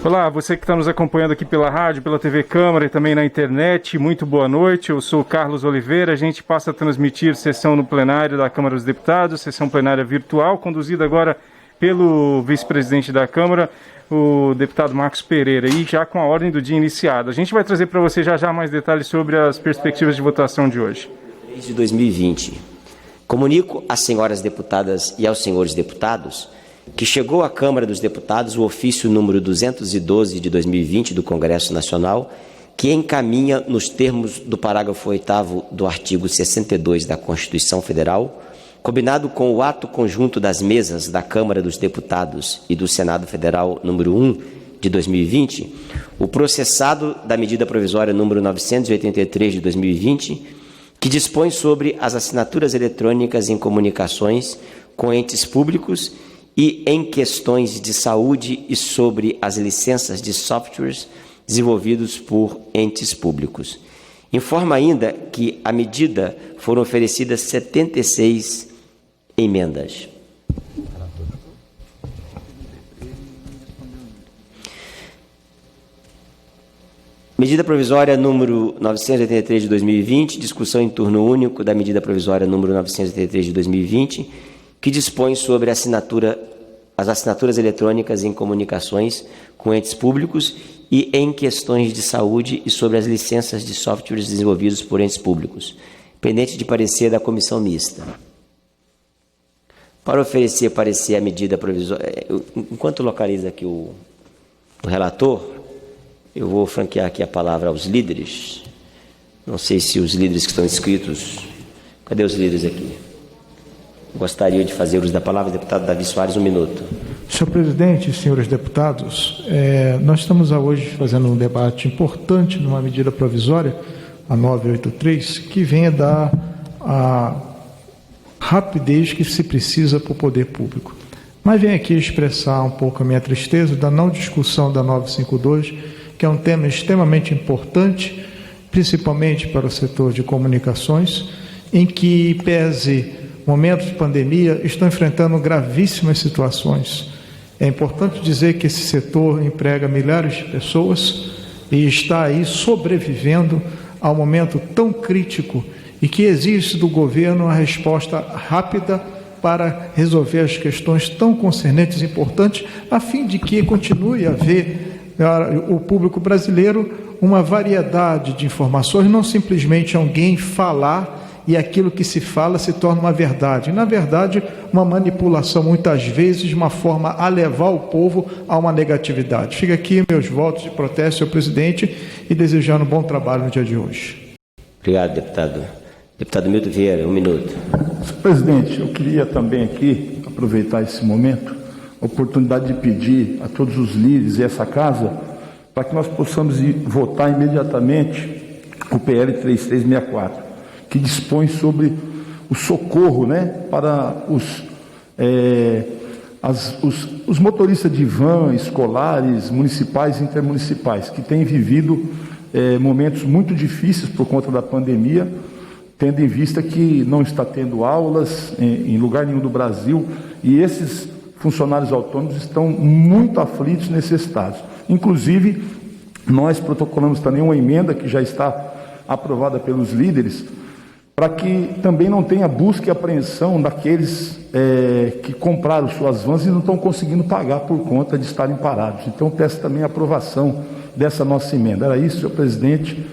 Olá, você que está nos acompanhando aqui pela rádio, pela TV Câmara e também na internet, muito boa noite. Eu sou o Carlos Oliveira. A gente passa a transmitir sessão no plenário da Câmara dos Deputados, sessão plenária virtual, conduzida agora pelo vice-presidente da Câmara, o deputado Marcos Pereira, e já com a ordem do dia iniciada. A gente vai trazer para você já mais detalhes sobre as perspectivas de votação de hoje. De 2020. Comunico às senhoras deputadas e aos senhores deputados que chegou à Câmara dos Deputados o ofício número 212 de 2020 do Congresso Nacional, que encaminha, nos termos do parágrafo 8º do artigo 62 da Constituição Federal, combinado com o ato conjunto das mesas da Câmara dos Deputados e do Senado Federal número 1 de 2020, o processado da medida provisória número 983 de 2020, que dispõe sobre as assinaturas eletrônicas em comunicações com entes públicos e em questões de saúde e sobre as licenças de softwares desenvolvidos por entes públicos. Informa ainda que à medida foram oferecidas 76 emendas. Medida provisória número 983 de 2020, discussão em turno único da medida provisória número 983 de 2020, que dispõe sobre as assinaturas eletrônicas em comunicações com entes públicos e em questões de saúde e sobre as licenças de softwares desenvolvidos por entes públicos, pendente de parecer da comissão mista. Para oferecer parecer a medida provisória, enquanto localiza aqui o relator, eu vou franquear aqui a palavra aos líderes. Não sei se os líderes que estão inscritos... Cadê os líderes aqui? Gostaria de fazer uso da palavra, deputado Davi Soares, 1 minuto. Senhor presidente, senhores deputados, nós estamos hoje fazendo um debate importante numa medida provisória, a 983, que venha dar a rapidez que se precisa para o poder público. Mas venho aqui expressar um pouco a minha tristeza da não discussão da 952, que é um tema extremamente importante, principalmente para o setor de comunicações, em que, pese momentos de pandemia, estão enfrentando gravíssimas situações. É importante dizer que esse setor emprega milhares de pessoas e está aí sobrevivendo a um momento tão crítico e que exige do governo uma resposta rápida para resolver as questões tão concernentes e importantes, a fim de que continue a haver o público brasileiro uma variedade de informações, não simplesmente alguém falar e aquilo que se fala se torna uma verdade. Na verdade, uma manipulação, muitas vezes, de uma forma a levar o povo a uma negatividade. Fica aqui meus votos de protesto, senhor presidente, e desejando um bom trabalho no dia de hoje. Obrigado, deputado. Deputado Milton Vieira, 1 minuto. Senhor presidente, eu queria também aqui aproveitar esse momento, a oportunidade de pedir a todos os líderes e essa casa, para que nós possamos votar imediatamente o PL 3364. Que dispõe sobre o socorro, para os motoristas de van, escolares, municipais e intermunicipais, que têm vivido momentos muito difíceis por conta da pandemia, tendo em vista que não está tendo aulas em lugar nenhum do Brasil, e esses funcionários autônomos estão muito aflitos e necessitados. Inclusive, nós protocolamos também uma emenda que já está aprovada pelos líderes, para que também não tenha busca e apreensão daqueles que compraram suas vans e não estão conseguindo pagar por conta de estarem parados. Então, peço também a aprovação dessa nossa emenda. Era isso, senhor presidente,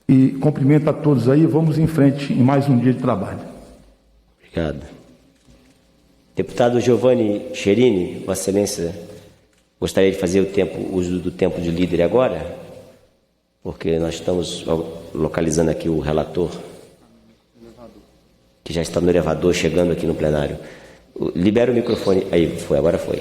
e cumprimento a todos aí. Vamos em frente em mais um dia de trabalho. Obrigado. Deputado Giovanni Cherini, Vossa Excelência, gostaria de fazer uso do tempo de líder agora, porque nós estamos localizando aqui o relator, que já está no elevador, chegando aqui no plenário. Libera o microfone. Aí, agora foi.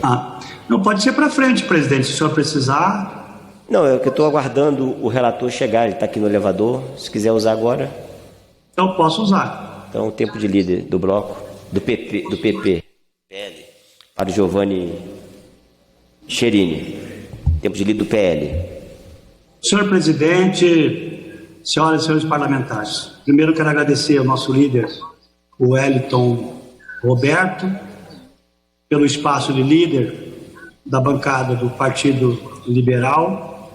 Não, pode ser para frente, presidente, se o senhor precisar. Não, é que eu estou aguardando o relator chegar, ele está aqui no elevador, se quiser usar agora. Então, posso usar. Então, o tempo de líder do bloco, do PP, PL, para o Giovanni Cherini. Tempo de líder do PL. Senhor presidente, senhoras e senhores parlamentares, primeiro quero agradecer ao nosso líder, o Wellington Roberto, pelo espaço de líder da bancada do Partido Liberal,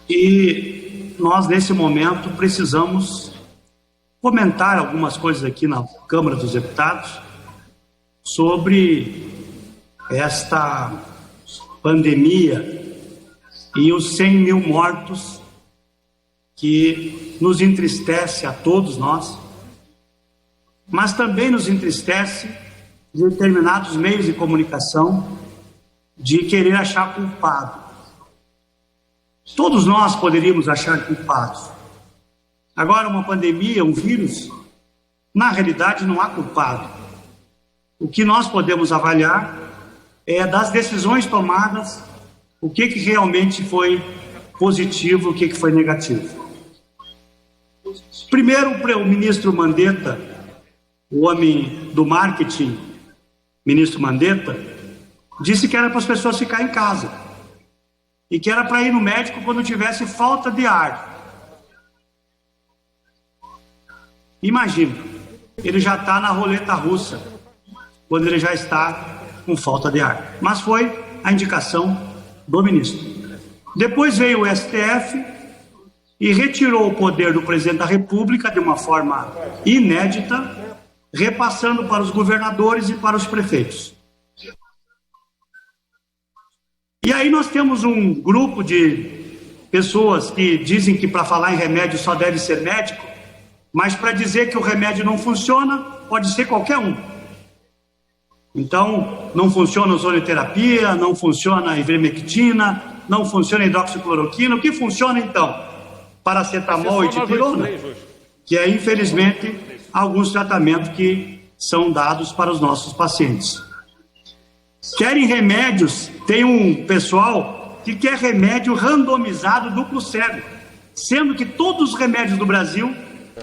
e nós, nesse momento, precisamos comentar algumas coisas aqui na Câmara dos Deputados sobre esta pandemia e os 100 mil mortos que nos entristece a todos nós, mas também nos entristece determinados meios de comunicação de querer achar culpado. Todos nós poderíamos achar culpados. Agora, uma pandemia, um vírus, na realidade não há culpado. O que nós podemos avaliar é das decisões tomadas, o que realmente foi positivo, o que foi negativo. Primeiro, o ministro Mandetta, o homem do marketing, ministro Mandetta, disse que era para as pessoas ficarem em casa e que era para ir no médico quando tivesse falta de ar. Imagina, ele já está na roleta russa, quando ele já está com falta de ar. Mas foi a indicação do ministro. Depois veio o STF e retirou o poder do presidente da República de uma forma inédita, repassando para os governadores e para os prefeitos. E aí nós temos um grupo de pessoas que dizem que para falar em remédio só deve ser médico, mas para dizer que o remédio não funciona, pode ser qualquer um. Então, não funciona a ozonioterapia, não funciona a ivermectina, não funciona a hidroxicloroquina. O que funciona então? Paracetamol e dipirona, que é, infelizmente, alguns tratamentos que são dados para os nossos pacientes. Querem remédios, tem um pessoal que quer remédio randomizado duplo cego, sendo que todos os remédios do Brasil,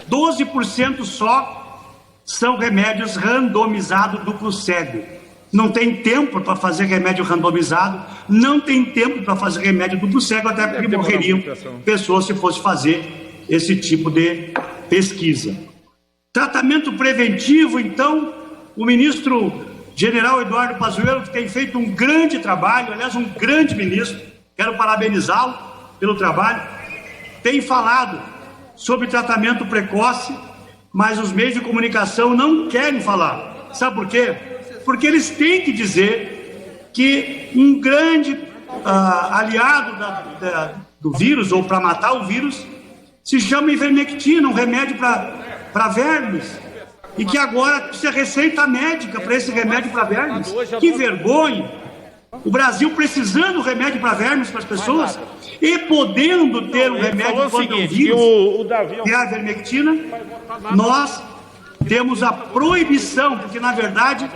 12% só são remédios randomizados duplo cego. Não tem tempo para fazer remédio randomizado, não tem tempo para fazer remédio duplo cego, até porque morreriam pessoas se fosse fazer esse tipo de pesquisa. Tratamento preventivo, então, o ministro General Eduardo Pazuello, que tem feito um grande trabalho, aliás, um grande ministro, quero parabenizá-lo pelo trabalho, tem falado sobre tratamento precoce, mas os meios de comunicação não querem falar. Sabe por quê? Porque eles têm que dizer que um grande aliado do vírus, ou para matar o vírus, se chama ivermectina, um remédio para vermes, e que agora precisa receita médica para esse remédio para vermes. Que vergonha! O Brasil precisando do remédio para vermes para as pessoas e podendo ter um remédio contra o vírus, que é a ivermectina, nós temos a proibição, porque na verdade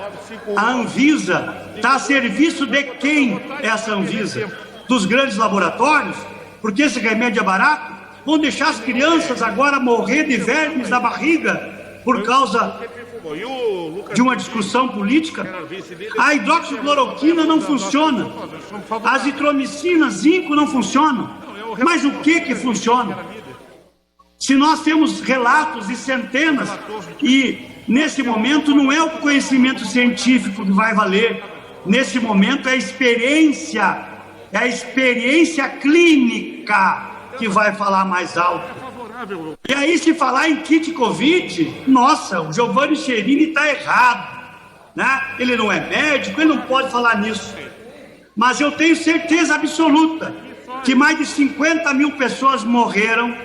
a Anvisa está a serviço de quem é essa Anvisa? Dos grandes laboratórios, porque esse remédio é barato, vão deixar as crianças agora morrer de vermes na barriga por causa de uma discussão política. A hidroxicloroquina não funciona, a azitromicina, zinco não funcionam, mas o que funciona? Se nós temos relatos de centenas, e nesse momento não é o conhecimento científico que vai valer, nesse momento é a experiência clínica que vai falar mais alto. E aí, se falar em kit Covid, nossa, o Giovanni Cherini está errado, né? Ele não é médico, ele não pode falar nisso. Mas eu tenho certeza absoluta que mais de 50 mil pessoas morreram,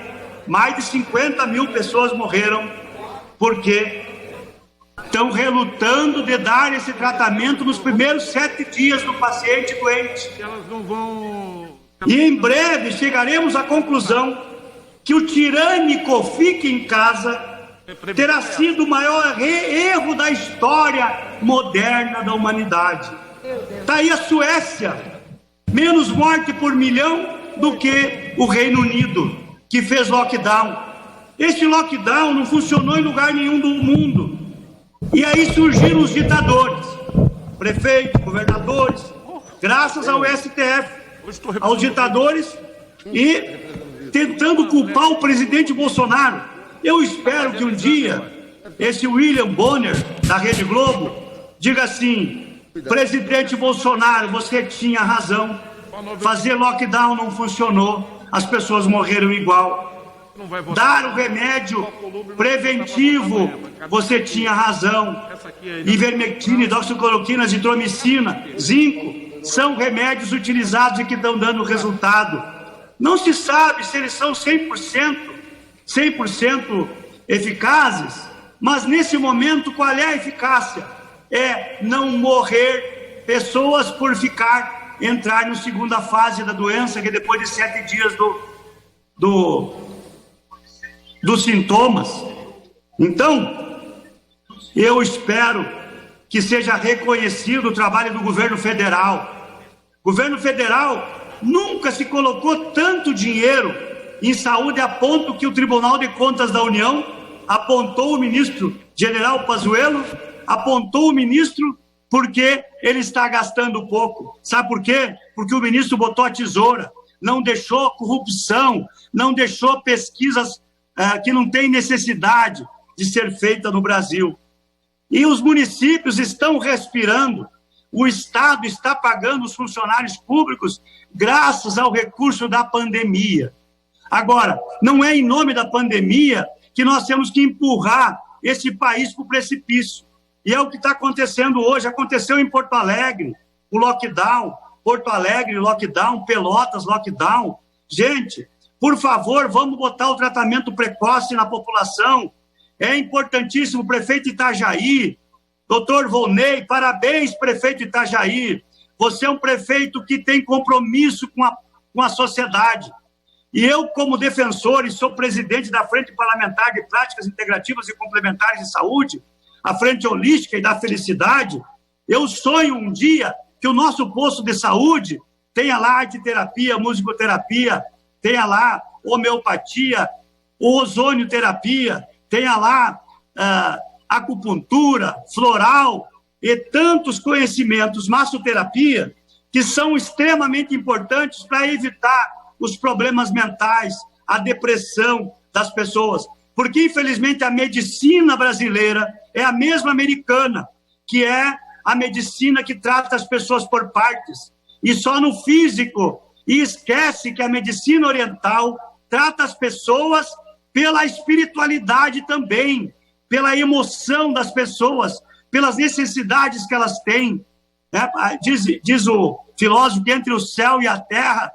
porque estão relutando de dar esse tratamento nos primeiros 7 dias do paciente doente. E em breve chegaremos à conclusão que o tirânico fique em casa terá sido o maior erro da história moderna da humanidade. Está aí a Suécia, menos morte por milhão do que o Reino Unido, que fez lockdown. Este lockdown não funcionou em lugar nenhum do mundo. E aí surgiram os ditadores, prefeitos, governadores, graças ao STF, aos ditadores, e tentando culpar o presidente Bolsonaro. Eu espero que um dia esse William Bonner, da Rede Globo, diga assim: Presidente Bolsonaro, você tinha razão. Fazer lockdown não funcionou. As pessoas morreram igual. Dar o remédio preventivo, você tinha razão. Ivermectina, hidroxicloroquina, azitromicina, zinco, são remédios utilizados e que estão dando resultado. Não se sabe se eles são 100% eficazes, mas nesse momento qual é a eficácia? É não morrer pessoas por entrar na segunda fase da doença, que é depois de 7 dias dos sintomas. Então, eu espero que seja reconhecido o trabalho do governo federal. O governo federal nunca se colocou tanto dinheiro em saúde a ponto que o Tribunal de Contas da União apontou o ministro General Pazuello, apontou o ministro porque ele está gastando pouco. Sabe por quê? Porque o ministro botou a tesoura, não deixou corrupção, não deixou pesquisas que não têm necessidade de ser feita no Brasil. E os municípios estão respirando, o Estado está pagando os funcionários públicos graças ao recurso da pandemia. Agora, não é em nome da pandemia que nós temos que empurrar esse país para o precipício. E é o que está acontecendo hoje. Aconteceu em Porto Alegre, o lockdown. Porto Alegre, lockdown. Pelotas, lockdown. Gente, por favor, vamos botar o tratamento precoce na população. É importantíssimo. Prefeito Itajaí, doutor Volney, parabéns, prefeito Itajaí. Você é um prefeito que tem compromisso com a sociedade. E eu, como defensor, e sou presidente da Frente Parlamentar de Práticas Integrativas e Complementares de Saúde, a Frente Holística e da Felicidade, eu sonho um dia que o nosso posto de saúde tenha lá arteterapia, musicoterapia, tenha lá homeopatia, ozonioterapia, tenha lá acupuntura, floral e tantos conhecimentos, massoterapia, que são extremamente importantes para evitar os problemas mentais, a depressão das pessoas. Porque, infelizmente, a medicina brasileira é a mesma americana, que é a medicina que trata as pessoas por partes, e só no físico, e esquece que a medicina oriental trata as pessoas pela espiritualidade também, pela emoção das pessoas, pelas necessidades que elas têm. Diz o filósofo que entre o céu e a terra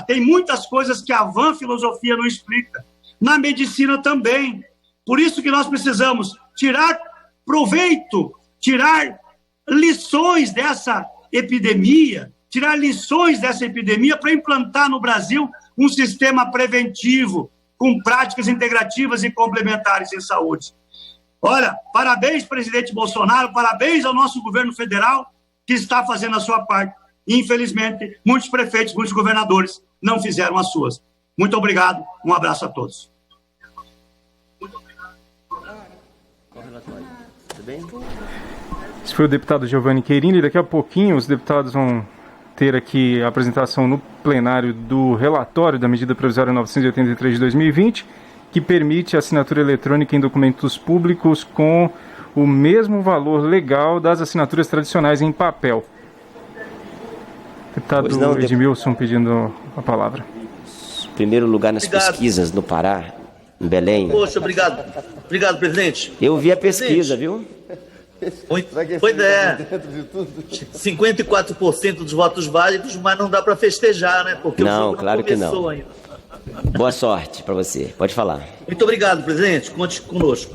tem muitas coisas que a vã filosofia não explica. Na medicina também. Por isso que nós precisamos tirar proveito, tirar lições dessa epidemia para implantar no Brasil um sistema preventivo, com práticas integrativas e complementares em saúde. Olha, parabéns, presidente Bolsonaro, parabéns ao nosso governo federal, que está fazendo a sua parte. Infelizmente, muitos prefeitos, muitos governadores não fizeram as suas. Muito obrigado, um abraço a todos. Esse foi o deputado Giovanni Querini. Daqui a pouquinho os deputados vão ter aqui a apresentação no plenário do relatório da medida provisória 983 de 2020, que permite a assinatura eletrônica em documentos públicos com o mesmo valor legal das assinaturas tradicionais em papel. Deputado Edmilson pedindo a palavra. Primeiro lugar nas pesquisas no Pará, em Belém. Poxa, obrigado. Obrigado, presidente. Eu vi a pesquisa, viu? Pois é. 54% dos votos válidos, mas não dá para festejar, né? Porque não, o jogo claro que não. ainda. Boa sorte para você. Pode falar. Muito obrigado, presidente. Conte conosco.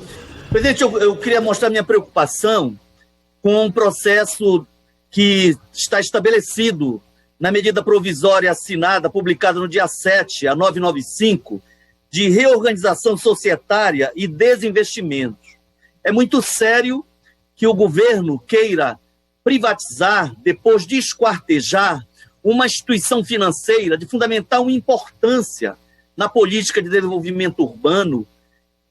Presidente, eu queria mostrar minha preocupação com um processo que está estabelecido na medida provisória assinada, publicada no dia 7, a 995, de reorganização societária e desinvestimento. É muito sério que o governo queira privatizar, depois de esquartejar, uma instituição financeira de fundamental importância na política de desenvolvimento urbano.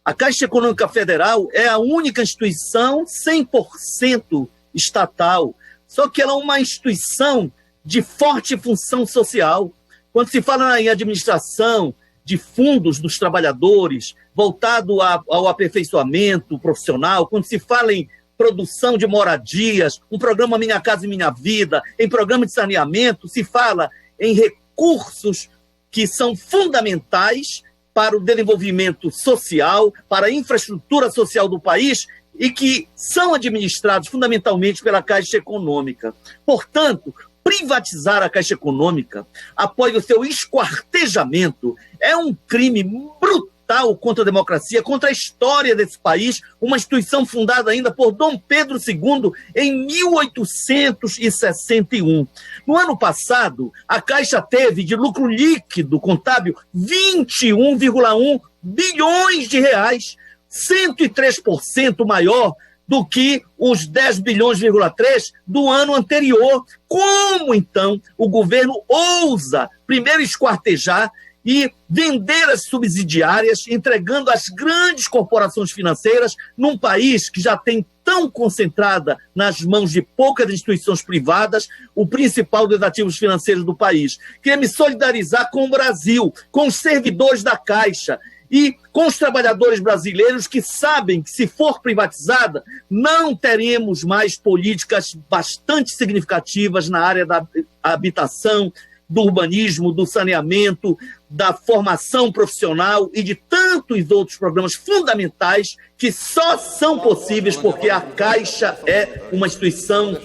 A Caixa Econômica Federal é a única instituição 100% estatal, só que ela é uma instituição de forte função social. Quando se fala em administração de fundos dos trabalhadores, voltado ao aperfeiçoamento profissional, quando se fala em produção de moradias, um programa Minha Casa e Minha Vida, em programa de saneamento, se fala em recursos que são fundamentais para o desenvolvimento social, para a infraestrutura social do país e que são administrados fundamentalmente pela Caixa Econômica. Portanto, privatizar a Caixa Econômica após o seu esquartejamento é um crime brutal contra a democracia, contra a história desse país, uma instituição fundada ainda por Dom Pedro II em 1861. No ano passado, a Caixa teve de lucro líquido contábil 21,1 bilhões de reais, 103% maior do que os 10 bilhões,3 do ano anterior. Como, então, o governo ousa primeiro esquartejar e vender as subsidiárias, entregando às grandes corporações financeiras, num país que já tem tão concentrada nas mãos de poucas instituições privadas o principal dos ativos financeiros do país? Queria me solidarizar com o Brasil, com os servidores da Caixa e com os trabalhadores brasileiros que sabem que, se for privatizada, não teremos mais políticas bastante significativas na área da habitação, do urbanismo, do saneamento, da formação profissional e de tantos outros programas fundamentais que só são possíveis porque a Caixa é uma instituição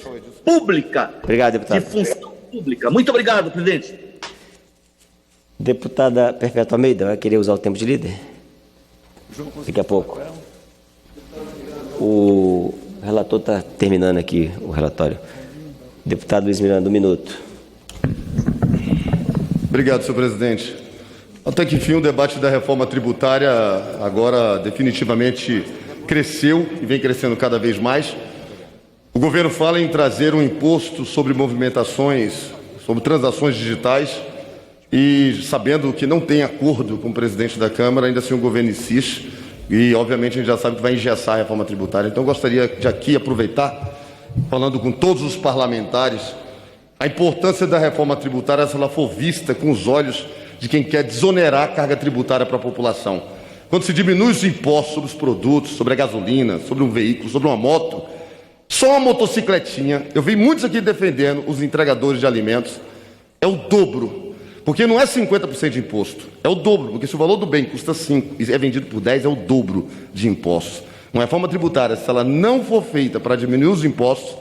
pública. Obrigado, deputado. De função pública. Muito obrigado, presidente. Deputada Perpétua Almeida, vai querer usar o tempo de líder? Daqui a pouco. O relator está terminando aqui o relatório. Deputado Luiz Miranda, 1 minuto. Obrigado, senhor presidente. Até que enfim, o debate da reforma tributária agora definitivamente cresceu e vem crescendo cada vez mais. O governo fala em trazer um imposto sobre movimentações, sobre transações digitais, e sabendo que não tem acordo com o presidente da Câmara, ainda assim o governo insiste e, obviamente, a gente já sabe que vai engessar a reforma tributária. Então, eu gostaria de aqui aproveitar, falando com todos os parlamentares, a importância da reforma tributária se ela for vista com os olhos de quem quer desonerar a carga tributária para a população. Quando se diminui os impostos sobre os produtos, sobre a gasolina, sobre um veículo, sobre uma moto, só uma motocicletinha, eu vi muitos aqui defendendo os entregadores de alimentos, é o dobro. Porque não é 50% de imposto, é o dobro, porque se o valor do bem custa 5 e é vendido por 10, é o dobro de impostos. Uma reforma tributária, se ela não for feita para diminuir os impostos,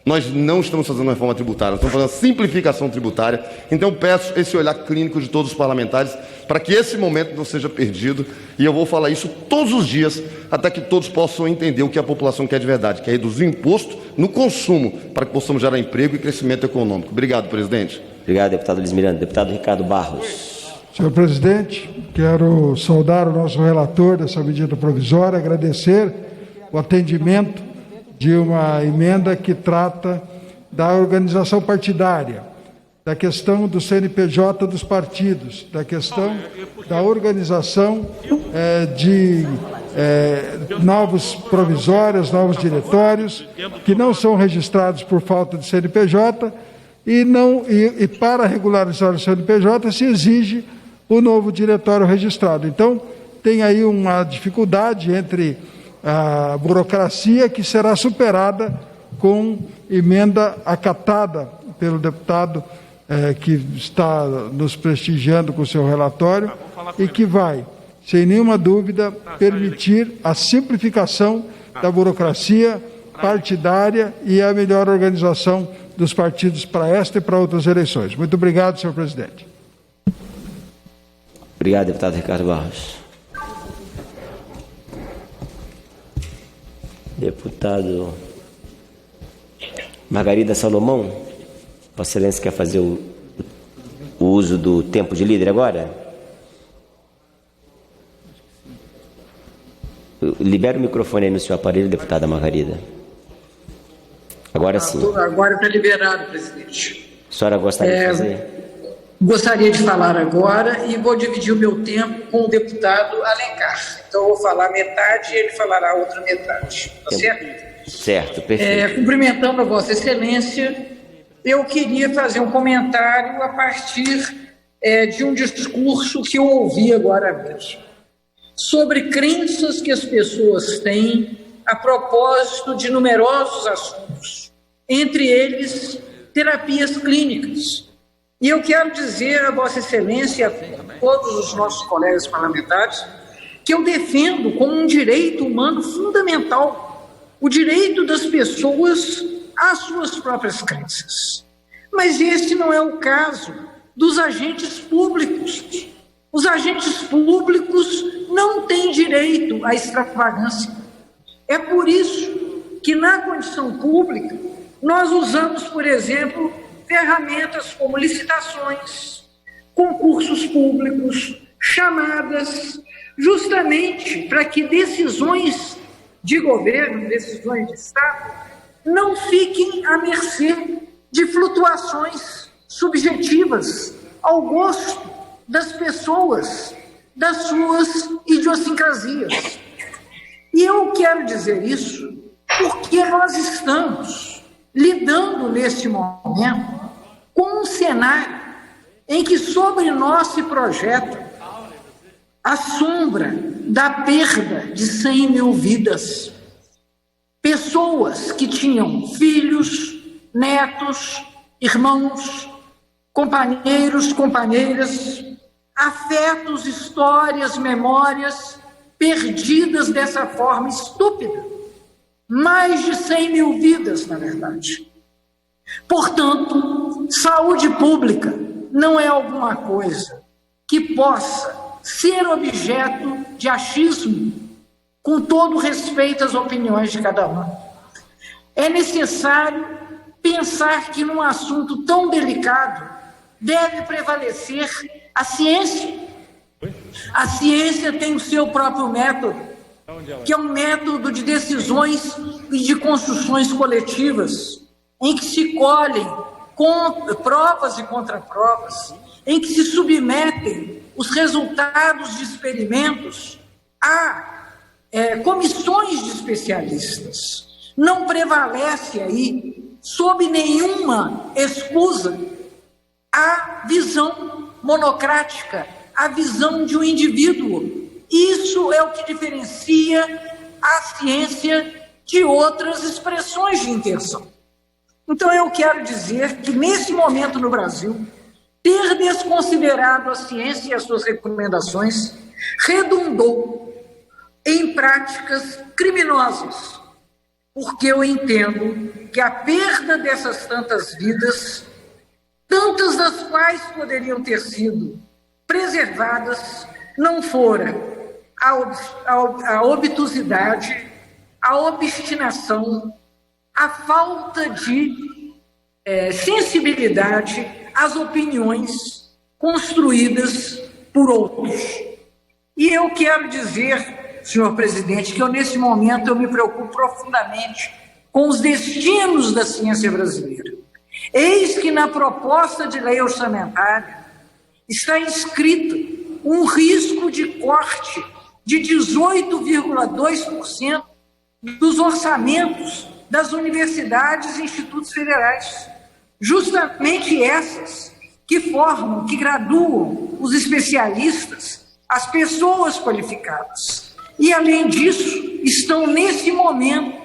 nós não estamos fazendo uma reforma tributária, nós estamos fazendo simplificação tributária. Então, peço esse olhar clínico de todos os parlamentares para que esse momento não seja perdido, e eu vou falar isso todos os dias, até que todos possam entender o que a população quer de verdade, que é reduzir o imposto no consumo, para que possamos gerar emprego e crescimento econômico. Obrigado, presidente. Obrigado, deputado Luiz Miranda. Deputado Ricardo Barros. Senhor presidente, quero saudar o nosso relator dessa medida provisória, agradecer o atendimento de uma emenda que trata da organização partidária, da questão do CNPJ dos partidos, da questão da organização de novos provisórios, novos diretórios, que não são registrados por falta de CNPJ, e para regularizar o CNPJ se exige o novo diretório registrado. Então, tem aí uma dificuldade entre a burocracia que será superada com emenda acatada pelo deputado que está nos prestigiando com o seu relatório e que vai, sem nenhuma dúvida, permitir a simplificação da burocracia partidária e a melhor organização dos partidos para esta e para outras eleições. Muito obrigado, senhor presidente. Obrigado, deputado Ricardo Barros. Deputado Margarida Salomão, Vossa Excelência quer fazer o uso do tempo de líder agora? Libera o microfone aí no seu aparelho, deputada Margarida. Agora sim. Agora está liberado, presidente. A senhora gostaria de fazer? Gostaria de falar agora e vou dividir o meu tempo com o deputado Alencar. Então, eu vou falar metade e ele falará a outra metade. Tá certo? Certo, perfeito. Cumprimentando a Vossa Excelência, eu queria fazer um comentário a partir de um discurso que eu ouvi agora mesmo, sobre crenças que as pessoas têm a propósito de numerosos assuntos, entre eles terapias clínicas. E eu quero dizer a Vossa Excelência e a todos os nossos colegas parlamentares que eu defendo como um direito humano fundamental o direito das pessoas às suas próprias crenças. Mas esse não é o caso dos agentes públicos. Os agentes públicos não têm direito à extravagância. É por isso que, na condição pública, nós usamos, por exemplo, ferramentas como licitações, concursos públicos, chamadas, justamente para que decisões de governo, decisões de Estado, não fiquem à mercê de flutuações subjetivas ao gosto das pessoas, das suas idiosincrasias. E eu quero dizer isso porque nós estamos lidando neste momento com um cenário em que sobre nós se projeta a sombra da perda de 100 mil vidas. Pessoas que tinham filhos, netos, irmãos, companheiros, companheiras, afetos, histórias, memórias perdidas dessa forma estúpida. Mais de 100 mil vidas, na verdade. Portanto, saúde pública não é alguma coisa que possa ser objeto de achismo, com todo respeito às opiniões de cada um. É necessário pensar que num assunto tão delicado deve prevalecer a ciência. A ciência tem o seu próprio método, que é um método de decisões e de construções coletivas, em que se colhem provas e contraprovas, em que se submetem os resultados de experimentos a comissões de especialistas. Não prevalece aí, sob nenhuma escusa, a visão monocrática, a visão de um indivíduo. Isso é o que diferencia a ciência de outras expressões de intenção. Então, eu quero dizer que, nesse momento no Brasil, ter desconsiderado a ciência e as suas recomendações redundou em práticas criminosas, porque eu entendo que a perda dessas tantas vidas, tantas das quais poderiam ter sido preservadas, não fora a obtusidade, a obstinação, a falta de sensibilidade às opiniões construídas por outros. E eu quero dizer, senhor presidente, que nesse momento eu me preocupo profundamente com os destinos da ciência brasileira. Eis que na proposta de lei orçamentária está inscrito um risco de corte de 18,2% dos orçamentos das universidades e institutos federais. Justamente essas que formam, que graduam os especialistas, as pessoas qualificadas. E, além disso, estão, nesse momento,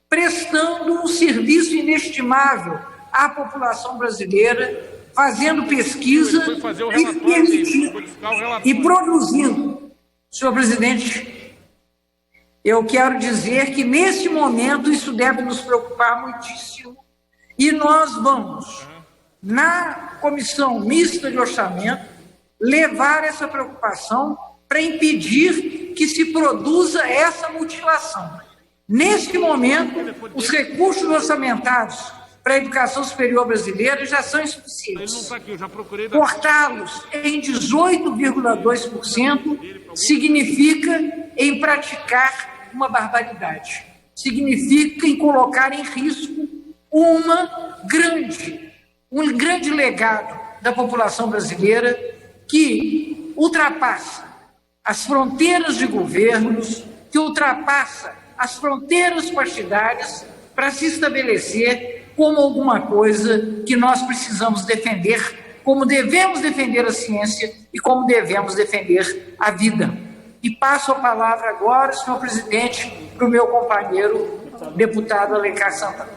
prestando um serviço inestimável à população brasileira, fazendo pesquisa e produzindo. Senhor presidente, eu quero dizer que, nesse momento, isso deve nos preocupar muitíssimo. E nós vamos, na Comissão Mista de Orçamento, levar essa preocupação para impedir que se produza essa mutilação. Neste momento, os recursos orçamentários para a educação superior brasileira já são insuficientes. Cortá-los em 18,2% significa em praticar uma barbaridade. Significa em colocar em risco um grande legado da população brasileira que ultrapassa as fronteiras de governos, que ultrapassa as fronteiras partidárias para se estabelecer como alguma coisa que nós precisamos defender, como devemos defender a ciência e como devemos defender a vida. E passo a palavra agora, senhor presidente, para o meu companheiro deputado Alencar Santana.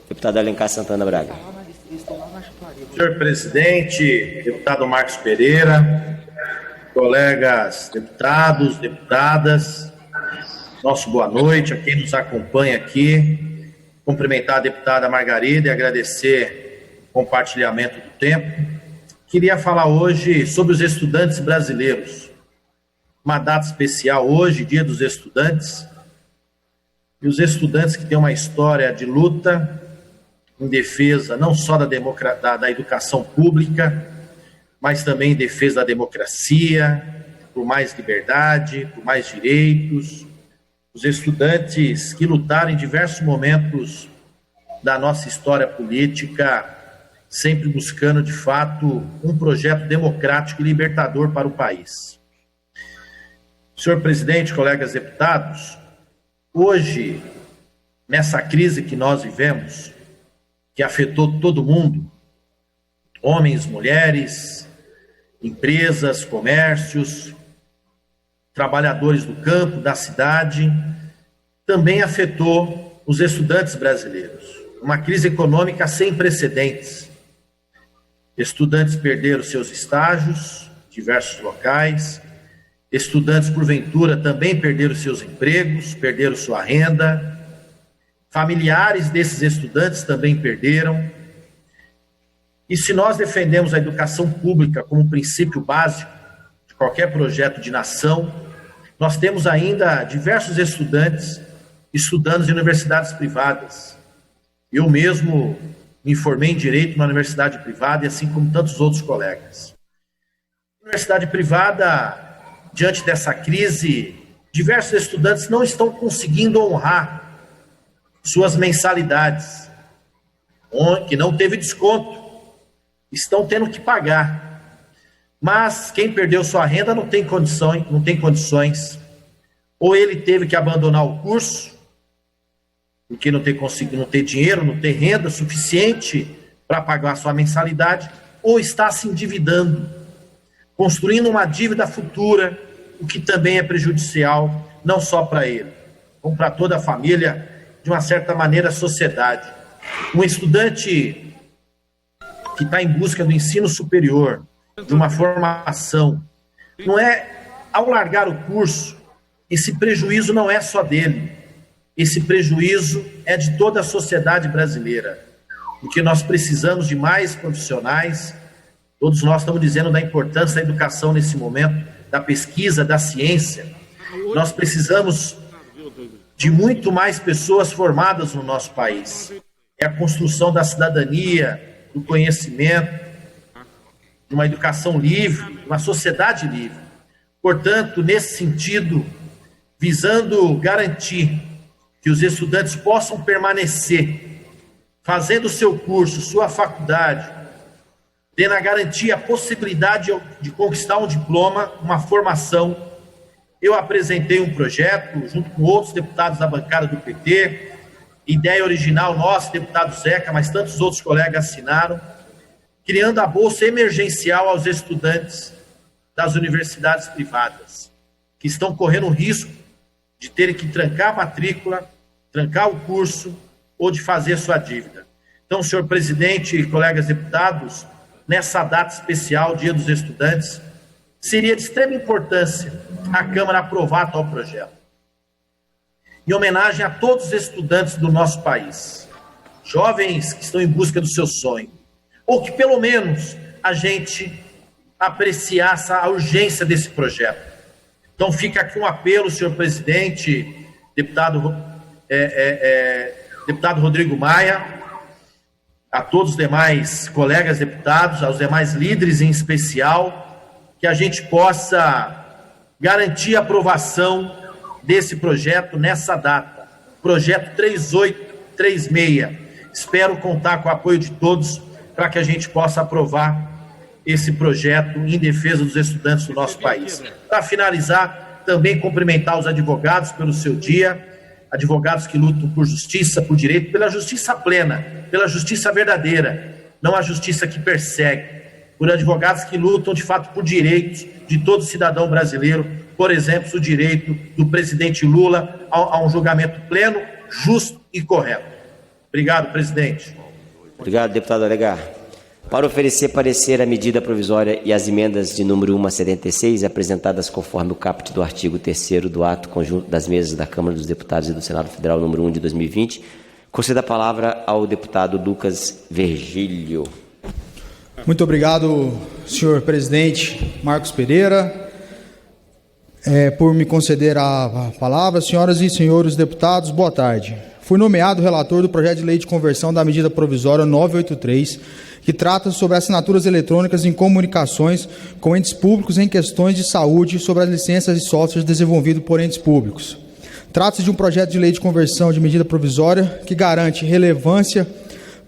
Deputado Alencar Santana Braga. Senhor presidente, deputado Marcos Pereira, colegas deputados, deputadas, nosso boa noite a quem nos acompanha aqui. Cumprimentar a deputada Margarida e agradecer o compartilhamento do tempo. Queria falar hoje sobre os estudantes brasileiros. Uma data especial hoje, Dia dos Estudantes. E os estudantes que têm uma história de luta em defesa não só da educação pública, mas também em defesa da democracia, por mais liberdade, por mais direitos. Os estudantes que lutaram em diversos momentos da nossa história política, sempre buscando, de fato, um projeto democrático e libertador para o país. Senhor presidente, colegas deputados, hoje, nessa crise que nós vivemos, que afetou todo mundo, homens, mulheres, empresas, comércios, trabalhadores do campo, da cidade, também afetou os estudantes brasileiros. Uma crise econômica sem precedentes. Estudantes perderam seus estágios em diversos locais, estudantes, porventura, também perderam seus empregos, perderam sua renda, familiares desses estudantes também perderam. E se nós defendemos a educação pública como um princípio básico de qualquer projeto de nação, nós temos ainda diversos estudantes estudando em universidades privadas. Eu mesmo me formei em Direito na universidade privada, e assim como tantos outros colegas. Universidade privada, diante dessa crise, diversos estudantes não estão conseguindo honrar suas mensalidades, que não teve desconto, estão tendo que pagar. Mas quem perdeu sua renda não tem condições, ou ele teve que abandonar o curso, porque não tem dinheiro, não tem renda suficiente para pagar a sua mensalidade, ou está se endividando, construindo uma dívida futura, o que também é prejudicial, não só para ele, como para toda a família, de uma certa maneira, a sociedade. Um estudante que está em busca do ensino superior, de uma formação, não é, ao largar o curso, esse prejuízo não é só dele, esse prejuízo é de toda a sociedade brasileira, porque nós precisamos de mais profissionais. Todos nós estamos dizendo da importância da educação nesse momento, da pesquisa, da ciência. Nós precisamos de muito mais pessoas formadas no nosso país. É a construção da cidadania, do conhecimento, de uma educação livre, uma sociedade livre. Portanto, nesse sentido, visando garantir que os estudantes possam permanecer fazendo o seu curso, sua faculdade, tendo a garantia, a possibilidade de conquistar um diploma, uma formação, eu apresentei um projeto, junto com outros deputados da bancada do PT, ideia original nossa, deputado Zeca, mas tantos outros colegas assinaram, criando a bolsa emergencial aos estudantes das universidades privadas, que estão correndo o risco de terem que trancar a matrícula, trancar o curso ou de fazer sua dívida. Então, senhor presidente e colegas deputados, nessa data especial, Dia dos Estudantes, seria de extrema importância a Câmara aprovar tal projeto, em homenagem a todos os estudantes do nosso país, jovens que estão em busca do seu sonho, ou que pelo menos a gente apreciasse a urgência desse projeto. Então fica aqui um apelo, senhor presidente, deputado Rodrigo Maia, a todos os demais colegas deputados, aos demais líderes em especial, que a gente possa garantir a aprovação desse projeto nessa data, projeto 3836. Espero contar com o apoio de todos para que a gente possa aprovar esse projeto em defesa dos estudantes do nosso país. Para finalizar, também cumprimentar os advogados pelo seu dia, advogados que lutam por justiça, por direito, pela justiça plena, pela justiça verdadeira, não a justiça que persegue, por advogados que lutam de fato por direitos de todo cidadão brasileiro, por exemplo, o direito do presidente Lula a um julgamento pleno, justo e correto. Obrigado, presidente. Obrigado, deputado Alencar. Para oferecer parecer à medida provisória e às emendas de número 1 a 76, apresentadas conforme o caput do artigo 3º do ato conjunto das mesas da Câmara dos Deputados e do Senado Federal número 1 de 2020, conceda a palavra ao deputado Lucas Virgílio. Muito obrigado, senhor presidente Marcos Pereira, por me conceder a palavra. Senhoras e senhores deputados, boa tarde. Fui nomeado relator do projeto de lei de conversão da medida provisória 983, que trata sobre assinaturas eletrônicas em comunicações com entes públicos em questões de saúde sobre as licenças e softwares desenvolvidos por entes públicos. Trata-se de um projeto de lei de conversão de medida provisória que garante relevância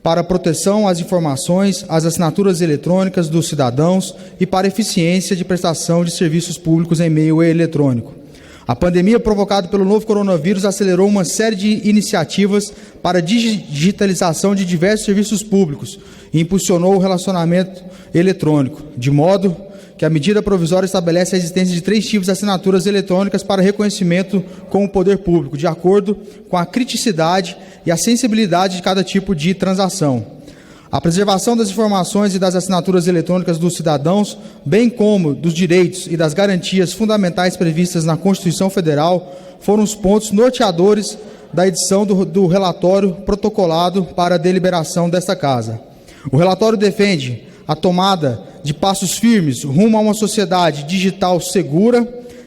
para a proteção às informações, às assinaturas eletrônicas dos cidadãos e para a eficiência de prestação de serviços públicos em meio eletrônico. A pandemia provocada pelo novo coronavírus acelerou uma série de iniciativas para a digitalização de diversos serviços públicos e impulsionou o relacionamento eletrônico, de modo que a medida provisória estabelece a existência de 3 tipos de assinaturas eletrônicas para reconhecimento com o poder público, de acordo com a criticidade e a sensibilidade de cada tipo de transação. A preservação das informações e das assinaturas eletrônicas dos cidadãos, bem como dos direitos e das garantias fundamentais previstas na Constituição Federal, foram os pontos norteadores da edição do relatório protocolado para a deliberação desta Casa. O relatório defende a tomada de passos firmes rumo a uma sociedade digital segura,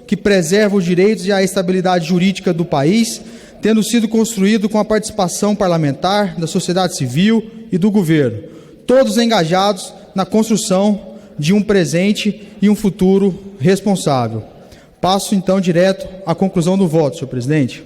que preserva os direitos e a estabilidade jurídica do país, tendo sido construído com a participação parlamentar, da sociedade civil e do governo, todos engajados na construção de um presente e um futuro responsável. Passo, então, direto à conclusão do voto, senhor presidente.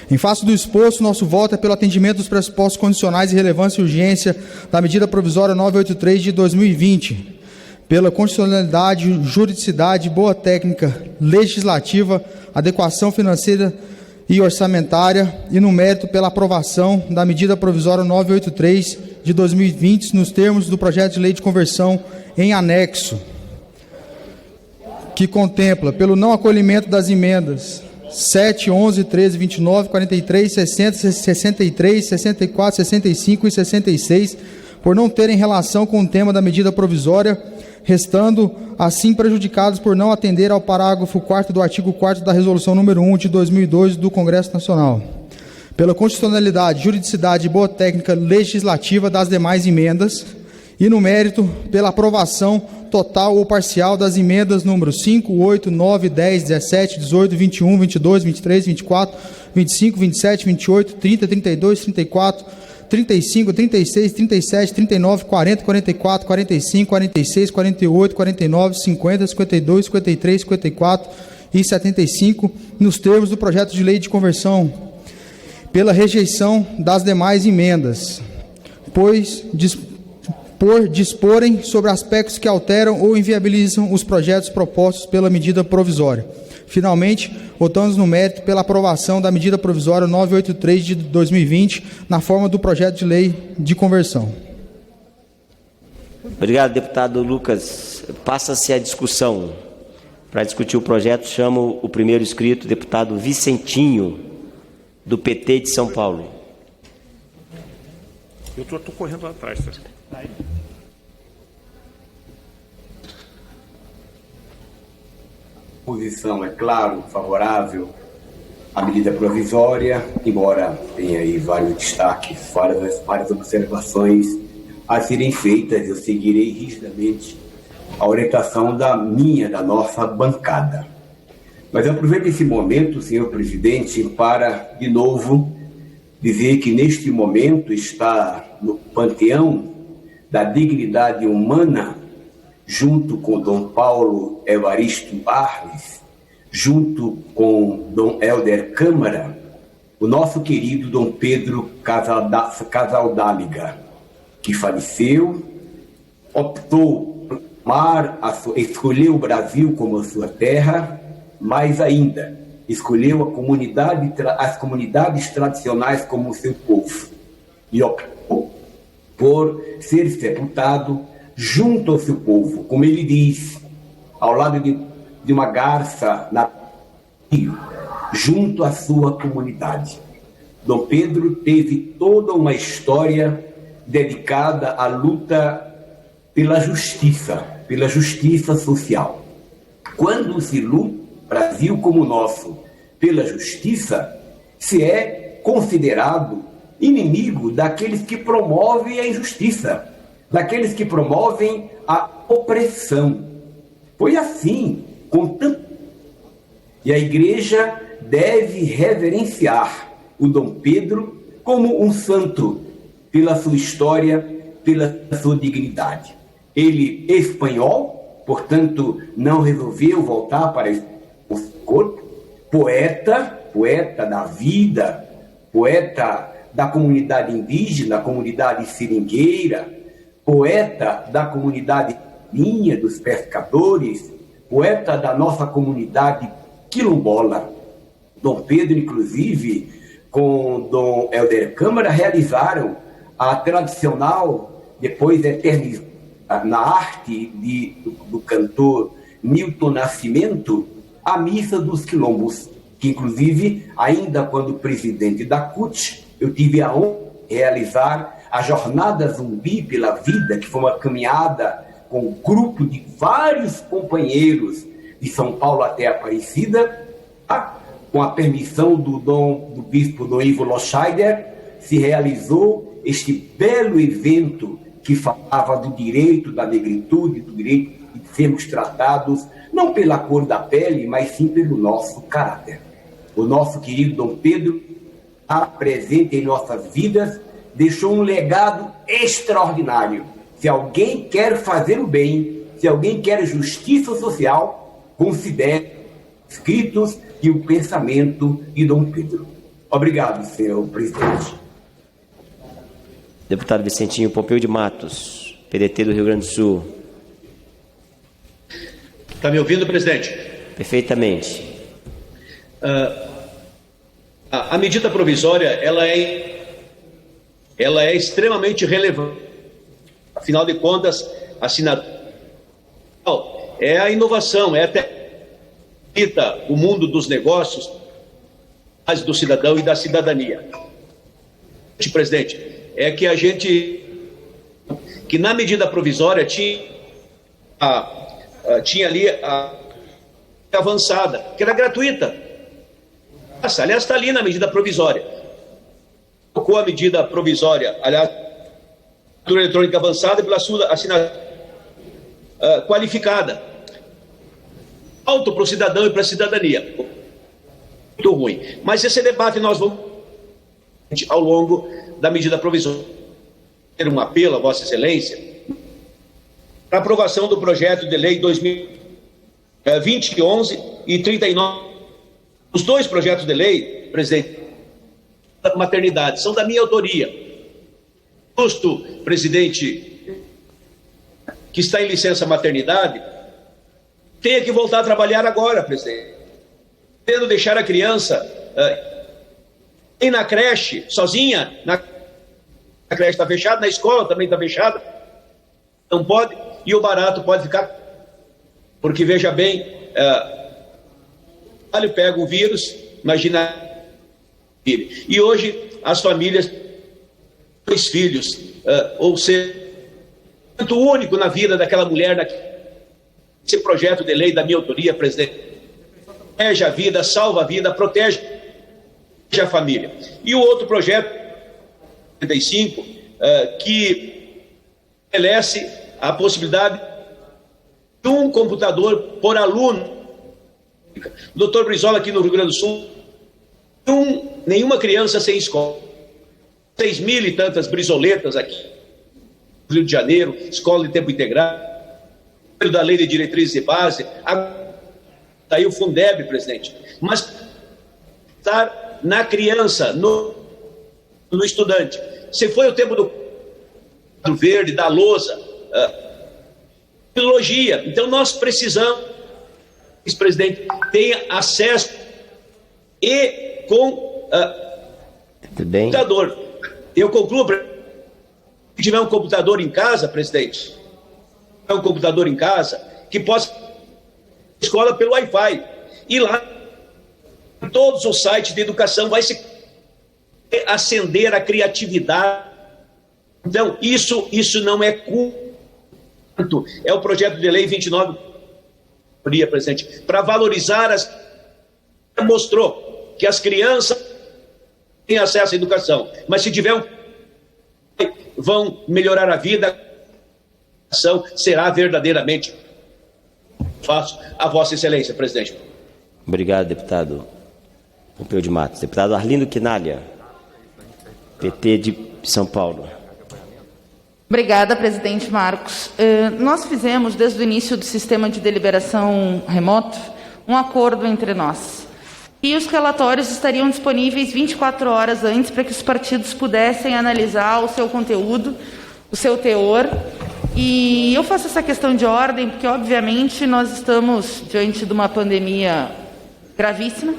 Em face do exposto, nosso voto é pelo atendimento dos pressupostos condicionais de relevância e urgência da medida provisória 983 de 2020, pela constitucionalidade, juridicidade, boa técnica legislativa, adequação financeira e orçamentária, e no mérito pela aprovação da medida provisória 983 de 2020, nos termos do projeto de lei de conversão em anexo, que contempla, pelo não acolhimento das emendas 7, 11, 13, 29, 43, 60, 63, 64, 65 e 66, por não terem relação com o tema da medida provisória, restando assim prejudicados por não atender ao parágrafo 4º do artigo 4º da Resolução número 1 de 2002 do Congresso Nacional. Pela constitucionalidade, juridicidade e boa técnica legislativa das demais emendas, e no mérito pela aprovação total ou parcial das emendas números 5, 8, 9, 10, 17, 18, 21, 22, 23, 24, 25, 27, 28, 30, 32, 34, 35, 36, 37, 39, 40, 44, 45, 46, 48, 49, 50, 52, 53, 54 e 75, nos termos do projeto de lei de conversão, pela rejeição das demais emendas, por disporem sobre aspectos que alteram ou inviabilizam os projetos propostos pela medida provisória. Finalmente, votamos no mérito pela aprovação da medida provisória 983 de 2020, na forma do projeto de lei de conversão. Obrigado, deputado Lucas. Passa-se a discussão. Para discutir o projeto, chamo o primeiro inscrito, deputado Vicentinho, do PT de São Paulo. Eu estou correndo lá atrás, tá? Posição, é claro, favorável à medida provisória, embora tenha aí vários destaques, várias observações a serem feitas. Eu seguirei rigidamente a orientação da nossa bancada. Mas eu aproveito esse momento, senhor presidente, para, de novo, dizer que neste momento está no panteão da dignidade humana, junto com Dom Paulo Evaristo Arnes, junto com Dom Helder Câmara, o nosso querido Dom Pedro Casaldáliga, que faleceu, optou por escolher o Brasil como sua terra, mais ainda, escolheu as comunidades tradicionais como seu povo, e optou por ser sepultado junto ao seu povo, como ele diz, ao lado de de uma garça na junto à sua comunidade. Dom Pedro teve toda uma história dedicada à luta pela justiça social. Quando se luta, Brasil como o nosso, pela justiça, se é considerado inimigo daqueles que promovem a injustiça, daqueles que promovem a opressão. Foi assim, e a Igreja deve reverenciar o Dom Pedro como um santo, pela sua história, pela sua dignidade. Ele é espanhol, portanto, não resolveu voltar para o corpo, poeta da vida, poeta da comunidade indígena, comunidade seringueira, poeta da comunidade minha, dos pescadores, poeta da nossa comunidade quilombola. Dom Pedro, inclusive, com Dom Helder Câmara, realizaram a tradicional, depois eternizada na arte do cantor Milton Nascimento, a Missa dos Quilombos, que inclusive, ainda quando presidente da CUT, eu tive a honra de realizar a Jornada Zumbi pela Vida, que foi uma caminhada com um grupo de vários companheiros de São Paulo até Aparecida, com a permissão do bispo Dom Ivo Loscheider, se realizou este belo evento que falava do direito da negritude, do direito de sermos tratados não pela cor da pele, mas sim pelo nosso caráter. O nosso querido Dom Pedro, presente em nossas vidas, deixou um legado extraordinário. Se alguém quer fazer o bem, se alguém quer justiça social, considere os escritos e o pensamento de Dom Pedro. Obrigado, senhor presidente. Deputado Vicentinho Pompeu de Matos, PDT do Rio Grande do Sul. Está me ouvindo, presidente? Perfeitamente. A medida provisória, ela é extremamente relevante. Afinal de contas, a assinatura é a inovação, é até o mundo dos negócios, do cidadão e da cidadania. Presidente, é que que na medida provisória tinha ali a avançada, que era gratuita. Aliás, está ali na medida provisória. Colocou a medida provisória, aliás, assinatura eletrônica avançada pela sua assinatura qualificada. Alto para o cidadão e para a cidadania. Muito ruim. Mas esse debate nós vamos ao longo da medida provisória. Ter um apelo a Vossa Excelência para a aprovação do projeto de lei 2011 e 39. Os dois projetos de lei, presidente, da maternidade, são da minha autoria. Justo, presidente, que está em licença maternidade, tenha que voltar a trabalhar agora, presidente. Tendo deixar a criança ir na creche, sozinha, a creche está fechada, na escola também está fechada, não pode, e o barato pode ficar, porque veja bem, ele pega o vírus, imagina, e hoje as famílias, 2 filhos, ou seja, muito único na vida daquela mulher, esse projeto de lei da minha autoria, presidente, protege a vida, salva a vida, protege a família. E o outro projeto, 35, que estabelece a possibilidade de um computador por aluno. O doutor Brizola, aqui no Rio Grande do Sul, nenhuma criança sem escola. 6.000 e tantas brizoletas aqui no Rio de Janeiro, escola de tempo integral, da lei de diretrizes e base, daí o Fundeb, presidente. Mas estar na criança, no estudante. Se foi o tempo do verde, da lousa, biologia. Então nós precisamos, presidente, tenha acesso e com computador. Eu concluo, se tiver um computador em casa, presidente, que possa escola pelo Wi-Fi. E lá, em todos os sites de educação, vai se acender a criatividade. Então, isso não é culto. É o projeto de lei 29, presidente, para valorizar as... Mostrou que as crianças têm acesso à educação, mas se tiver vão melhorar a vida, a educação será verdadeiramente fácil. A Vossa Excelência, presidente. Obrigado, deputado Pompeu de Matos. Deputado Arlindo Quinalha, PT de São Paulo. Obrigada, presidente Marcos. Nós fizemos, desde o início do sistema de deliberação remoto, um acordo entre nós. E os relatórios estariam disponíveis 24 horas antes para que os partidos pudessem analisar o seu conteúdo, o seu teor. E eu faço essa questão de ordem porque, obviamente, nós estamos diante de uma pandemia gravíssima.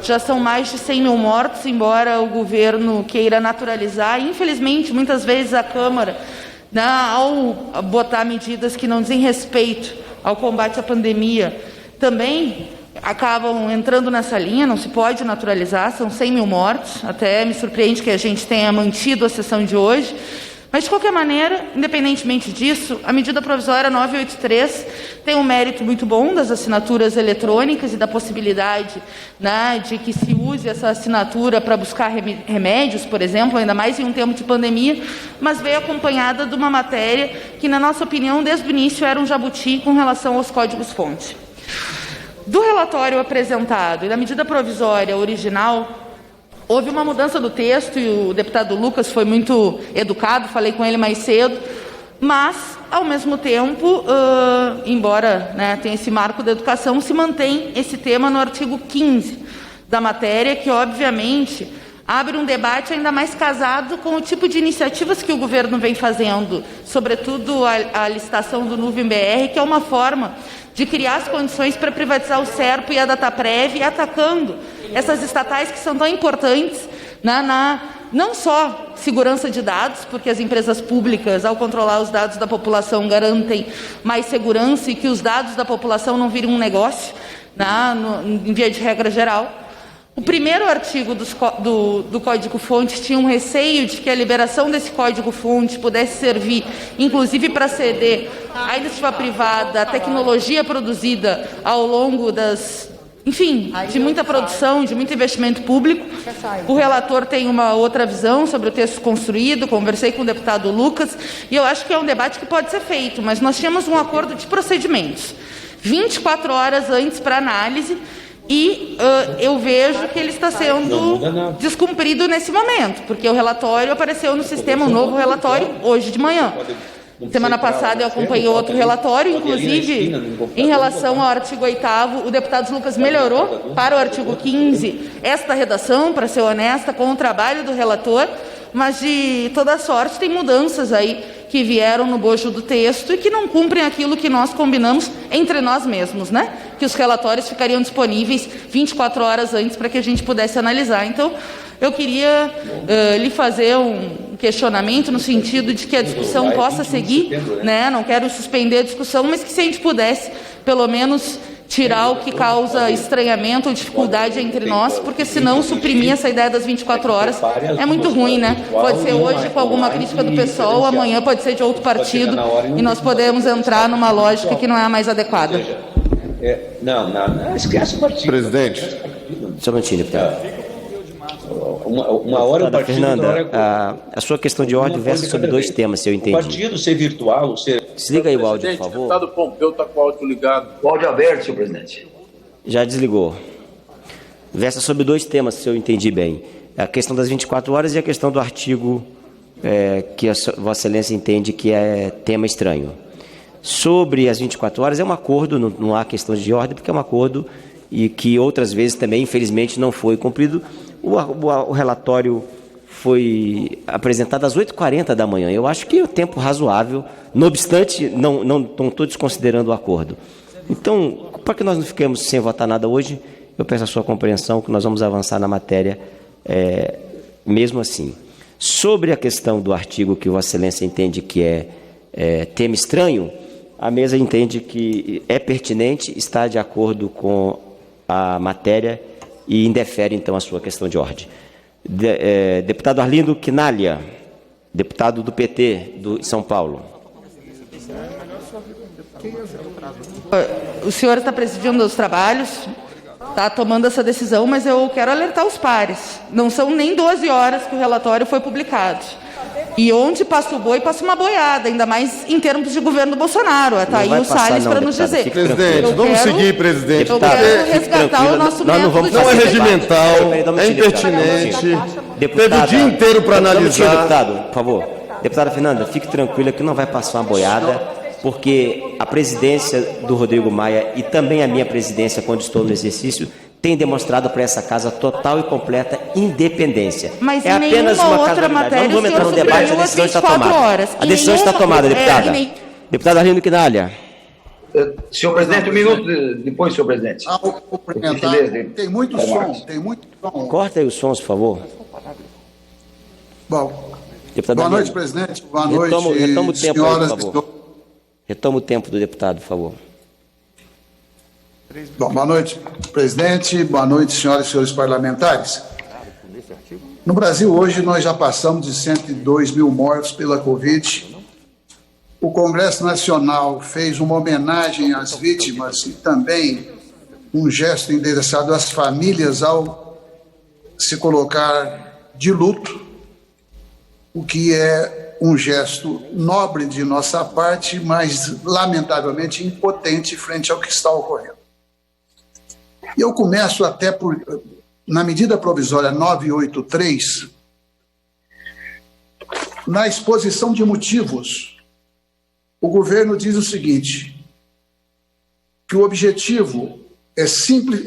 Já são mais de 100 mil mortos, embora o governo queira naturalizar. Infelizmente, muitas vezes a Câmara, ao botar medidas que não dizem respeito ao combate à pandemia, também acabam entrando nessa linha. Não se pode naturalizar, são 100 mil mortos. Até me surpreende que a gente tenha mantido a sessão de hoje. Mas, de qualquer maneira, independentemente disso, a medida provisória 983 tem um mérito muito bom das assinaturas eletrônicas e da possibilidade, de que se use essa assinatura para buscar remédios, por exemplo, ainda mais em um tempo de pandemia, mas veio acompanhada de uma matéria que, na nossa opinião, desde o início era um jabuti com relação aos códigos-fonte. Do relatório apresentado e da medida provisória original, houve uma mudança do texto e o deputado Lucas foi muito educado, falei com ele mais cedo, mas, ao mesmo tempo, embora tenha esse marco da educação, se mantém esse tema no artigo 15 da matéria, que, obviamente, abre um debate ainda mais casado com o tipo de iniciativas que o governo vem fazendo, sobretudo a licitação do Nuvem BR, que é uma forma de criar as condições para privatizar o SERPO e a Dataprev, atacando essas estatais que são tão importantes não só segurança de dados, porque as empresas públicas, ao controlar os dados da população, garantem mais segurança e que os dados da população não virem um negócio, em via de regra geral. O primeiro artigo do Código-Fonte tinha um receio de que a liberação desse Código-Fonte pudesse servir, inclusive, para ceder à iniciativa privada a tecnologia produzida ao longo de muita produção, de muito investimento público. O relator tem uma outra visão sobre o texto construído, conversei com o deputado Lucas, e eu acho que é um debate que pode ser feito, mas nós tínhamos um acordo de procedimentos, 24 horas antes para análise, e eu vejo que ele está sendo descumprido nesse momento, porque o relatório apareceu no sistema, um novo relatório, hoje de manhã. Semana passada eu acompanhei outro relatório, inclusive em relação ao artigo 8º, o deputado Lucas melhorou para o artigo 15 esta redação, para ser honesta, com o trabalho do relator, mas de toda sorte tem mudanças aí que vieram no bojo do texto e que não cumprem aquilo que nós combinamos entre nós mesmos, que os relatórios ficariam disponíveis 24 horas antes para que a gente pudesse analisar. Então, eu queria lhe fazer um questionamento no sentido de que a discussão possa seguir, não quero suspender a discussão, mas que se a gente pudesse, pelo menos, tirar o que causa estranhamento ou dificuldade entre nós, porque senão suprimir essa ideia das 24 horas é muito ruim, Pode ser hoje com alguma crítica do PSOL, amanhã pode ser de outro partido, e nós podemos entrar numa lógica que não é a mais adequada. Não, esquece o partido. Presidente. Só um minutinho, deputado. Uma hora o partido... Fernanda, a sua questão de ordem versa sobre dois temas, se eu entendi. O partido ser virtual, ser... Desliga aí o áudio, por favor. O deputado Pompeu está com o áudio ligado. O áudio aberto, senhor presidente. Já desligou. Versa sobre dois temas, se eu entendi bem. A questão das 24 horas e a questão do artigo que a Vossa Excelência entende que é tema estranho. Sobre as 24 horas, é um acordo, não há questão de ordem, porque é um acordo e que outras vezes também, infelizmente, não foi cumprido. O relatório foi apresentado às 8h40 da manhã. Eu acho que é um tempo razoável, não obstante, não estou desconsiderando o acordo. Então, para que nós não fiquemos sem votar nada hoje, eu peço a sua compreensão que nós vamos avançar na matéria mesmo assim. Sobre a questão do artigo que Vossa Excelência entende que é tema estranho, a mesa entende que é pertinente, está de acordo com a matéria e indefere, então, a sua questão de ordem. Deputado Arlindo Quinalha, deputado do PT de São Paulo. O senhor está presidindo os trabalhos, está tomando essa decisão, mas eu quero alertar os pares. Não são nem 12 horas que o relatório foi publicado. E onde passa o boi, passa uma boiada, ainda mais em termos de governo do Bolsonaro. Está aí o Salles para nos dizer. Presidente, vamos seguir, presidente. Eu quero resgatar o nosso método. Não é regimental, é impertinente. Teve o dia inteiro para analisar. Deputado, por favor. Deputada Fernanda, fique tranquila que não vai passar uma boiada, porque a presidência do Rodrigo Maia e também a minha presidência, quando estou no exercício, tem demonstrado para essa casa total e completa independência. Mas é apenas uma outra matéria. Não vamos entrar no debate, a decisão está tomada. A decisão está tomada, deputada. Deputado Arlindo Quinalha. Senhor presidente, um minuto depois, senhor presidente. Tem muito som, Corta aí os sons, por favor. Bom, deputado boa Arlindo. noite, presidente. Boa noite, retoma o tempo, senhoras aí, por favor. Retoma o tempo do deputado, por favor. Bom, boa noite, presidente. Boa noite, senhoras e senhores parlamentares. No Brasil, hoje, nós já passamos de 102 mil mortos pela Covid. O Congresso Nacional fez uma homenagem às vítimas e também um gesto endereçado às famílias ao se colocar de luto, o que é um gesto nobre de nossa parte, mas lamentavelmente impotente frente ao que está ocorrendo. Eu começo até na medida provisória 983, na exposição de motivos, o governo diz o seguinte, que o objetivo é,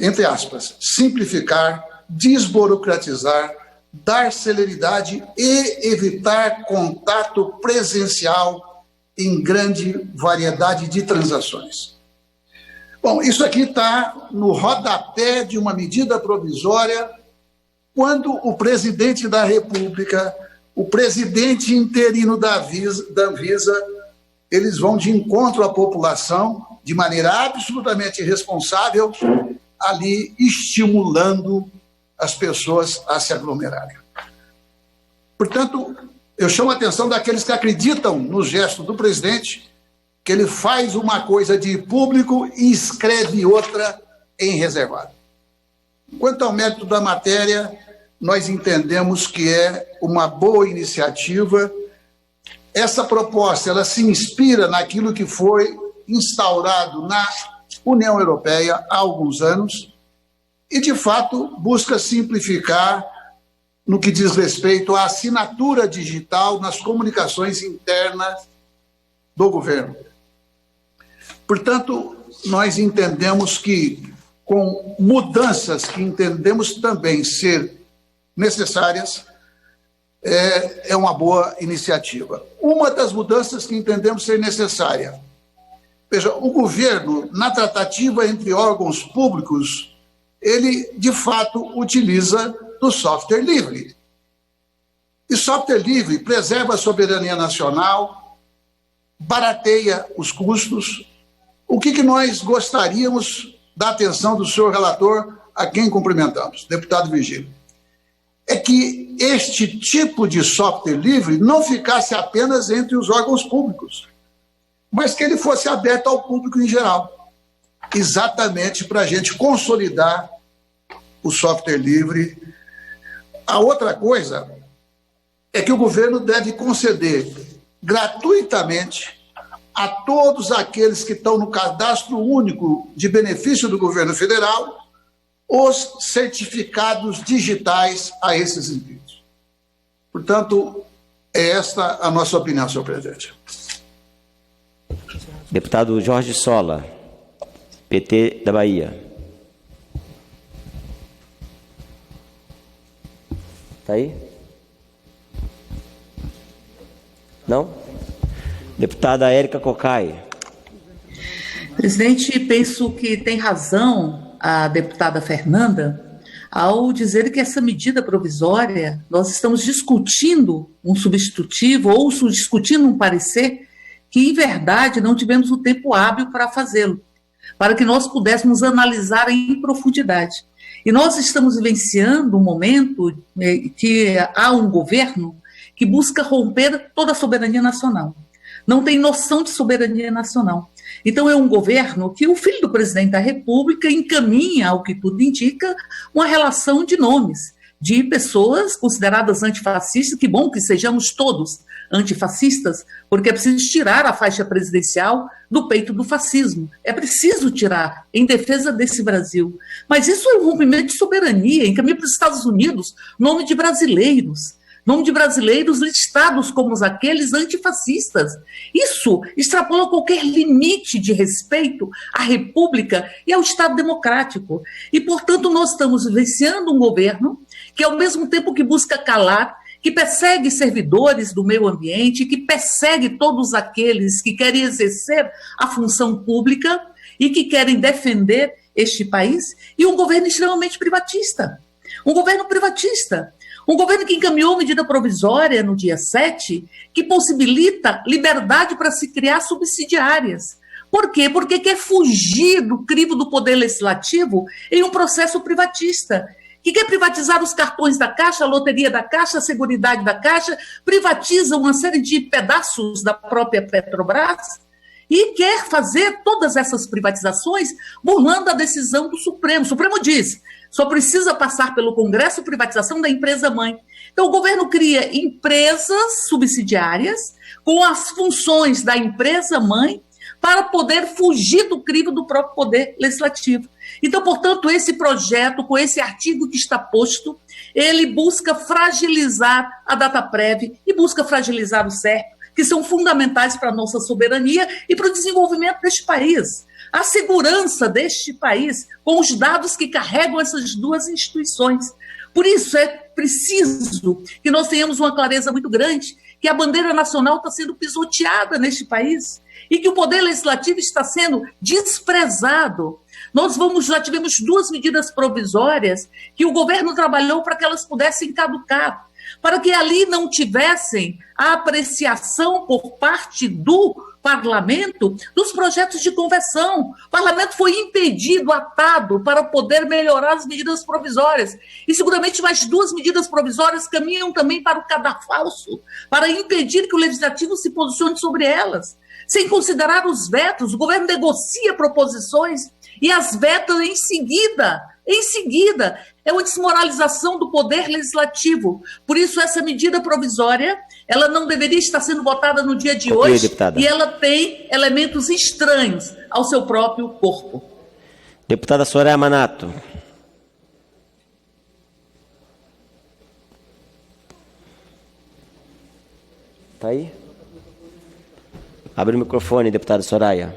entre aspas, simplificar, desburocratizar, dar celeridade e evitar contato presencial em grande variedade de transações. Bom, isso aqui está no rodapé de uma medida provisória quando o presidente da República, o presidente interino da Anvisa, eles vão de encontro à população de maneira absolutamente responsável, ali estimulando as pessoas a se aglomerarem. Portanto, eu chamo a atenção daqueles que acreditam no gesto do presidente, que ele faz uma coisa de público e escreve outra em reservado. Quanto ao mérito da matéria, nós entendemos que é uma boa iniciativa. Essa proposta, ela se inspira naquilo que foi instaurado na União Europeia há alguns anos e, de fato, busca simplificar no que diz respeito à assinatura digital nas comunicações internas do governo. Portanto, nós entendemos que, com mudanças que entendemos também ser necessárias, é uma boa iniciativa. Uma das mudanças que entendemos ser necessária, veja, o governo, na tratativa entre órgãos públicos, ele, de fato, utiliza do software livre. E software livre preserva a soberania nacional, barateia os custos. O que nós gostaríamos da atenção do senhor relator, a quem cumprimentamos, deputado Virgílio, é que este tipo de software livre não ficasse apenas entre os órgãos públicos, mas que ele fosse aberto ao público em geral, exatamente para a gente consolidar o software livre. A outra coisa é que o governo deve conceder gratuitamente a todos aqueles que estão no cadastro único de benefício do governo federal os certificados digitais a esses indivíduos. Portanto, é esta a nossa opinião, senhor presidente. Deputado Jorge Sola, PT da Bahia. Está aí? Não? Deputada Érica Cocai. Presidente, penso que tem razão a deputada Fernanda ao dizer que essa medida provisória, nós estamos discutindo um substitutivo ou discutindo um parecer que, em verdade, não tivemos o tempo hábil para fazê-lo, para que nós pudéssemos analisar em profundidade. E nós estamos vivenciando um momento que há um governo que busca romper toda a soberania nacional. Não tem noção de soberania nacional. Então, é um governo que o filho do presidente da República encaminha, ao que tudo indica, uma relação de nomes, de pessoas consideradas antifascistas. Que bom que sejamos todos antifascistas, porque é preciso tirar a faixa presidencial do peito do fascismo. É preciso tirar, em defesa desse Brasil. Mas isso é um rompimento de soberania, encaminha para os Estados Unidos, nome de brasileiros listados como aqueles antifascistas. Isso extrapola qualquer limite de respeito à República e ao Estado democrático. E, portanto, nós estamos vivenciando um governo que, ao mesmo tempo que busca calar, que persegue servidores do meio ambiente, que persegue todos aqueles que querem exercer a função pública e que querem defender este país, e um governo extremamente privatista. Um governo privatista. Um governo que encaminhou medida provisória no dia 7, que possibilita liberdade para se criar subsidiárias. Por quê? Porque quer fugir do crivo do poder legislativo em um processo privatista, que quer privatizar os cartões da Caixa, a loteria da Caixa, a Seguridade da Caixa, privatiza uma série de pedaços da própria Petrobras e quer fazer todas essas privatizações burlando a decisão do Supremo. O Supremo diz: só precisa passar pelo Congresso privatização da empresa-mãe. Então, o governo cria empresas subsidiárias com as funções da empresa-mãe para poder fugir do crivo do próprio poder legislativo. Então, portanto, esse projeto, com esse artigo que está posto, ele busca fragilizar a Dataprev e busca fragilizar o CERP, que são fundamentais para a nossa soberania e para o desenvolvimento deste país. A segurança deste país com os dados que carregam essas duas instituições. Por isso é preciso que nós tenhamos uma clareza muito grande que a bandeira nacional está sendo pisoteada neste país e que o poder legislativo está sendo desprezado. Nós já tivemos 2 medidas provisórias que o governo trabalhou para que elas pudessem caducar, para que ali não tivessem a apreciação por parte do parlamento dos projetos de conversão. O parlamento foi impedido, atado, para poder melhorar as medidas provisórias. E seguramente mais 2 medidas provisórias caminham também para o cadafalso, para impedir que o legislativo se posicione sobre elas. Sem considerar os vetos, o governo negocia proposições e as veta em seguida. Em seguida, é uma desmoralização do poder legislativo. Por isso, essa medida provisória, ela não deveria estar sendo votada no dia de hoje, deputada. E ela tem elementos estranhos ao seu próprio corpo. Deputada Soraya Manato. Está aí? Abre o microfone, deputada Soraya.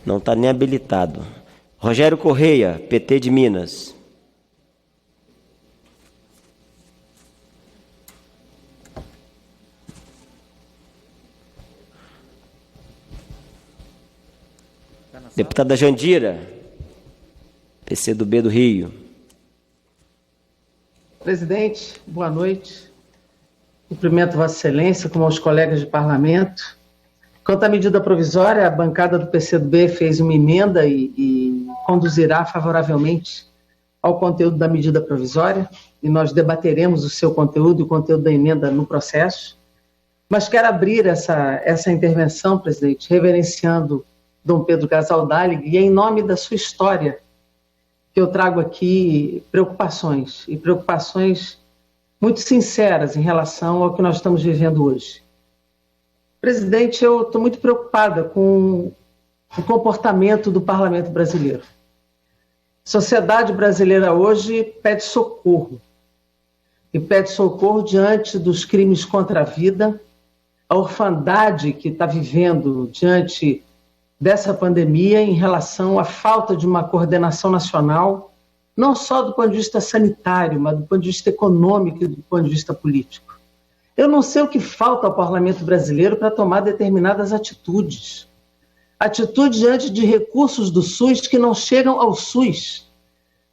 Não está nem habilitado. Rogério Correia, PT de Minas. Deputada Jandira, PCdoB do Rio. Presidente, boa noite. Cumprimento Vossa Excelência, como aos colegas de parlamento. Quanto à medida provisória, a bancada do PCdoB fez uma emenda e conduzirá favoravelmente ao conteúdo da medida provisória, e nós debateremos o seu conteúdo e o conteúdo da emenda no processo. Mas quero abrir essa intervenção, presidente, reverenciando Dom Pedro Casaldáliga, e em nome da sua história, que eu trago aqui preocupações muito sinceras em relação ao que nós estamos vivendo hoje. Presidente, eu estou muito preocupada com o comportamento do parlamento brasileiro. A sociedade brasileira hoje pede socorro. E pede socorro diante dos crimes contra a vida, a orfandade que está vivendo diante dessa pandemia em relação à falta de uma coordenação nacional, não só do ponto de vista sanitário, mas do ponto de vista econômico e do ponto de vista político. Eu não sei o que falta ao parlamento brasileiro para tomar determinadas atitudes. Atitude diante de recursos do SUS que não chegam ao SUS.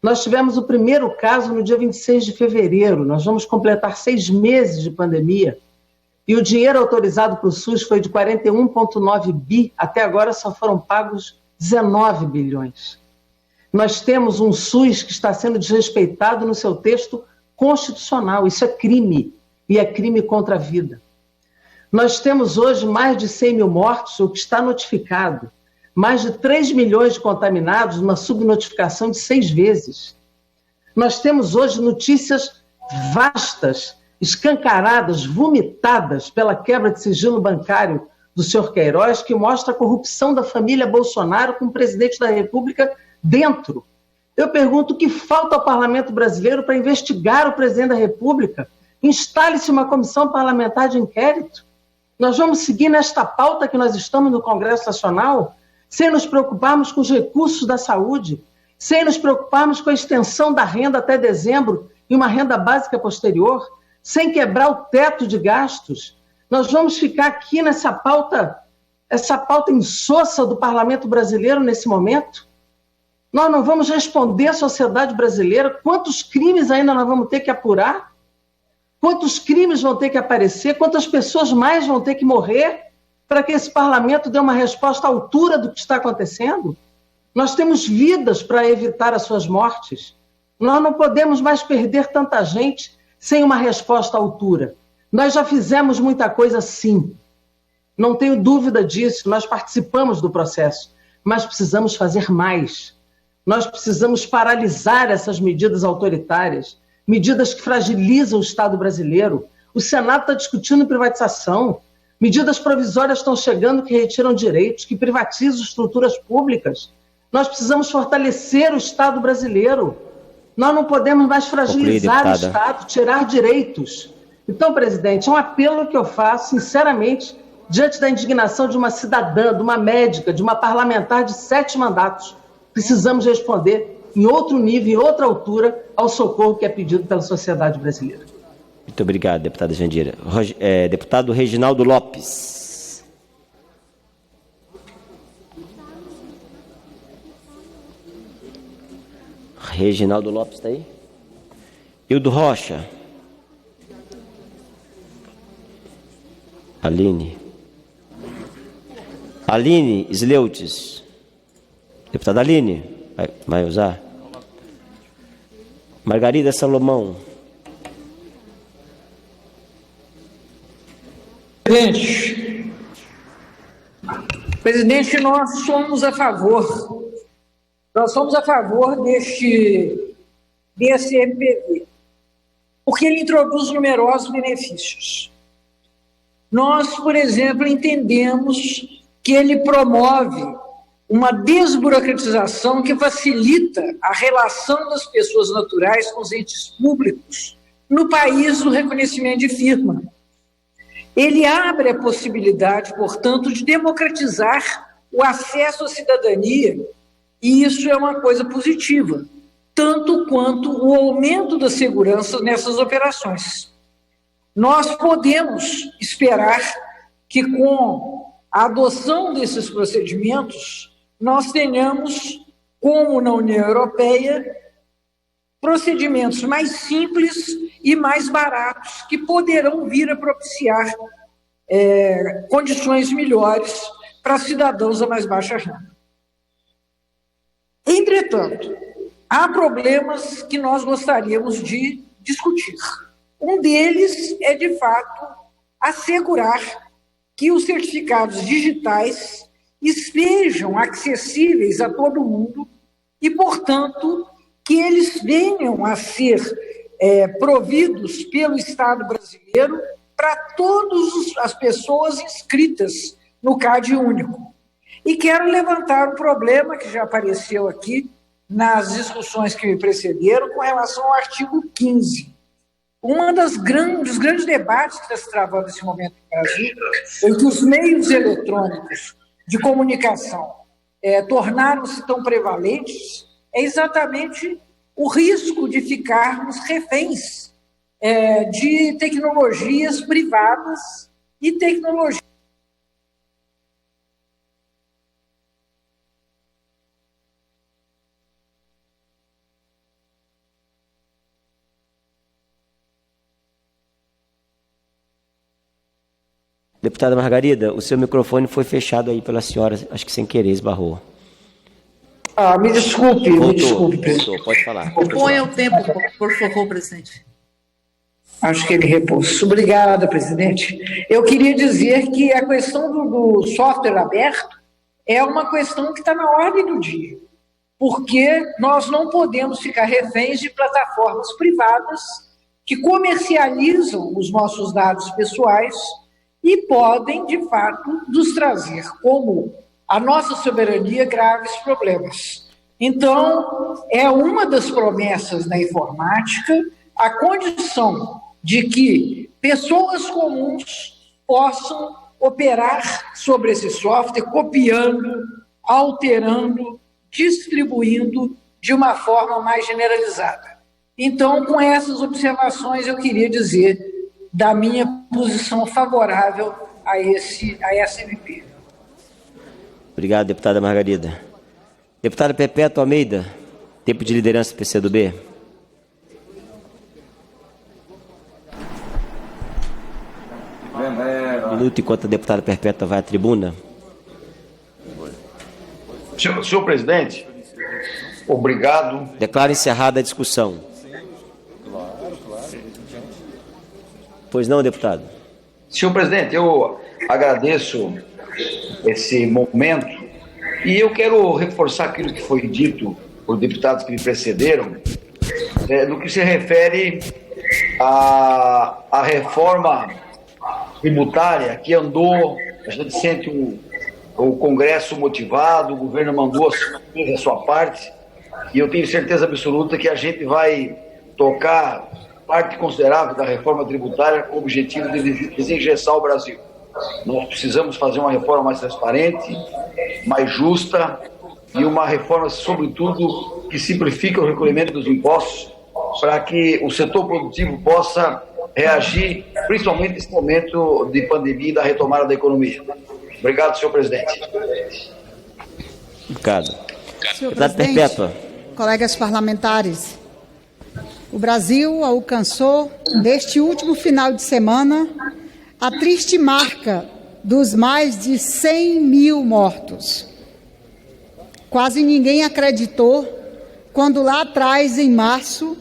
Nós tivemos o primeiro caso no dia 26 de fevereiro. Nós vamos completar 6 meses de pandemia E o dinheiro autorizado para o SUS foi de 41,9 bi, até agora só foram pagos 19 bilhões. Nós temos um SUS que está sendo desrespeitado no seu texto constitucional. Isso é crime, e é crime contra a vida. Nós temos hoje mais de 100 mil mortos, o que está notificado. Mais de 3 milhões de contaminados, uma subnotificação de 6 vezes. Nós temos hoje notícias vastas, escancaradas, vomitadas pela quebra de sigilo bancário do senhor Queiroz, que mostra a corrupção da família Bolsonaro com o presidente da República dentro. Eu pergunto o que falta ao parlamento brasileiro para investigar o presidente da República? Instale-se uma comissão parlamentar de inquérito. Nós vamos seguir nesta pauta que nós estamos no Congresso Nacional, sem nos preocuparmos com os recursos da saúde, sem nos preocuparmos com a extensão da renda até dezembro e uma renda básica posterior, sem quebrar o teto de gastos. Nós vamos ficar aqui nessa pauta, essa pauta insossa do parlamento brasileiro nesse momento? Nós não vamos responder à sociedade brasileira? Quantos crimes ainda nós vamos ter que apurar? Quantos crimes vão ter que aparecer? Quantas pessoas mais vão ter que morrer para que esse parlamento dê uma resposta à altura do que está acontecendo? Nós temos vidas para evitar as suas mortes. Nós não podemos mais perder tanta gente sem uma resposta à altura. Nós já fizemos muita coisa, sim. Não tenho dúvida disso, nós participamos do processo, mas precisamos fazer mais. Nós precisamos paralisar essas medidas autoritárias, medidas que fragilizam o Estado brasileiro. O Senado está discutindo privatização, medidas provisórias estão chegando que retiram direitos, que privatizam estruturas públicas. Nós precisamos fortalecer o Estado brasileiro. Nós não podemos mais fragilizar o Estado, tirar direitos. Então, presidente, é um apelo que eu faço, sinceramente, diante da indignação de uma cidadã, de uma médica, de uma parlamentar de 7 mandatos. Precisamos responder em outro nível, em outra altura, ao socorro que é pedido pela sociedade brasileira. Muito obrigado, deputada Jandira. Deputado Reginaldo Lopes. Reginaldo Lopes está aí? Hildo Rocha. Aline Sleutes. Deputada Aline, vai usar? Margarida Salomão. Presidente, nós somos a favor desse MPV, porque ele introduz numerosos benefícios. Nós, por exemplo, entendemos que ele promove uma desburocratização que facilita a relação das pessoas naturais com os entes públicos no país do reconhecimento de firma. Ele abre a possibilidade, portanto, de democratizar o acesso à cidadania, e isso é uma coisa positiva, tanto quanto o aumento da segurança nessas operações. Nós podemos esperar que, com a adoção desses procedimentos, nós tenhamos, como na União Europeia, procedimentos mais simples e mais baratos, que poderão vir a propiciar condições melhores para cidadãos da mais baixa renda. Entretanto, há problemas que nós gostaríamos de discutir. Um deles é, de fato, assegurar que os certificados digitais estejam acessíveis a todo mundo e, portanto, que eles venham a ser providos pelo Estado brasileiro para todas as pessoas inscritas no CAD único. E quero levantar um problema que já apareceu aqui nas discussões que me precederam com relação ao artigo 15. Dos grandes debates que está se travando nesse momento no Brasil é que os meios eletrônicos de comunicação tornaram-se tão prevalentes, é exatamente o risco de ficarmos reféns de tecnologias privadas e tecnologias Deputada Margarida, o seu microfone foi fechado aí pela senhora, acho que sem querer esbarrou. Me desculpe, presidente. Voltou, pode falar. Ponha o tempo, por favor, presidente. Acho que ele repousa. Obrigada, presidente. Eu queria dizer que a questão do software aberto é uma questão que está na ordem do dia, porque nós não podemos ficar reféns de plataformas privadas que comercializam os nossos dados pessoais e podem, de fato, nos trazer, como a nossa soberania, graves problemas. Então, é uma das promessas da informática a condição de que pessoas comuns possam operar sobre esse software, copiando, alterando, distribuindo de uma forma mais generalizada. Então, com essas observações, eu queria dizer da minha posição favorável a essa MP. Obrigado, deputada Margarida. Deputada Perpétua Almeida, tempo de liderança do PCdoB. Minuto enquanto a deputada Perpétua vai à tribuna. Senhor presidente, obrigado. Declaro encerrada a discussão. Pois não, deputado? Senhor presidente, eu agradeço esse momento e eu quero reforçar aquilo que foi dito por deputados que me precederam, no que se refere à reforma tributária que andou, a gente sente o Congresso motivado, o governo mandou a sua parte, e eu tenho certeza absoluta que a gente vai tocar parte considerável da reforma tributária com o objetivo de desinjeção o Brasil. Nós precisamos fazer uma reforma mais transparente, mais justa e uma reforma, sobretudo, que simplifique o recolhimento dos impostos para que o setor produtivo possa reagir, principalmente nesse momento de pandemia e da retomada da economia. Obrigado, senhor presidente. Obrigado. Senhor presidente, Perpétua. Colegas parlamentares, o Brasil alcançou, neste último final de semana, a triste marca dos mais de 100 mil mortos. Quase ninguém acreditou quando lá atrás, em março,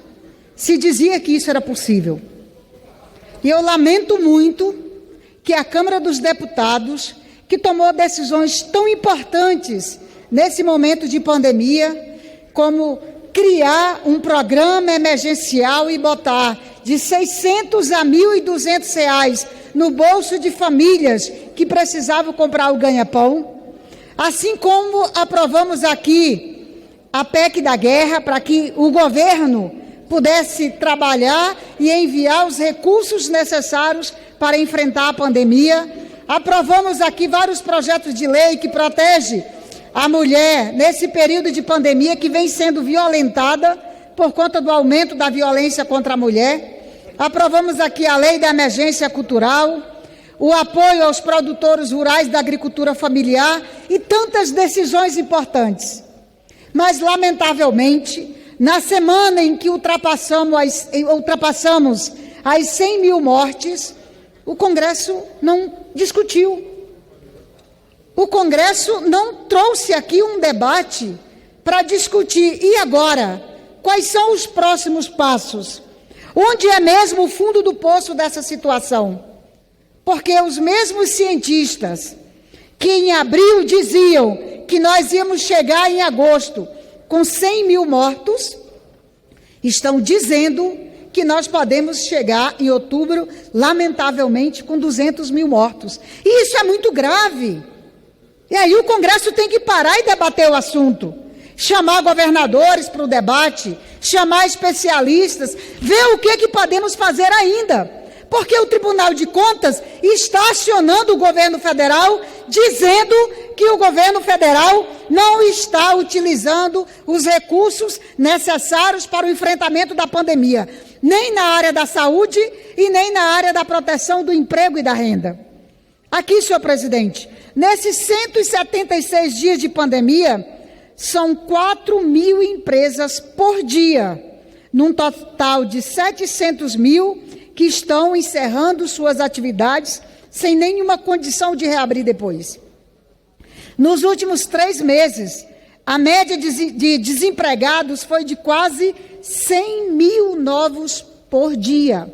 se dizia que isso era possível. E eu lamento muito que a Câmara dos Deputados, que tomou decisões tão importantes nesse momento de pandemia, como criar um programa emergencial e botar de R$ 600 a R$ 1.200 no bolso de famílias que precisavam comprar o ganha-pão, assim como aprovamos aqui a PEC da guerra para que o governo pudesse trabalhar e enviar os recursos necessários para enfrentar a pandemia. Aprovamos aqui vários projetos de lei que protegem a mulher nesse período de pandemia que vem sendo violentada por conta do aumento da violência contra a mulher. Aprovamos aqui a lei da emergência cultural, o apoio aos produtores rurais da agricultura familiar e tantas decisões importantes. Mas, lamentavelmente, na semana em que ultrapassamos as 100 mil mortes, o Congresso não discutiu. O Congresso não trouxe aqui um debate para discutir. E agora? Quais são os próximos passos? Onde é mesmo o fundo do poço dessa situação? Porque os mesmos cientistas que em abril diziam que nós íamos chegar em agosto com 100 mil mortos, estão dizendo que nós podemos chegar em outubro, lamentavelmente, com 200 mil mortos. E isso é muito grave. E aí o Congresso tem que parar e debater o assunto. Chamar governadores para o debate, chamar especialistas, ver o que podemos fazer ainda. Porque o Tribunal de Contas está acionando o governo federal, dizendo que o governo federal não está utilizando os recursos necessários para o enfrentamento da pandemia, nem na área da saúde e nem na área da proteção do emprego e da renda. Aqui, senhor presidente, nesses 176 dias de pandemia, são 4 mil empresas por dia, num total de 700 mil que estão encerrando suas atividades sem nenhuma condição de reabrir depois. Nos últimos 3 meses, a média de desempregados foi de quase 100 mil novos por dia.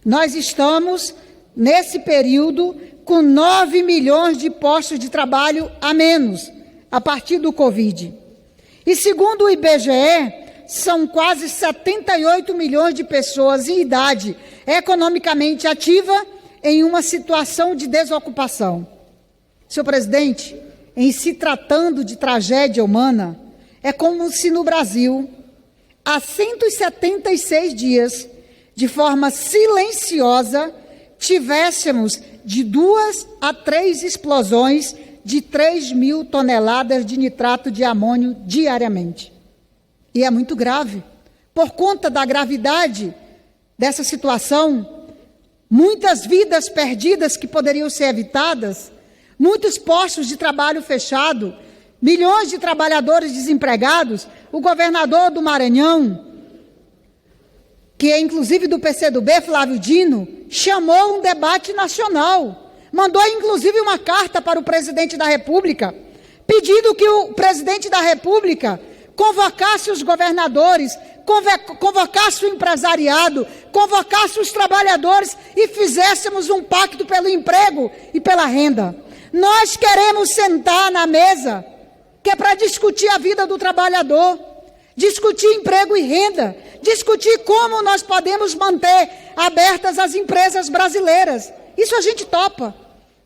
Nós estamos, nesse período, com 9 milhões de postos de trabalho a menos, a partir do Covid. E segundo o IBGE, são quase 78 milhões de pessoas em idade economicamente ativa em uma situação de desocupação. Senhor presidente, em se tratando de tragédia humana, é como se no Brasil, há 176 dias, de forma silenciosa, tivéssemos de 2 a 3 explosões de 3 mil toneladas de nitrato de amônio diariamente. E é muito grave. Por conta da gravidade dessa situação, muitas vidas perdidas que poderiam ser evitadas, muitos postos de trabalho fechados, milhões de trabalhadores desempregados. O governador do Maranhão, que é inclusive do PCdoB, Flávio Dino, chamou um debate nacional. Mandou inclusive uma carta para o presidente da República, pedindo que o presidente da República convocasse os governadores, convocasse o empresariado, convocasse os trabalhadores e fizéssemos um pacto pelo emprego e pela renda. Nós queremos sentar na mesa, que é para discutir a vida do trabalhador, discutir emprego e renda, discutir como nós podemos manter abertas as empresas brasileiras. Isso a gente topa.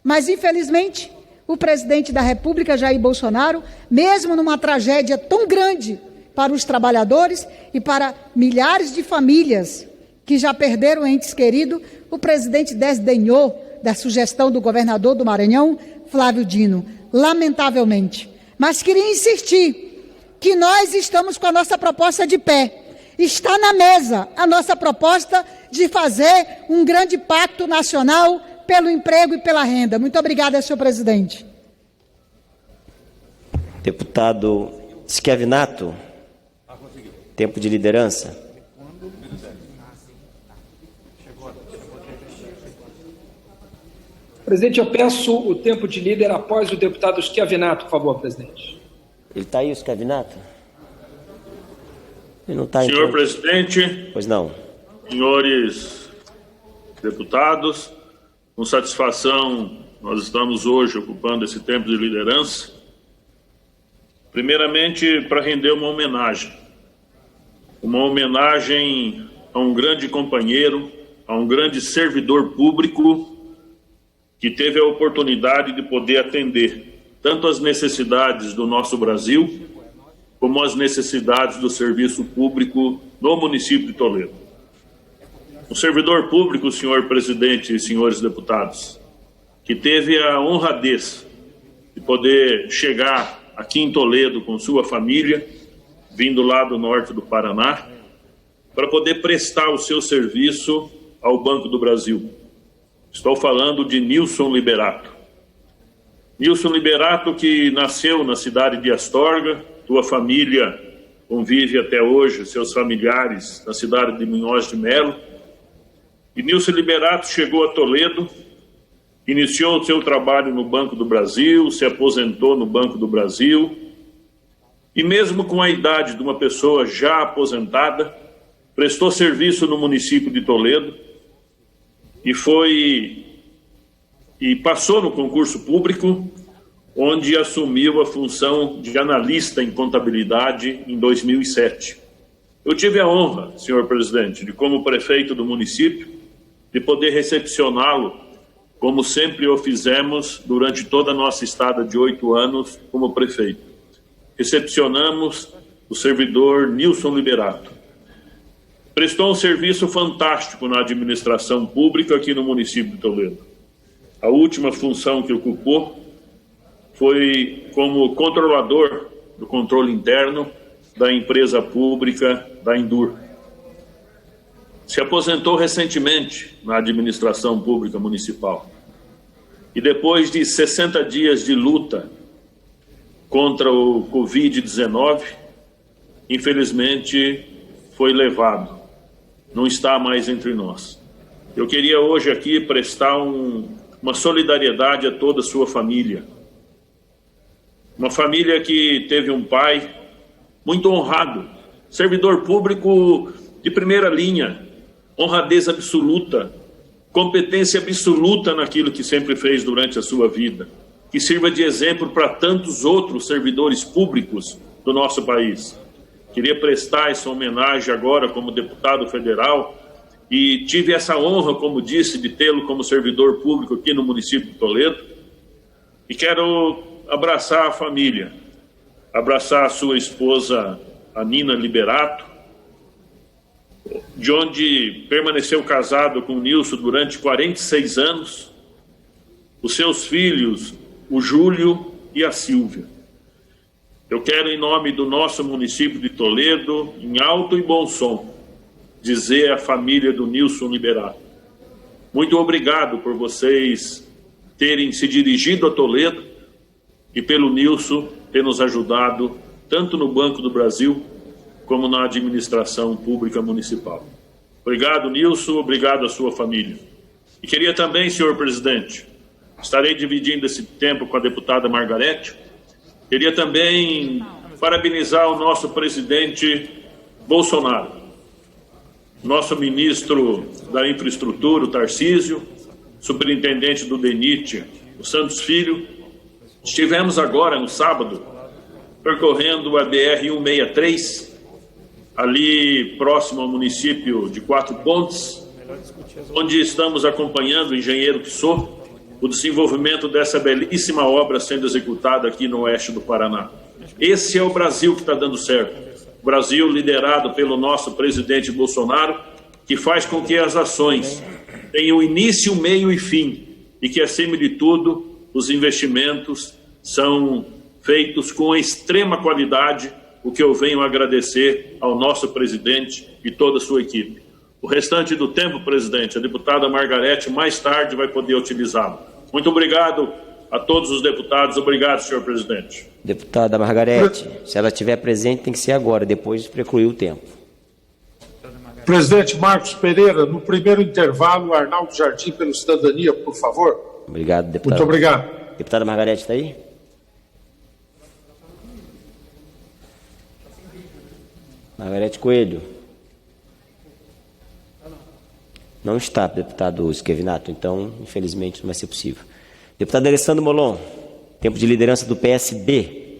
Mas, infelizmente, o presidente da República, Jair Bolsonaro, mesmo numa tragédia tão grande para os trabalhadores e para milhares de famílias que já perderam entes queridos, o presidente desdenhou da sugestão do governador do Maranhão, Flávio Dino, lamentavelmente. Mas queria insistir que nós estamos com a nossa proposta de pé. Está na mesa a nossa proposta de fazer um grande pacto nacional pelo emprego e pela renda. Muito obrigada, senhor presidente. Deputado Schiavinato, tempo de liderança. Presidente, eu peço o tempo de líder após o deputado Schiavinato, por favor, presidente. Ele está aí, o Schiavinato? Ele não está. Senhor presidente. Pois não. Senhores deputados, com satisfação, nós estamos hoje ocupando esse tempo de liderança. Primeiramente, para render uma homenagem a um grande companheiro, a um grande servidor público que teve a oportunidade de poder atender tanto as necessidades do nosso Brasil, como as necessidades do serviço público no município de Toledo. Um servidor público, senhor presidente e senhores deputados, que teve a honradez de poder chegar aqui em Toledo com sua família, vindo lá do norte do Paraná, para poder prestar o seu serviço ao Banco do Brasil. Estou falando de Nilson Liberato. Nilson Liberato, que nasceu na cidade de Astorga, tua família convive até hoje, seus familiares, na cidade de Munhoz de Melo. E Nilson Liberato chegou a Toledo, iniciou o seu trabalho no Banco do Brasil, se aposentou no Banco do Brasil, e mesmo com a idade de uma pessoa já aposentada, prestou serviço no município de Toledo e passou no concurso público, onde assumiu a função de analista em contabilidade em 2007. Eu tive a honra, senhor presidente, de como prefeito do município, de poder recepcioná-lo, como sempre o fizemos durante toda a nossa estada de 8 anos como prefeito. Recepcionamos o servidor Nilson Liberato. Prestou um serviço fantástico na administração pública aqui no município de Toledo. A última função que ocupou foi como controlador do controle interno da empresa pública da Indur. Se aposentou recentemente na administração pública municipal. E depois de 60 dias de luta contra o Covid-19, infelizmente foi levado. Não está mais entre nós. Eu queria hoje aqui prestar um uma solidariedade a toda a sua família. Uma família que teve um pai muito honrado, servidor público de primeira linha, honradez absoluta, competência absoluta naquilo que sempre fez durante a sua vida, que sirva de exemplo para tantos outros servidores públicos do nosso país. Queria prestar essa homenagem agora como deputado federal e tive essa honra, como disse, de tê-lo como servidor público aqui no município de Toledo. E quero abraçar a família, abraçar a sua esposa, a Nina Liberato, de onde permaneceu casado com o Nilson durante 46 anos, os seus filhos, o Júlio e a Silvia. Eu quero, em nome do nosso município de Toledo, em alto e bom som, dizer à família do Nilson Liberato: muito obrigado por vocês terem se dirigido a Toledo e pelo Nilson ter nos ajudado tanto no Banco do Brasil como na administração pública municipal. Obrigado, Nilson, obrigado à sua família. E queria também, senhor presidente, estarei dividindo esse tempo com a deputada Margarete, queria também parabenizar o nosso presidente Bolsonaro, nosso ministro da Infraestrutura, o Tarcísio, superintendente do DENIT, o Santos Filho. Estivemos agora, no sábado, percorrendo a BR-163, ali próximo ao município de Quatro Pontes, onde estamos acompanhando, engenheiro que sou, o desenvolvimento dessa belíssima obra sendo executada aqui no oeste do Paraná. Esse é o Brasil que está dando certo. O Brasil liderado pelo nosso presidente Bolsonaro, que faz com que as ações tenham início, meio e fim, e que, acima de tudo, os investimentos são feitos com extrema qualidade, o que eu venho agradecer ao nosso presidente e toda a sua equipe. O restante do tempo, presidente, a deputada Margarete mais tarde vai poder utilizá-lo. Muito obrigado a todos os deputados. Obrigado, senhor presidente. Deputada Margarete, se ela estiver presente, tem que ser agora, depois precluir o tempo. Presidente Marcos Pereira, no primeiro intervalo, Arnaldo Jardim, pelo Cidadania, por favor. Obrigado, deputado. Muito obrigado. Deputada Margarete está aí? Margarete Coelho. Não está, deputado Esquevinato, então, infelizmente, não vai ser possível. Deputado Alessandro Molon, tempo de liderança do PSB.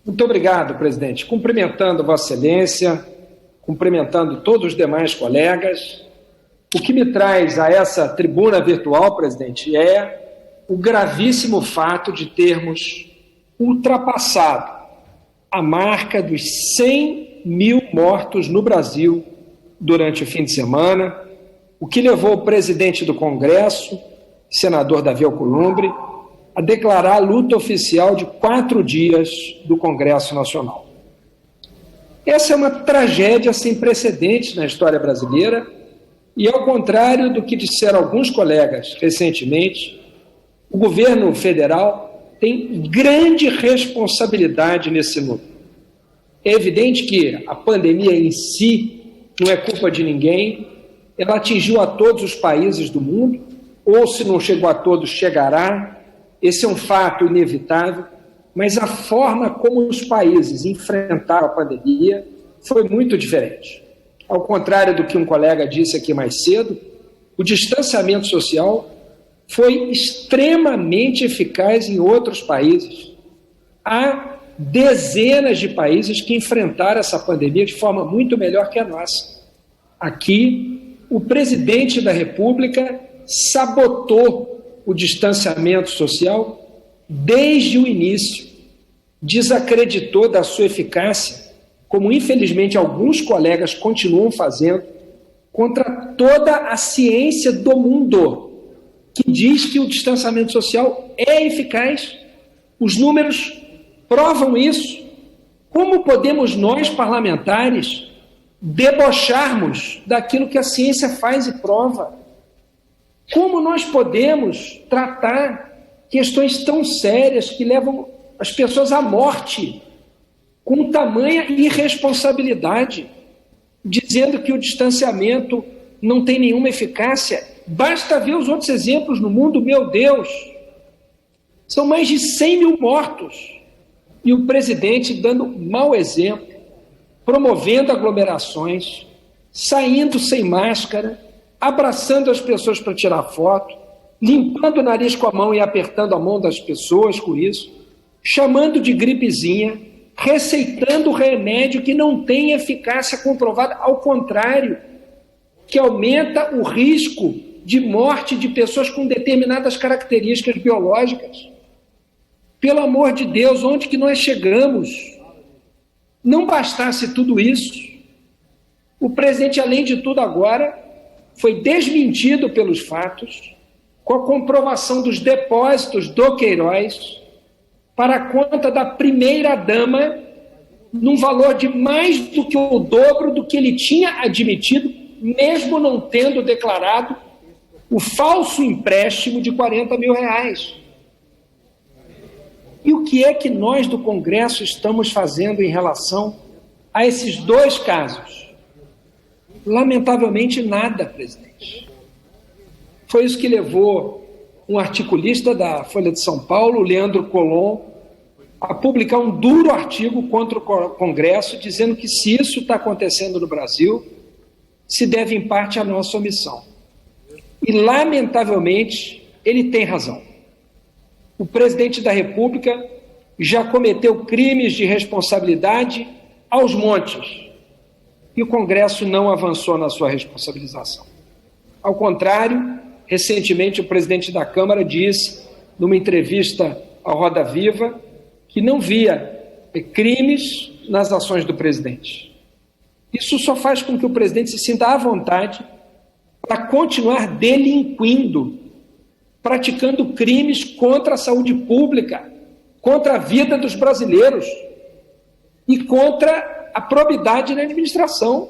Muito obrigado, presidente. Cumprimentando Vossa Excelência, cumprimentando todos os demais colegas. O que me traz a essa tribuna virtual, presidente, é o gravíssimo fato de termos ultrapassado a marca dos 100 mil mortos no Brasil durante o fim de semana, o que levou o presidente do Congresso, senador Davi Alcolumbre, a declarar a luta oficial de 4 dias do Congresso Nacional. Essa é uma tragédia sem precedentes na história brasileira e, ao contrário do que disseram alguns colegas recentemente, o governo federal tem grande responsabilidade nesse número. É evidente que a pandemia em si não é culpa de ninguém, ela atingiu a todos os países do mundo, ou se não chegou a todos, chegará. Esse é um fato inevitável, mas a forma como os países enfrentaram a pandemia foi muito diferente. Ao contrário do que um colega disse aqui mais cedo, o distanciamento social foi extremamente eficaz em outros países. Há dezenas de países que enfrentaram essa pandemia de forma muito melhor que a nossa. Aqui, o presidente da República sabotou o distanciamento social desde o início, desacreditou da sua eficácia, como infelizmente alguns colegas continuam fazendo, contra toda a ciência do mundo, que diz que o distanciamento social é eficaz. Os números provam isso. Como podemos nós, parlamentares, debocharmos daquilo que a ciência faz e prova? Como nós podemos tratar questões tão sérias que levam as pessoas à morte com tamanha irresponsabilidade, dizendo que o distanciamento não tem nenhuma eficácia? Basta ver os outros exemplos no mundo, meu Deus. São mais de 100 mil mortos. E o presidente dando mau exemplo, promovendo aglomerações, saindo sem máscara, abraçando as pessoas para tirar foto, limpando o nariz com a mão e apertando a mão das pessoas com isso, chamando de gripezinha, receitando remédio que não tem eficácia comprovada, ao contrário, que aumenta o risco de morte de pessoas com determinadas características biológicas. Pelo amor de Deus, onde que nós chegamos? Não bastasse tudo isso, o presidente, além de tudo agora, foi desmentido pelos fatos, com a comprovação dos depósitos do Queiroz para a conta da primeira-dama, num valor de mais do que o dobro do que ele tinha admitido, mesmo não tendo declarado o falso empréstimo de R$40 mil. E o que é que nós do Congresso estamos fazendo em relação a esses dois casos? Lamentavelmente nada, presidente. Foi isso que levou um articulista da Folha de São Paulo, Leandro Colom, a publicar um duro artigo contra o Congresso, dizendo que se isso está acontecendo no Brasil, se deve em parte à nossa omissão. E, lamentavelmente, ele tem razão. O presidente da República já cometeu crimes de responsabilidade aos montes, e o Congresso não avançou na sua responsabilização. Ao contrário, recentemente o presidente da Câmara disse, numa entrevista ao Roda Viva, que não via crimes nas ações do presidente. Isso só faz com que o presidente se sinta à vontade para continuar delinquindo, praticando crimes contra a saúde pública, contra a vida dos brasileiros e contra a probidade na administração.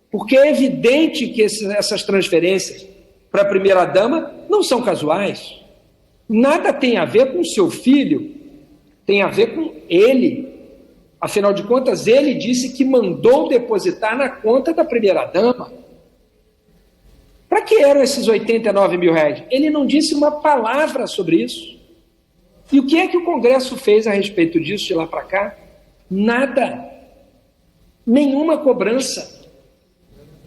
Porque é evidente que essas transferências para a primeira-dama não são casuais. Nada tem a ver com o seu filho, tem a ver com ele. Afinal de contas, ele disse que mandou depositar na conta da primeira-dama. Para que eram esses R$89 mil? Ele não disse uma palavra sobre isso. E o que é que o Congresso fez a respeito disso de lá para cá? Nada. Nenhuma cobrança.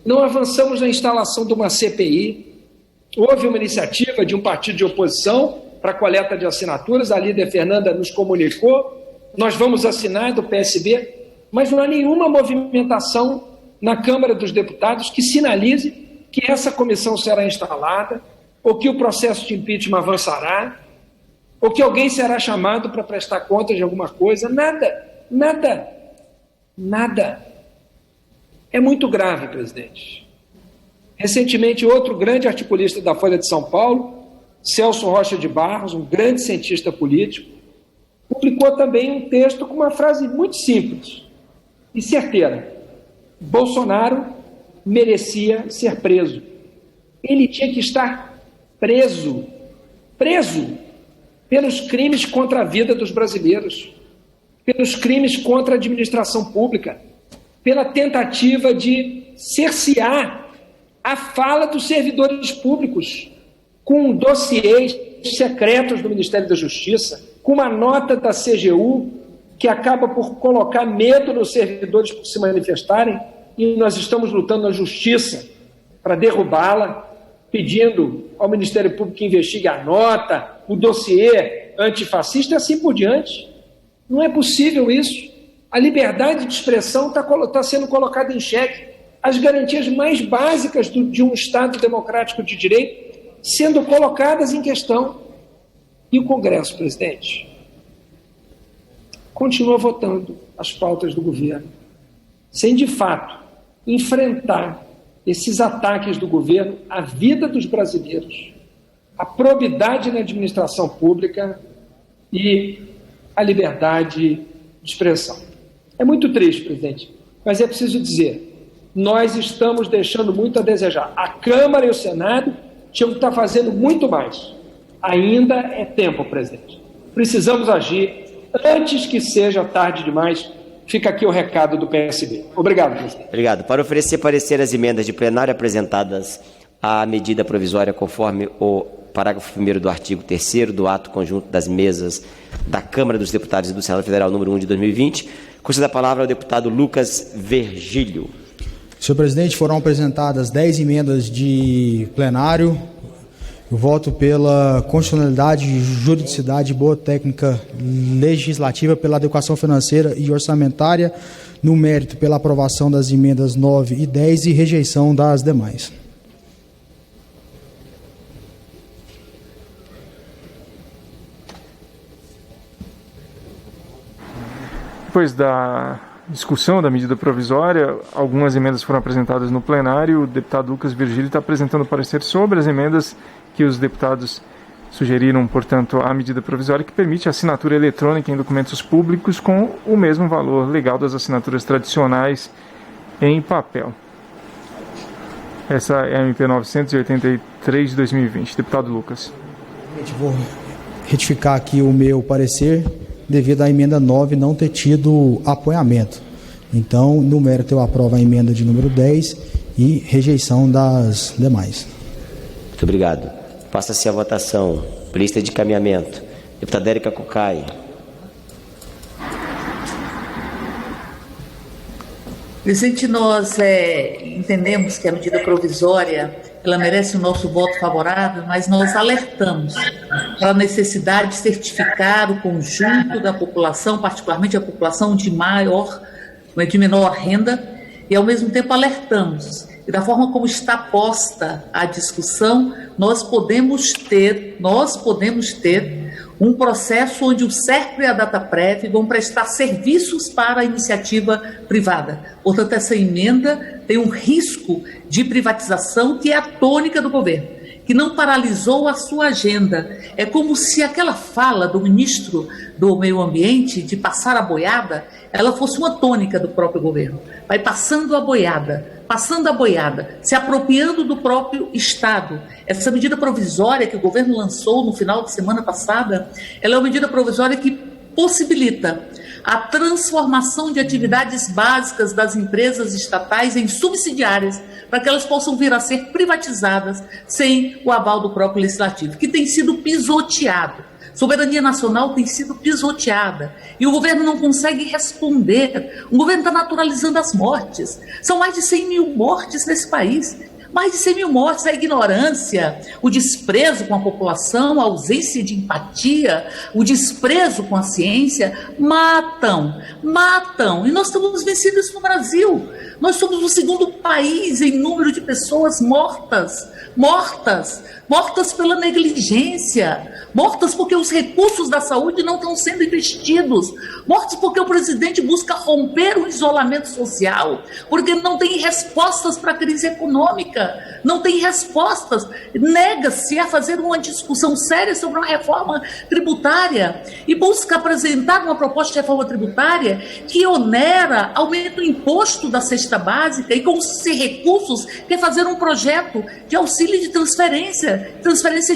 Não avançamos na instalação de uma CPI. Houve uma iniciativa de um partido de oposição para a coleta de assinaturas, a líder Fernanda nos comunicou, nós vamos assinar do PSB, mas não há nenhuma movimentação na Câmara dos Deputados que sinalize que essa comissão será instalada, ou que o processo de impeachment avançará, ou que alguém será chamado para prestar contas de alguma coisa. Nada, nada, nada. É muito grave, presidente. Recentemente, outro grande articulista da Folha de São Paulo, Celso Rocha de Barros, um grande cientista político, publicou também um texto com uma frase muito simples e certeira. Bolsonaro merecia ser preso. Ele tinha que estar preso pelos crimes contra a vida dos brasileiros, pelos crimes contra a administração pública, pela tentativa de cercear a fala dos servidores públicos, com dossiês secretos do Ministério da Justiça, com uma nota da CGU que acaba por colocar medo nos servidores por se manifestarem, e nós estamos lutando na Justiça para derrubá-la, pedindo ao Ministério Público que investigue a nota, o dossiê antifascista e assim por diante. Não é possível isso. A liberdade de expressão está sendo colocada em xeque. As garantias mais básicas de um Estado democrático de direito sendo colocadas em questão. E o Congresso, presidente, continua votando as pautas do governo, sem de fato enfrentar esses ataques do governo à vida dos brasileiros, à probidade na administração pública e à liberdade de expressão. É muito triste, presidente, mas é preciso dizer, nós estamos deixando muito a desejar. A Câmara e o Senado tinham que estar fazendo muito mais. Ainda é tempo, presidente. Precisamos agir antes que seja tarde demais. Fica aqui o recado do PSB. Obrigado, presidente. Obrigado. Para oferecer parecer às emendas de plenário apresentadas a medida provisória conforme o parágrafo 1º do artigo 3º do ato conjunto das mesas da Câmara dos Deputados e do Senado Federal número 1 de 2020. Conceda a palavra ao deputado Lucas Virgílio. Senhor presidente, foram apresentadas 10 emendas de plenário. Eu voto pela constitucionalidade, juridicidade e boa técnica legislativa, pela adequação financeira e orçamentária, no mérito pela aprovação das emendas 9 e 10 e rejeição das demais. Depois da discussão da medida provisória, algumas emendas foram apresentadas no plenário. O deputado Lucas Virgílio está apresentando parecer sobre as emendas que os deputados sugeriram, portanto, à medida provisória que permite a assinatura eletrônica em documentos públicos com o mesmo valor legal das assinaturas tradicionais em papel. Essa é a MP 983 de 2020. Deputado Lucas. Vou retificar aqui o meu parecer, devido à emenda 9 não ter tido apoiamento. Então, no mérito, eu aprovo a emenda de número 10 e rejeição das demais. Muito obrigado. Passa-se a votação. Lista de encaminhamento. Deputada Érica Cocai. Presidente, nós entendemos que a medida provisória ela merece o nosso voto favorável, mas nós alertamos para a necessidade de certificar o conjunto da população, particularmente a população de menor renda, e ao mesmo tempo alertamos que da forma como está posta a discussão, nós podemos ter um processo onde o SERPRO e a DataPrev vão prestar serviços para a iniciativa privada. Portanto, essa emenda tem um risco de privatização que é a tônica do governo, que não paralisou a sua agenda. É como se aquela fala do ministro do Meio Ambiente de passar a boiada, ela fosse uma tônica do próprio governo. Vai passando a boiada, se apropriando do próprio Estado. Essa medida provisória que o governo lançou no final de semana passada, ela é uma medida provisória que possibilita a transformação de atividades básicas das empresas estatais em subsidiárias, para que elas possam vir a ser privatizadas sem o aval do próprio legislativo, que tem sido pisoteado. Soberania nacional tem sido pisoteada e o governo não consegue responder. O governo está naturalizando as mortes. São mais de 100 mil mortes nesse país. Mais de 100 mil mortes. A ignorância, o desprezo com a população, a ausência de empatia, o desprezo com a ciência matam. E nós estamos vencendo isso no Brasil. Nós somos o segundo país em número de pessoas mortas pela negligência, mortas porque os recursos da saúde não estão sendo investidos, mortas porque o presidente busca romper o isolamento social, porque não tem respostas para a crise econômica, não tem respostas, nega-se a fazer uma discussão séria sobre uma reforma tributária e busca apresentar uma proposta de reforma tributária que onera, aumenta o imposto da cesta básica e com esses recursos quer fazer um projeto de auxílio de transferência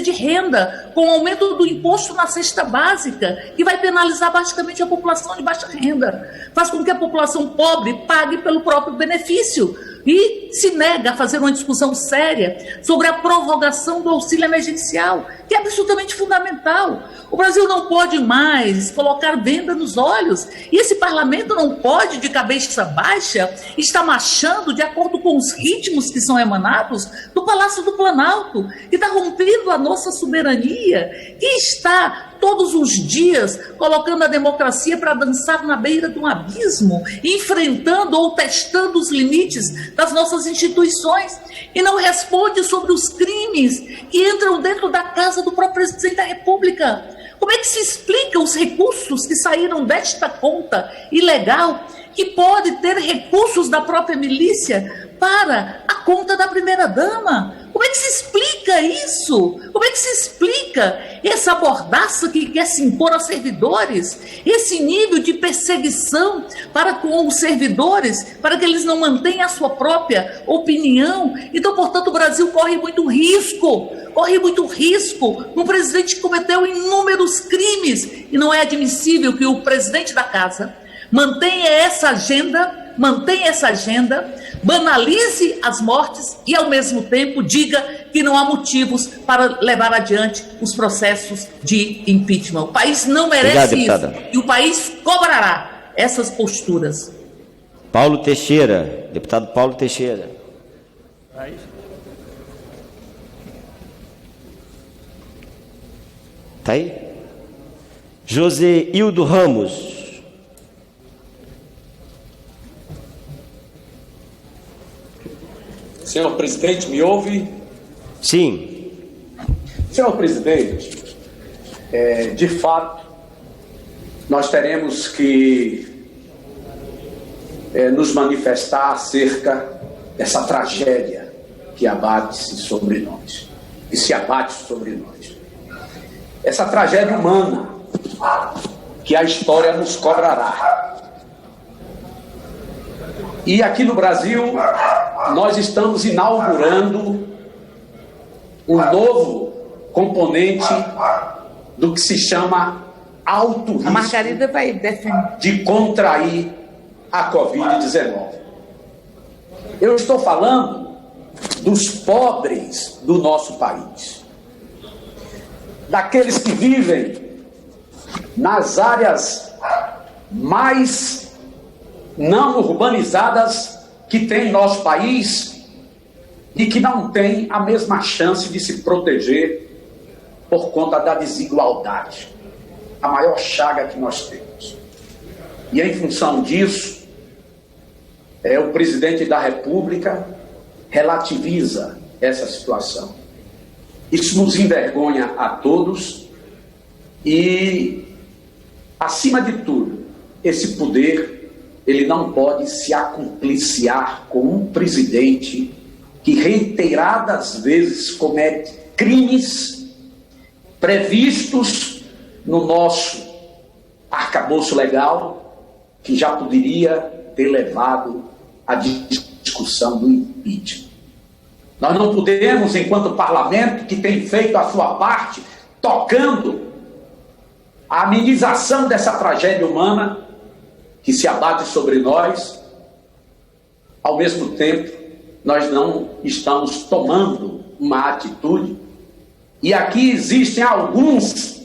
de renda, com o aumento do imposto na cesta básica, que vai penalizar basicamente a população de baixa renda, faz com que a população pobre pague pelo próprio benefício e se nega a fazer uma discussão séria sobre a prorrogação do auxílio emergencial, que é absolutamente fundamental. O Brasil não pode mais colocar venda nos olhos e esse parlamento não pode, de cabeça baixa, estar marchando de acordo com os ritmos que são emanados do Palácio do Planalto, que está rompendo a nossa soberania, que está todos os dias colocando a democracia para dançar na beira de um abismo, enfrentando ou testando os limites das nossas instituições, e não responde sobre os crimes que entram dentro da casa do próprio presidente da República. Como é que se explica os recursos que saíram desta conta ilegal, que pode ter recursos da própria milícia para a conta da primeira-dama? Como é que se explica isso? Como é que se explica essa mordaça que quer se impor aos servidores? Esse nível de perseguição para com os servidores, para que eles não mantenham a sua própria opinião? Então, portanto, o Brasil corre muito risco. Um presidente que cometeu inúmeros crimes. E não é admissível que o presidente da casa, Mantenha essa agenda, banalize as mortes e, ao mesmo tempo, diga que não há motivos para levar adiante os processos de impeachment. O país não merece isso e o país cobrará essas posturas. Paulo Teixeira, deputado Paulo Teixeira. Está aí? José Hildo Ramos. Senhor presidente, me ouve? Sim. Senhor presidente, de fato, nós teremos que nos manifestar acerca dessa tragédia que abate-se sobre nós, que se abate sobre nós. Essa tragédia humana que a história nos cobrará. E aqui no Brasil, nós estamos inaugurando um novo componente do que se chama alto risco de contrair a Covid-19. Eu estou falando dos pobres do nosso país, daqueles que vivem nas áreas mais não urbanizadas que tem nosso país e que não tem a mesma chance de se proteger por conta da desigualdade, a maior chaga que nós temos. E em função disso, o presidente da República relativiza essa situação. Isso nos envergonha a todos e, acima de tudo, esse poder ele não pode se acompliciar com um presidente que reiteradas vezes comete crimes previstos no nosso arcabouço legal, que já poderia ter levado à discussão do impeachment. Nós não podemos, enquanto parlamento que tem feito a sua parte, tocando a amenização dessa tragédia humana que se abate sobre nós, ao mesmo tempo, nós não estamos tomando uma atitude. E aqui existem alguns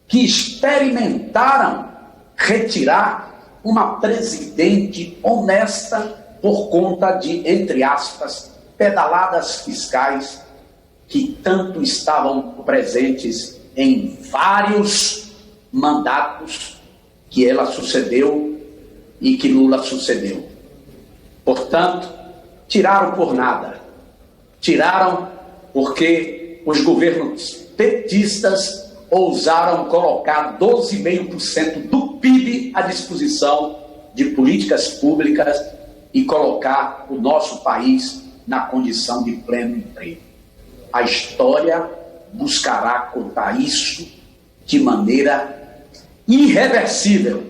que experimentaram retirar uma presidente honesta por conta de, entre aspas, pedaladas fiscais que tanto estavam presentes em vários mandatos que ela sucedeu e que Lula sucedeu. Portanto, tiraram por nada. Tiraram porque os governos petistas ousaram colocar 12,5% do PIB à disposição de políticas públicas e colocar o nosso país na condição de pleno emprego. A história buscará contar isso de maneira irreversível.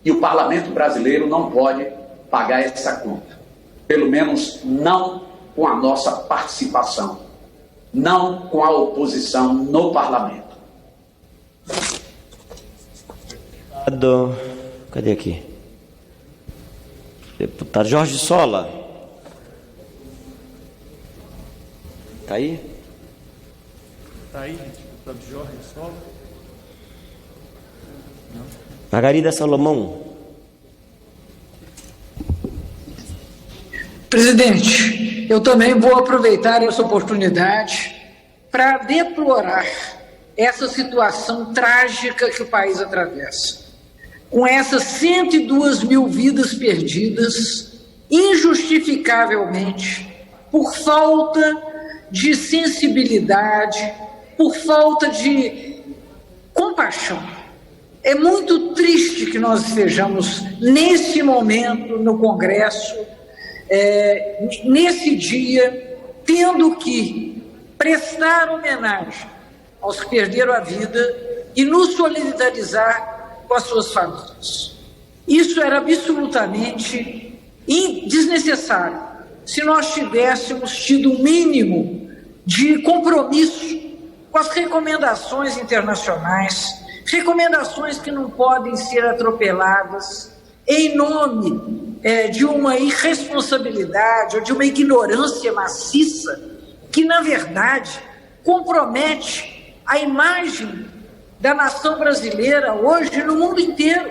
E o parlamento brasileiro não pode pagar essa conta. Pelo menos não com a nossa participação. Não com a oposição no parlamento. Cadê aqui? Deputado Jorge Sola. Está aí? Está aí, deputado Jorge Sola. Margarida Salomão. Presidente, eu também vou aproveitar essa oportunidade para deplorar essa situação trágica que o país atravessa. Com essas 102 mil vidas perdidas, injustificavelmente, por falta de sensibilidade, por falta de compaixão. É muito triste que nós estejamos nesse momento no Congresso, nesse dia, tendo que prestar homenagem aos que perderam a vida e nos solidarizar com as suas famílias. Isso era absolutamente desnecessário se nós tivéssemos tido um mínimo de compromisso com as recomendações internacionais, recomendações que não podem ser atropeladas, em nome de uma irresponsabilidade ou de uma ignorância maciça que, na verdade, compromete a imagem da nação brasileira hoje no mundo inteiro,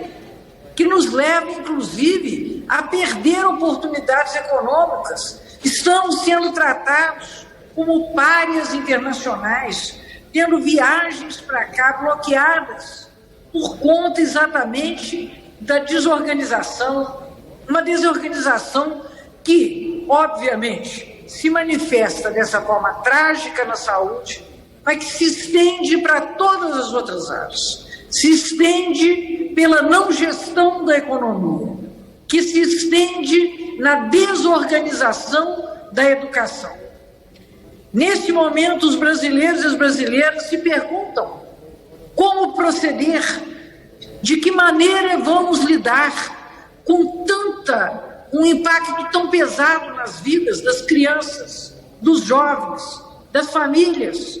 que nos leva, inclusive, a perder oportunidades econômicas. Estamos sendo tratados como párias internacionais, tendo viagens para cá bloqueadas por conta exatamente da desorganização, uma desorganização que, obviamente, se manifesta dessa forma trágica na saúde, mas que se estende para todas as outras áreas, se estende pela não gestão da economia, que se estende na desorganização da educação. Neste momento, os brasileiros e as brasileiras se perguntam como proceder, de que maneira vamos lidar com um impacto tão pesado nas vidas das crianças, dos jovens, das famílias,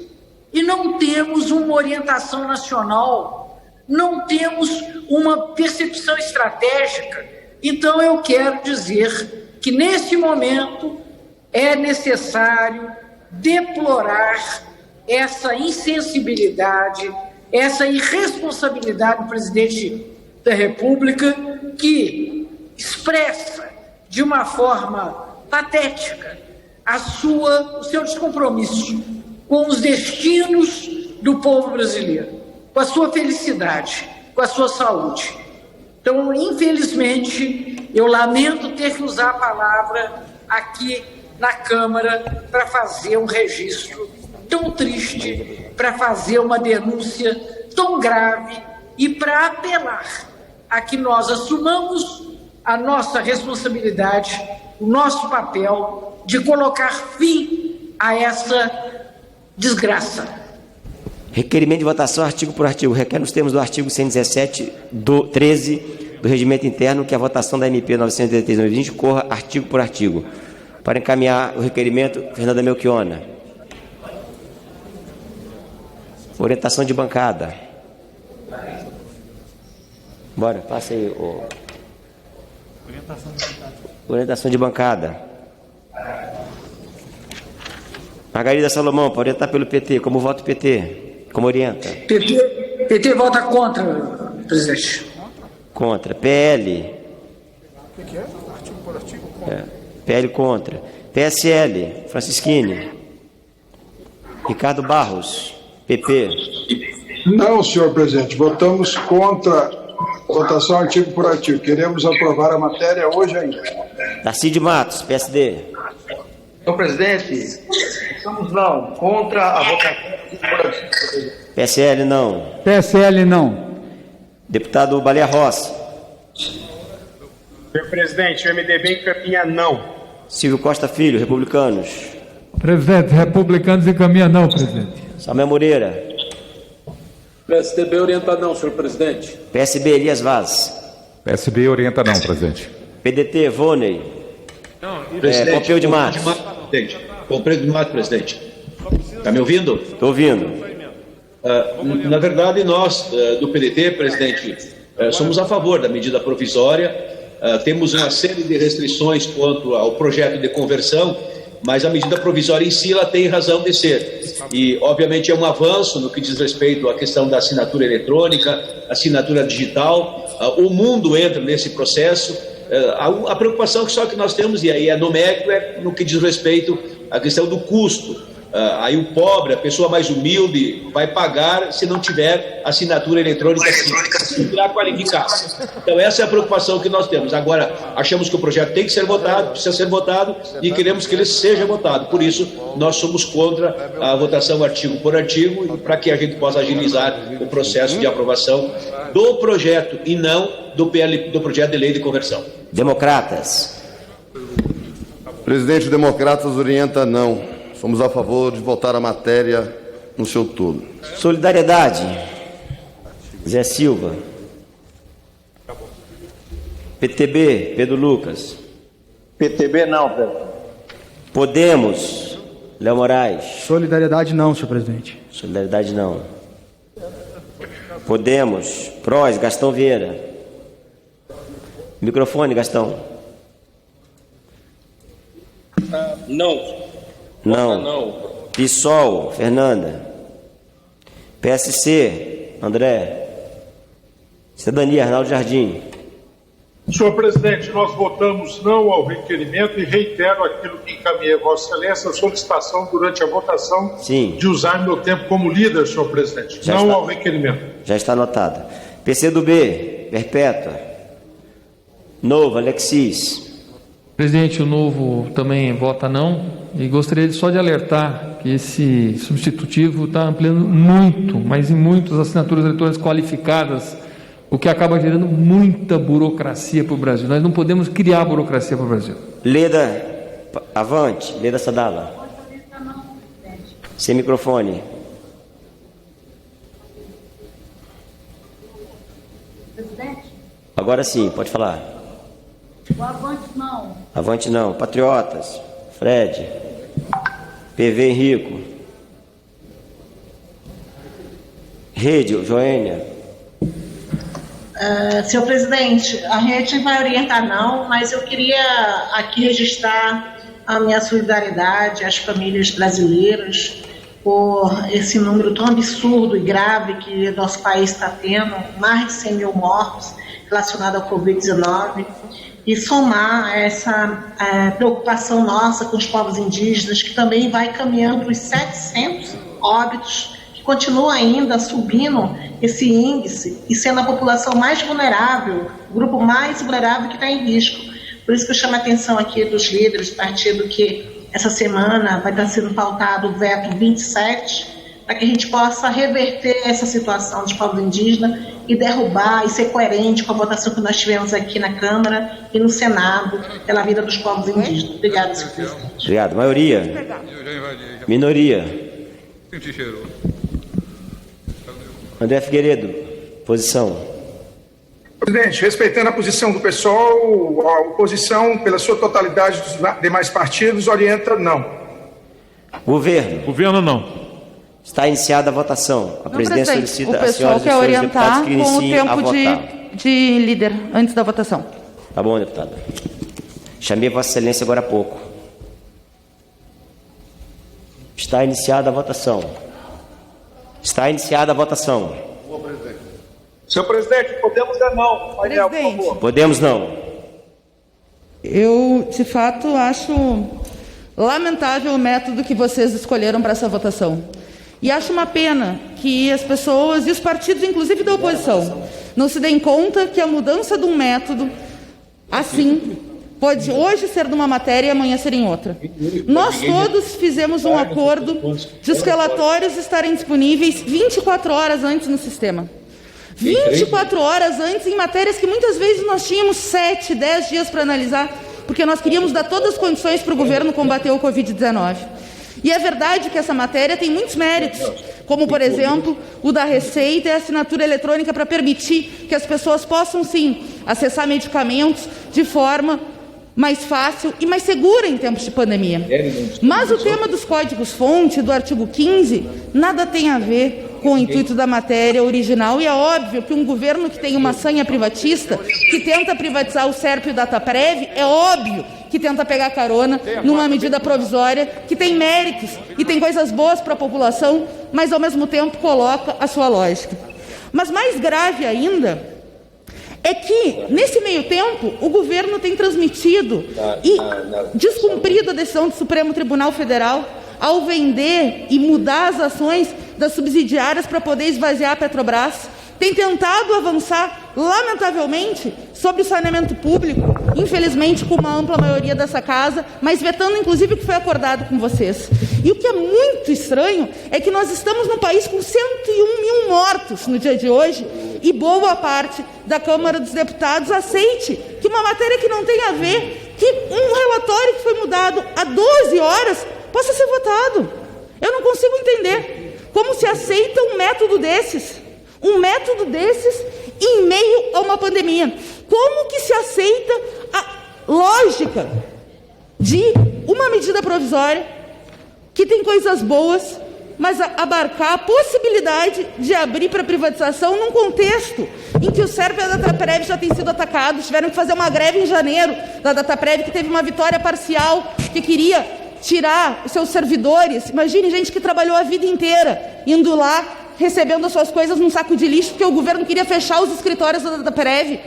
e não temos uma orientação nacional, não temos uma percepção estratégica. Então eu quero dizer que neste momento é necessário deplorar essa insensibilidade, essa irresponsabilidade do presidente da República, que expressa de uma forma patética o seu descompromisso com os destinos do povo brasileiro, com a sua felicidade, com a sua saúde. Então, infelizmente, eu lamento ter que usar a palavra aqui na Câmara para fazer um registro tão triste, para fazer uma denúncia tão grave e para apelar a que nós assumamos a nossa responsabilidade, o nosso papel de colocar fim a essa desgraça. Requerimento de votação artigo por artigo. Requer nos termos do artigo 117, 13 do Regimento Interno que a votação da MP 983/2020 corra artigo por artigo. Para encaminhar o requerimento, Fernanda Melchiona. Orientação de bancada. Bora, passa aí. Orientação de bancada. Margarida Salomão, para orientar pelo PT. Como vota o PT? Como orienta? PT vota contra, presidente. Contra. PL. O que é? Artigo por artigo contra. PL contra. PSL. Francisquini. Ricardo Barros. PP. Não, senhor presidente. Votamos contra. Votação artigo por artigo. Queremos aprovar a matéria hoje ainda. Tarcísio Matos, PSD. Senhor presidente, estamos não. Contra a votação por artigo. PSL não. PSL não. Deputado Baleia Rossi. Senhor presidente, o MDB encaminha não. Silvio Costa Filho, Republicanos. Presidente, Republicanos encaminha não, presidente. Samuel Moreira. PSDB orienta não, senhor presidente. PSB, Elias Vaz. PSB orienta não, presidente. PDT, Voney. Pompeu de Matos. Pompeu de Matos, presidente. Está me ouvindo? Estou ouvindo. Na verdade, nós, do PDT, presidente, somos a favor da medida provisória. Temos uma série de restrições quanto ao projeto de conversão, mas a medida provisória em si ela tem razão de ser. E, obviamente, é um avanço no que diz respeito à questão da assinatura eletrônica, assinatura digital. O mundo entra nesse processo. A preocupação só que nós temos, e aí é numérico, é no que diz respeito à questão do custo. Aí o pobre, a pessoa mais humilde, vai pagar se não tiver assinatura eletrônica, se virar qualificada. Então essa é a preocupação que nós temos. Agora, achamos que o projeto tem que ser votado, precisa ser votado e queremos que ele seja votado. Por isso, nós somos contra a votação artigo por artigo, para que a gente possa agilizar o processo de aprovação do projeto e não do projeto de lei de conversão. Democratas. Presidente, Democratas orienta não. Somos a favor de votar a matéria no seu todo. Solidariedade. Zé Silva. PTB, Pedro Lucas. PTB não, Pedro. Podemos, Léo Moraes. Solidariedade não, senhor presidente. Solidariedade não. Podemos, PROS, Gastão Vieira. Microfone, Gastão. Não. Não. Não. PSOL, Fernanda. PSC, André. Cidadania, Arnaldo Jardim. Senhor presidente, nós votamos não ao requerimento e reitero aquilo que encaminhei a Vossa Excelência, a solicitação durante a votação de usar meu tempo como líder, senhor presidente. Já não está, ao requerimento. Já está anotado. PCdoB, Perpétua. Novo, Alexis. Presidente, o Novo também vota não e gostaria só de alertar que esse substitutivo está ampliando muito, mas em muitas assinaturas eletrônicas qualificadas, o que acaba gerando muita burocracia para o Brasil. Nós não podemos criar burocracia para o Brasil. Leda, avante. Leda Sadala. Sem microfone. Presidente? Agora sim, pode falar. O avante não. Avante não. Patriotas. Fred. PV Henrico. Rede, Joênia. Senhor presidente, a rede vai orientar não, mas eu queria aqui registrar a minha solidariedade às famílias brasileiras por esse número tão absurdo e grave que nosso país está tendo, mais de 100 mil mortos relacionados ao Covid-19, e somar essa preocupação nossa com os povos indígenas, que também vai caminhando para os 700 óbitos, continua ainda subindo esse índice e sendo a população mais vulnerável, o grupo mais vulnerável que está em risco. Por isso que eu chamo a atenção aqui dos líderes do partido que essa semana vai estar sendo pautado o veto 27, para que a gente possa reverter essa situação dos povos indígenas e derrubar e ser coerente com a votação que nós tivemos aqui na Câmara e no Senado pela vida dos povos indígenas. Obrigada, senhor presidente. Obrigado. Maioria. Minoria. André Figueiredo, posição. Presidente, respeitando a posição do PSOL, a oposição, pela sua totalidade dos demais partidos, orienta não. Governo. Governo não. Está iniciada a votação. A presidência solicita o pessoal quer orientar com o tempo de líder antes da votação. Tá bom, deputada. Chamei Vossa Excelência agora há pouco. Está iniciada a votação. Está iniciada a votação. Senhor presidente, podemos dar não. Painel, por favor. Podemos não. Eu, de fato, acho lamentável o método que vocês escolheram para essa votação. E acho uma pena que as pessoas e os partidos, inclusive da oposição, não se deem conta que a mudança de um método assim pode hoje ser de uma matéria e amanhã ser em outra. Nós todos fizemos um acordo de os relatórios estarem disponíveis 24 horas antes no sistema. 24 horas antes em matérias que muitas vezes nós tínhamos 7, 10 dias para analisar, porque nós queríamos dar todas as condições para o governo combater o Covid-19. E é verdade que essa matéria tem muitos méritos, como, por exemplo, o da Receita e a assinatura eletrônica para permitir que as pessoas possam, sim, acessar medicamentos de forma mais fácil e mais segura em tempos de pandemia. Mas o tema dos códigos-fonte, do artigo 15, nada tem a ver com o intuito da matéria original, e é óbvio que um governo que tem uma sanha privatista, que tenta privatizar o SERP e o Dataprev, é óbvio que tenta pegar carona numa medida provisória que tem méritos e tem coisas boas para a população, mas ao mesmo tempo coloca a sua lógica. Mas mais grave ainda é que, nesse meio tempo, o governo tem transmitido e descumprido a decisão do Supremo Tribunal Federal ao vender e mudar as ações das subsidiárias para poder esvaziar a Petrobras, tem tentado avançar, lamentavelmente, sobre o saneamento público, infelizmente com uma ampla maioria dessa casa, mas vetando inclusive o que foi acordado com vocês. E o que é muito estranho é que nós estamos num país com 101 mil mortos no dia de hoje e boa parte da Câmara dos Deputados aceite que uma matéria que não tem a ver, que um relatório que foi mudado há 12 horas possa ser votado. Eu não consigo entender como se aceita um método desses em meio a uma pandemia. Como que se aceita a lógica de uma medida provisória que tem coisas boas, mas abarcar a possibilidade de abrir para privatização num contexto em que o CERP e a Dataprev já têm sido atacados, tiveram que fazer uma greve em janeiro da Dataprev, que teve uma vitória parcial, que queria tirar os seus servidores. Imagine gente que trabalhou a vida inteira, indo lá, recebendo as suas coisas num saco de lixo, porque o governo queria fechar os escritórios da Dataprev,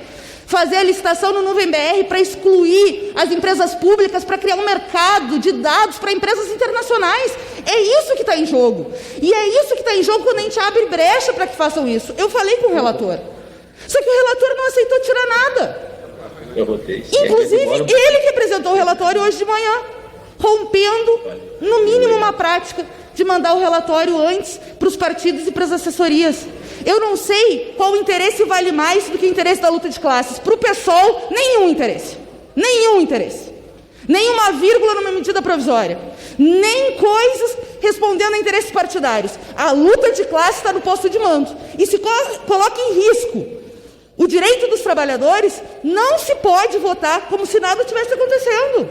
fazer a licitação no Nuvem BR para excluir as empresas públicas, para criar um mercado de dados para empresas internacionais. É isso que está em jogo. E é isso que está em jogo quando a gente abre brecha para que façam isso. Eu falei com o relator. Só que o relator não aceitou tirar nada. Inclusive, ele que apresentou o relatório hoje de manhã, rompendo, no mínimo, uma prática de mandar o relatório antes para os partidos e para as assessorias. Eu não sei qual interesse vale mais do que o interesse da luta de classes. Para o PSOL, nenhum interesse. Nenhum interesse. Nenhuma vírgula numa medida provisória. Nem coisas respondendo a interesses partidários. A luta de classe está no posto de mando. E se coloca em risco o direito dos trabalhadores, não se pode votar como se nada tivesse acontecendo.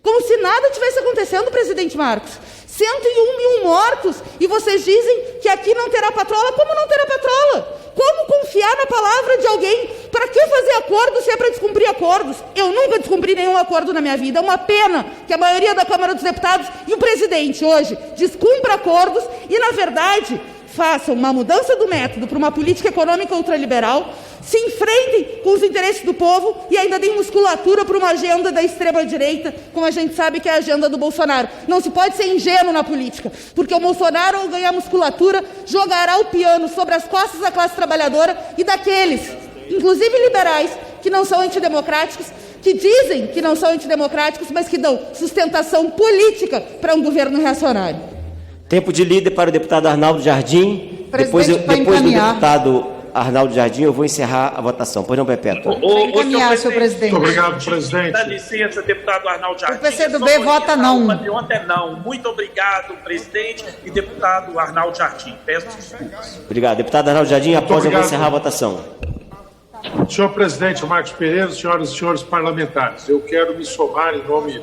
Como se nada tivesse acontecendo, presidente Marcos. 101 mil mortos, e vocês dizem que aqui não terá patrola. Como não terá patrola? Como confiar na palavra de alguém? Para que fazer acordos se é para descumprir acordos? Eu nunca descumpri nenhum acordo na minha vida. É uma pena que a maioria da Câmara dos Deputados e o presidente hoje descumpra acordos e, na verdade, façam uma mudança do método para uma política econômica ultraliberal, se enfrentem com os interesses do povo e ainda deem musculatura para uma agenda da extrema-direita, como a gente sabe que é a agenda do Bolsonaro. Não se pode ser ingênuo na política, porque o Bolsonaro, ao ganhar musculatura, jogará o piano sobre as costas da classe trabalhadora e daqueles, inclusive liberais, que não são antidemocráticos, que dizem que não são antidemocráticos, mas que dão sustentação política para um governo reacionário. Tempo de líder para o deputado Arnaldo Jardim. Depois do deputado Arnaldo Jardim, eu vou encerrar a votação. Pois não, Perpétua? Senhor presidente. Muito obrigado, presidente. Dá licença, deputado Arnaldo Jardim. O PCdoB vota não. De ontem não. Muito obrigado, presidente e deputado Arnaldo Jardim. Peço desculpas. Obrigado. Deputado Arnaldo Jardim, após eu vou encerrar a votação. Senhor presidente Marcos Pereira, senhoras e senhores parlamentares, eu quero me somar em nome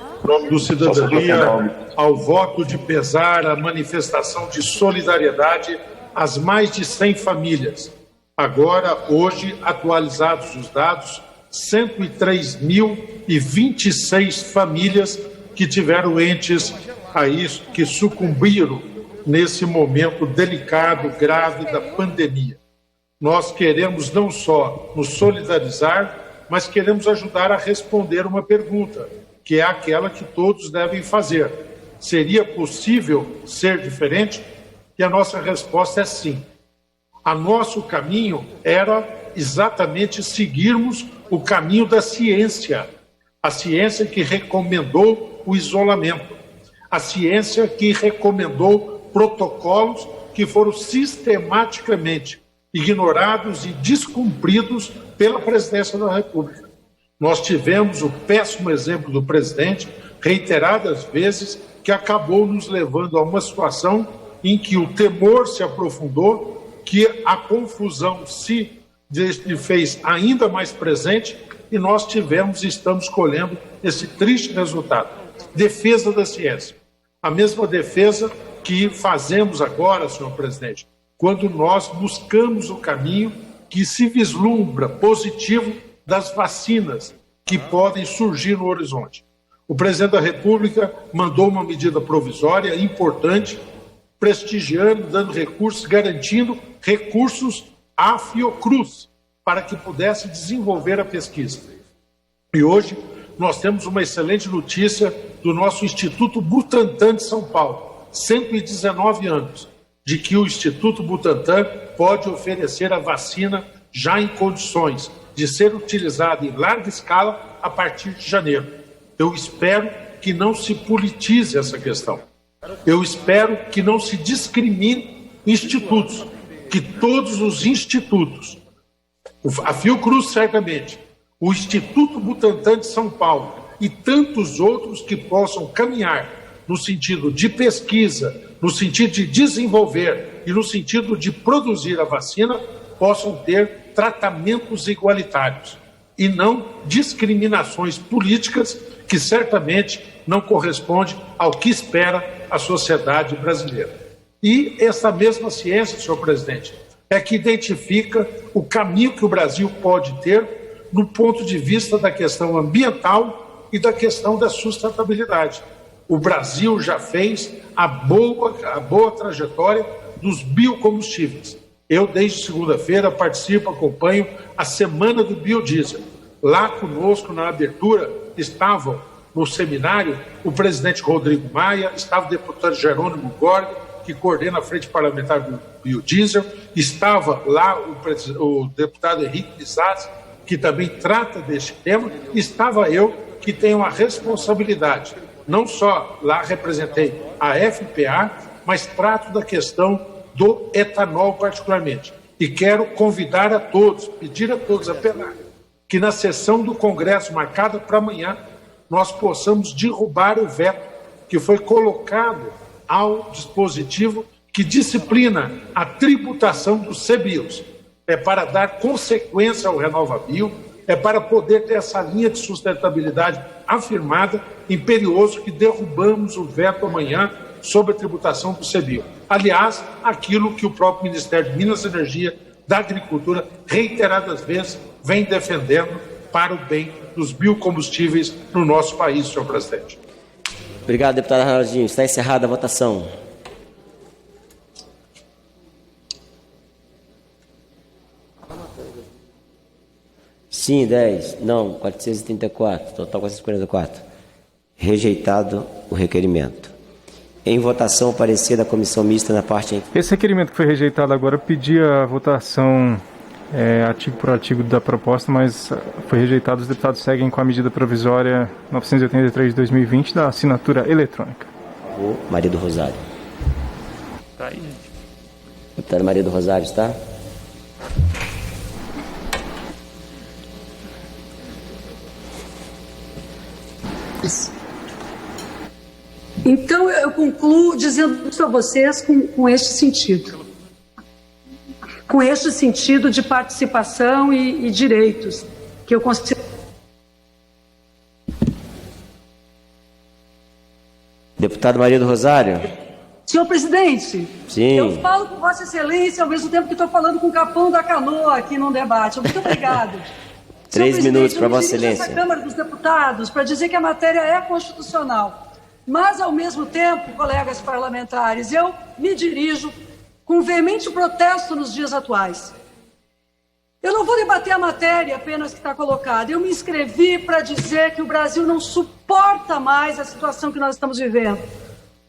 do Cidadania ao voto de pesar, à manifestação de solidariedade às mais de 100 famílias. Agora, hoje, atualizados os dados, 103.026 famílias que tiveram entes aí, que sucumbiram nesse momento delicado, grave da pandemia. Nós queremos não só nos solidarizar, mas queremos ajudar a responder uma pergunta, que é aquela que todos devem fazer. Seria possível ser diferente? E a nossa resposta é sim. O nosso caminho era exatamente seguirmos o caminho da ciência. A ciência que recomendou o isolamento. A ciência que recomendou protocolos que foram sistematicamente ignorados e descumpridos pela presidência da República. Nós tivemos o péssimo exemplo do presidente, reiteradas vezes, que acabou nos levando a uma situação em que o temor se aprofundou, que a confusão se fez ainda mais presente e nós tivemos e estamos colhendo esse triste resultado. Defesa da ciência. A mesma defesa que fazemos agora, senhor presidente, quando nós buscamos o caminho que se vislumbra positivo das vacinas que podem surgir no horizonte. O presidente da República mandou uma medida provisória importante, prestigiando, dando recursos, garantindo recursos à Fiocruz, para que pudesse desenvolver a pesquisa. E hoje nós temos uma excelente notícia do nosso Instituto Butantan de São Paulo, 119 anos, de que o Instituto Butantan pode oferecer a vacina já em condições de ser utilizada em larga escala a partir de janeiro. Eu espero que não se politize essa questão. Eu espero que não se discrimine institutos, que todos os institutos, a Fiocruz certamente, o Instituto Butantan de São Paulo e tantos outros que possam caminhar no sentido de pesquisa, no sentido de desenvolver e no sentido de produzir a vacina, possam ter tratamentos igualitários e não discriminações políticas que certamente não correspondem ao que espera a sociedade brasileira. E essa mesma ciência, senhor presidente, é que identifica o caminho que o Brasil pode ter no ponto de vista da questão ambiental e da questão da sustentabilidade. O Brasil já fez a boa trajetória dos biocombustíveis. Eu, desde segunda-feira, participo, acompanho a Semana do Biodiesel. Lá conosco, na abertura, estavam no seminário o presidente Rodrigo Maia, estava o deputado Jerônimo Gorg, que coordena a Frente Parlamentar do Biodiesel, estava lá o deputado Henrique Lizazzi, que também trata deste tema, e estava eu, que tenho a responsabilidade, não só lá representei a FPA, mas trato da questão do etanol particularmente. E quero convidar a todos, pedir a todos, apelar, que na sessão do Congresso marcada para amanhã, nós possamos derrubar o veto que foi colocado ao dispositivo que disciplina a tributação dos CBIOS. É para dar consequência ao RenovaBio, é para poder ter essa linha de sustentabilidade afirmada, imperioso que derrubamos o veto amanhã sobre a tributação do CBIO. Aliás, aquilo que o próprio Ministério de Minas e Energia, da Agricultura, reiteradas vezes, vem defendendo para o bem dos biocombustíveis no nosso país, senhor presidente. Obrigado, deputado Arnaldinho. Está encerrada a votação. Sim, 10. Não, 434. Total 444. Rejeitado o requerimento. Em votação, o parecer da comissão mista na parte... Esse requerimento que foi rejeitado agora pedia a votação artigo por artigo da proposta, mas foi rejeitado. Os deputados seguem com a medida provisória 983 de 2020 da assinatura eletrônica. O Maria do Rosário. Tá aí, gente. Deputada Maria do Rosário, está? Então, eu concluo dizendo isso a vocês com este sentido. Com este sentido de participação e direitos, que eu considero... Deputado Maria do Rosário. Senhor presidente, sim. Eu falo com Vossa Excelência ao mesmo tempo que estou falando com o Capão da Canoa aqui num debate. Muito obrigado. 3 minutos para Vossa Excelência. Essa Câmara dos Deputados para dizer que a matéria é constitucional. Mas, ao mesmo tempo, colegas parlamentares, eu me dirijo com veemente protesto nos dias atuais. Eu não vou debater a matéria apenas que está colocada. Eu me inscrevi para dizer que o Brasil não suporta mais a situação que nós estamos vivendo.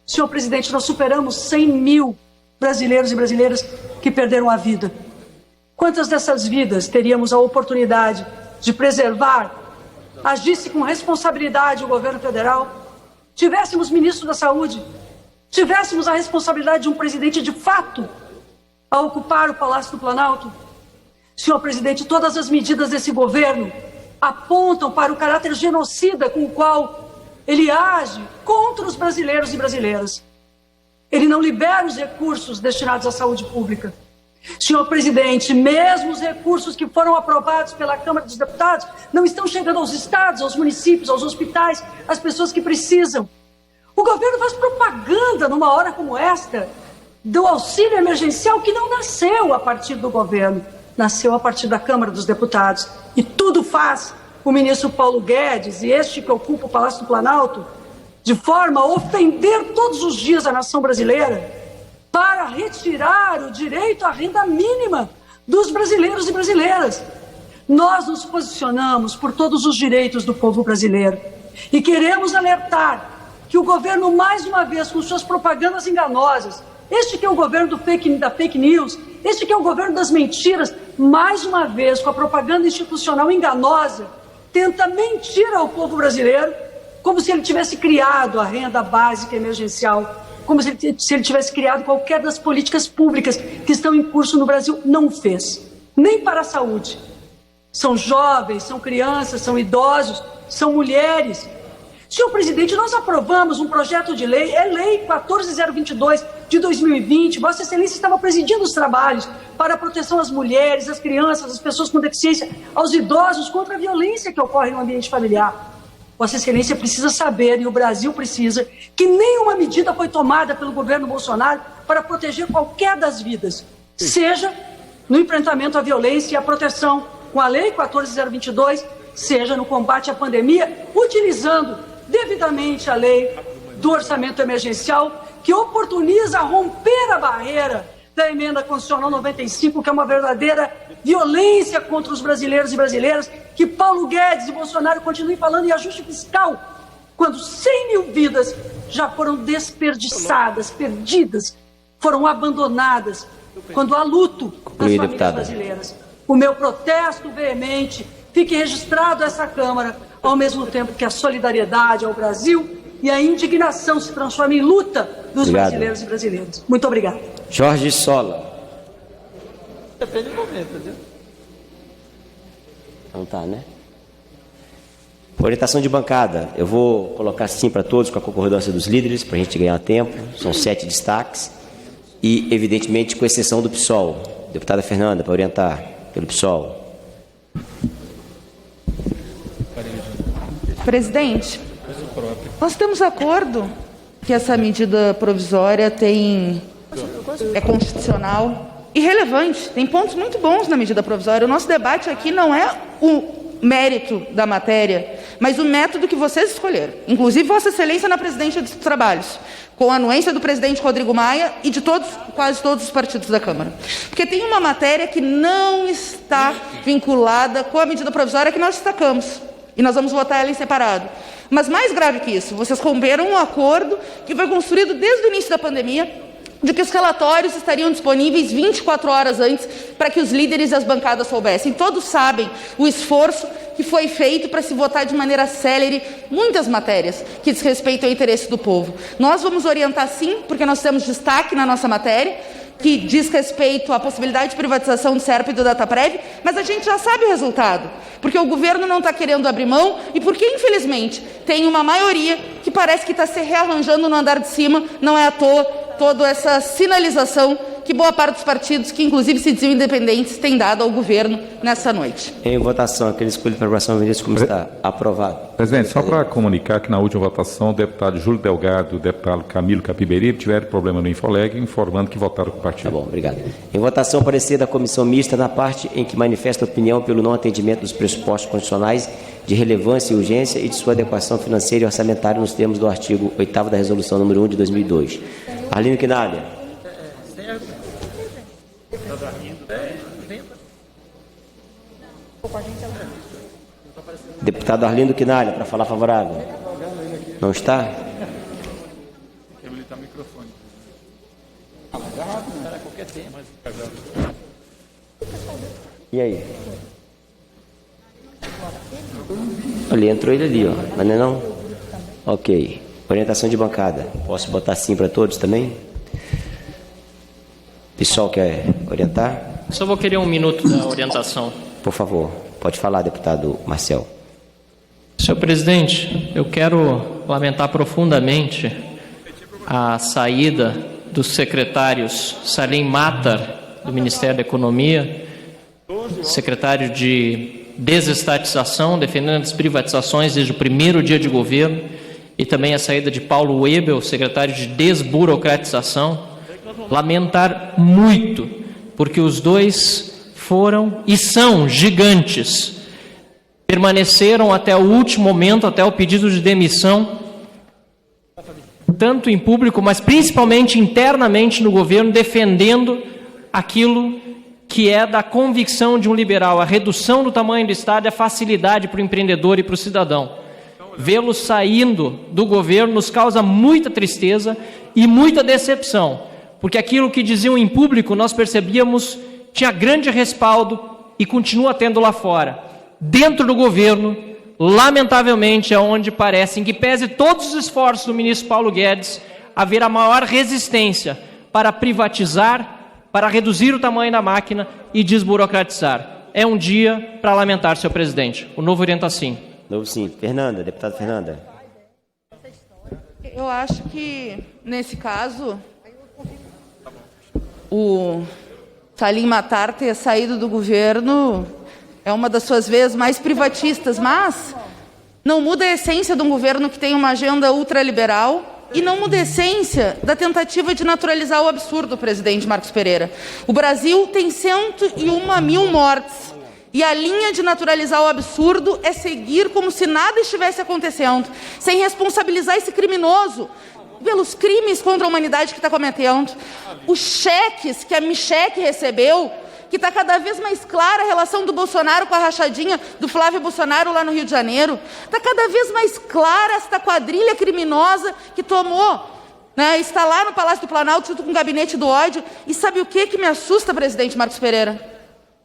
Senhor presidente, nós superamos 100 mil brasileiros e brasileiras que perderam a vida. Quantas dessas vidas teríamos a oportunidade de preservar, agisse com responsabilidade o governo federal, tivéssemos ministro da Saúde, tivéssemos a responsabilidade de um presidente de fato a ocupar o Palácio do Planalto? Senhor presidente, todas as medidas desse governo apontam para o caráter genocida com o qual ele age contra os brasileiros e brasileiras. Ele não libera os recursos destinados à saúde pública. Senhor presidente, mesmo os recursos que foram aprovados pela Câmara dos Deputados não estão chegando aos estados, aos municípios, aos hospitais, às pessoas que precisam. O governo faz propaganda numa hora como esta do auxílio emergencial que não nasceu a partir do governo, nasceu a partir da Câmara dos Deputados. E tudo faz o ministro Paulo Guedes e este que ocupa o Palácio do Planalto de forma a ofender todos os dias a nação brasileira para retirar o direito à renda mínima dos brasileiros e brasileiras. Nós nos posicionamos por todos os direitos do povo brasileiro e queremos alertar que o governo, mais uma vez, com suas propagandas enganosas, este que é o governo da fake news, este que é o governo das mentiras, mais uma vez, com a propaganda institucional enganosa, tenta mentir ao povo brasileiro como se ele tivesse criado a renda básica emergencial, como se ele tivesse criado qualquer das políticas públicas que estão em curso no Brasil. Não fez, nem para a saúde. São jovens, são crianças, são idosos, são mulheres. Senhor presidente, nós aprovamos um projeto de lei, é Lei 14.022 de 2020, Vossa Excelência estava presidindo os trabalhos para a proteção às mulheres, às crianças, às pessoas com deficiência, aos idosos, contra a violência que ocorre no ambiente familiar. Vossa Excelência precisa saber, e o Brasil precisa, que nenhuma medida foi tomada pelo governo Bolsonaro para proteger qualquer das vidas, seja no enfrentamento à violência e à proteção com a Lei 14.022, seja no combate à pandemia, utilizando devidamente a lei do orçamento emergencial, que oportuniza romper a barreira da emenda constitucional 95, que é uma verdadeira violência contra os brasileiros e brasileiras, que Paulo Guedes e Bolsonaro continuem falando em ajuste fiscal, quando 100 mil vidas já foram desperdiçadas, perdidas, foram abandonadas, quando há luto das famílias brasileiras. O meu protesto veemente, fique registrado essa Câmara, ao mesmo tempo que a solidariedade ao Brasil e a indignação se transformam em luta dos brasileiros e brasileiras. Muito obrigado. Jorge Sola. Depende do momento, viu? Então tá, né? Orientação de bancada. Eu vou colocar sim para todos com a concordância dos líderes, para a gente ganhar tempo. São 7 destaques. E, evidentemente, com exceção do PSOL. Deputada Fernanda, para orientar pelo PSOL. Presidente, nós temos acordo que essa medida provisória é constitucional e relevante. Tem pontos muito bons na medida provisória. O nosso debate aqui não é o mérito da matéria, mas o método que vocês escolheram. Inclusive, Vossa Excelência na presidência dos trabalhos, com a anuência do presidente Rodrigo Maia e de quase todos os partidos da Câmara. Porque tem uma matéria que não está vinculada com a medida provisória que nós destacamos. E nós vamos votar ela em separado. Mas mais grave que isso, vocês romperam um acordo que foi construído desde o início da pandemia, de que os relatórios estariam disponíveis 24 horas antes, para que os líderes e as bancadas soubessem. Todos sabem o esforço que foi feito para se votar de maneira célere muitas matérias que diz respeito ao interesse do povo. Nós vamos orientar sim, porque nós temos destaque na nossa matéria, que diz respeito à possibilidade de privatização do SERP e do Dataprev, mas a gente já sabe o resultado, porque o governo não está querendo abrir mão e porque, infelizmente, tem uma maioria que parece que está se rearranjando no andar de cima. Não é à toa toda essa sinalização que boa parte dos partidos, que inclusive se diziam independentes, tem dado ao governo nessa noite. Em votação, aquele escolhido para aprovação, como está aprovado. Presidente, só para comunicar que na última votação o deputado Júlio Delgado e o deputado Camilo Capiberibe tiveram problema no Infoleg, informando que votaram com o partido. Tá bom, obrigado. Em votação, parecer da comissão mista na parte em que manifesta opinião pelo não atendimento dos pressupostos constitucionais de relevância e urgência e de sua adequação financeira e orçamentária nos termos do artigo 8º da Resolução número 1 de 2002. Arlindo Quinalha. Deputado Arlindo Quinalha, para falar favorável. Não está? E aí? Ali, entrou ele ali, ó. Mas não é não? Ok. Orientação de bancada. Posso botar sim para todos também? Pessoal quer orientar? Só vou querer um minuto da orientação. Por favor, pode falar, deputado Marcel. Senhor presidente, eu quero lamentar profundamente a saída dos secretários Salim Matar, do Ministério da Economia, secretário de Desestatização, defendendo as privatizações desde o primeiro dia de governo, e também a saída de Paulo Webel, secretário de Desburocratização. Lamentar muito, porque os dois foram e são gigantes. Permaneceram até o último momento, até o pedido de demissão, tanto em público, mas principalmente internamente no governo, defendendo aquilo que é da convicção de um liberal, a redução do tamanho do Estado e a facilidade para o empreendedor e para o cidadão. Vê-los saindo do governo nos causa muita tristeza e muita decepção, porque aquilo que diziam em público nós percebíamos tinha grande respaldo e continua tendo lá fora. Dentro do governo, lamentavelmente, é onde parece, em que pese todos os esforços do ministro Paulo Guedes, haver a maior resistência para privatizar, para reduzir o tamanho da máquina e desburocratizar. É um dia para lamentar, senhor presidente. O novo orienta sim. Novo sim. Fernanda, deputada Fernanda. Eu acho que, nesse caso, o Salim Matar ter saído do governo é uma das suas vezes mais privatistas, mas não muda a essência de um governo que tem uma agenda ultraliberal e não muda a essência da tentativa de naturalizar o absurdo, presidente Marcos Pereira. O Brasil tem 101 mil mortes e a linha de naturalizar o absurdo é seguir como se nada estivesse acontecendo, sem responsabilizar esse criminoso pelos crimes contra a humanidade que está cometendo. Os cheques que a Micheque recebeu, que está cada vez mais clara a relação do Bolsonaro com a rachadinha do Flávio Bolsonaro lá no Rio de Janeiro. Está cada vez mais clara esta quadrilha criminosa que tomou, né, está lá no Palácio do Planalto junto com o gabinete do ódio. E sabe o que me assusta, presidente Marcos Pereira?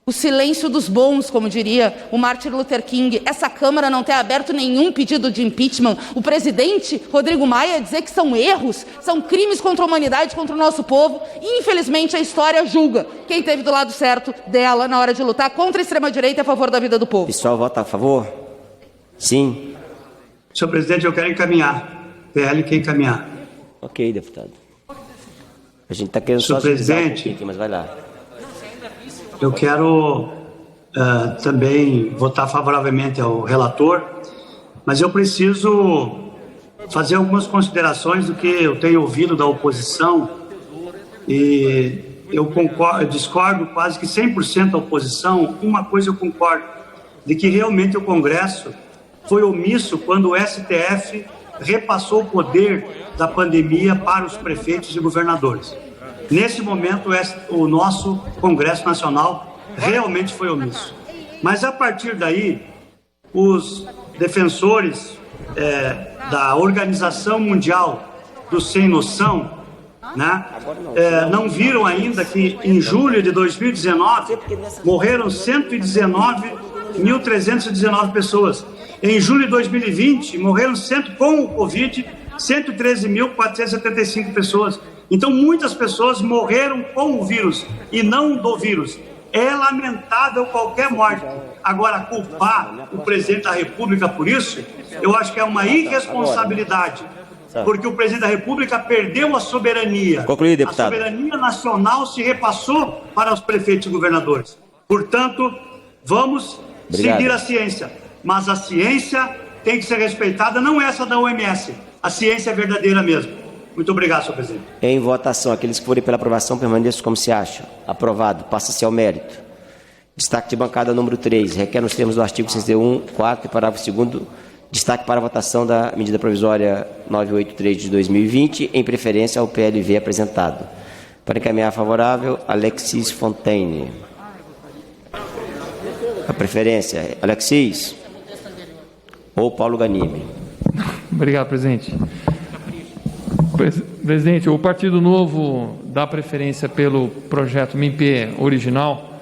O silêncio dos bons, como diria o Martin Luther King. Essa Câmara não ter aberto nenhum pedido de impeachment. O presidente Rodrigo Maia dizer que são erros, são crimes contra a humanidade, contra o nosso povo. E, infelizmente, a história julga quem esteve do lado certo dela na hora de lutar contra a extrema-direita e a favor da vida do povo. Pessoal, vota a favor? Sim. Senhor presidente, eu quero encaminhar. PL quer encaminhar. Ok, deputado. A gente está querendo Senhor só agilizar um presidente, pouquinho, mas vai lá. eu quero também votar favoravelmente ao relator, mas eu preciso fazer algumas considerações do que eu tenho ouvido da oposição, e eu discordo quase que 100% da oposição. Uma coisa eu concordo, de que realmente o Congresso foi omisso quando o STF repassou o poder da pandemia para os prefeitos e governadores. Nesse momento, o nosso Congresso Nacional realmente foi omisso. Mas, a partir daí, os defensores da Organização Mundial do Sem Noção, né, não viram ainda que, em julho de 2019, morreram 119.319 pessoas. Em julho de 2020, morreram com o Covid 113.475 pessoas. Então, muitas pessoas morreram com o vírus e não do vírus. É lamentável qualquer morte. Agora, culpar o presidente da República por isso, eu acho que é uma irresponsabilidade. Porque o presidente da República perdeu a soberania. Concluí, deputado. A soberania nacional se repassou para os prefeitos e governadores. Portanto, vamos seguir a ciência. Mas a ciência tem que ser respeitada, não essa da OMS. A ciência é verdadeira mesmo. Muito obrigado, senhor presidente. Em votação, aqueles que forem pela aprovação permaneçam como se acham. Aprovado. Passa-se ao mérito. Destaque de bancada número 3. Requer nos termos do artigo 61, 4 e parágrafo 2º, destaque para a votação da medida provisória 983 de 2020, em preferência ao PLV apresentado. Para encaminhar favorável, Alexis Fontaine. A preferência, Alexis ou Paulo Ganime. Obrigado, presidente. Presidente, o Partido Novo dá preferência pelo projeto MIMP original,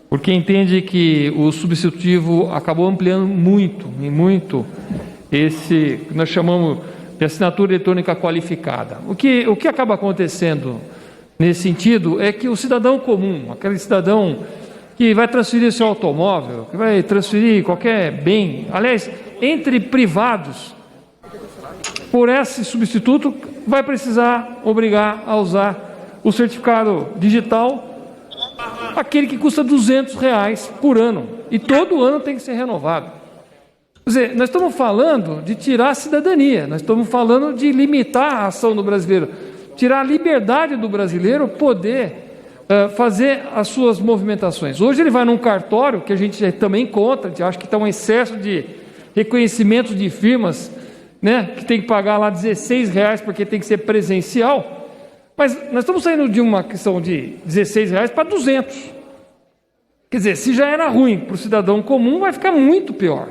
porque entende que o substitutivo acabou ampliando muito esse que nós chamamos de assinatura eletrônica qualificada. O que acaba acontecendo nesse sentido é que o cidadão comum, aquele cidadão que vai transferir seu automóvel, que vai transferir qualquer bem, aliás, entre privados, por esse substituto, vai precisar obrigar a usar o certificado digital, aquele que custa R$200 por ano, e todo ano tem que ser renovado. Quer dizer, nós estamos falando de tirar a cidadania, nós estamos falando de limitar a ação do brasileiro, tirar a liberdade do brasileiro poder fazer as suas movimentações. Hoje ele vai num cartório, que a gente também conta, a gente acha que está um excesso de reconhecimento de firmas, né, que tem que pagar lá R$16 porque tem que ser presencial, mas nós estamos saindo de uma questão de R$16 para 200. Quer dizer, se já era ruim para o cidadão comum, vai ficar muito pior.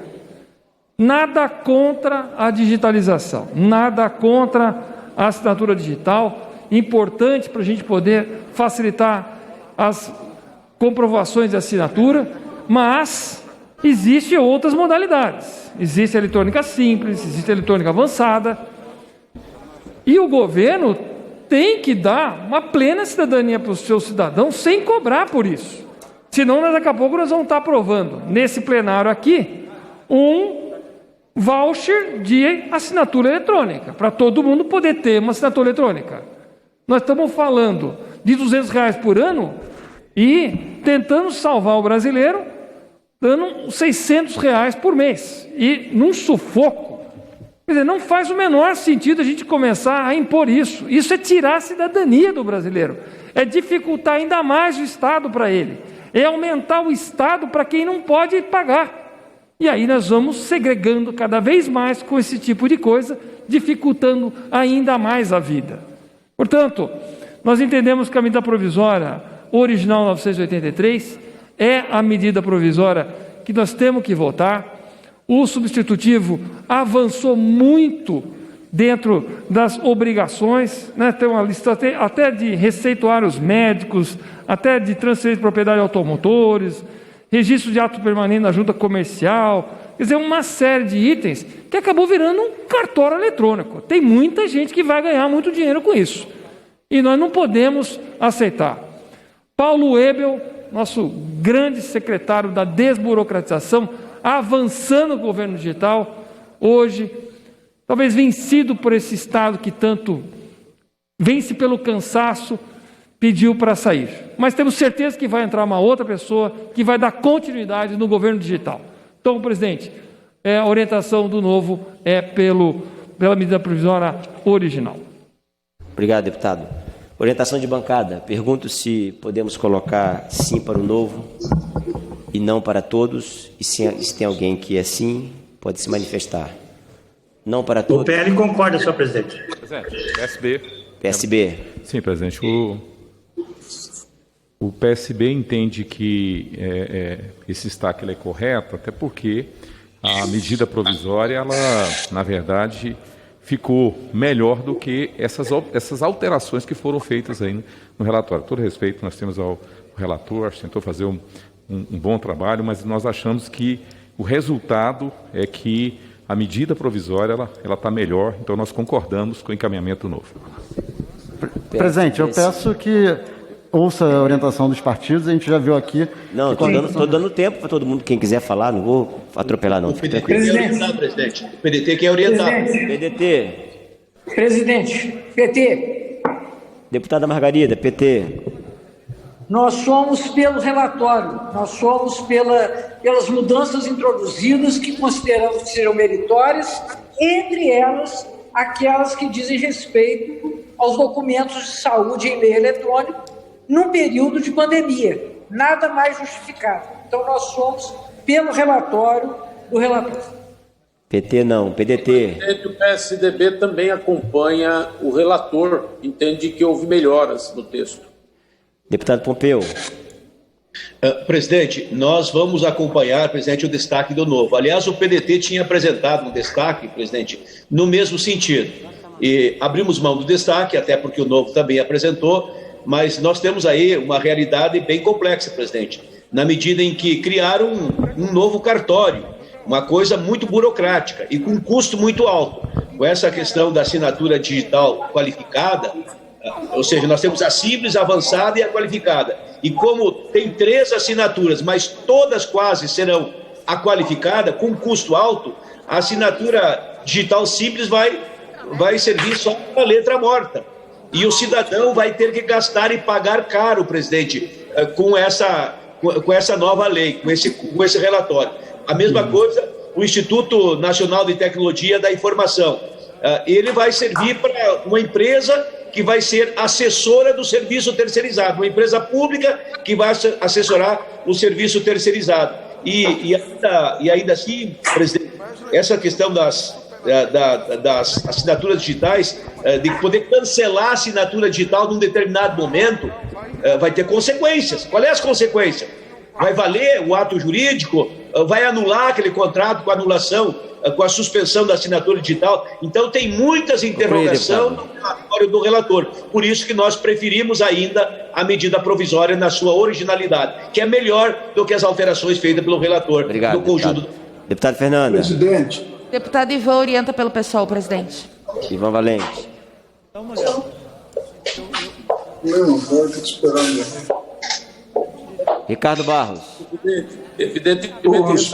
Nada contra a digitalização, nada contra a assinatura digital, importante para a gente poder facilitar as comprovações de assinatura, mas existem outras modalidades. Existe a eletrônica simples, existe a eletrônica avançada, e o governo tem que dar uma plena cidadania para os seus cidadãos sem cobrar por isso. Senão, daqui a pouco, nós vamos estar aprovando, nesse plenário aqui, um voucher de assinatura eletrônica, para todo mundo poder ter uma assinatura eletrônica. Nós estamos falando de R$200 por ano e tentando salvar o brasileiro dando R$600 por mês. E num sufoco. Quer dizer, não faz o menor sentido a gente começar a impor isso. Isso é tirar a cidadania do brasileiro. É dificultar ainda mais o Estado para ele. É aumentar o Estado para quem não pode pagar. E aí nós vamos segregando cada vez mais com esse tipo de coisa, dificultando ainda mais a vida. Portanto, nós entendemos que a medida provisória original 983 é a medida provisória que nós temos que votar. O substitutivo avançou muito dentro das obrigações, né? Tem uma lista até de receituários médicos, até de transferência de propriedade de automotores, registro de ato permanente na junta comercial, quer dizer, uma série de itens que acabou virando um cartório eletrônico. Tem muita gente que vai ganhar muito dinheiro com isso. E nós não podemos aceitar. Paulo Ebel, nosso grande secretário da desburocratização, avançando o governo digital, hoje, talvez vencido por esse Estado que tanto vence pelo cansaço, pediu para sair. Mas temos certeza que vai entrar uma outra pessoa que vai dar continuidade no governo digital. Então, presidente, a orientação do novo é pela medida provisória original. Obrigado, deputado. Orientação de bancada. Pergunto se podemos colocar sim para o novo e não para todos. E se tem alguém que é sim, pode se manifestar. Não para todos. O PL concorda, senhor presidente. Presidente, PSB. PSB. Sim, presidente. O PSB entende que esse destaque ele é correto, até porque a medida provisória, ela, na verdade, ficou melhor do que essas alterações que foram feitas aí no relatório. Todo respeito nós temos ao relator, acho que tentou fazer um bom trabalho, mas nós achamos que o resultado é que a medida provisória ela está melhor, então nós concordamos com o encaminhamento novo. Presidente, eu peço que ouça a orientação dos partidos, a gente já viu aqui... Não, estou dando tempo para todo mundo, quem quiser falar, não vou atropelar não. O PDT quer orientar, presidente. O PDT quer orientar. PDT. Presidente, PT. Deputada Margarida, PT. Nós somos pelo relatório, nós somos pelas mudanças introduzidas que consideramos que serão meritórias, entre elas aquelas que dizem respeito aos documentos de saúde em meio eletrônico num período de pandemia. Nada mais justificado. Então, nós somos pelo relatório do relator. PT não, PDT. O PSDB também acompanha o relator, entende que houve melhoras no texto. Deputado Pompeu. Presidente, nós vamos acompanhar, presidente, o destaque do novo. Aliás, o PDT tinha apresentado um destaque, presidente, no mesmo sentido. E abrimos mão do destaque, até porque o novo também apresentou, mas nós temos aí uma realidade bem complexa, presidente, na medida em que criaram um novo cartório, uma coisa muito burocrática e com um custo muito alto. Com essa questão da assinatura digital qualificada, ou seja, nós temos a simples, a avançada e a qualificada. E como tem 3 assinaturas, mas todas quase serão a qualificada, com custo alto, a assinatura digital simples vai servir só para a letra morta. E o cidadão vai ter que gastar e pagar caro, presidente, com essa nova lei, com esse relatório. A mesma coisa, o Instituto Nacional de Tecnologia da Informação. Ele vai servir para uma empresa que vai ser assessora do serviço terceirizado, uma empresa pública que vai assessorar o serviço terceirizado. E ainda assim, presidente, essa questão das assinaturas digitais, de poder cancelar a assinatura digital num determinado momento, vai ter consequências. Qual é as consequências? Vai valer o ato jurídico? Vai anular aquele contrato com anulação, com a suspensão da assinatura digital? Então tem muitas interrogações no relatório do relator. Por isso que nós preferimos ainda a medida provisória na sua originalidade, que é melhor do que as alterações feitas pelo relator. Obrigado, do conjunto. Deputado Fernanda. Presidente. Deputado Ivan orienta pelo pessoal, presidente. Ivan Valente. Não, agora tem que esperar mesmo. Ricardo Barros. Evidentemente,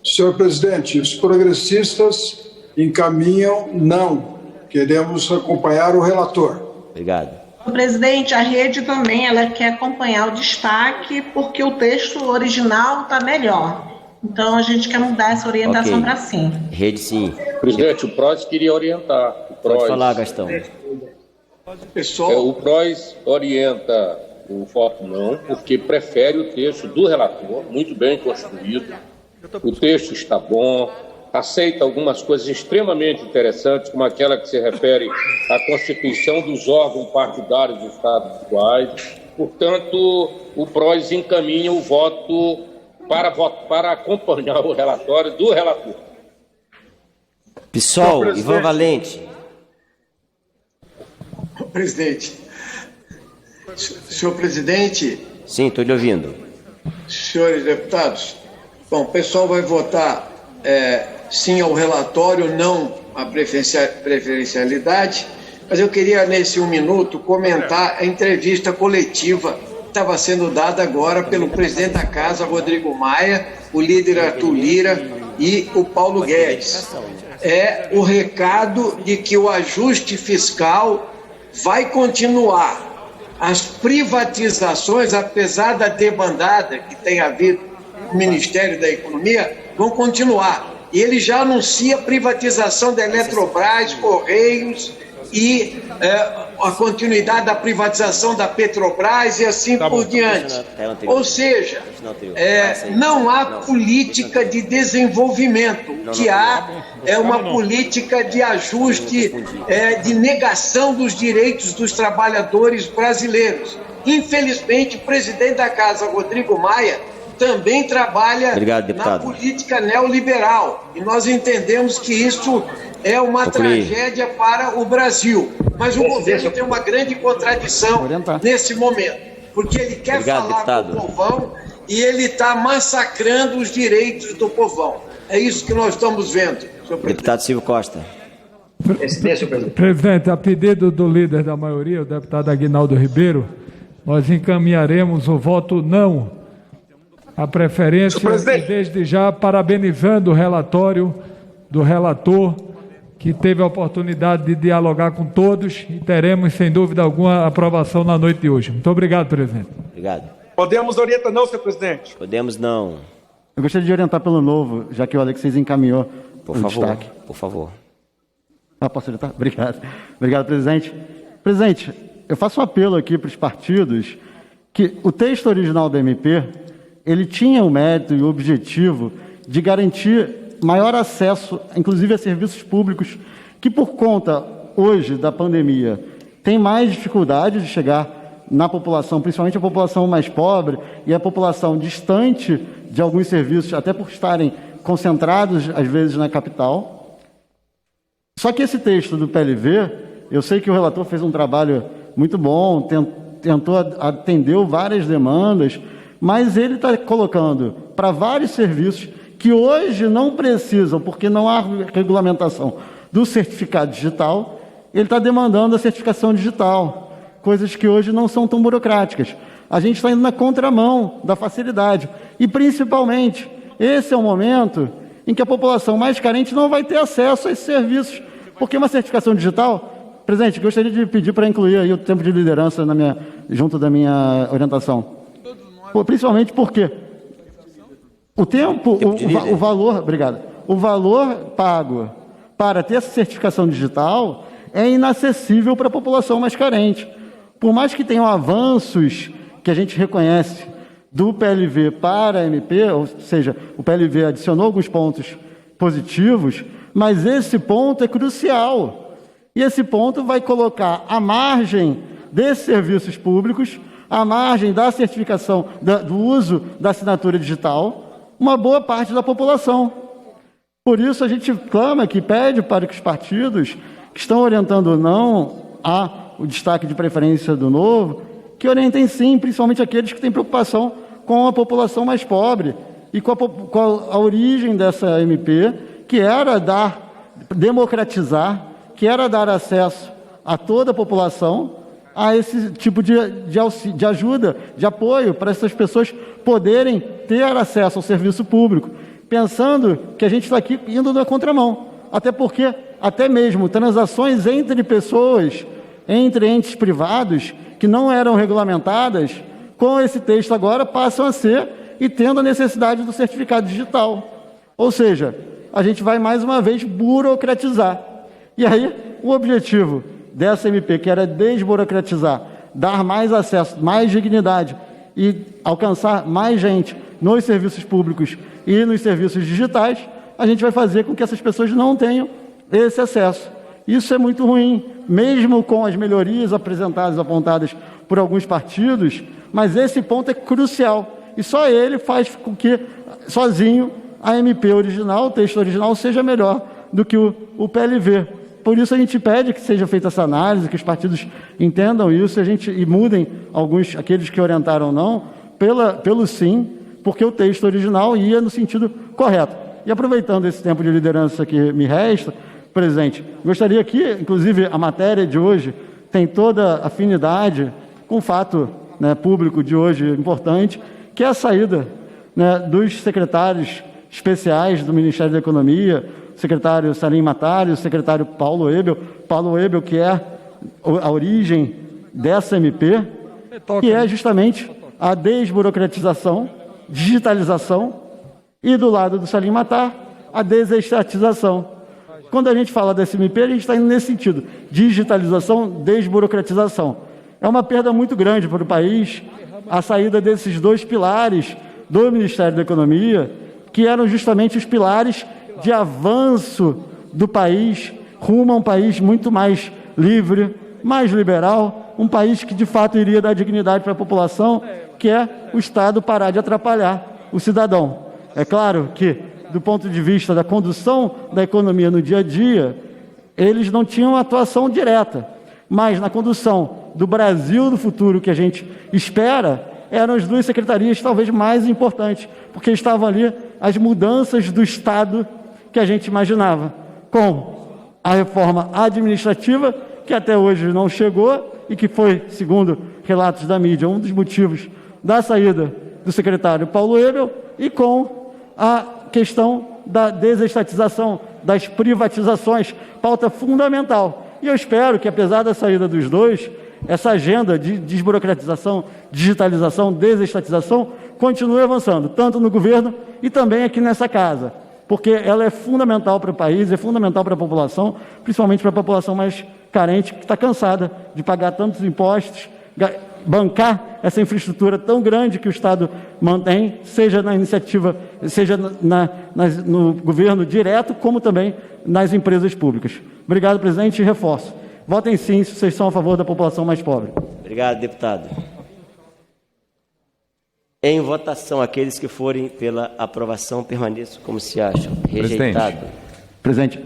Senhor presidente, os progressistas encaminham não. Queremos acompanhar o relator. Obrigado. Presidente, a rede também ela quer acompanhar o destaque porque o texto original está melhor. Então a gente quer mudar essa orientação para sim. Rede sim. Presidente, o PROS queria orientar. Pode falar, Gastão. O PROS orienta o voto não, porque prefere o texto do relator, muito bem construído. O texto está bom, aceita algumas coisas extremamente interessantes, como aquela que se refere à constituição dos órgãos partidários dos estaduais. Portanto, o PROS encaminha o voto para acompanhar o relatório do relator. PSOL, Ivan Valente. Senhor presidente. Sim, estou lhe ouvindo. Senhores deputados, bom, o pessoal vai votar sim ao relatório, não à preferencialidade, mas eu queria, nesse 1 minuto, comentar a entrevista coletiva que estava sendo dada agora pelo presidente da Casa, Rodrigo Maia, o líder Arthur Lira e o Paulo Guedes. É o recado de que o ajuste fiscal vai continuar. As privatizações, apesar da debandada que tem havido no Ministério da Economia, vão continuar. E ele já anuncia a privatização da Eletrobras, Correios e a continuidade da privatização da Petrobras e assim por diante. Ou seja, não há política de desenvolvimento, o que há é uma política de ajuste, de negação dos direitos dos trabalhadores brasileiros. Infelizmente, o presidente da Casa, Rodrigo Maia, também trabalha na política neoliberal. E nós entendemos que isso é uma tragédia para o Brasil. Mas o governo tem uma grande contradição nesse momento, porque ele quer falar com o povão e ele está massacrando os direitos do povão. É isso que nós estamos vendo, senhor presidente. Deputado Silvio Costa. Presidente, a pedido do líder da maioria, o deputado Aguinaldo Ribeiro, nós encaminharemos o voto não à preferência e desde já parabenizando o relatório do relator, que teve a oportunidade de dialogar com todos e teremos, sem dúvida alguma, aprovação na noite de hoje. Muito obrigado, presidente. Obrigado. Podemos orientar não, senhor presidente? Podemos não. Eu gostaria de orientar pelo novo, já que o Alexis encaminhou por o favor, destaque. Por favor. Posso orientar? Obrigado. Obrigado, presidente. Presidente, eu faço um apelo aqui para os partidos que o texto original da MP, ele tinha o mérito e o objetivo de garantir maior acesso, inclusive a serviços públicos, que por conta, hoje, da pandemia, tem mais dificuldade de chegar na população, principalmente a população mais pobre e a população distante de alguns serviços, até por estarem concentrados, às vezes, na capital. Só que esse texto do PLV, eu sei que o relator fez um trabalho muito bom, tentou atender várias demandas, mas ele está colocando para vários serviços que hoje não precisam, porque não há regulamentação do certificado digital, ele está demandando a certificação digital, coisas que hoje não são tão burocráticas. A gente está indo na contramão da facilidade. E, principalmente, esse é o momento em que a população mais carente não vai ter acesso a esses serviços, porque uma certificação digital... Presidente, gostaria de pedir para incluir aí o tempo de liderança junto da minha orientação. Principalmente porque o tempo, o valor, obrigado, o valor pago para ter essa certificação digital é inacessível para a população mais carente. Por mais que tenham avanços que a gente reconhece do PLV para a MP, ou seja, o PLV adicionou alguns pontos positivos, mas esse ponto é crucial. E esse ponto vai colocar à margem desses serviços públicos, à margem da certificação, do uso da assinatura digital, uma boa parte da população. Por isso, a gente clama que pede para que os partidos que estão orientando não o destaque de preferência do novo, que orientem sim, principalmente aqueles que têm preocupação com a população mais pobre e com a origem dessa MP, que era democratizar, que era dar acesso a toda a população a esse tipo de ajuda, de apoio, para essas pessoas poderem ter acesso ao serviço público, pensando que a gente está aqui indo na contramão. Até porque, até mesmo transações entre pessoas entre entes privados que não eram regulamentadas, com esse texto agora passam a ser e tendo a necessidade do certificado digital. Ou seja, a gente vai mais uma vez burocratizar. E aí, o objetivo dessa MP, que era desburocratizar, dar mais acesso, mais dignidade e alcançar mais gente nos serviços públicos e nos serviços digitais, a gente vai fazer com que essas pessoas não tenham esse acesso. Isso é muito ruim, mesmo com as melhorias apresentadas, apontadas por alguns partidos, mas esse ponto é crucial. E só ele faz com que, sozinho, a MP original, o texto original, seja melhor do que o PLV. Por isso a gente pede que seja feita essa análise, que os partidos entendam isso e mudem aqueles que orientaram não, pelo sim, porque o texto original ia no sentido correto. E aproveitando esse tempo de liderança que me resta, presidente, gostaria que, inclusive, a matéria de hoje tem toda afinidade com o fato, né, público de hoje importante, que é a saída, né, dos secretários especiais do Ministério da Economia, o secretário Salim Mattari, o secretário Paulo Ebel, que é a origem dessa MP, que é justamente a desburocratização, digitalização, e do lado do Salim Mattari, a desestatização. Quando a gente fala dessa MP, a gente está indo nesse sentido, digitalização, desburocratização. É uma perda muito grande para o país, a saída desses dois pilares do Ministério da Economia, que eram justamente os pilares de avanço do país rumo a um país muito mais livre, mais liberal, um país que de fato iria dar dignidade para a população, que é o Estado parar de atrapalhar o cidadão. É claro que, do ponto de vista da condução da economia no dia a dia, eles não tinham atuação direta, mas na condução do Brasil do futuro que a gente espera, eram as duas secretarias talvez mais importantes, porque estavam ali as mudanças do Estado que a gente imaginava, com a reforma administrativa, que até hoje não chegou e que foi, segundo relatos da mídia, um dos motivos da saída do secretário Paulo Ebel, e com a questão da desestatização, das privatizações, pauta fundamental. E eu espero que, apesar da saída dos dois, essa agenda de desburocratização, digitalização, desestatização, continue avançando, tanto no governo e também aqui nessa casa, porque ela é fundamental para o país, é fundamental para a população, principalmente para a população mais carente, que está cansada de pagar tantos impostos, bancar essa infraestrutura tão grande que o Estado mantém, seja na iniciativa, seja no governo direto, como também nas empresas públicas. Obrigado, presidente, e reforço. Votem sim, se vocês são a favor da população mais pobre. Obrigado, deputado. Em votação, aqueles que forem pela aprovação, permaneçam como se acham. Rejeitado. Presidente,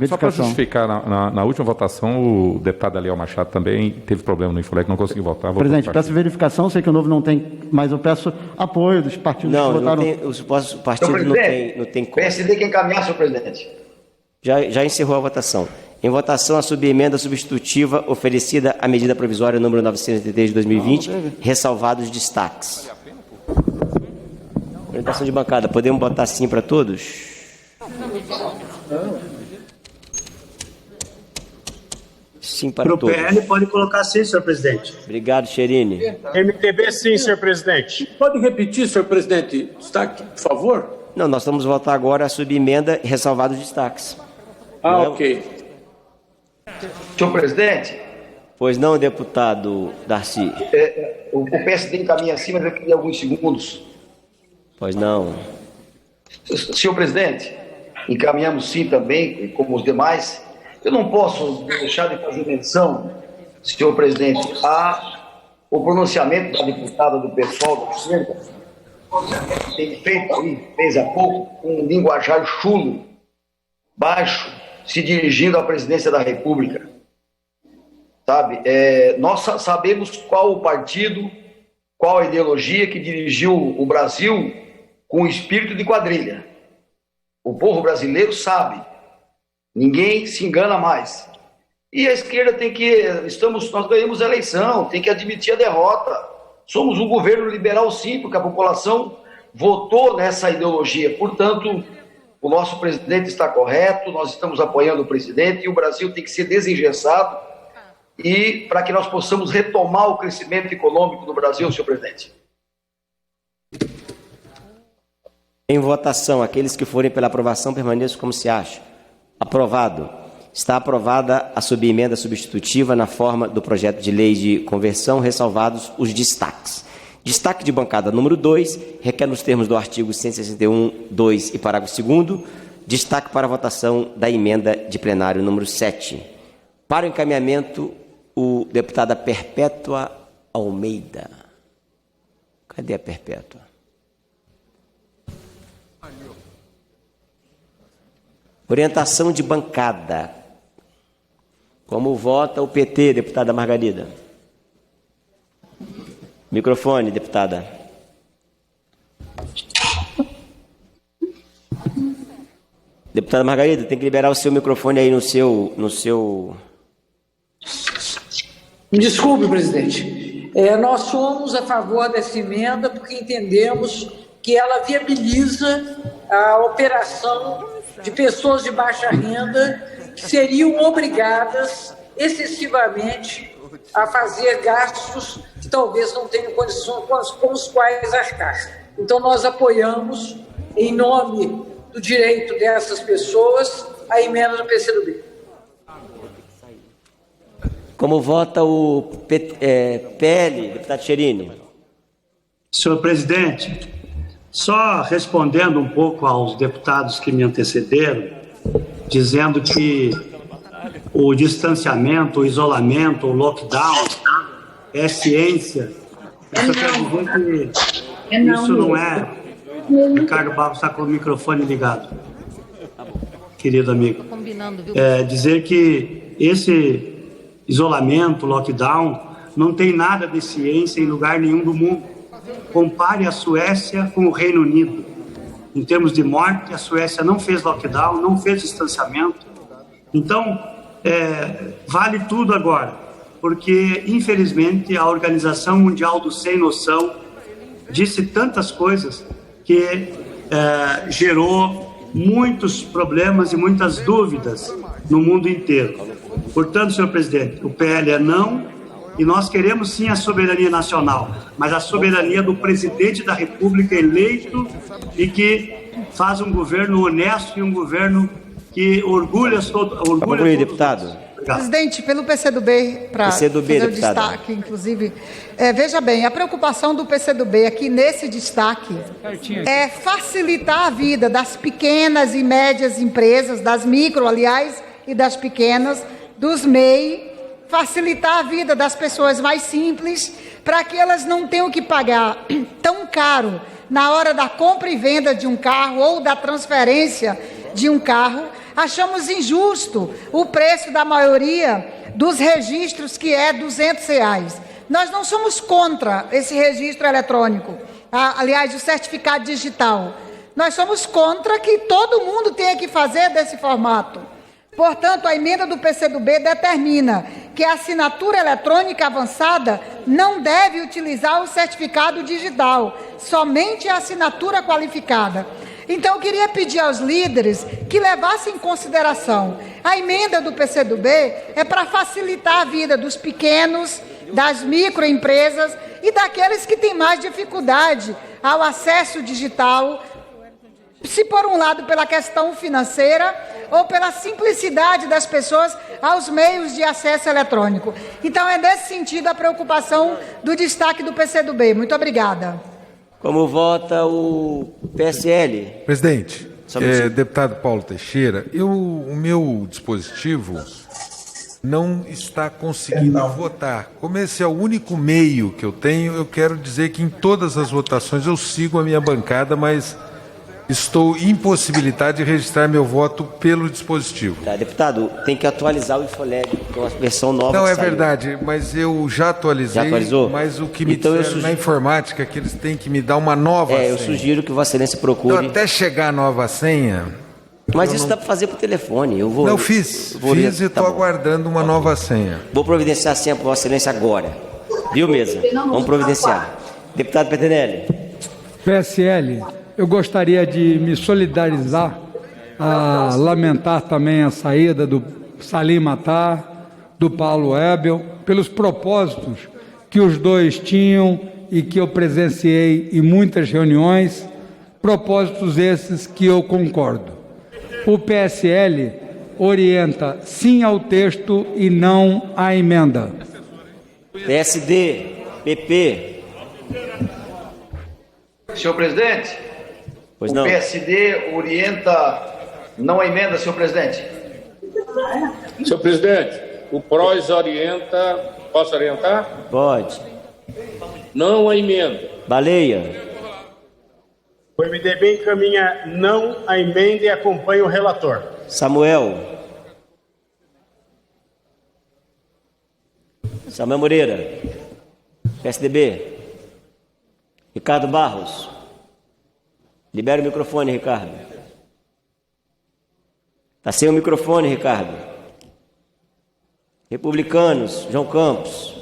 só para justificar, na última votação, o deputado Aliel Machado também teve problema no Infolec, não conseguiu votar. Presidente, peço verificação, sei que o Novo não tem, mas eu peço apoio dos partidos que votaram. Não, os partidos não tem como. PSD quem encaminhar, senhor presidente. Já encerrou a votação. Em votação, a subemenda substitutiva oferecida à medida provisória número 983 de 2020, ressalvados destaques. Orientação de bancada, podemos botar sim para todos? Sim para todos. Para o PL pode colocar sim, senhor presidente. Obrigado, Cherini. MTB sim, senhor presidente. Pode repetir, senhor presidente, destaque, por favor? Não, nós vamos votar agora a subemenda ressalvados destaques. Ok. Senhor presidente. Pois não, deputado Darcy. O PSD encaminha assim, mas eu queria alguns segundos. Pois não. Senhor presidente, encaminhamos sim também, como os demais. Eu não posso deixar de fazer menção, senhor presidente, ao pronunciamento da deputada do PSOL da esquerda, tem feito aí, fez há pouco, um linguajar chulo, baixo, se dirigindo à presidência da República. Sabe? Nós sabemos qual o partido, qual a ideologia que dirigiu o Brasil com espírito de quadrilha. O povo brasileiro sabe. Ninguém se engana mais. E a esquerda tem que... Nós ganhamos a eleição, tem que admitir a derrota. Somos um governo liberal sim, porque a população votou nessa ideologia. Portanto, o nosso presidente está correto, nós estamos apoiando o presidente e o Brasil tem que ser desengessado e para que nós possamos retomar o crescimento econômico no Brasil, senhor presidente. Em votação, aqueles que forem pela aprovação permaneçam como se acha. Aprovado. Está aprovada a subemenda substitutiva na forma do projeto de lei de conversão, ressalvados os destaques. Destaque de bancada número 2, requer nos termos do artigo 161, 2 e parágrafo 2º, destaque para a votação da emenda de plenário número 7. Para o encaminhamento, o deputada Perpétua Almeida. Cadê a Perpétua? Orientação de bancada. Como vota o PT, deputada Margarida? Microfone, deputada. Deputada Margarida, tem que liberar o seu microfone aí no seu... Desculpe, presidente. Nós somos a favor dessa emenda porque entendemos que ela viabiliza a operação de pessoas de baixa renda que seriam obrigadas excessivamente a fazer gastos que talvez não tenham condições com os quais arcar. Então, nós apoiamos, em nome do direito dessas pessoas, a emenda do PCdoB. Como vota o PL, deputado Cherini? Senhor presidente, só respondendo um pouco aos deputados que me antecederam, dizendo que o distanciamento, o isolamento, o lockdown é ciência. Eu quero dizer que isso não é... Ricardo Barros está com o microfone ligado, querido amigo. Dizer que esse isolamento, lockdown, não tem nada de ciência em lugar nenhum do mundo. Compare a Suécia com o Reino Unido. Em termos de morte, a Suécia não fez lockdown, não fez distanciamento. Então, vale tudo agora, porque, infelizmente, a Organização Mundial do Sem Noção disse tantas coisas que gerou muitos problemas e muitas dúvidas no mundo inteiro. Portanto, senhor presidente, o PL é não, e nós queremos sim a soberania nacional, mas a soberania do presidente da República eleito e que faz um governo honesto e um governo que orgulha todos. Deputado. Presidente, pelo PCdoB, para fazer o destaque, inclusive, veja bem, a preocupação do PCdoB aqui nesse destaque é facilitar a vida das pequenas e médias empresas, das micro, aliás, e das pequenas, dos MEI, facilitar a vida das pessoas mais simples, para que elas não tenham que pagar tão caro na hora da compra e venda de um carro ou da transferência de um carro. Achamos injusto o preço da maioria dos registros, que é R$200. Nós não somos contra esse registro eletrônico, aliás, o certificado digital. Nós somos contra que todo mundo tenha que fazer desse formato. Portanto, a emenda do PCdoB determina que a assinatura eletrônica avançada não deve utilizar o certificado digital, somente a assinatura qualificada. Então, eu queria pedir aos líderes que levassem em consideração a emenda do PCdoB é para facilitar a vida dos pequenos, das microempresas e daqueles que têm mais dificuldade ao acesso digital, se por um lado pela questão financeira ou pela simplicidade das pessoas aos meios de acesso eletrônico. Então, é nesse sentido a preocupação do destaque do PCdoB. Muito obrigada. Como vota o PSL? Presidente, deputado Paulo Teixeira, o meu dispositivo não está conseguindo votar. Como esse é o único meio que eu tenho, eu quero dizer que em todas as votações eu sigo a minha bancada, mas estou impossibilitado de registrar meu voto pelo dispositivo. Tá, deputado, tem que atualizar o Infoleg, que é uma versão nova. Não, é verdade, mas eu já atualizei. Já atualizou? Mas o que me disseram na informática é que eles têm que me dar uma nova senha. Eu sugiro que Vossa Excelência procure. Então, até chegar a nova senha... Mas isso dá para fazer por telefone. Não, fiz e estou aguardando uma nova senha. Vou providenciar a senha para Vossa Excelência agora. Viu, mesa? Vamos providenciar. Deputado Petinelli. PSL, eu gostaria de me solidarizar, a lamentar também a saída do Salim Matar, do Paulo Ebel, pelos propósitos que os dois tinham e que eu presenciei em muitas reuniões, propósitos esses que eu concordo. O PSL orienta sim ao texto e não à emenda. PSD, PP. Senhor presidente, pois o não. PSD orienta não a emenda, senhor presidente. Senhor presidente, o PROS orienta... Posso orientar? Pode. Não a emenda. Baleia. O MDB encaminha não a emenda e acompanha o relator. Samuel. Samuel Moreira. PSDB. Ricardo Barros. Libera o microfone, Ricardo. Está sem o microfone, Ricardo. Republicanos, João Campos.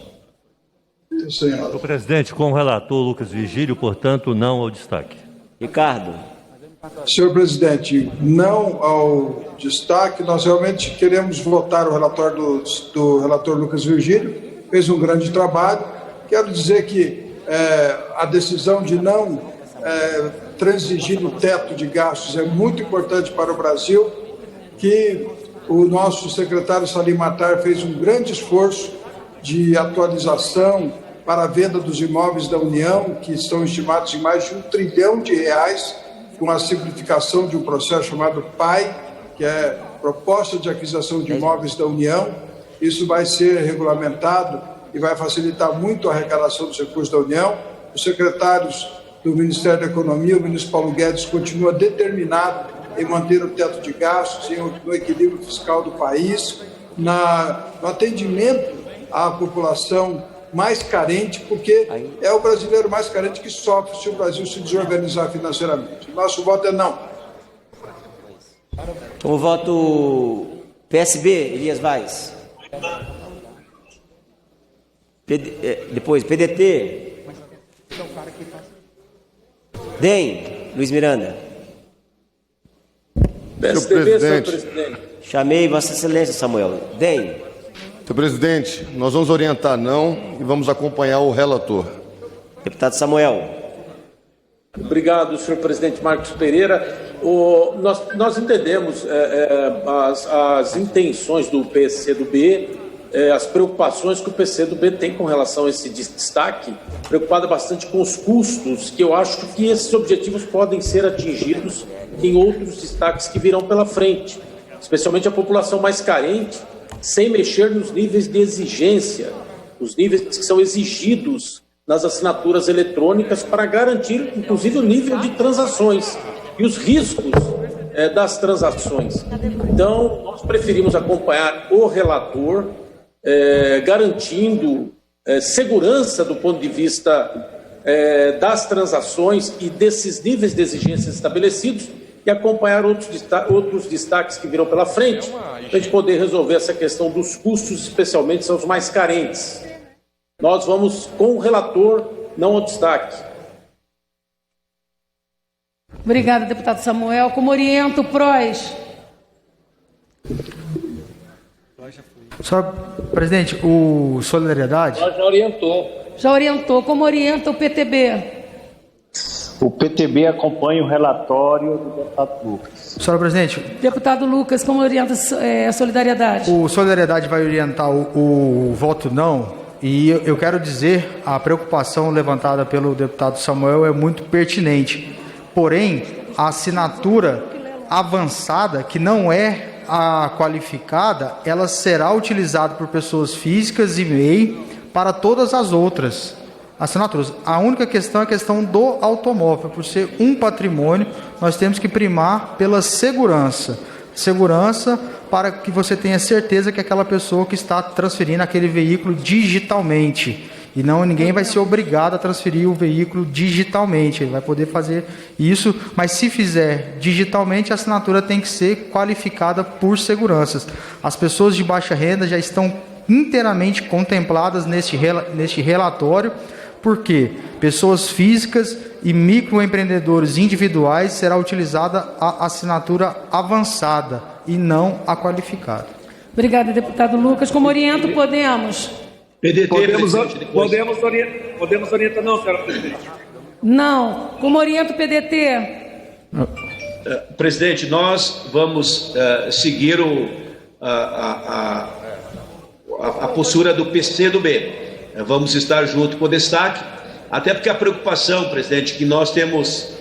Senhor presidente, com o relator Lucas Virgílio, portanto, não ao destaque. Ricardo. Senhor presidente, não ao destaque. Nós realmente queremos votar o relatório do relator Lucas Virgílio. Fez um grande trabalho. Quero dizer que a decisão de não transigir no teto de gastos é muito importante para o Brasil, que o nosso secretário Salim Matar fez um grande esforço de atualização para a venda dos imóveis da União, que estão estimados em mais de R$1 trilhão, com a simplificação de um processo chamado PAI, que é Proposta de Aquisição de Imóveis da União. Isso vai ser regulamentado e vai facilitar muito a arrecadação dos recursos da União. Os secretários do Ministério da Economia, o ministro Paulo Guedes, continua determinado em manter o teto de gastos, no equilíbrio fiscal do país, no atendimento à população mais carente, porque é o brasileiro mais carente que sofre se o Brasil se desorganizar financeiramente. Nosso voto é não. O voto PSB, Elias Vaz. Depois, PDT. DEM, Luiz Miranda. PSDB, senhor presidente. Chamei Vossa Excelência, Samuel. DEM. Senhor presidente, nós vamos orientar não e vamos acompanhar o relator. Deputado Samuel. Obrigado, senhor presidente Marcos Pereira. Nós entendemos as intenções do PCdoB, as preocupações que o PCdoB tem com relação a esse destaque, preocupada bastante com os custos, que eu acho que esses objetivos podem ser atingidos em outros destaques que virão pela frente, especialmente a população mais carente, sem mexer nos níveis de exigência, os níveis que são exigidos nas assinaturas eletrônicas para garantir, inclusive, o nível de transações e os riscos das transações. Então, nós preferimos acompanhar o relator, garantindo segurança do ponto de vista das transações e desses níveis de exigência estabelecidos, e acompanhar outros destaques que virão pela frente, para a gente poder resolver essa questão dos custos, especialmente são os mais carentes. Nós vamos com o relator, não ao destaque. Obrigada, deputado Samuel. Como orienta o PROS? Senhor presidente, o Solidariedade... Já orientou. Já orientou. Como orienta o PTB? O PTB acompanha o relatório do deputado Lucas. Senhor presidente... Deputado Lucas, como orienta a Solidariedade? O Solidariedade vai orientar o voto não, e eu quero dizer, a preocupação levantada pelo deputado Samuel é muito pertinente. Porém, a assinatura avançada, que não é a qualificada, ela será utilizada por pessoas físicas e MEI para todas as outras assinaturas. A única questão é a questão do automóvel. Por ser um patrimônio, nós temos que primar pela segurança. Segurança para que você tenha certeza que aquela pessoa que está transferindo aquele veículo digitalmente. E não, ninguém vai ser obrigado a transferir o veículo digitalmente. Ele vai poder fazer isso, mas se fizer digitalmente, a assinatura tem que ser qualificada por seguranças. As pessoas de baixa renda já estão inteiramente contempladas neste relatório, porque pessoas físicas e microempreendedores individuais será utilizada a assinatura avançada e não a qualificada. Obrigada, deputado Lucas. Como orienta o Podemos? PDT, Podemos orientar não, senhora presidente. Não. Como orienta o PDT? Presidente, nós vamos seguir a postura do PCdoB. Vamos estar junto com o destaque, até porque a preocupação, presidente, que nós temos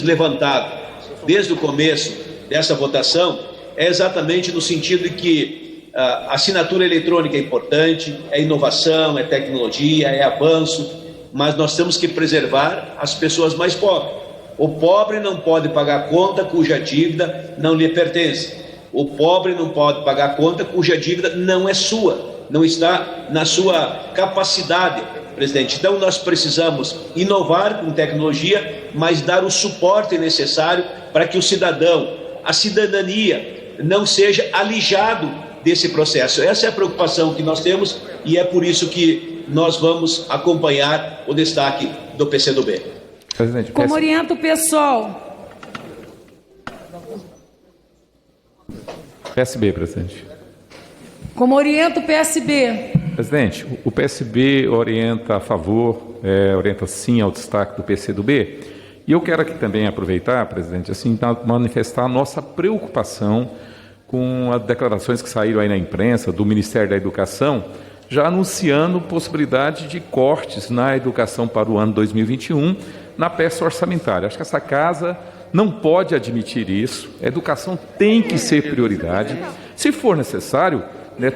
levantado desde o começo dessa votação é exatamente no sentido de que a assinatura eletrônica é importante, é inovação, é tecnologia, é avanço, mas nós temos que preservar as pessoas mais pobres. O pobre não pode pagar conta cuja dívida não lhe pertence. O pobre não pode pagar conta cuja dívida não é sua, não está na sua capacidade, presidente. Então nós precisamos inovar com tecnologia, mas dar o suporte necessário para que o cidadão, a cidadania, não seja alijado desse processo. Essa é a preocupação que nós temos e é por isso que nós vamos acompanhar o destaque do PCdoB. Presidente, como orienta o PSOL? PSB, presidente. Como orienta o PSB? Presidente, o PSB orienta a favor, orienta sim ao destaque do PCdoB. E eu quero aqui também aproveitar, presidente, assim, manifestar a nossa preocupação com as declarações que saíram aí na imprensa do Ministério da Educação, já anunciando possibilidade de cortes na educação para o ano 2021 na peça orçamentária. Acho que essa casa não pode admitir isso. A educação tem que ser prioridade. Se for necessário,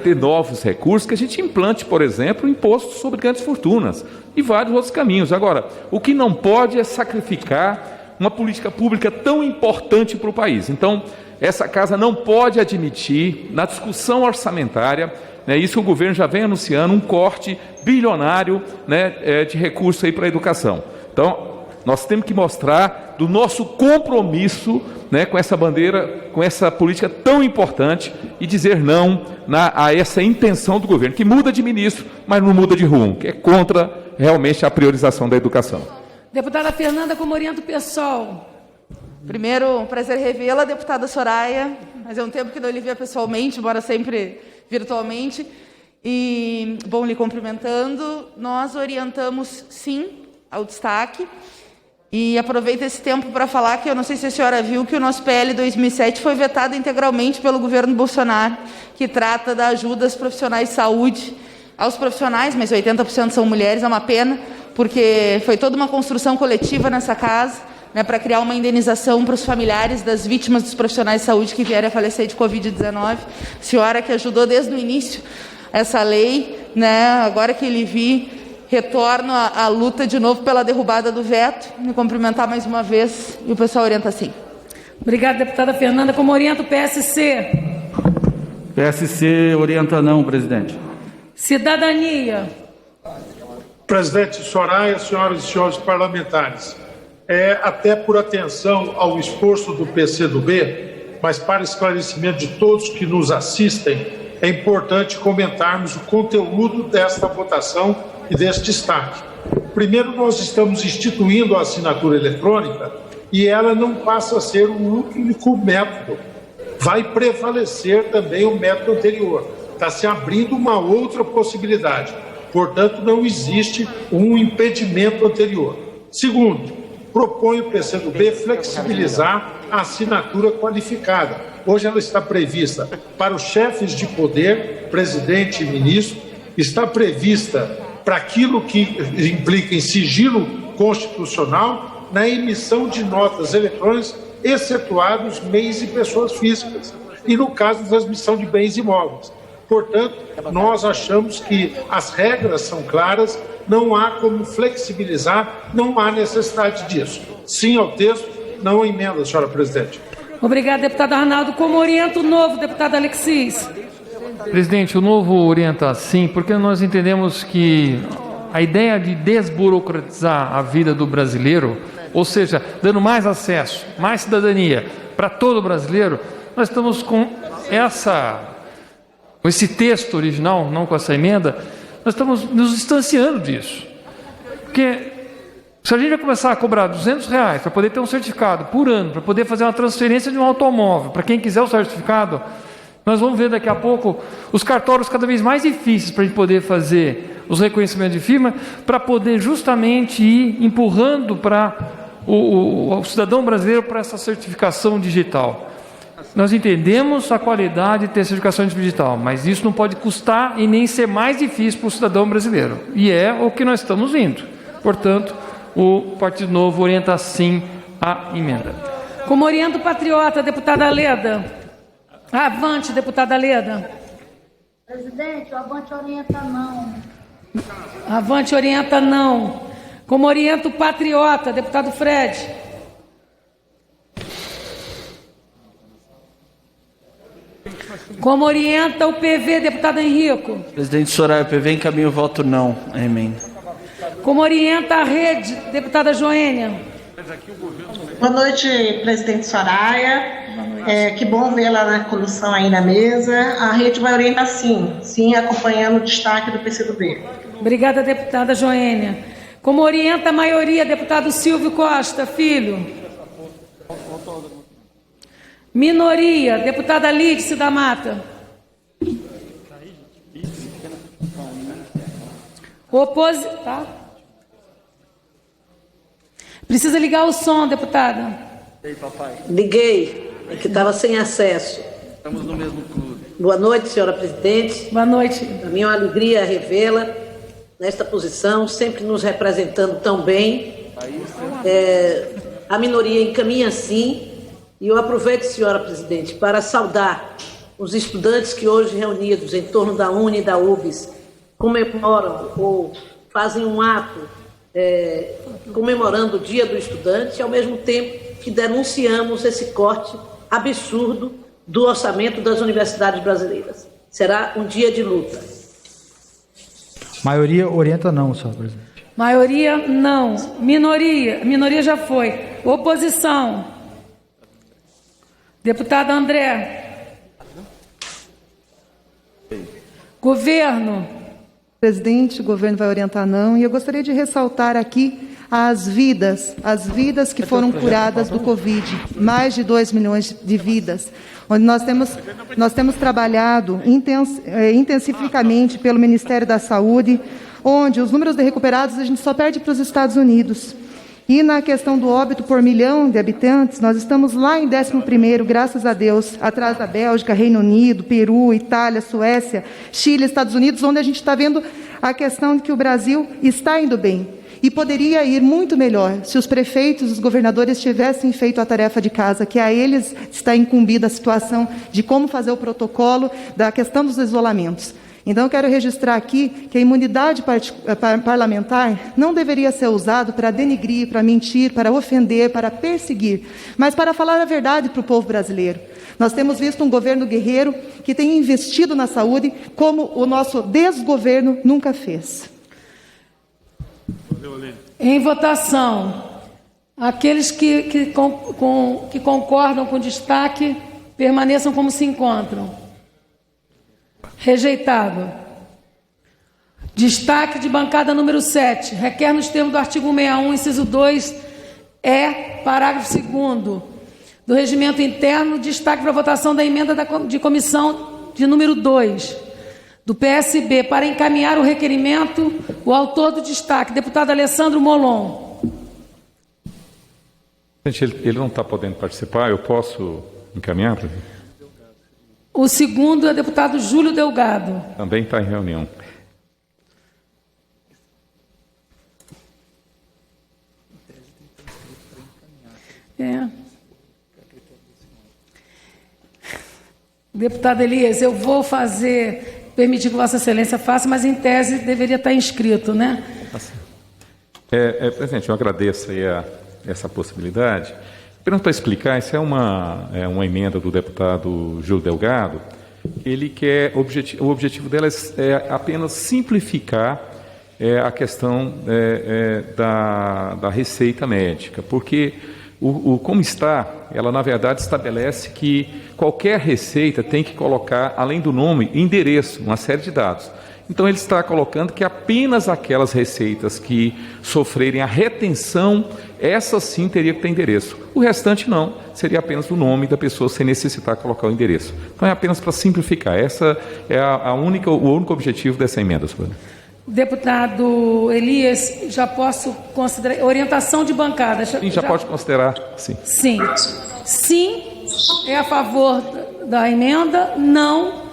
ter novos recursos, que a gente implante, por exemplo, imposto sobre grandes fortunas e vários outros caminhos. Agora, o que não pode é sacrificar uma política pública tão importante para o país. Então, essa casa não pode admitir, na discussão orçamentária, isso que o governo já vem anunciando, um corte bilionário de recursos aí para a educação. Então, nós temos que mostrar do nosso compromisso com essa bandeira, com essa política tão importante e dizer não a essa intenção do governo, que muda de ministro, mas não muda de rumo, que é contra realmente a priorização da educação. Deputada Fernanda, como orienta o PSOL? Primeiro, um prazer revê-la, deputada Soraya, mas é um tempo que não lhe via pessoalmente, embora sempre virtualmente. E, bom, lhe cumprimentando, nós orientamos sim ao destaque. E aproveito esse tempo para falar que eu não sei se a senhora viu que o nosso PL 2007 foi vetado integralmente pelo governo Bolsonaro, que trata da ajuda aos profissionais de saúde, aos profissionais, mas 80% são mulheres, é uma pena, porque foi toda uma construção coletiva nessa casa, para criar uma indenização para os familiares das vítimas dos profissionais de saúde que vieram a falecer de Covid-19. Senhora que ajudou desde o início essa lei, agora que lhe vi, retorno à luta de novo pela derrubada do veto. Me cumprimentar mais uma vez e o pessoal orienta assim. Obrigada, deputada Fernanda. Como orienta o PSC? PSC orienta não, presidente. Cidadania. Presidente Soraya, senhoras e senhores parlamentares, até por atenção ao esforço do PCdoB, mas para esclarecimento de todos que nos assistem, é importante comentarmos o conteúdo desta votação e deste destaque. Primeiro, nós estamos instituindo a assinatura eletrônica e ela não passa a ser o único método. Vai prevalecer também o método anterior. Está se abrindo uma outra possibilidade. Portanto, não existe um impedimento anterior. Segundo, propõe o PCdoB flexibilizar a assinatura qualificada. Hoje ela está prevista para os chefes de poder, presidente e ministro, está prevista para aquilo que implica em sigilo constitucional na emissão de notas eletrônicas, excetuados meios e pessoas físicas, e no caso da transmissão de bens imóveis. Portanto, nós achamos que as regras são claras, não há como flexibilizar, não há necessidade disso. Sim ao texto, não à emenda, senhora presidente. Obrigada, deputado Arnaldo. Como orienta o novo, deputado Alexis? Presidente, o novo orienta sim, porque nós entendemos que a ideia de desburocratizar a vida do brasileiro, ou seja, dando mais acesso, mais cidadania para todo brasileiro, nós estamos com esse texto original, não com essa emenda, nós estamos nos distanciando disso. Porque se a gente vai começar a cobrar R$200 para poder ter um certificado por ano, para poder fazer uma transferência de um automóvel, para quem quiser o certificado, Nós vamos ver daqui a pouco os cartórios cada vez mais difíceis para a gente poder fazer os reconhecimentos de firma, para poder justamente ir empurrando para o cidadão brasileiro para essa certificação digital. Nós entendemos a qualidade de ter certificação digital, mas isso não pode custar e nem ser mais difícil para o cidadão brasileiro. E é o que nós estamos indo. Portanto, o Partido Novo orienta sim a emenda. Como orienta o patriota, deputada Leda. Avante, deputada Leda. Presidente, o Avante orienta não. Avante orienta não. Como orienta o patriota, deputado Fred. Como orienta o PV, deputado Henrico. Presidente Soraya, o PV encaminha o voto não. Amém. Como orienta a rede, deputada Joênia. Boa noite, presidente Soraya. Que bom vê-la na condução aí na mesa. A rede vai orientar sim, acompanhando o destaque do PCdoB. Obrigada, deputada Joênia. Como orienta a maioria, deputado Silvio Costa, filho. Minoria, deputada Lídice da Mata. Tá? Precisa ligar o som, deputada. Liguei, é que estava sem acesso. Estamos no mesmo clube. Boa noite, senhora presidente. Boa noite. A minha alegria revê-la nesta posição, sempre nos representando tão bem. A minoria encaminha sim, e eu aproveito, senhora presidente, para saudar os estudantes que hoje reunidos em torno da UNE e da UBS comemoram ou fazem um ato comemorando o Dia do Estudante, ao mesmo tempo que denunciamos esse corte absurdo do orçamento das universidades brasileiras. Será um dia de luta. Maioria orienta não, senhor presidente. Maioria não. Minoria já foi. Oposição. Deputado André. Governo. Presidente, o governo vai orientar não, e eu gostaria de ressaltar aqui as vidas que foram curadas do Covid, mais de 2 milhões de vidas, onde nós temos trabalhado intensificamente pelo Ministério da Saúde, onde os números de recuperados a gente só perde para os Estados Unidos. E na questão do óbito por milhão de habitantes, nós estamos lá em 11º, graças a Deus, atrás da Bélgica, Reino Unido, Peru, Itália, Suécia, Chile, Estados Unidos, onde a gente está vendo a questão de que o Brasil está indo bem. E poderia ir muito melhor se os prefeitos e os governadores tivessem feito a tarefa de casa, que a eles está incumbida a situação de como fazer o protocolo da questão dos isolamentos. Então, eu quero registrar aqui que a imunidade parlamentar não deveria ser usada para denigrir, para mentir, para ofender, para perseguir, mas para falar a verdade para o povo brasileiro. Nós temos visto um governo guerreiro que tem investido na saúde como o nosso desgoverno nunca fez. Em votação, aqueles que concordam com o destaque permaneçam como se encontram. Rejeitado. Destaque de bancada número 7. Requer nos termos do artigo 161, inciso 2, parágrafo 2º, do regimento interno, destaque para a votação da emenda de comissão de número 2, do PSB, para encaminhar o requerimento, o autor do destaque, deputado Alessandro Molon. Ele não está podendo participar, eu posso encaminhar, presidente? O segundo é o deputado Júlio Delgado. Também está em reunião. Deputado Elias, eu vou permitir que Vossa Excelência faça, mas em tese deveria estar inscrito, né? Presidente, eu agradeço aí essa possibilidade. Apenas para explicar, isso é uma emenda do deputado Júlio Delgado. Ele quer, o objetivo dela é apenas simplificar a questão da receita médica, porque como está, ela na verdade estabelece que qualquer receita tem que colocar, além do nome, endereço, uma série de dados. Então ele está colocando que apenas aquelas receitas que sofrerem a retenção, essa sim teria que ter endereço. O restante não, seria apenas o nome da pessoa sem necessitar colocar o endereço. Então é apenas para simplificar. Essa é o único objetivo dessa emenda, senhora. Deputado Elias, já posso considerar orientação de bancada? Sim, já pode considerar, sim. Sim. Sim é a favor da emenda, não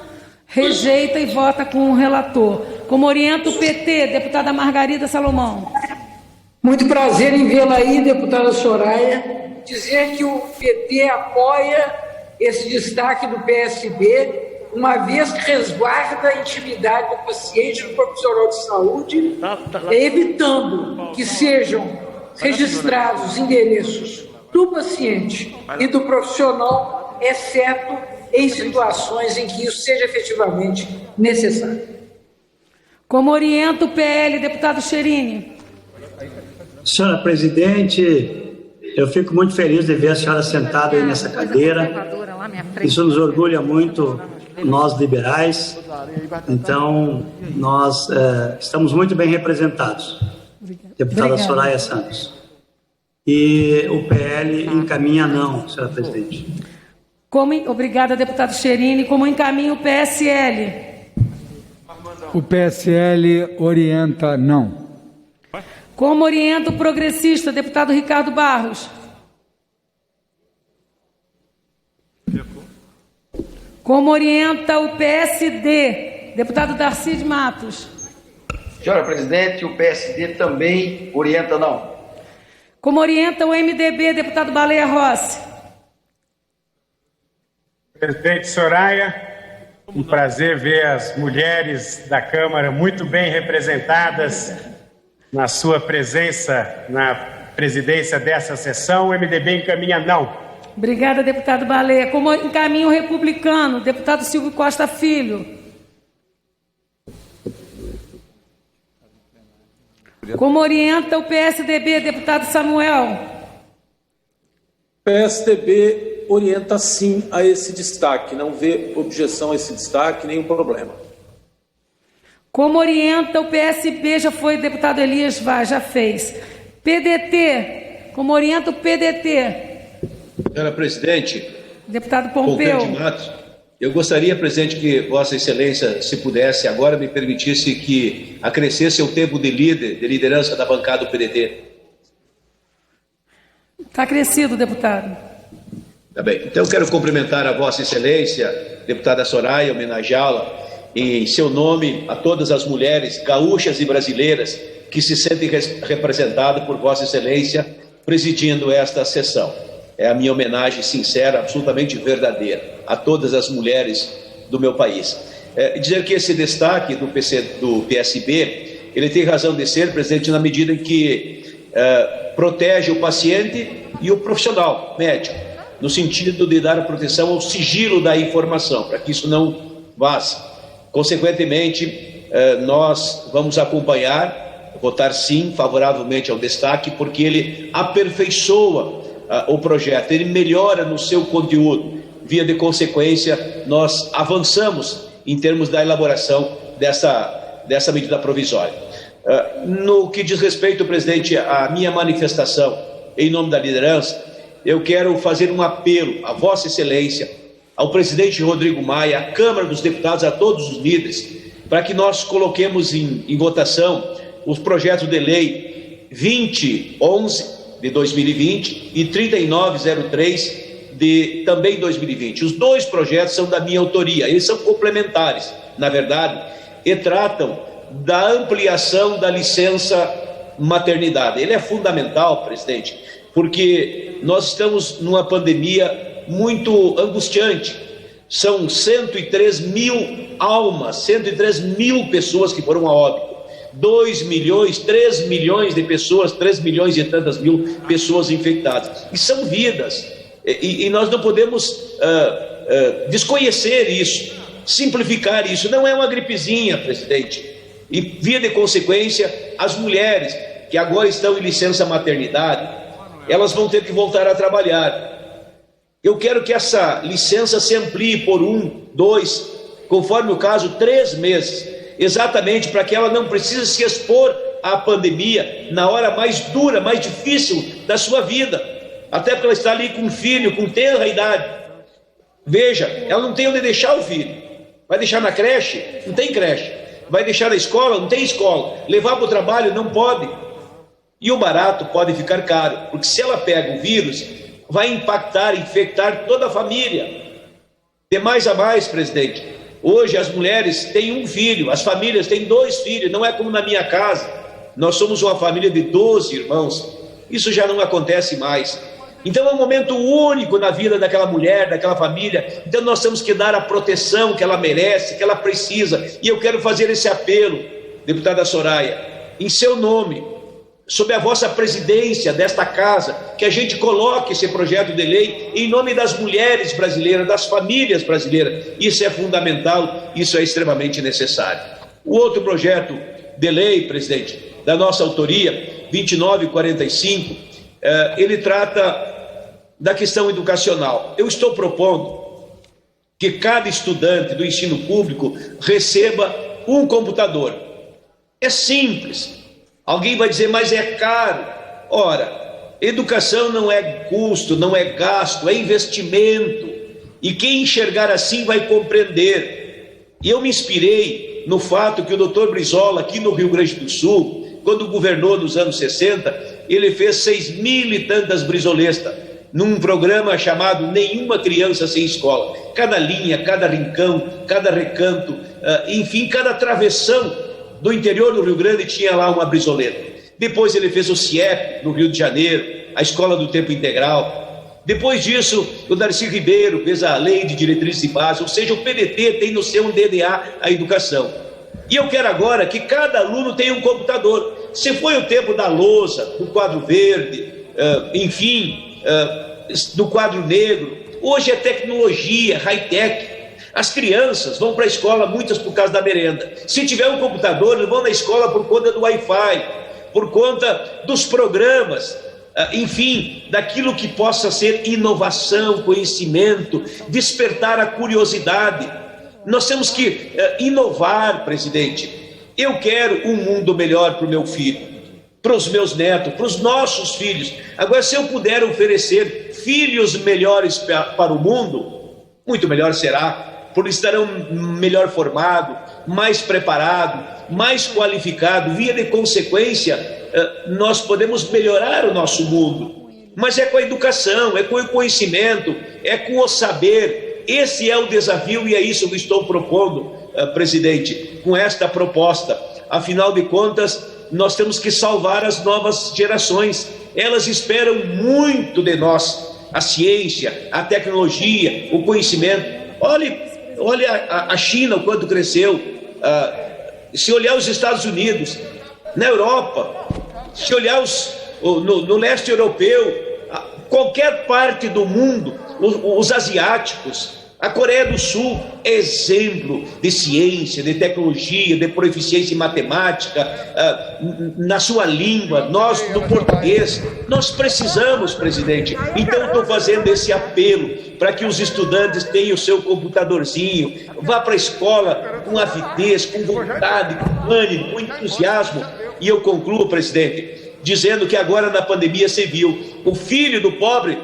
rejeita e vota com o relator. Como orienta o PT, deputada Margarida Salomão. Muito prazer em vê-la aí, deputada Soraya, dizer que o PT apoia esse destaque do PSB, uma vez que resguarda a intimidade do paciente no profissional de saúde, evitando que sejam registrados endereços do paciente e do profissional, exceto em situações em que isso seja efetivamente necessário. Como orienta o PL, deputado Cherini. Senhora presidente, eu fico muito feliz de ver a senhora sentada aí nessa cadeira. Isso nos orgulha muito, nós liberais. Então, nós estamos muito bem representados. Deputada Soraya Santos. E o PL encaminha não, senhora presidente. Obrigada, deputado Cherini. Como encaminha o PSL? O PSL orienta não. Como orienta o progressista, deputado Ricardo Barros? Como orienta o PSD, deputado Darcy de Matos? Senhora presidente, o PSD também orienta não. Como orienta o MDB, deputado Baleia Rossi? Presidente Soraya, um prazer ver as mulheres da Câmara muito bem representadas na sua presença na presidência dessa sessão. O MDB encaminha não. Obrigada, deputado Baleia. Como encaminha o republicano, deputado Silvio Costa Filho? Como orienta o PSDB, deputado Samuel? PSDB orienta sim a esse destaque, não vê objeção a esse destaque, nenhum problema. Como orienta o PSB, já foi deputado Elias Vaz, já fez. PDT, como orienta o PDT? Senhora presidente, deputado Pompeu. de Matos, eu gostaria, presidente, que Vossa Excelência, se pudesse agora, me permitisse que acrescesse o tempo de liderança da bancada do PDT. Está crescido, deputado. Tá bem. Então, eu quero cumprimentar a Vossa Excelência, deputada Soraya, homenageá-la, em seu nome, a todas as mulheres gaúchas e brasileiras que se sentem representadas por Vossa Excelência presidindo esta sessão. É a minha homenagem sincera, absolutamente verdadeira, a todas as mulheres do meu país. Dizer que esse destaque do PSB, ele tem razão de ser, presidente, na medida em que protege o paciente e o profissional médico, no sentido de dar proteção ao sigilo da informação, para que isso não vaze. Consequentemente, nós vamos acompanhar, votar sim, favoravelmente ao destaque, porque ele aperfeiçoa o projeto, ele melhora no seu conteúdo. Via de consequência, nós avançamos em termos da elaboração dessa medida provisória. No que diz respeito, presidente, à minha manifestação em nome da liderança, eu quero fazer um apelo à Vossa Excelência, ao presidente Rodrigo Maia, à Câmara dos Deputados, a todos os líderes, para que nós coloquemos em votação os projetos de lei 2011 de 2020 e 3903 de também 2020. Os dois projetos são da minha autoria, eles são complementares, na verdade, e tratam da ampliação da licença maternidade. Ele é fundamental, presidente, porque nós estamos numa pandemia muito angustiante. São 103 mil almas, 103 mil pessoas que foram a óbito. 2 milhões, 3 milhões de pessoas, 3 milhões e tantas mil pessoas infectadas. E são vidas. E nós não podemos desconhecer isso, simplificar isso. Não é uma gripezinha, presidente. E, via de consequência, as mulheres que agora estão em licença maternidade, elas vão ter que voltar a trabalhar. Eu quero que essa licença se amplie por 1, 2, conforme o caso, 3 meses. exatamente para que ela não precise se expor à pandemia na hora mais dura, mais difícil da sua vida, até porque ela está ali com um filho, com tenra idade. Veja, ela não tem onde deixar o filho. Vai deixar na creche? Não tem creche. Vai deixar na escola? Não tem escola. Levar para o trabalho? Não pode. E o barato pode ficar caro, porque se ela pega o vírus, vai impactar, infectar toda a família. De mais a mais, presidente, hoje as mulheres têm um filho, as famílias têm 2 filhos, não é como na minha casa. Nós somos uma família de 12 irmãos. Isso já não acontece mais. Então é um momento único na vida daquela mulher, daquela família. Então nós temos que dar a proteção que ela merece, que ela precisa. E eu quero fazer esse apelo, deputada Soraya, em seu nome, sob a vossa presidência desta casa, que a gente coloque esse projeto de lei em nome das mulheres brasileiras, das famílias brasileiras. Isso é fundamental, isso é extremamente necessário. O outro projeto de lei, presidente, da nossa autoria, 2945, ele trata da questão educacional. Eu estou propondo que cada estudante do ensino público receba um computador. É simples. Alguém vai dizer, mas é caro. Ora, educação não é custo, não é gasto, é investimento. E quem enxergar assim vai compreender. E eu me inspirei no fato que o Dr. Brizola, aqui no Rio Grande do Sul, quando governou nos anos 60, ele fez 6.000 e tantas brizolestas, num programa chamado Nenhuma Criança Sem Escola. Cada linha, cada rincão, cada recanto, enfim, cada travessão do interior do Rio Grande tinha lá uma brizoleta. Depois ele fez o CIEP, no Rio de Janeiro, a Escola do Tempo Integral. Depois disso, o Darcy Ribeiro fez a Lei de Diretrizes e Bases, ou seja, o PDT tem no seu DNA a educação. E eu quero agora que cada aluno tenha um computador. Se foi o tempo da lousa, do quadro verde, enfim, do quadro negro, hoje é tecnologia, high-tech. As crianças vão para a escola, muitas por causa da merenda. Se tiver um computador, eles vão na escola por conta do Wi-Fi, por conta dos programas, enfim, daquilo que possa ser inovação, conhecimento, despertar a curiosidade. Nós temos que inovar, presidente. Eu quero um mundo melhor para o meu filho, para os meus netos, para os nossos filhos. Agora, se eu puder oferecer filhos melhores para o mundo, muito melhor será, porque estarão melhor formados, mais preparados, mais qualificados. Via de consequência, nós podemos melhorar o nosso mundo. Mas é com a educação, é com o conhecimento, é com o saber. Esse é o desafio e é isso que estou propondo, presidente, com esta proposta. Afinal de contas, nós temos que salvar as novas gerações. Elas esperam muito de nós. A ciência, a tecnologia, o conhecimento. Olha a China, o quanto cresceu. Se olhar os Estados Unidos, na Europa, se olhar no leste europeu, qualquer parte do mundo, os asiáticos, a Coreia do Sul, exemplo de ciência, de tecnologia, de proficiência em matemática, na sua língua, nós no português, nós precisamos, presidente. Então estou fazendo esse apelo para que os estudantes tenham o seu computadorzinho, vá para a escola com avidez, com vontade, com ânimo, com entusiasmo. E eu concluo, presidente, dizendo que agora na pandemia você viu, o filho do pobre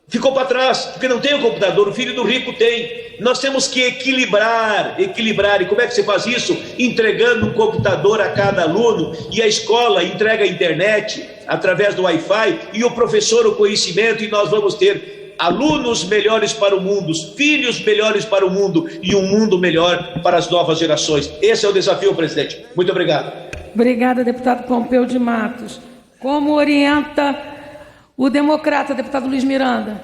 ficou para trás, porque não tem o computador, o filho do rico tem. Nós temos que equilibrar. E como é que se faz isso? Entregando um computador a cada aluno, e a escola entrega a internet através do Wi-Fi, e o professor o conhecimento, e nós vamos ter alunos melhores para o mundo, filhos melhores para o mundo, e um mundo melhor para as novas gerações. Esse é o desafio, presidente. Muito obrigado. Obrigada, deputado Pompeu de Matos. Como orienta o democrata, deputado Luiz Miranda?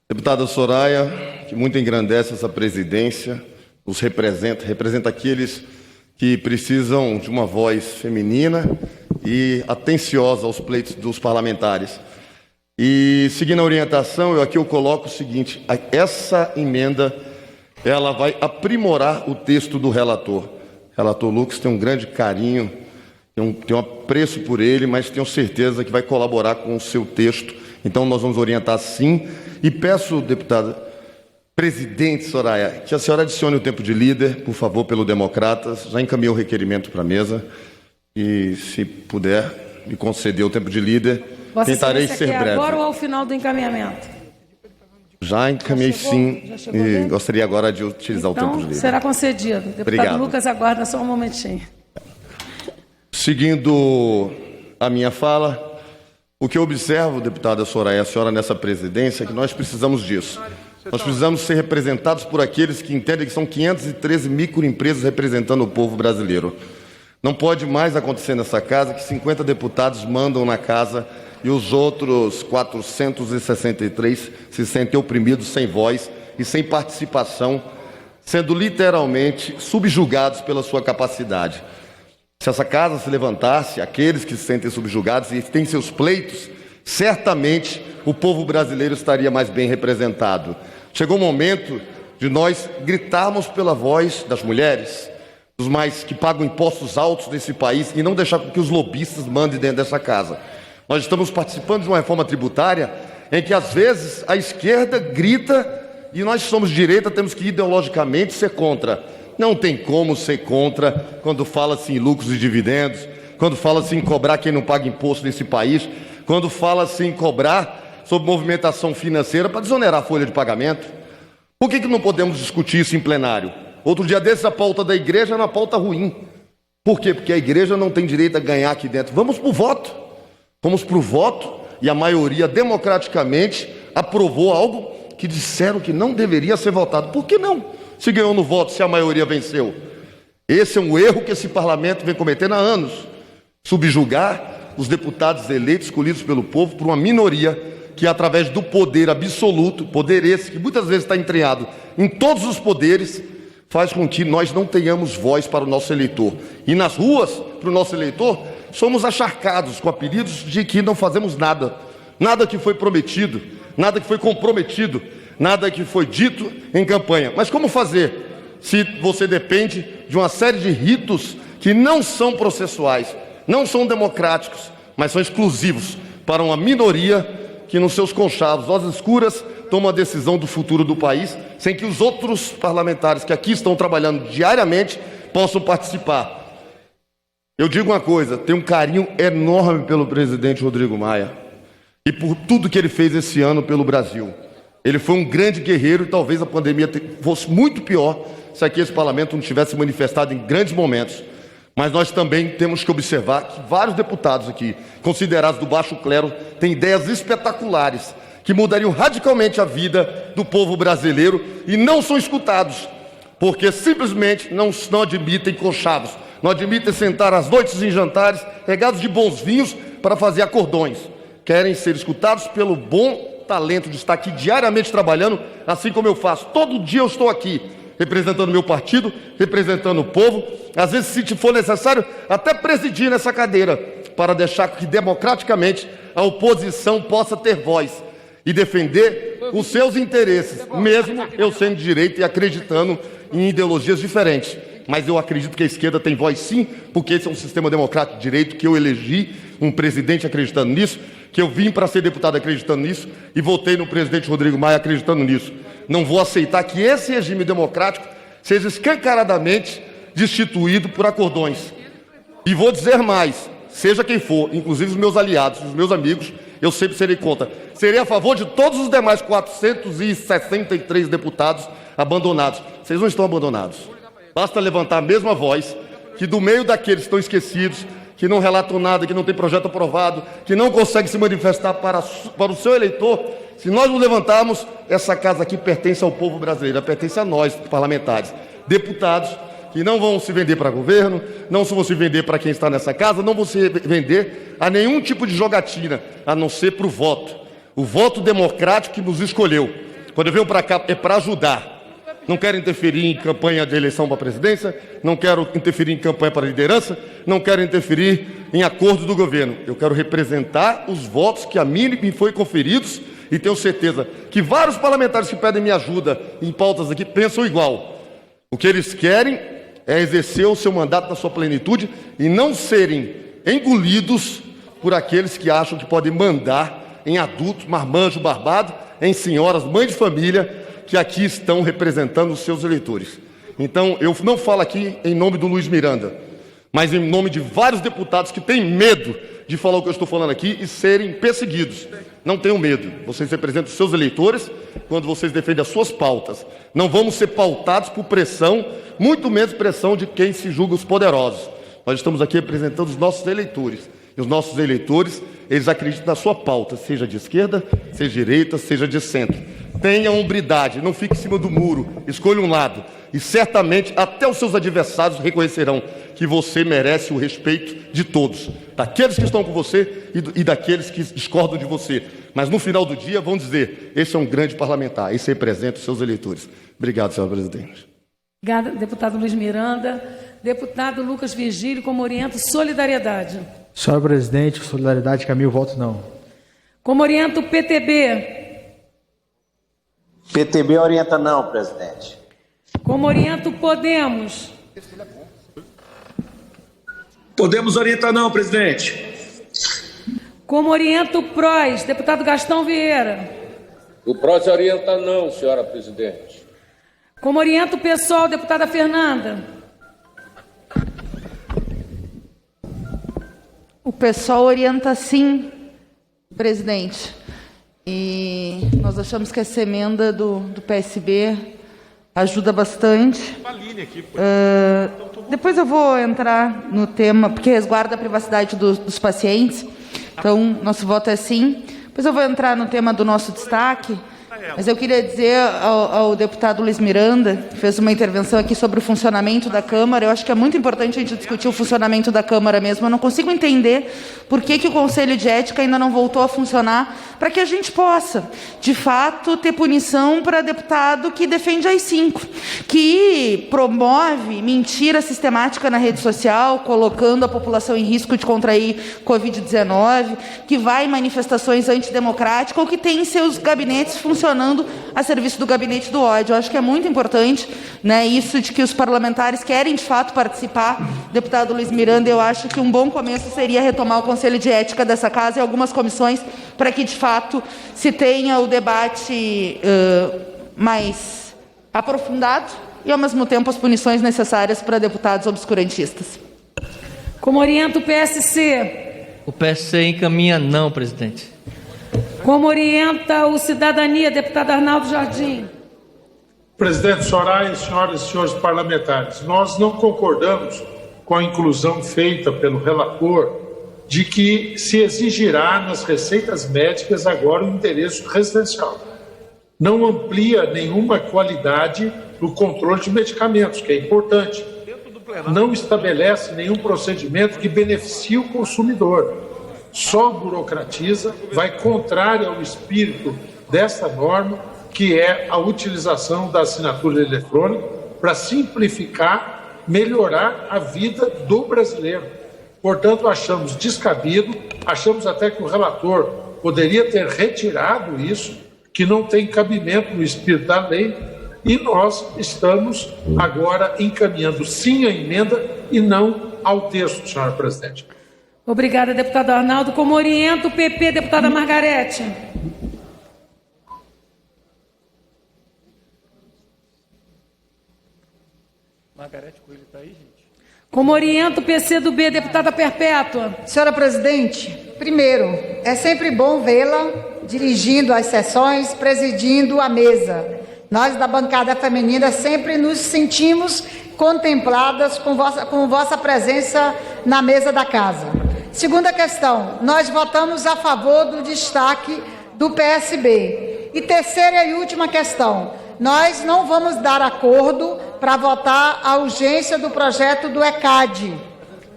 Deputada Soraya, que muito engrandece essa presidência, nos representa aqueles que precisam de uma voz feminina e atenciosa aos pleitos dos parlamentares. E, seguindo a orientação, aqui eu coloco o seguinte: essa emenda ela vai aprimorar o texto do relator. O relator Lucas tem um grande carinho, tem um apreço por ele, mas tenho certeza que vai colaborar com o seu texto. Então nós vamos orientar sim. E peço, deputada, Presidente Soraya, que a senhora adicione o tempo de líder, por favor, pelo Democratas. Já encaminhei o requerimento para a mesa. E, se puder, me conceder o tempo de líder, tentarei ser breve. Agora ou ao final do encaminhamento? Já encaminhei, sim, e gostaria agora de utilizar o tempo de líder. Será concedido. Deputado Obrigado. Lucas, aguarda só um momentinho. Seguindo a minha fala, o que eu observo, deputada Soraya, a senhora nessa presidência, é que nós precisamos disso. Nós precisamos ser representados por aqueles que entendem que são 513 microempresas representando o povo brasileiro. Não pode mais acontecer nessa casa que 50 deputados mandam na casa e os outros 463 se sentem oprimidos, sem voz e sem participação, sendo literalmente subjugados pela sua capacidade. Se essa casa se levantasse, aqueles que se sentem subjugados e têm seus pleitos, certamente o povo brasileiro estaria mais bem representado. Chegou o momento de nós gritarmos pela voz das mulheres, dos mais que pagam impostos altos nesse país e não deixar com que os lobistas mandem dentro dessa casa. Nós estamos participando de uma reforma tributária em que às vezes a esquerda grita e nós somos direita, temos que ideologicamente ser contra. Não tem como ser contra quando fala-se em lucros e dividendos, quando fala-se em cobrar quem não paga imposto nesse país, quando fala-se em cobrar sobre movimentação financeira para desonerar a folha de pagamento. Por que não podemos discutir isso em plenário? Outro dia desse, a pauta da igreja era uma pauta ruim. Por quê? Porque a igreja não tem direito a ganhar aqui dentro. Vamos para o voto. Vamos para o voto e a maioria democraticamente aprovou algo que disseram que não deveria ser votado. Por que não? Se ganhou no voto, se a maioria venceu. Esse é um erro que esse parlamento vem cometendo há anos. Subjugar os deputados eleitos, escolhidos pelo povo, por uma minoria que, através do poder absoluto, poder esse que muitas vezes está entranhado em todos os poderes, faz com que nós não tenhamos voz para o nosso eleitor. E nas ruas, para o nosso eleitor, somos acharcados com apelidos de que não fazemos nada. Nada que foi prometido, nada que foi comprometido, nada que foi dito em campanha. Mas como fazer se você depende de uma série de ritos que não são processuais, não são democráticos, mas são exclusivos para uma minoria que nos seus conchavos, vozes escuras, toma a decisão do futuro do país, sem que os outros parlamentares que aqui estão trabalhando diariamente possam participar. Eu digo uma coisa, tenho um carinho enorme pelo presidente Rodrigo Maia e por tudo que ele fez esse ano pelo Brasil. Ele foi um grande guerreiro e talvez a pandemia fosse muito pior se aqui esse parlamento não tivesse manifestado em grandes momentos. Mas nós também temos que observar que vários deputados aqui, considerados do baixo clero, têm ideias espetaculares que mudariam radicalmente a vida do povo brasileiro e não são escutados, porque simplesmente não admitem conchavos, não admitem sentar às noites em jantares regados de bons vinhos para fazer acordões. Querem ser escutados pelo bom talento de estar aqui diariamente trabalhando, assim como eu faço. Todo dia eu estou aqui, representando meu partido, representando o povo, às vezes, se for necessário, até presidir nessa cadeira, para deixar que democraticamente a oposição possa ter voz e defender os seus interesses, mesmo eu sendo de direita e acreditando em ideologias diferentes. Mas eu acredito que a esquerda tem voz sim, porque esse é um sistema democrático de direito, que eu elegi um presidente acreditando nisso, que eu vim para ser deputado acreditando nisso e votei no presidente Rodrigo Maia acreditando nisso. Não vou aceitar que esse regime democrático seja escancaradamente destituído por acordões. E vou dizer mais, seja quem for, inclusive os meus aliados, os meus amigos, eu sempre serei contra. Serei a favor de todos os demais 463 deputados abandonados. Vocês não estão abandonados. Basta levantar a mesma voz, que do meio daqueles que estão esquecidos, que não relatam nada, que não tem projeto aprovado, que não consegue se manifestar para o seu eleitor, se nós nos levantarmos, essa casa aqui pertence ao povo brasileiro, pertence a nós, parlamentares, deputados, que não vão se vender para governo, não vão se vender para quem está nessa casa, não vão se vender a nenhum tipo de jogatina, a não ser para o voto democrático que nos escolheu. Quando eu venho para cá é para ajudar. Não quero interferir em campanha de eleição para a presidência, não quero interferir em campanha para a liderança, não quero interferir em acordo do governo. Eu quero representar os votos que a mim me foi conferidos e tenho certeza que vários parlamentares que pedem minha ajuda em pautas aqui pensam igual. O que eles querem é exercer o seu mandato na sua plenitude e não serem engolidos por aqueles que acham que podem mandar em adultos, marmanjo, barbado, em senhoras, mães de família, que aqui estão representando os seus eleitores. Então, eu não falo aqui em nome do Luiz Miranda, mas em nome de vários deputados que têm medo de falar o que eu estou falando aqui e serem perseguidos. Não tenham medo. Vocês representam os seus eleitores quando vocês defendem as suas pautas. Não vamos ser pautados por pressão, muito menos pressão de quem se julga os poderosos. Nós estamos aqui representando os nossos eleitores. E os nossos eleitores, eles acreditam na sua pauta, seja de esquerda, seja de direita, seja de centro. Tenha hombridade, não fique em cima do muro, escolha um lado. E certamente até os seus adversários reconhecerão que você merece o respeito de todos, daqueles que estão com você e daqueles que discordam de você. Mas no final do dia vão dizer, esse é um grande parlamentar, esse representa os seus eleitores. Obrigado, senhora presidente. Obrigada, deputado Luiz Miranda. Deputado Lucas Virgílio, como oriento, solidariedade. Senhora presidente, solidariedade, caminho, voto não. Como oriento, PTB. PTB orienta não, presidente. Como oriento, Podemos. Podemos orientar não, presidente. Como oriento, PROS, deputado Gastão Vieira. O PROS orienta não, senhora presidente. Como oriento, PSOL, deputada Fernanda. O PSOL orienta sim, presidente. E nós achamos que essa emenda do PSB ajuda bastante. Depois eu vou entrar no tema, porque resguarda a privacidade dos pacientes. Então, nosso voto é sim. Depois eu vou entrar no tema do nosso destaque. Mas eu queria dizer ao deputado Luiz Miranda, que fez uma intervenção aqui sobre o funcionamento da Câmara, eu acho que é muito importante a gente discutir o funcionamento da Câmara mesmo. Eu não consigo entender por que o Conselho de Ética ainda não voltou a funcionar, para que a gente possa, de fato, ter punição para deputado que defende AI-5, que promove mentira sistemática na rede social, colocando a população em risco de contrair Covid-19, que vai em manifestações antidemocráticas ou que tem seus gabinetes funcionando a serviço do gabinete do ódio. Eu acho que é muito importante, né, isso de que os parlamentares querem, de fato, participar. Deputado Luiz Miranda, eu acho que um bom começo seria retomar o Conselho de Ética dessa casa e algumas comissões para que, de fato, se tenha o debate mais aprofundado e, ao mesmo tempo, as punições necessárias para deputados obscurantistas. Como orienta o PSC? O PSC encaminha não, presidente. Como orienta o Cidadania, deputado Arnaldo Jardim? Presidente Soraya, senhoras e senhores parlamentares, nós não concordamos com a inclusão feita pelo relator de que se exigirá nas receitas médicas agora o endereço residencial. Não amplia nenhuma qualidade no controle de medicamentos, que é importante. Não estabelece nenhum procedimento que beneficie o consumidor. Só burocratiza, vai contrário ao espírito dessa norma, que é a utilização da assinatura eletrônica para simplificar, melhorar a vida do brasileiro. Portanto, achamos descabido, achamos até que o relator poderia ter retirado isso, que não tem cabimento no espírito da lei, e nós estamos agora encaminhando sim a emenda e não ao texto, senhora presidente. Obrigada, deputado Arnaldo. Como orienta o PP, deputada Margarete? Margarete Coelho está aí, gente? Como orienta o PCdoB, deputada Perpétua? Senhora presidente, primeiro, é sempre bom vê-la dirigindo as sessões, presidindo a mesa. Nós, da bancada feminina, sempre nos sentimos contempladas com vossa presença na mesa da casa. Segunda questão, nós votamos a favor do destaque do PSB. E terceira e última questão, nós não vamos dar acordo para votar a urgência do projeto do ECAD.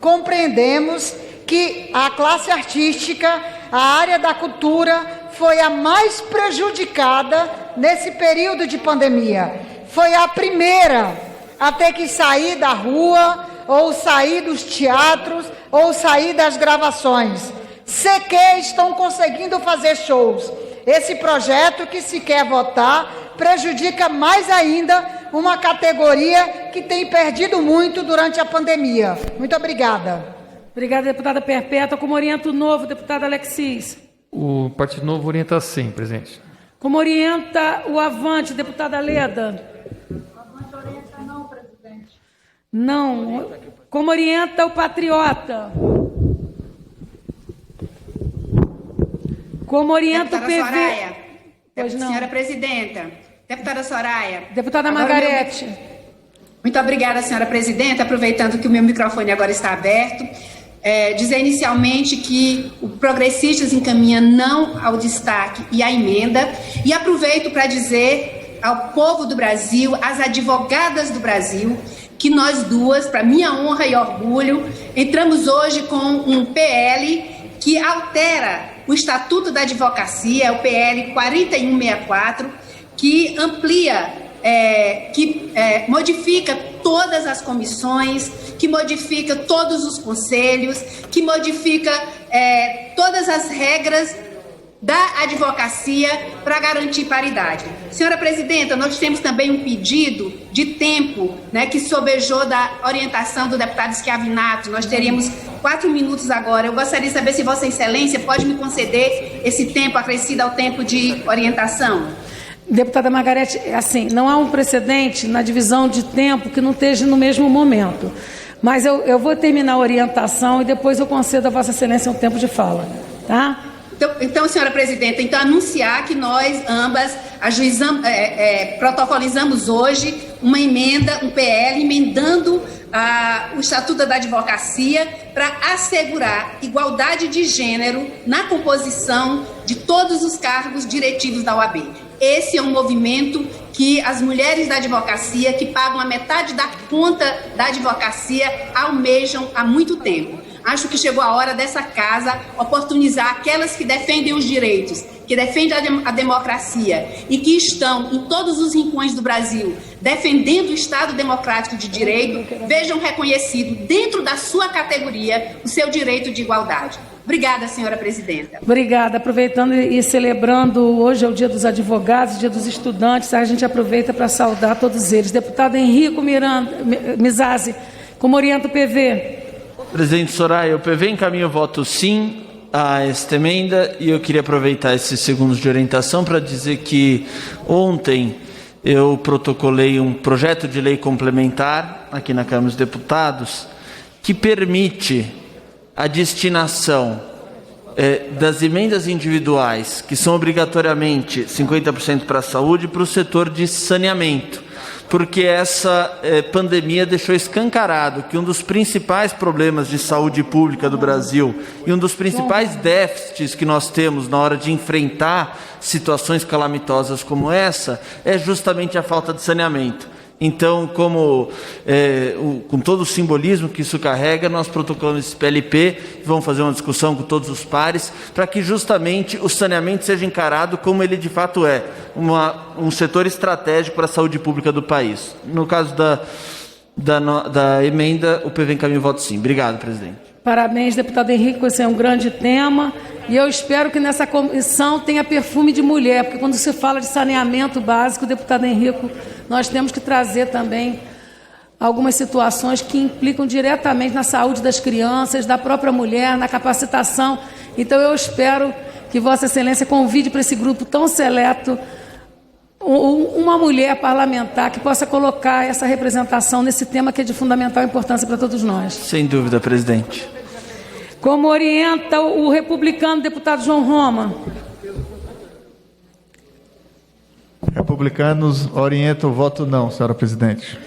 Compreendemos que a classe artística, a área da cultura, foi a mais prejudicada nesse período de pandemia. Foi a primeira a ter que sair da rua, ou sair dos teatros, ou sair das gravações. Sequer estão conseguindo fazer shows. Esse projeto que se quer votar prejudica mais ainda uma categoria que tem perdido muito durante a pandemia. Muito obrigada. Obrigada, deputada Perpétua. Como orienta o Novo, deputado Alexis? O Partido Novo orienta sim, presidente. Como orienta o Avante, deputada Leda? Avante orienta não, presidente. Não. Como orienta o Patriota? Como orienta o PV? Soraya. Pois não. Senhora presidenta. Deputada Soraya. Deputada Margarete. Muito obrigada, senhora presidenta. Aproveitando que o meu microfone agora está aberto, dizer inicialmente que o Progressistas encaminha não ao destaque e à emenda, e aproveito para dizer ao povo do Brasil, às advogadas do Brasil, que nós duas, para minha honra e orgulho, entramos hoje com um PL que altera o Estatuto da Advocacia, o PL 4164, que amplia, modifica todas as comissões, que modifica todos os conselhos, que modifica todas as regras da advocacia para garantir paridade. Senhora presidenta, nós temos também um pedido de tempo, né, que sobejou da orientação do deputado Schiavinato. Nós teríamos 4 minutos agora. Eu gostaria de saber se Vossa Excelência pode me conceder esse tempo acrescido ao tempo de orientação. Deputada Margarete, assim, não há um precedente na divisão de tempo que não esteja no mesmo momento. Mas eu vou terminar a orientação e depois eu concedo a Vossa Excelência um tempo de fala, tá? Então, senhora presidenta, então anunciar que nós ambas protocolizamos hoje uma emenda, um PL, emendando o Estatuto da Advocacia para assegurar igualdade de gênero na composição de todos os cargos diretivos da OAB. Esse é um movimento que as mulheres da advocacia, que pagam a metade da conta da advocacia, almejam há muito tempo. Acho que chegou a hora dessa casa oportunizar aquelas que defendem os direitos, que defendem a democracia e que estão em todos os rincões do Brasil defendendo o Estado democrático de direito, vejam reconhecido dentro da sua categoria o seu direito de igualdade. Obrigada, senhora presidenta. Obrigada. Aproveitando e celebrando, hoje é o Dia dos Advogados, Dia dos Estudantes, a gente aproveita para saudar todos eles. Deputado Henrico Mizasi, como orienta o PV? Presidente Soraya, o PV encaminha o voto sim a esta emenda e eu queria aproveitar esses segundos de orientação para dizer que ontem eu protocolei um projeto de lei complementar aqui na Câmara dos Deputados que permite a destinação das emendas individuais, que são obrigatoriamente 50% para a saúde, para o setor de saneamento, porque essa pandemia deixou escancarado que um dos principais problemas de saúde pública do Brasil e um dos principais déficits que nós temos na hora de enfrentar situações calamitosas como essa é justamente a falta de saneamento. Então, com todo o simbolismo que isso carrega, nós protocolamos esse PLP, vamos fazer uma discussão com todos os pares, para que justamente o saneamento seja encarado como ele de fato é, um setor estratégico para a saúde pública do país. No caso da emenda, o PV encaminha o voto sim. Obrigado, presidente. Parabéns, deputado Henrique, esse é um grande tema. E eu espero que nessa comissão tenha perfume de mulher, porque quando se fala de saneamento básico, deputado Henrique, nós temos que trazer também algumas situações que implicam diretamente na saúde das crianças, da própria mulher, na capacitação. Então eu espero que Vossa Excelência convide para esse grupo tão seleto uma mulher parlamentar que possa colocar essa representação nesse tema que é de fundamental importância para todos nós. Sem dúvida, presidente. Como orienta o republicano deputado João Roma? Republicanos orientam o voto não, senhora presidente.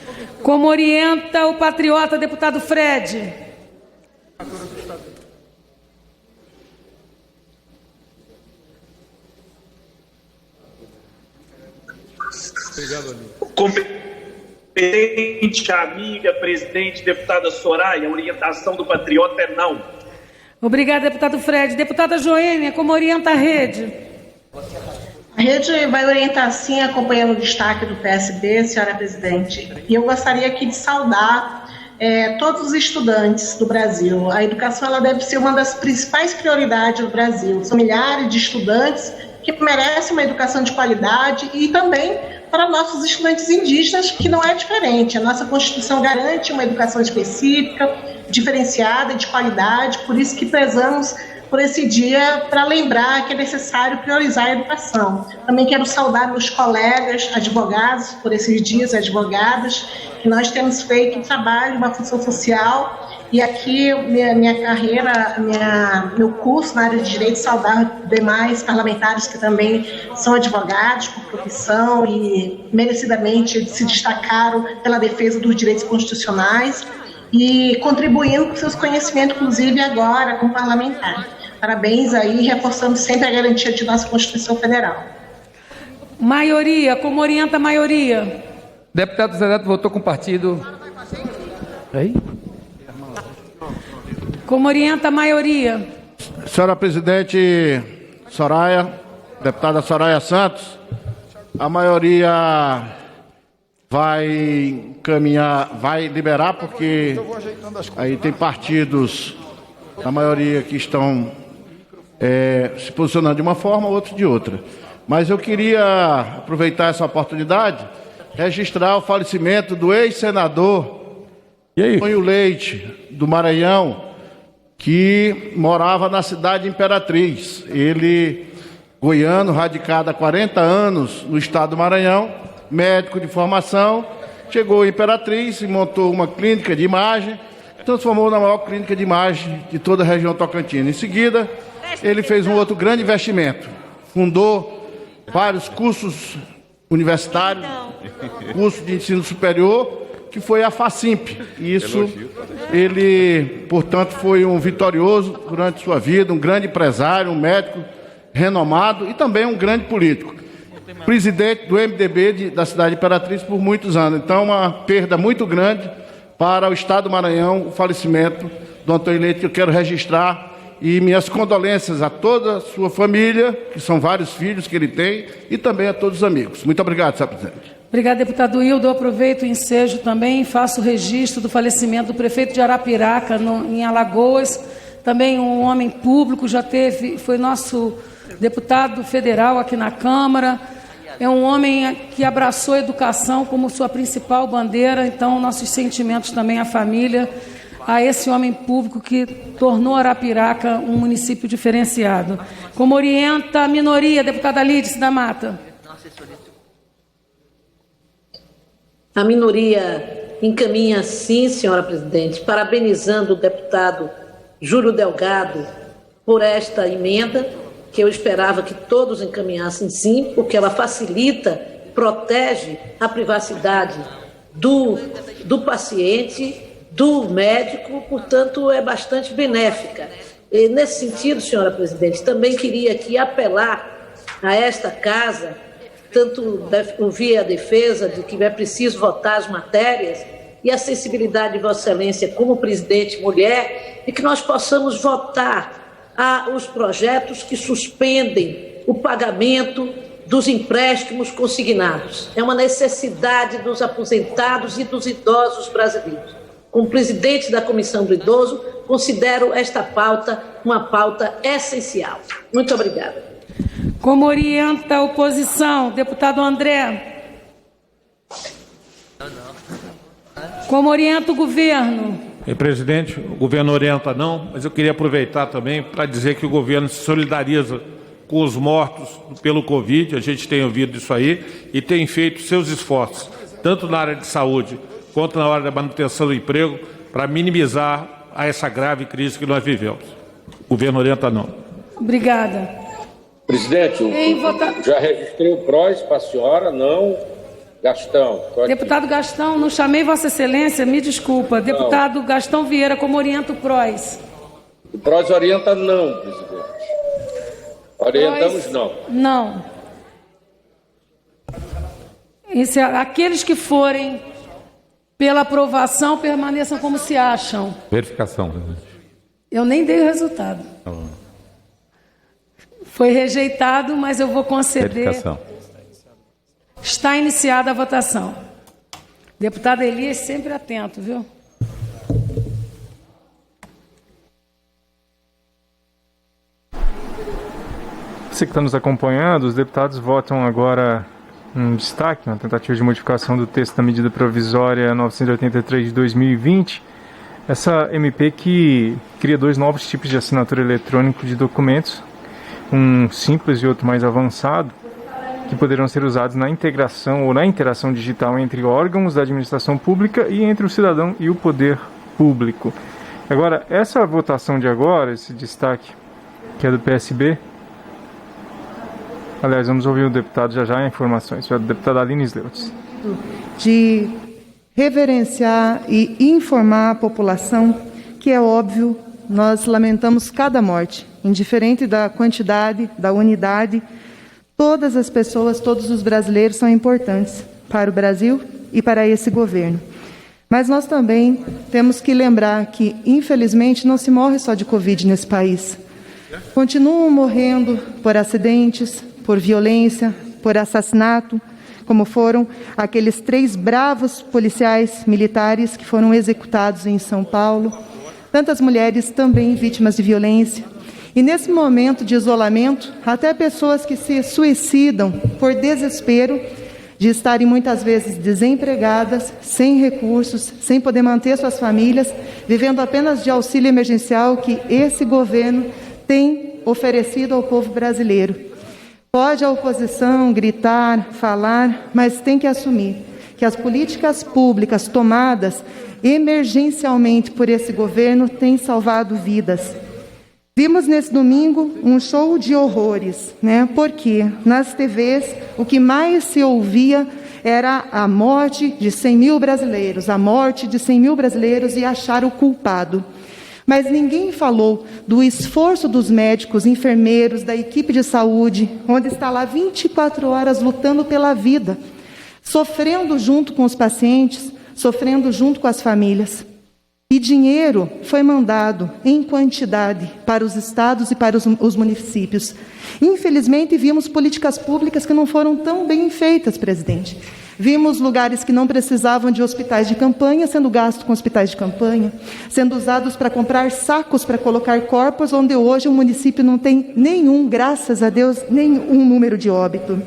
Como orienta o patriota deputado Fred? Competente amiga, presidente, deputada Soraya, a orientação do patriota é não. Obrigada, deputado Fred. Deputada Joênia, como orienta a rede? A rede vai orientar sim, acompanhando o destaque do PSB, senhora presidente. E eu gostaria aqui de saudar todos os estudantes do Brasil. A educação ela deve ser uma das principais prioridades do Brasil. São milhares de estudantes que merecem uma educação de qualidade e também para nossos estudantes indígenas, que não é diferente. A nossa Constituição garante uma educação específica, diferenciada, de qualidade, por isso que prezamos por esse dia para lembrar que é necessário priorizar a educação. Também quero saudar meus colegas advogados por esses dias, advogadas, que nós temos feito um trabalho, uma função social, e aqui minha carreira, meu curso na área de direito, saudar demais parlamentares que também são advogados por profissão e merecidamente se destacaram pela defesa dos direitos constitucionais e contribuindo com seus conhecimentos, inclusive agora como parlamentar. Parabéns aí, reforçando sempre a garantia de nossa Constituição Federal. Maioria, como orienta a maioria? Deputado Zé Neto votou com o partido. Aí? Como orienta a maioria? Senhora presidente Soraya, deputada Soraya Santos, a maioria vai encaminhar, vai liberar, porque aí tem partidos, a maioria que estão se posicionando de uma forma, outros de outra. Mas eu queria aproveitar essa oportunidade, registrar o falecimento do ex-senador Tonho Leite, do Maranhão, que morava na cidade de Imperatriz. Ele, goiano, radicado há 40 anos no estado do Maranhão, médico de formação, chegou em Imperatriz e montou uma clínica de imagem, transformou na maior clínica de imagem de toda a região tocantina. Em seguida, ele fez um outro grande investimento, fundou vários cursos universitários, curso de ensino superior, que foi a FACIMP. Isso, ele, portanto, foi um vitorioso durante sua vida, um grande empresário, um médico renomado e também um grande político. Presidente do MDB da cidade de Imperatriz por muitos anos. Então, uma perda muito grande para o estado do Maranhão, o falecimento do Antônio Leite, que eu quero registrar, e minhas condolências a toda a sua família, que são vários filhos que ele tem, e também a todos os amigos. Muito obrigado, senhor presidente. Obrigado, deputado Hildo. Eu aproveito o ensejo também, faço o registro do falecimento do prefeito de Arapiraca, em Alagoas, também um homem público, foi nosso deputado federal aqui na Câmara, é um homem que abraçou a educação como sua principal bandeira, então nossos sentimentos também à família, a esse homem público que tornou Arapiraca um município diferenciado. Como orienta a minoria, deputada Lídice da Mata. A minoria encaminha sim, senhora presidente, parabenizando o deputado Júlio Delgado por esta emenda, que eu esperava que todos encaminhassem sim, porque ela facilita, protege a privacidade do paciente, do médico, portanto é bastante benéfica. E, nesse sentido, senhora presidente, também queria aqui apelar a esta casa, tanto ouvir a defesa de que é preciso votar as matérias e a sensibilidade de Vossa Excelência como presidente mulher, e que nós possamos votar os projetos que suspendem o pagamento dos empréstimos consignados. É uma necessidade dos aposentados e dos idosos brasileiros. Como presidente da Comissão do Idoso, considero esta pauta uma pauta essencial. Muito obrigada. Como orienta a oposição, deputado André? Como orienta o governo? Presidente, o governo orienta não, mas eu queria aproveitar também para dizer que o governo se solidariza com os mortos pelo Covid, a gente tem ouvido isso aí, e tem feito seus esforços, tanto na área de saúde quanto na área da manutenção do emprego, para minimizar essa grave crise que nós vivemos. O governo orienta não. Obrigada. Presidente, já registrei o PROS para a senhora, não. Gastão. Deputado Gastão, não chamei Vossa Excelência, me desculpa. Deputado Gastão Vieira, como orienta o PROS? O PROS orienta não, presidente. Orientamos não. Não. Aqueles que forem pela aprovação permaneçam como se acham. Verificação, presidente. Eu nem dei o resultado. Foi rejeitado, mas eu vou conceder. Verificação. Está iniciada a votação. Deputado Elias, sempre atento, viu? Você que está nos acompanhando, os deputados votam agora um destaque, uma tentativa de modificação do texto da medida provisória 983 de 2020, Essa MP que cria 2 novos tipos de assinatura eletrônica de documentos, um simples e outro mais avançado, que poderão ser usados na integração ou na interação digital entre órgãos da administração pública e entre o cidadão e o poder público. Agora, essa votação de agora, esse destaque que é do PSB, aliás, vamos ouvir o deputado já informações, a deputada Aline Sleutz. De reverenciar e informar a população que é óbvio, nós lamentamos cada morte, indiferente da quantidade, da unidade. Todas as pessoas, todos os brasileiros são importantes para o Brasil e para esse governo. Mas nós também temos que lembrar que, infelizmente, não se morre só de Covid nesse país. Continuam morrendo por acidentes, por violência, por assassinato, como foram aqueles 3 bravos policiais militares que foram executados em São Paulo. Tantas mulheres também vítimas de violência. E nesse momento de isolamento, até pessoas que se suicidam por desespero de estarem muitas vezes desempregadas, sem recursos, sem poder manter suas famílias, vivendo apenas de auxílio emergencial que esse governo tem oferecido ao povo brasileiro. Pode a oposição gritar, falar, mas tem que assumir que as políticas públicas tomadas emergencialmente por esse governo têm salvado vidas. Vimos nesse domingo um show de horrores, porque nas TVs o que mais se ouvia era a morte de 100 mil brasileiros, a morte de 100 mil brasileiros e achar o culpado. Mas ninguém falou do esforço dos médicos, enfermeiros, da equipe de saúde, onde está lá 24 horas lutando pela vida, sofrendo junto com os pacientes, sofrendo junto com as famílias. E dinheiro foi mandado em quantidade para os estados e para os municípios. Infelizmente, vimos políticas públicas que não foram tão bem feitas, presidente. Vimos lugares que não precisavam de hospitais de campanha sendo gastos com hospitais de campanha, sendo usados para comprar sacos para colocar corpos, onde hoje o município não tem nenhum, graças a Deus, nenhum número de óbito.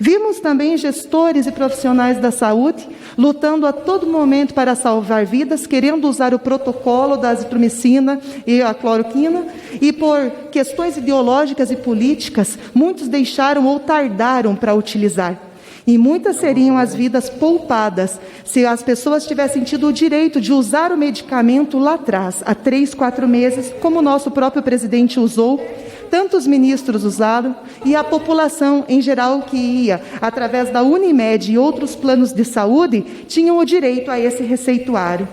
Vimos também gestores e profissionais da saúde lutando a todo momento para salvar vidas, querendo usar o protocolo da azitromicina e a cloroquina, e por questões ideológicas e políticas, muitos deixaram ou tardaram para utilizar. E muitas seriam as vidas poupadas se as pessoas tivessem tido o direito de usar o medicamento lá atrás, há 3, 4 meses, como o nosso próprio presidente usou, tantos ministros usaram, e a população em geral que ia através da Unimed e outros planos de saúde tinham o direito a esse receituário.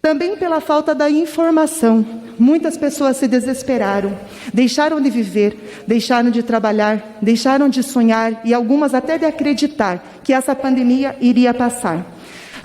Também pela falta da informação, muitas pessoas se desesperaram, deixaram de viver, deixaram de trabalhar, deixaram de sonhar e algumas até de acreditar que essa pandemia iria passar.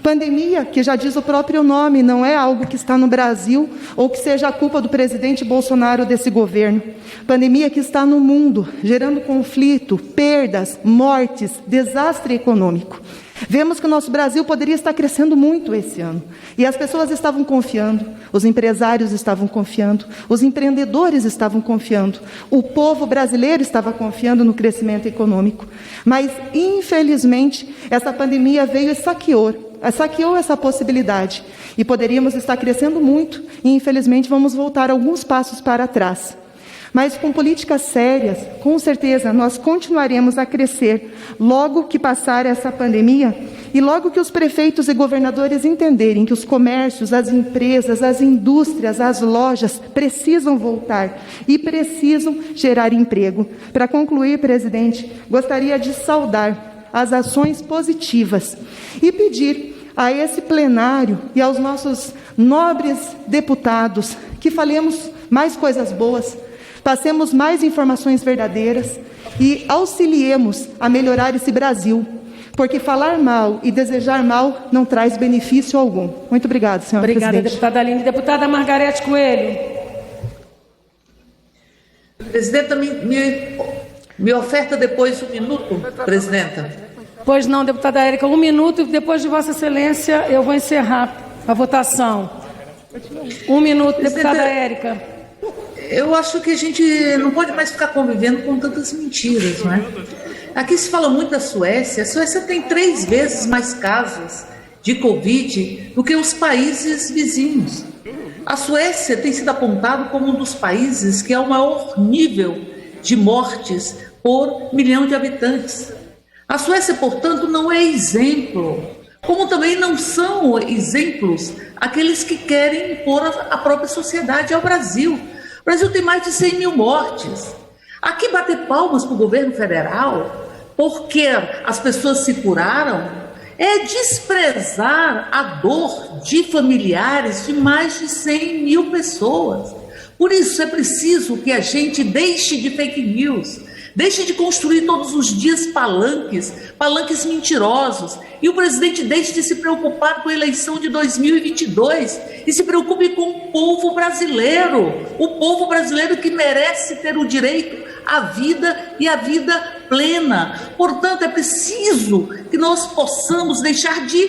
Pandemia, que já diz o próprio nome, não é algo que está no Brasil ou que seja a culpa do presidente Bolsonaro desse governo. Pandemia que está no mundo, gerando conflito, perdas, mortes, desastre econômico. Vemos que o nosso Brasil poderia estar crescendo muito esse ano. E as pessoas estavam confiando, os empresários estavam confiando, os empreendedores estavam confiando, o povo brasileiro estava confiando no crescimento econômico. Mas, infelizmente, essa pandemia veio e saqueou essa possibilidade. E poderíamos estar crescendo muito e, infelizmente, vamos voltar alguns passos para trás. Mas com políticas sérias, com certeza, nós continuaremos a crescer logo que passar essa pandemia e logo que os prefeitos e governadores entenderem que os comércios, as empresas, as indústrias, as lojas precisam voltar e precisam gerar emprego. Para concluir, presidente, gostaria de saudar as ações positivas e pedir a esse plenário e aos nossos nobres deputados que falemos mais coisas boas, passemos mais informações verdadeiras e auxiliemos a melhorar esse Brasil, porque falar mal e desejar mal não traz benefício algum. Muito obrigada, senhora presidente. Obrigada, deputada Aline. Deputada Margarete Coelho. Presidenta, me oferta depois 1 minuto, presidenta. Pois não, deputada Érica, 1 minuto e depois de Vossa Excelência eu vou encerrar a votação. 1 minuto, deputada Érica. Eu acho que a gente não pode mais ficar convivendo com tantas mentiras, não é? Aqui se fala muito da Suécia. A Suécia tem 3 vezes mais casos de Covid do que os países vizinhos. A Suécia tem sido apontado como um dos países que é o maior nível de mortes por milhão de habitantes. A Suécia, portanto, não é exemplo, como também não são exemplos aqueles que querem impor a própria sociedade ao Brasil. O Brasil tem mais de 100 mil mortes. Aqui bater palmas para o governo federal porque as pessoas se curaram é desprezar a dor de familiares de mais de 100 mil pessoas. Por isso é preciso que a gente deixe de fake news, deixe de construir todos os dias palanques mentirosos, e o presidente deixe de se preocupar com a eleição de 2022 e se preocupe com o povo brasileiro que merece ter o direito à vida e à vida plena. Portanto, é preciso que nós possamos deixar de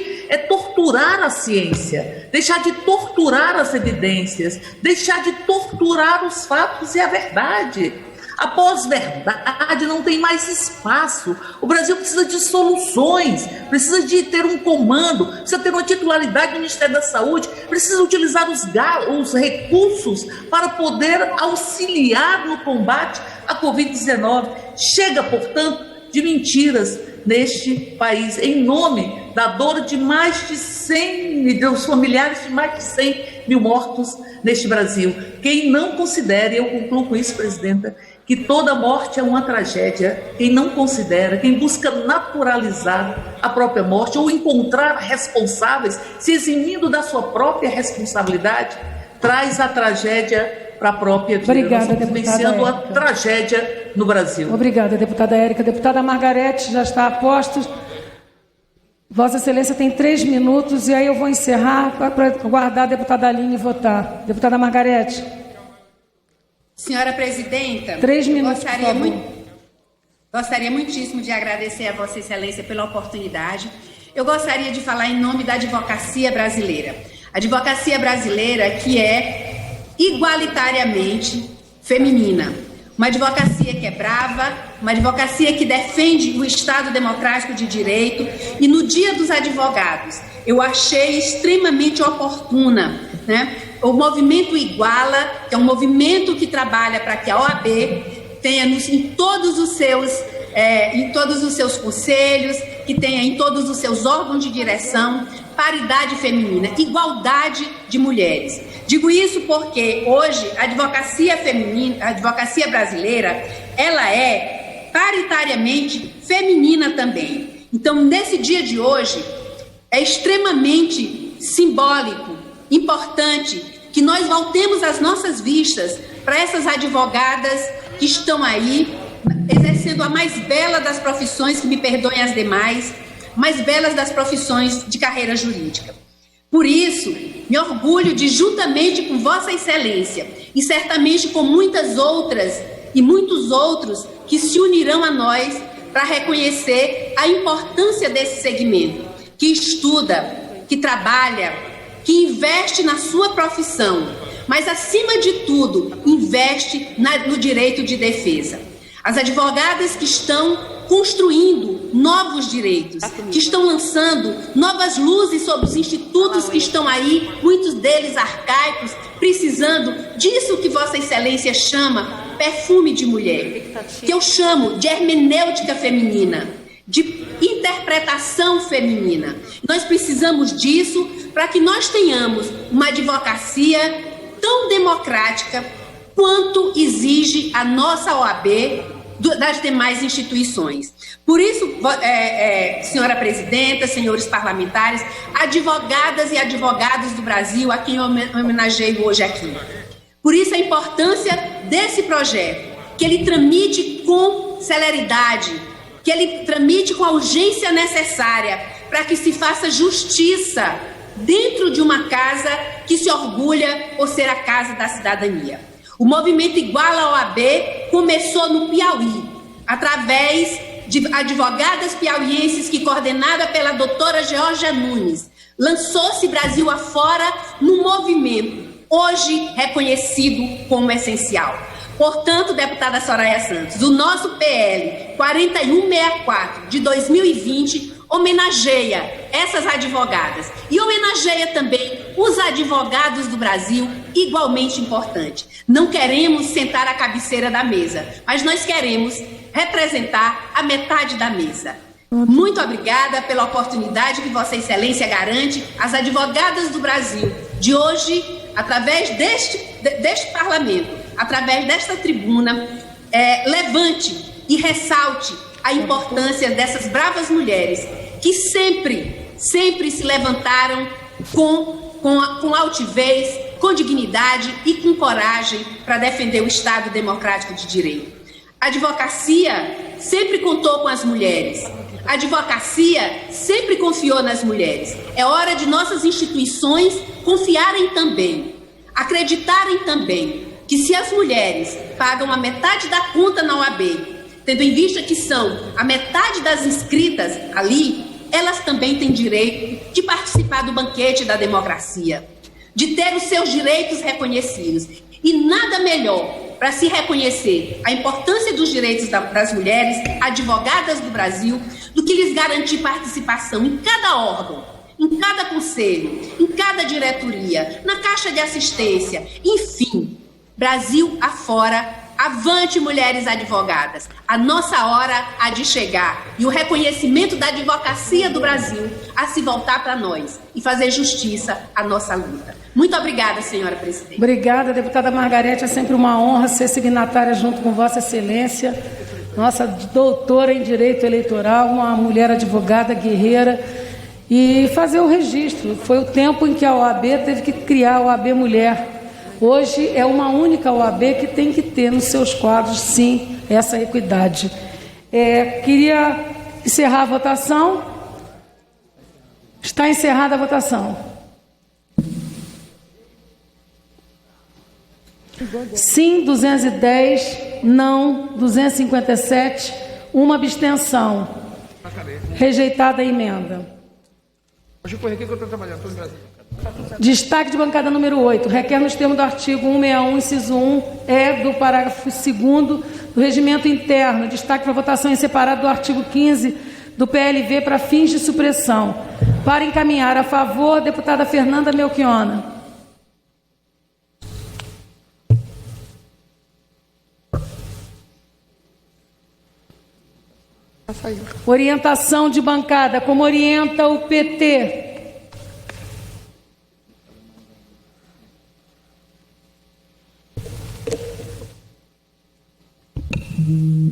torturar a ciência, deixar de torturar as evidências, deixar de torturar os fatos e a verdade. A pós-verdade não tem mais espaço. O Brasil precisa de soluções, precisa de ter um comando, precisa ter uma titularidade do Ministério da Saúde, precisa utilizar os recursos para poder auxiliar no combate à Covid-19. Chega, portanto, de mentiras neste país, em nome da dor de mais de 100, dos familiares de mais de 100 mil mortos neste Brasil. Quem não considere, eu concluo com isso, presidenta, que toda morte é uma tragédia, quem não considera, quem busca naturalizar a própria morte ou encontrar responsáveis, se eximindo da sua própria responsabilidade, traz a tragédia para a própria vida. Obrigada, nós estamos vivenciando a tragédia no Brasil. Obrigada, deputada Érica. Deputada Margarete já está a postos. Vossa Excelência tem 3 minutos e aí eu vou encerrar para aguardar a deputada Aline votar. Deputada Margarete. Senhora Presidenta, 3 minutos, gostaria muitíssimo de agradecer a Vossa Excelência pela oportunidade. Eu gostaria de falar em nome da advocacia brasileira. A advocacia brasileira que é igualitariamente feminina. Uma advocacia que é brava, uma advocacia que defende o Estado democrático de direito. E no Dia dos Advogados, eu achei extremamente oportuna, o movimento Iguala, que é um movimento que trabalha para que a OAB tenha em todos os seus conselhos, que tenha em todos os seus órgãos de direção, paridade feminina, igualdade de mulheres. Digo isso porque hoje a advocacia feminina, a advocacia brasileira, ela é paritariamente feminina também. Então, nesse dia de hoje, é extremamente simbólico, importante, que nós voltemos as nossas vistas para essas advogadas que estão aí, exercendo a mais bela das profissões, que me perdoem as demais, mais belas das profissões de carreira jurídica. Por isso, me orgulho de, juntamente com Vossa Excelência, e certamente com muitas outras e muitos outros que se unirão a nós para reconhecer a importância desse segmento, que estuda, que trabalha, que investe na sua profissão, mas, acima de tudo, investe no direito de defesa. As advogadas que estão construindo novos direitos, que estão lançando novas luzes sobre os institutos que estão aí, muitos deles arcaicos, precisando disso que Vossa Excelência chama perfume de mulher, que eu chamo de hermenêutica feminina, de interpretação feminina. Nós precisamos disso para que nós tenhamos uma advocacia tão democrática quanto exige a nossa OAB das demais instituições. Por isso, senhora presidenta, senhores parlamentares, advogadas e advogados do Brasil, a quem eu homenageio hoje aqui. Por isso a importância desse projeto, que ele tramite com celeridade, que ele tramite com a urgência necessária para que se faça justiça dentro de uma casa que se orgulha por ser a casa da cidadania. O movimento Iguala OAB começou no Piauí, através de advogadas piauienses que, coordenada pela doutora Georgia Nunes, lançou-se Brasil afora num movimento, hoje reconhecido como essencial. Portanto, deputada Soraya Santos, o nosso PL 4164 de 2020 homenageia essas advogadas e homenageia também os advogados do Brasil igualmente importante. Não queremos sentar à cabeceira da mesa, mas nós queremos representar a metade da mesa. Muito obrigada pela oportunidade que Vossa Excelência garante às advogadas do Brasil de hoje, através deste parlamento, através desta tribuna, levante e ressalte a importância dessas bravas mulheres que sempre se levantaram com altivez, com dignidade e com coragem para defender o Estado democrático de direito. A advocacia sempre contou com as mulheres. A advocacia sempre confiou nas mulheres. É hora de nossas instituições confiarem também, acreditarem também que se as mulheres pagam a metade da conta na OAB, tendo em vista que são a metade das inscritas ali, elas também têm direito de participar do banquete da democracia, de ter os seus direitos reconhecidos. E nada melhor para se reconhecer a importância dos direitos das mulheres, advogadas do Brasil, do que lhes garantir participação em cada órgão, em cada conselho, em cada diretoria, na caixa de assistência, enfim, Brasil afora. Avante, mulheres advogadas. A nossa hora há de chegar e o reconhecimento da advocacia do Brasil a se voltar para nós e fazer justiça à nossa luta. Muito obrigada, senhora presidente. Obrigada, deputada Margarete. É sempre uma honra ser signatária junto com Vossa Excelência, nossa doutora em Direito Eleitoral, uma mulher advogada guerreira, e fazer o registro. Foi o tempo em que a OAB teve que criar a OAB Mulher. Hoje é uma única OAB que tem que ter nos seus quadros, sim, essa equidade. Queria encerrar a votação. Está encerrada a votação. Sim, 210, não, 257, uma abstenção. Rejeitada a emenda. Destaque de bancada número 8. Requer nos termos do artigo 161, inciso 1, do parágrafo 2º do regimento interno. Destaque para votação em separado do artigo 15 do PLV para fins de supressão. Para encaminhar a favor, deputada Fernanda Melchiona. Orientação de bancada, como orienta o PT.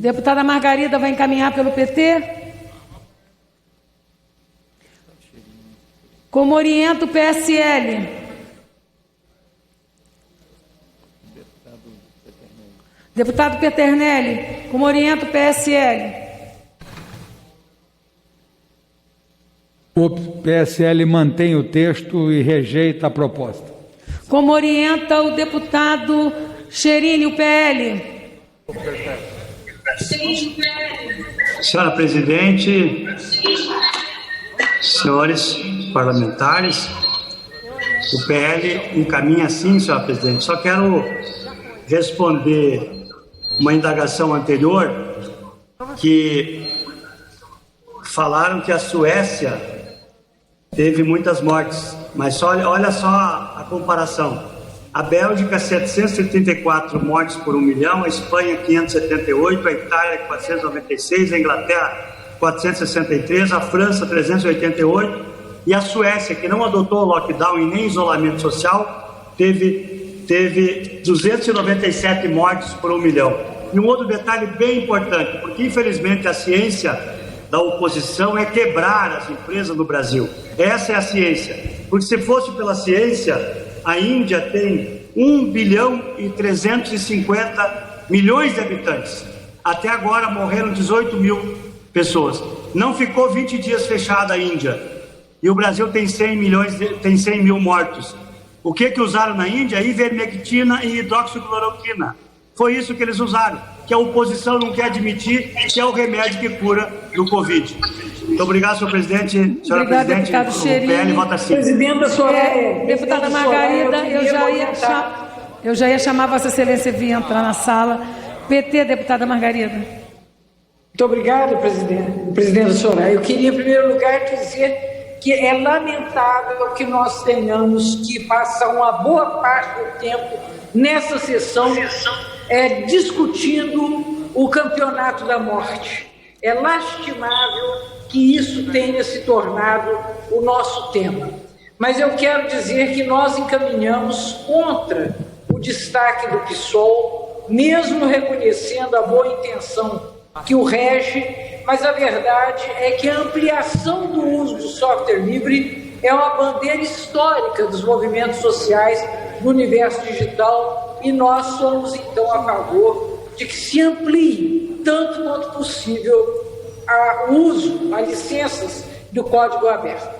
Deputada Margarida vai encaminhar pelo PT? Como orienta o PSL? Deputado Peternelli, como orienta o PSL? O PSL mantém o texto e rejeita a proposta. Como orienta o deputado Cherini, o PL? Senhora presidente, senhores parlamentares, o PL encaminha sim, senhora presidente. Só quero responder uma indagação anterior, que falaram que a Suécia teve muitas mortes, mas olha só a comparação. A Bélgica, 734 mortes por 1 milhão, a Espanha, 578, a Itália, 496, a Inglaterra, 463, a França, 388, e a Suécia, que não adotou lockdown e nem isolamento social, teve 297 mortes por 1 milhão. E um outro detalhe bem importante, porque infelizmente a ciência da oposição é quebrar as empresas no Brasil. Essa é a ciência, porque se fosse pela ciência, a Índia tem 1 bilhão e 350 milhões de habitantes. Até agora morreram 18 mil pessoas. Não ficou 20 dias fechada a Índia. E o Brasil tem 100 mil mortos. O que usaram na Índia? Ivermectina e hidroxicloroquina. Foi isso que eles usaram, que a oposição não quer admitir que é o remédio que cura do Covid. Muito obrigado, senhor presidente. Senhora presidente, o PL vota sim. Presidenta Soraya. Deputada Margarida, eu já ia chamar Vossa Excelência vir entrar na sala. PT, deputada Margarida. Muito obrigado, presidente Soraya. Eu queria, em primeiro lugar, dizer que é lamentável que nós tenhamos que passar uma boa parte do tempo nessa sessão discutindo o campeonato da morte. É lastimável que isso tenha se tornado o nosso tema. Mas eu quero dizer que nós encaminhamos contra o destaque do PSOL, mesmo reconhecendo a boa intenção que o rege, mas a verdade é que a ampliação do uso do software livre é uma bandeira histórica dos movimentos sociais do universo digital e nós somos, então, a favor de que se amplie, tanto quanto possível, o uso, as licenças do código aberto.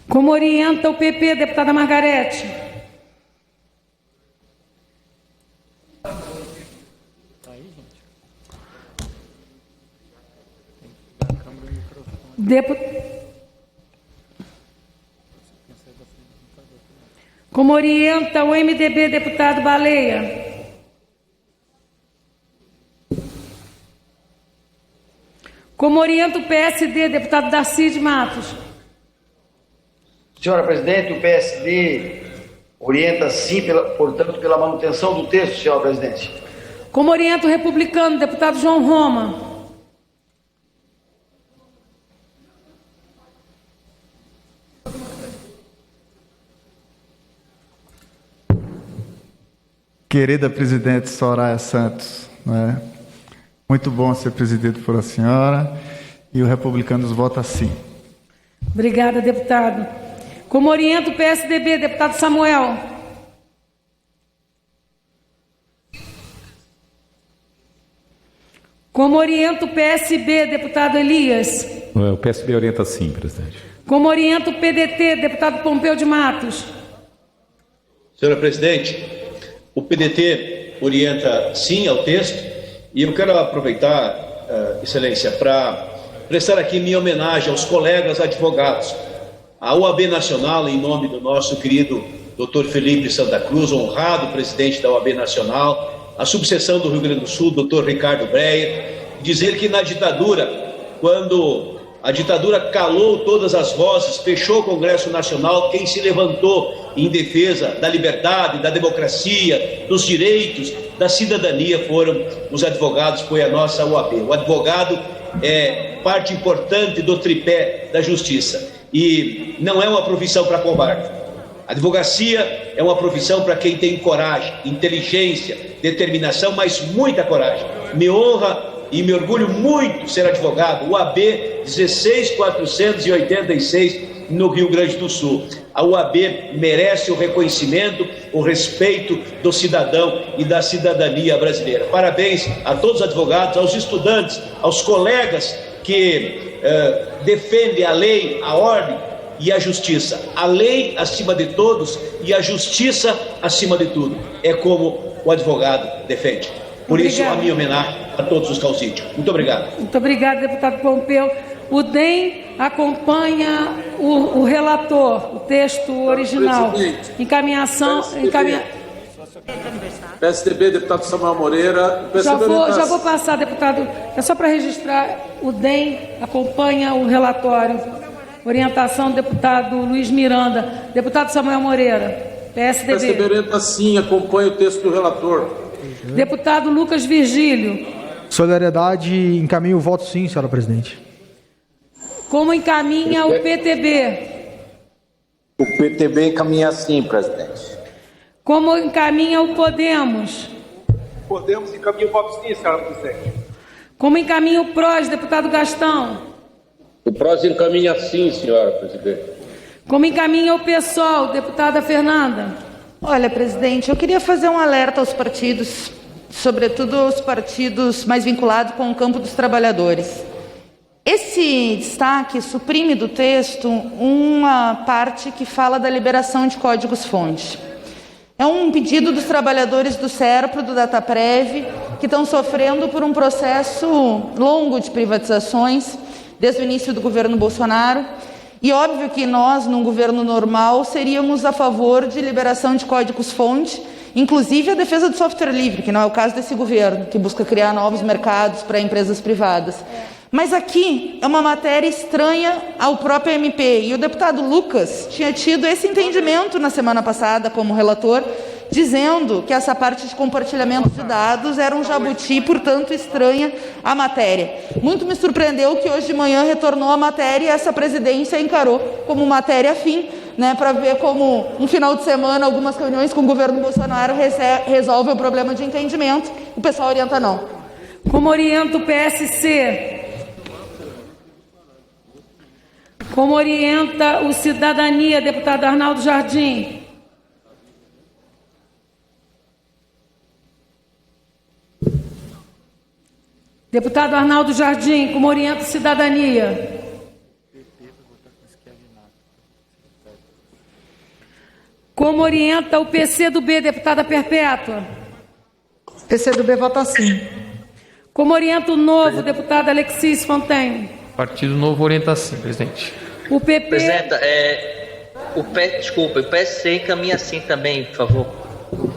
Como orienta o PP, deputada Margarete? Como orienta o MDB, deputado Baleia? Como orienta o PSD, deputado Darcy de Matos? Senhora presidente, o PSD orienta sim, portanto, pela manutenção do texto, senhora presidente. Como orienta o republicano, deputado João Roma? Querida presidente Soraya Santos, né? Muito bom ser presidido por a senhora e o Republicanos vota sim. Obrigada, deputado. Como orienta o PSDB, deputado Samuel? Como orienta o PSB, deputado Elias? O PSB orienta sim, presidente. Como orienta o PDT, deputado Pompeu de Matos? Senhora presidente, o PDT orienta sim ao texto e eu quero aproveitar, excelência, para prestar aqui minha homenagem aos colegas advogados, à OAB Nacional, em nome do nosso querido Dr. Felipe Santa Cruz, honrado presidente da OAB Nacional, a subseção do Rio Grande do Sul, Dr. Ricardo Breyer, dizer que na ditadura, quando a ditadura calou todas as vozes, fechou o Congresso Nacional, quem se levantou em defesa da liberdade, da democracia, dos direitos, da cidadania foram os advogados, foi a nossa OAB. O advogado é parte importante do tripé da justiça e não é uma profissão para covarde. A advocacia é uma profissão para quem tem coragem, inteligência, determinação, mas muita coragem. Me honra e me orgulho muito ser advogado, UAB 16486 no Rio Grande do Sul. A UAB merece o reconhecimento, o respeito do cidadão e da cidadania brasileira. Parabéns a todos os advogados, aos estudantes, aos colegas que defendem a lei, a ordem e a justiça. A lei acima de todos e a justiça acima de tudo. É como o advogado defende. Por isso, a minha homenagem a todos os causídeos. Muito obrigado. Muito obrigado, deputado Pompeu. O DEM acompanha o relator, o texto original. PSDB, deputado Samuel Moreira. Já vou passar, deputado. É só para registrar. O DEM acompanha o relatório. Orientação do deputado Luiz Miranda. Deputado Samuel Moreira, PSDB. PSDB orienta sim, acompanha o texto do relator. Deputado Lucas Virgílio. Solidariedade, encaminha o voto sim, senhora presidente. Como encaminha o PTB? O PTB encaminha sim, presidente. Como encaminha o Podemos? Podemos encaminha o voto sim, senhora presidente. Como encaminha o PROS, deputado Gastão? O PROS encaminha sim, senhora presidente. Como encaminha o PSOL, deputada Fernanda? Olha, presidente, eu queria fazer um alerta aos partidos, sobretudo aos partidos mais vinculados com o campo dos trabalhadores. Esse destaque suprime do texto uma parte que fala da liberação de códigos-fonte. É um pedido dos trabalhadores do SERPRO, do Dataprev, que estão sofrendo por um processo longo de privatizações, desde o início do governo Bolsonaro. E óbvio que nós, num governo normal, seríamos a favor de liberação de códigos-fonte, inclusive a defesa do software livre, que não é o caso desse governo, que busca criar novos mercados para empresas privadas. Mas aqui é uma matéria estranha ao próprio MP, e o deputado Lucas tinha tido esse entendimento na semana passada como relator, dizendo que essa parte de compartilhamento de dados era um jabuti, portanto estranha à matéria. Muito me surpreendeu que hoje de manhã retornou a matéria e essa presidência encarou como matéria afim, para ver como um final de semana algumas reuniões com o governo Bolsonaro resolve o problema de entendimento. O pessoal orienta não. Como orienta o PSC? Como orienta o Cidadania, deputado Arnaldo Jardim? Deputado Arnaldo Jardim, como orienta o Cidadania? Como orienta o PCdoB, deputada Perpétua? PCdoB vota sim. Como orienta o Novo, deputada Alexis Fontaine? Partido Novo orienta sim, presidente. O PP... Presidenta, o PSC encaminha sim também, por favor.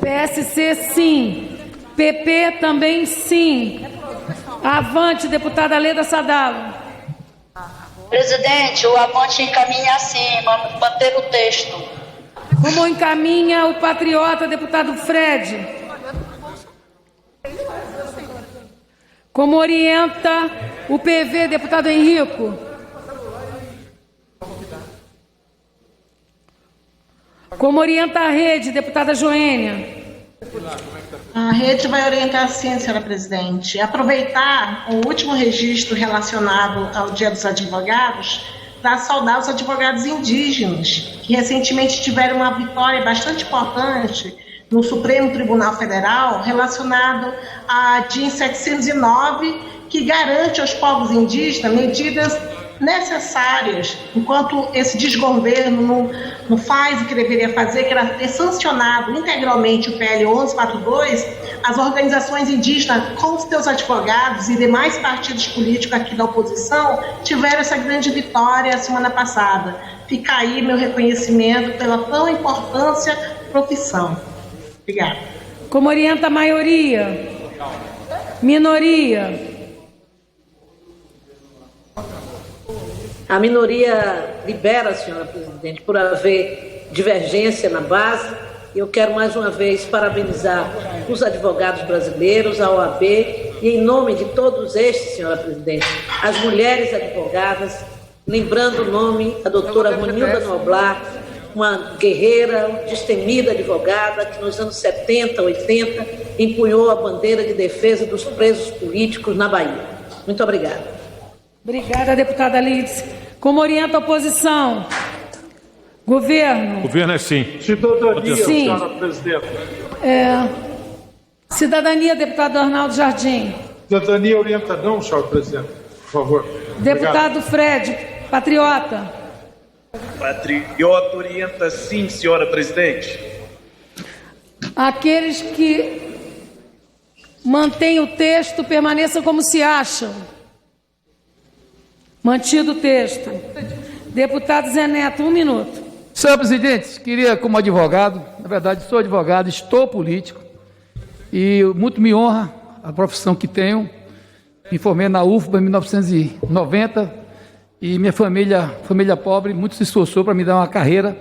PSC sim. PP também sim. Avante, deputada Leda Sadalo. Presidente, o Avante encaminha sim, manter o texto. Como encaminha o Patriota, deputado Fred? Como orienta o PV, deputado Henrico? Como orienta a rede, deputada Joênia? A rede vai orientar sim, senhora presidente. Aproveitar o último registro relacionado ao Dia dos Advogados para saudar os advogados indígenas, que recentemente tiveram uma vitória bastante importante no Supremo Tribunal Federal relacionado à DIN 709, que garante aos povos indígenas medidas necessárias, enquanto esse desgoverno não faz o que deveria fazer, que era ter sancionado integralmente o PL 1142, as organizações indígenas, com os seus advogados e demais partidos políticos aqui da oposição, tiveram essa grande vitória semana passada. Fica aí meu reconhecimento pela tão importante profissão. Obrigada. Como orienta a maioria? Minoria? A minoria libera, senhora presidente, por haver divergência na base. Eu quero mais uma vez parabenizar os advogados brasileiros, a OAB, e em nome de todos estes, senhora presidente, as mulheres advogadas, lembrando o nome, a doutora Ronilda Noblar, uma guerreira, destemida advogada, que nos anos 70, 80, empunhou a bandeira de defesa dos presos políticos na Bahia. Muito obrigada. Obrigada, deputada Lides. Como orienta a oposição? Governo? Governo é sim. Cidadania, sim. senhora presidenta. Cidadania, deputado Arnaldo Jardim. Cidadania orienta não, senhora presidenta. Por favor. Deputado Obrigado. Fred, patriota. Patriota orienta sim, senhora presidente. Aqueles que mantêm o texto permaneçam como se acham. Mantido o texto. Deputado Zé Neto, 1 minuto. Senhor presidente, queria, como advogado, na verdade sou advogado, estou político, e muito me honra a profissão que tenho. Me formei na UFBA em 1990, e minha família pobre, muito se esforçou para me dar uma carreira.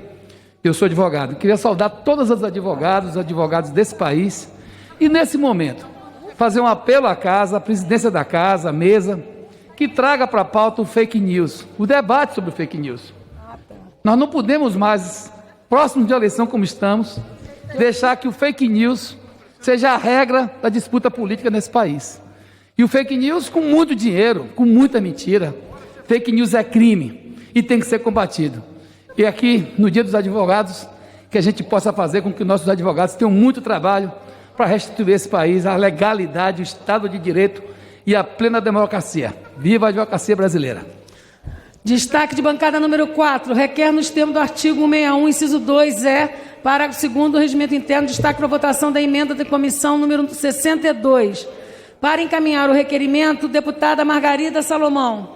Eu sou advogado. Queria saudar todas as advogadas, os advogados desse país, e nesse momento, fazer um apelo à casa, à presidência da casa, à mesa, que traga para a pauta o fake news, o debate sobre o fake news. Nós não podemos mais, próximos de eleição como estamos, deixar que o fake news seja a regra da disputa política nesse país. E o fake news com muito dinheiro, com muita mentira. Fake news é crime e tem que ser combatido. E aqui, no Dia dos Advogados, que a gente possa fazer com que nossos advogados tenham muito trabalho para restituir esse país à legalidade, o Estado de Direito e a plena democracia. Viva a advocacia brasileira. Destaque de bancada número 4. Requer nos termos do artigo 161, inciso 2, parágrafo 2º do Regimento Interno, destaque para votação da emenda da comissão número 62. Para encaminhar o requerimento, deputada Margarida Salomão.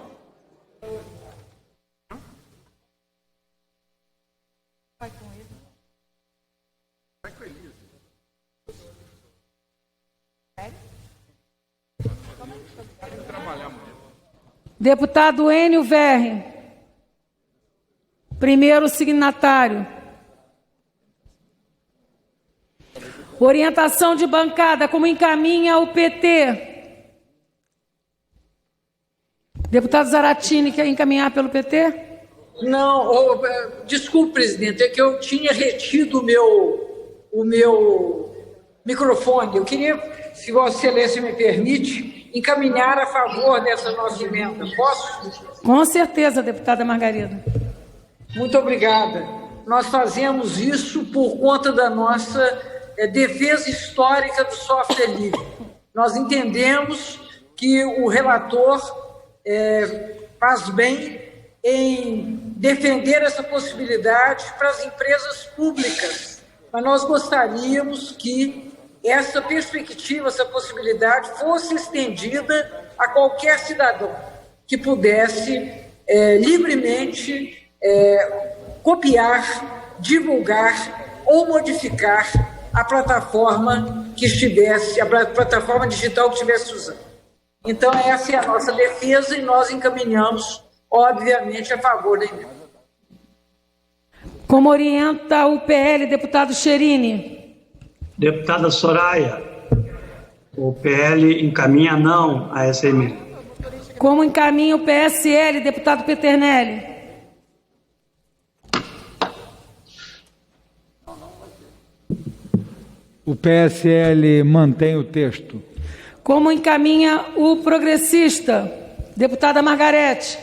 Deputado Enio Verri, primeiro signatário. Orientação de bancada, como encaminha o PT? Deputado Zaratini, quer encaminhar pelo PT? Não, desculpe, presidente, é que eu tinha retido o meu microfone. Eu queria, se Vossa Excelência me permite, encaminhar a favor dessa nossa emenda. Posso? Com certeza, deputada Margarida. Muito obrigada. Nós fazemos isso por conta da nossa defesa histórica do software livre. Nós entendemos que o relator faz bem em defender essa possibilidade para as empresas públicas, mas nós gostaríamos que essa perspectiva, essa possibilidade fosse estendida a qualquer cidadão que pudesse livremente copiar, divulgar ou modificar a plataforma que estivesse, a plataforma digital que estivesse usando. Então, essa é a nossa defesa e nós encaminhamos, obviamente, a favor da emenda. Como orienta o PL, deputado Cherini? Deputada Soraya, o PL encaminha não a essa emenda. Como encaminha o PSL, deputado Peternelli? O PSL mantém o texto. Como encaminha o progressista, deputada Margarete?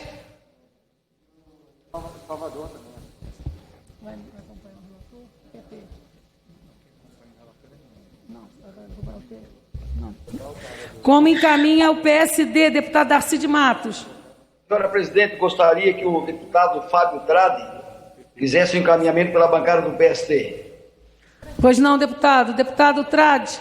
Como encaminha o PSD, deputado Darcy de Matos? Senhora presidente, gostaria que o deputado Fábio Tradi fizesse o encaminhamento pela bancada do PST. Pois não, deputado. Deputado Tradi.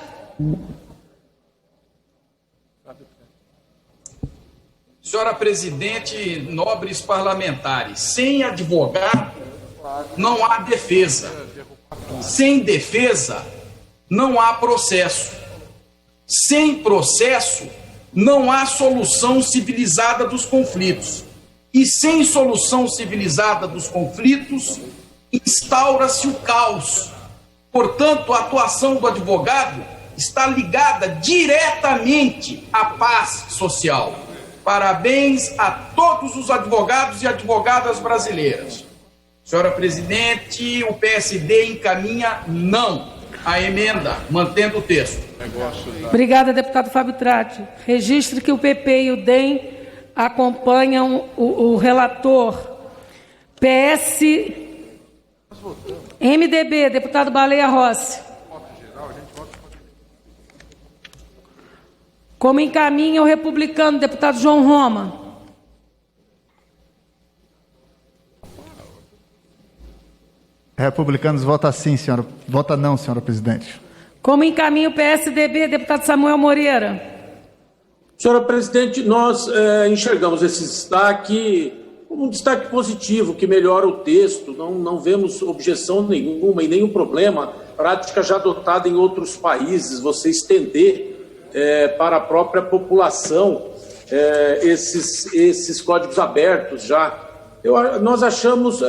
Senhora presidente, nobres parlamentares, sem advogado não há defesa. Sem defesa não há processo. Sem processo não há solução civilizada dos conflitos. E sem solução civilizada dos conflitos, instaura-se o caos. Portanto, a atuação do advogado está ligada diretamente à paz social. Parabéns a todos os advogados e advogadas brasileiras. Senhora presidente, o PSD encaminha não à emenda, mantendo o texto. Obrigada, deputado Fábio Tradi. Registre que o PP e o DEM acompanham o relator. MDB, deputado Baleia Rossi. Como encaminha o republicano, deputado João Roma? Republicanos, vota sim, senhora. Vota não, senhora presidente. Como encaminha o PSDB, deputado Samuel Moreira? Senhora presidente, nós enxergamos esse destaque como um destaque positivo, que melhora o texto, não vemos objeção nenhuma e nenhum problema, prática já adotada em outros países, você estender para a própria população esses códigos abertos já. Nós achamos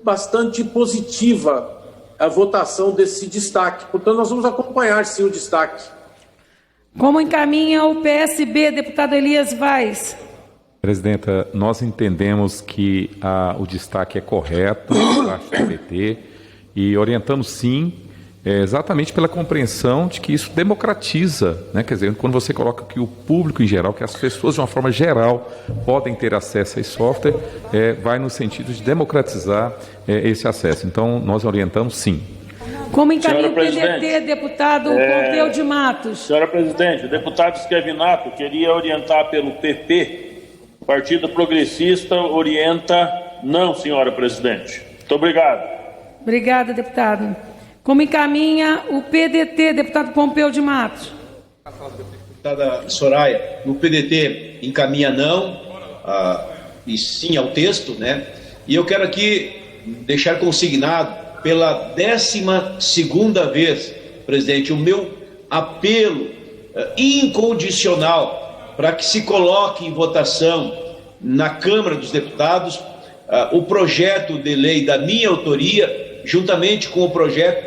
bastante positiva a votação desse destaque, portanto nós vamos acompanhar sim o destaque. Como encaminha o PSB, deputado Elias Vaz? Presidenta, nós entendemos que o destaque é correto por parte do PT e orientamos sim, exatamente pela compreensão de que isso democratiza, né? Quer dizer, quando você coloca que o público em geral, que as pessoas de uma forma geral podem ter acesso a esse software, vai no sentido de democratizar esse acesso. Então, nós orientamos sim. Como encaminha o PDT, deputado Pompeu de Matos? Senhora presidente, o deputado Esquevinato queria orientar pelo PP, o Partido Progressista orienta não, senhora presidente. Muito obrigado. Obrigada, deputado. Como encaminha o PDT, deputado Pompeu de Matos? Deputada Soraya, o PDT encaminha não e sim ao texto, né? E eu quero aqui deixar consignado pela 12ª vez, presidente, o meu apelo incondicional para que se coloque em votação na Câmara dos Deputados o projeto de lei da minha autoria, juntamente com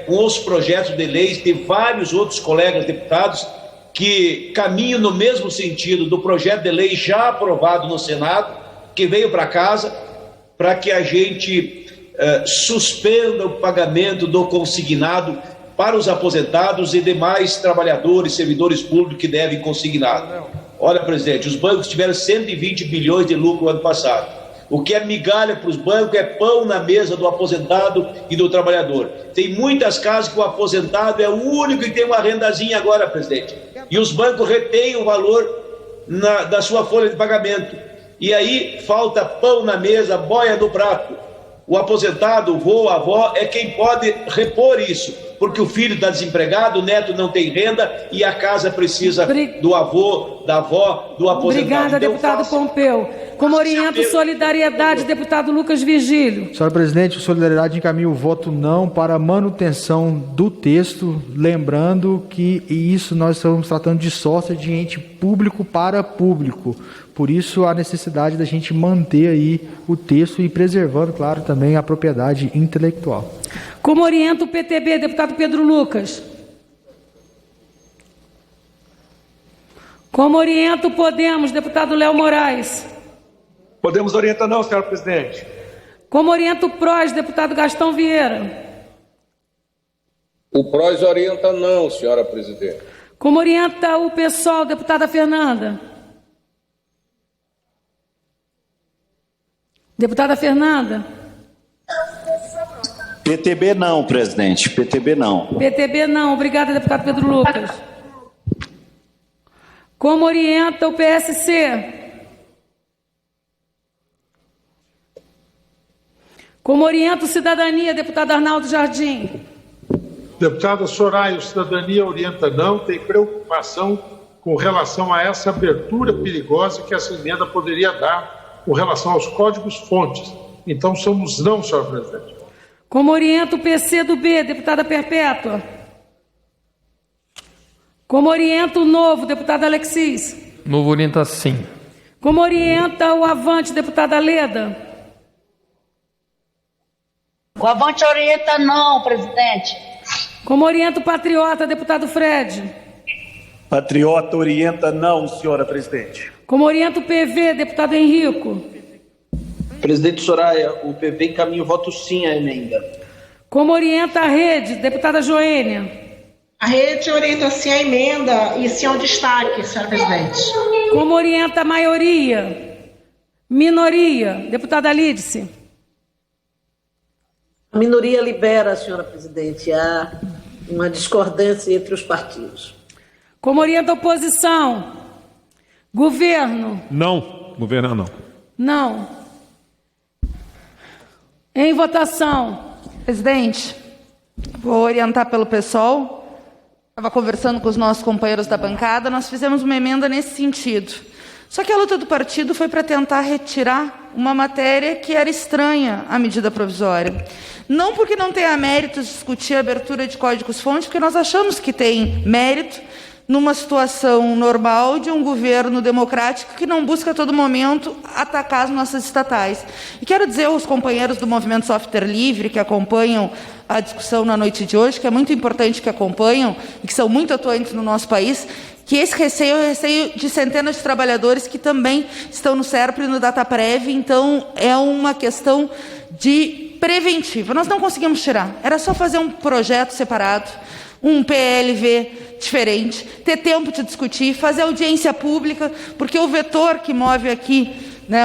os projetos de leis de vários outros colegas deputados que caminham no mesmo sentido do projeto de lei já aprovado no Senado, que veio para casa, para que a gente suspenda o pagamento do consignado para os aposentados e demais trabalhadores, servidores públicos que devem consignado. Olha, presidente, os bancos tiveram 120 bilhões de lucro no ano passado. O que é migalha para os bancos é pão na mesa do aposentado e do trabalhador. Tem muitas casas que o aposentado é o único que tem uma rendazinha agora, presidente. E os bancos retêm o valor da sua folha de pagamento. E aí falta pão na mesa, boia no prato. O aposentado, o vô, a avó, é quem pode repor isso, porque o filho está desempregado, o neto não tem renda e a casa precisa do avô, da avó, do aposentado. Obrigada, então, deputado Pompeu. Como orienta solidariedade, deputado Lucas Virgílio. Senhora presidente, o Solidariedade encaminha o voto não para a manutenção do texto, lembrando que isso nós estamos tratando de sócio de ente público para público. Por isso, a necessidade da gente manter aí o texto e preservando, claro, também a propriedade intelectual. Como orienta o PTB, deputado Pedro Lucas? Como orienta o Podemos, deputado Léo Moraes? Podemos orientar não, senhora presidente. Como orienta o PROS, deputado Gastão Vieira? O PROS orienta não, senhora presidente. Como orienta o PSOL, deputada Fernanda? Deputada Fernanda? PTB não, presidente. PTB não. PTB não. Obrigada, deputado Pedro Lucas. Como orienta o PSC? Como orienta o Cidadania, deputado Arnaldo Jardim? Deputada Soraya, o Cidadania orienta não, tem preocupação com relação a essa abertura perigosa que essa emenda poderia dar com relação aos códigos-fontes. Então, somos não, senhor presidente. Como orienta o PCdoB, deputada Perpétua? Como orienta o Novo, deputada Alexis? Novo orienta sim. Como orienta o Avante, deputada Leda? O Avante orienta não, presidente. Como orienta o Patriota, deputado Fred? Patriota orienta não, senhora presidente. Como orienta o PV, deputado Henrico? Presidente Soraya, o PV encaminha o voto sim à emenda. Como orienta a Rede, deputada Joênia? A Rede orienta sim à emenda e sim ao destaque, senhora presidente. Como orienta a maioria? Minoria, deputada Lídice? A minoria libera, senhora presidente. Há uma discordância entre os partidos. Como orienta a oposição? Governo? Não. Governo não. Não. Em votação. Presidente, vou orientar pelo PSOL. Estava conversando com os nossos companheiros da bancada, nós fizemos uma emenda nesse sentido. Só que a luta do partido foi para tentar retirar uma matéria que era estranha à medida provisória. Não porque não tenha mérito discutir a abertura de códigos-fontes, porque nós achamos que tem mérito numa situação normal de um governo democrático que não busca a todo momento atacar as nossas estatais. E quero dizer aos companheiros do Movimento Software Livre que acompanham a discussão na noite de hoje, que é muito importante que acompanham e que são muito atuantes no nosso país, que esse receio é o receio de centenas de trabalhadores que também estão no SERPRE e no DataPrev, então é uma questão de preventiva. Nós não conseguimos tirar, era só fazer um projeto separado, um PLV diferente, ter tempo de discutir, fazer audiência pública, porque o vetor que move aqui,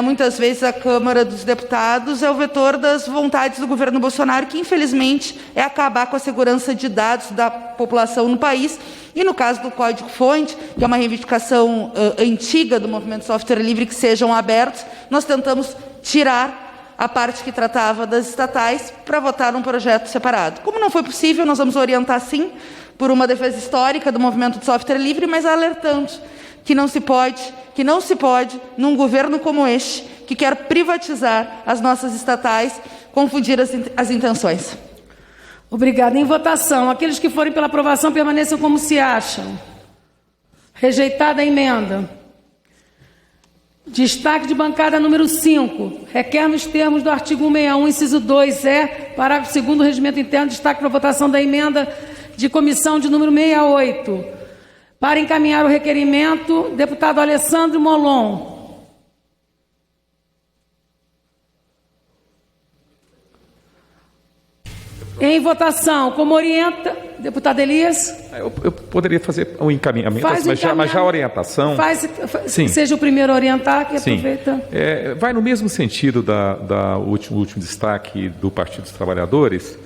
muitas vezes a Câmara dos Deputados, é o vetor das vontades do governo Bolsonaro, que infelizmente é acabar com a segurança de dados da população no país. E no caso do código-fonte, que é uma reivindicação antiga do Movimento Software Livre, que sejam abertos, nós tentamos tirar a parte que tratava das estatais para votar num projeto separado. Como não foi possível, nós vamos orientar sim por uma defesa histórica do movimento de software livre, mas alertando que não se pode, num governo como este, que quer privatizar as nossas estatais, confundir as intenções. Obrigada. Em votação, aqueles que forem pela aprovação permaneçam como se acham. Rejeitada a emenda. Destaque de bancada número 5. Requer nos termos do artigo 161, inciso 2, parágrafo 2º do Regimento Interno, destaque para a votação da emenda de comissão de número 68. Para encaminhar o requerimento, deputado Alessandro Molon. Em votação, como orienta... Deputado Elias? Eu poderia fazer um encaminhamento, mas já a orientação... Sim. Seja o primeiro a orientar, que aproveita... Vai no mesmo sentido da último destaque do Partido dos Trabalhadores,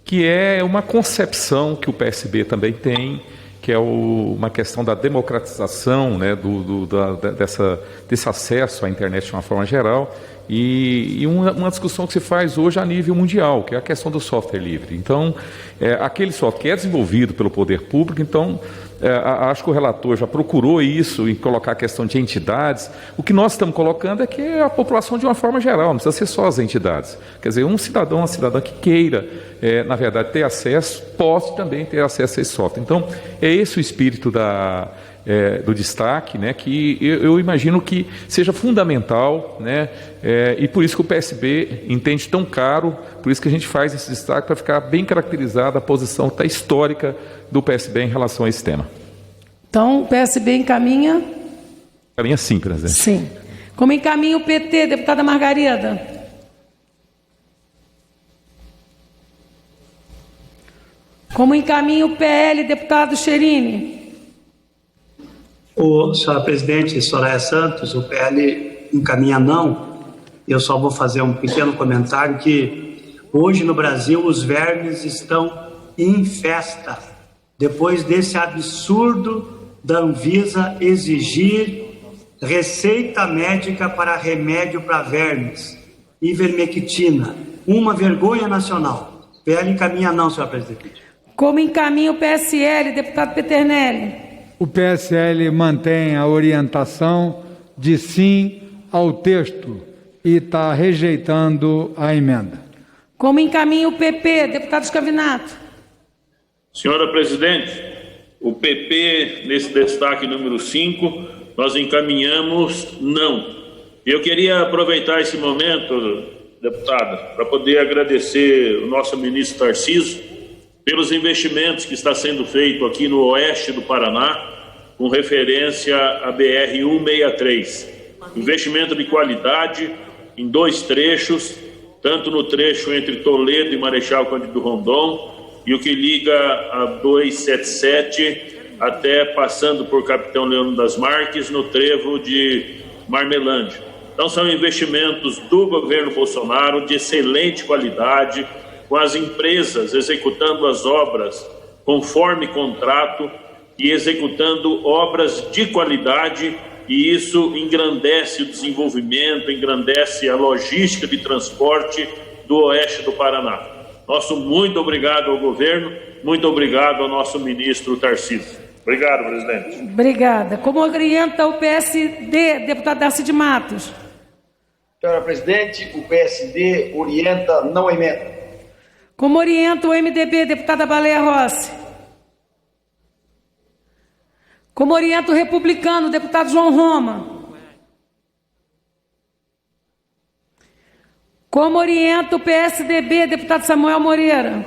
que é uma concepção que o PSB também tem, que é uma questão da democratização, né, desse acesso à internet de uma forma geral, e uma discussão que se faz hoje a nível mundial, que é a questão do software livre. Então, aquele software que é desenvolvido pelo poder público, então, acho que o relator já procurou isso e colocar a questão de entidades. O que nós estamos colocando é que é a população de uma forma geral, não precisa ser só as entidades. Quer dizer, um cidadão, uma cidadã que queira, na verdade, ter acesso, pode também ter acesso a esse software. Então, é esse o espírito do destaque, né, que eu imagino que seja fundamental, né, e por isso que o PSB entende tão caro, por isso que a gente faz esse destaque para ficar bem caracterizada a posição até histórica do PSB em relação a esse tema. Então, o PSB encaminha? Encaminha sim, presidente. Sim. Como encaminha o PT, deputada Margarida? Como encaminha o PL, deputado Cherini? Senhora Presidente, Soraya Santos, o PL encaminha não. Eu só vou fazer um pequeno comentário que hoje no Brasil os vermes estão em festa. Depois desse absurdo da Anvisa exigir receita médica para remédio para vermes, ivermectina, uma vergonha nacional. PL encaminha não, senhora Presidente. Como encaminha o PSL, deputado Peternelli? O PSL mantém a orientação de sim ao texto e está rejeitando a emenda. Como encaminha o PP, deputado Scavinato? Senhora Presidente, o PP, nesse destaque número 5, nós encaminhamos não. Eu queria aproveitar esse momento, deputada, para poder agradecer o nosso ministro Tarcísio pelos investimentos que está sendo feito aqui no oeste do Paraná, com referência à BR-163. Investimento de qualidade em 2 trechos, tanto no trecho entre Toledo e Marechal Cândido Rondon, e o que liga a 277 até passando por Capitão Leônidas das Marques, no trevo de Marmelândia. Então são investimentos do governo Bolsonaro de excelente qualidade, com as empresas executando as obras conforme contrato e executando obras de qualidade, e isso engrandece o desenvolvimento, engrandece a logística de transporte do oeste do Paraná. Nosso muito obrigado ao governo, muito obrigado ao nosso ministro Tarcísio. Obrigado, presidente. Obrigada. Como orienta o PSD, deputado Darcy de Matos? Senhora Presidente, o PSD orienta não emenda. Como orienta o MDB, deputada Baleia Rossi? Como orienta o republicano, deputado João Roma? Como orienta o PSDB, deputado Samuel Moreira?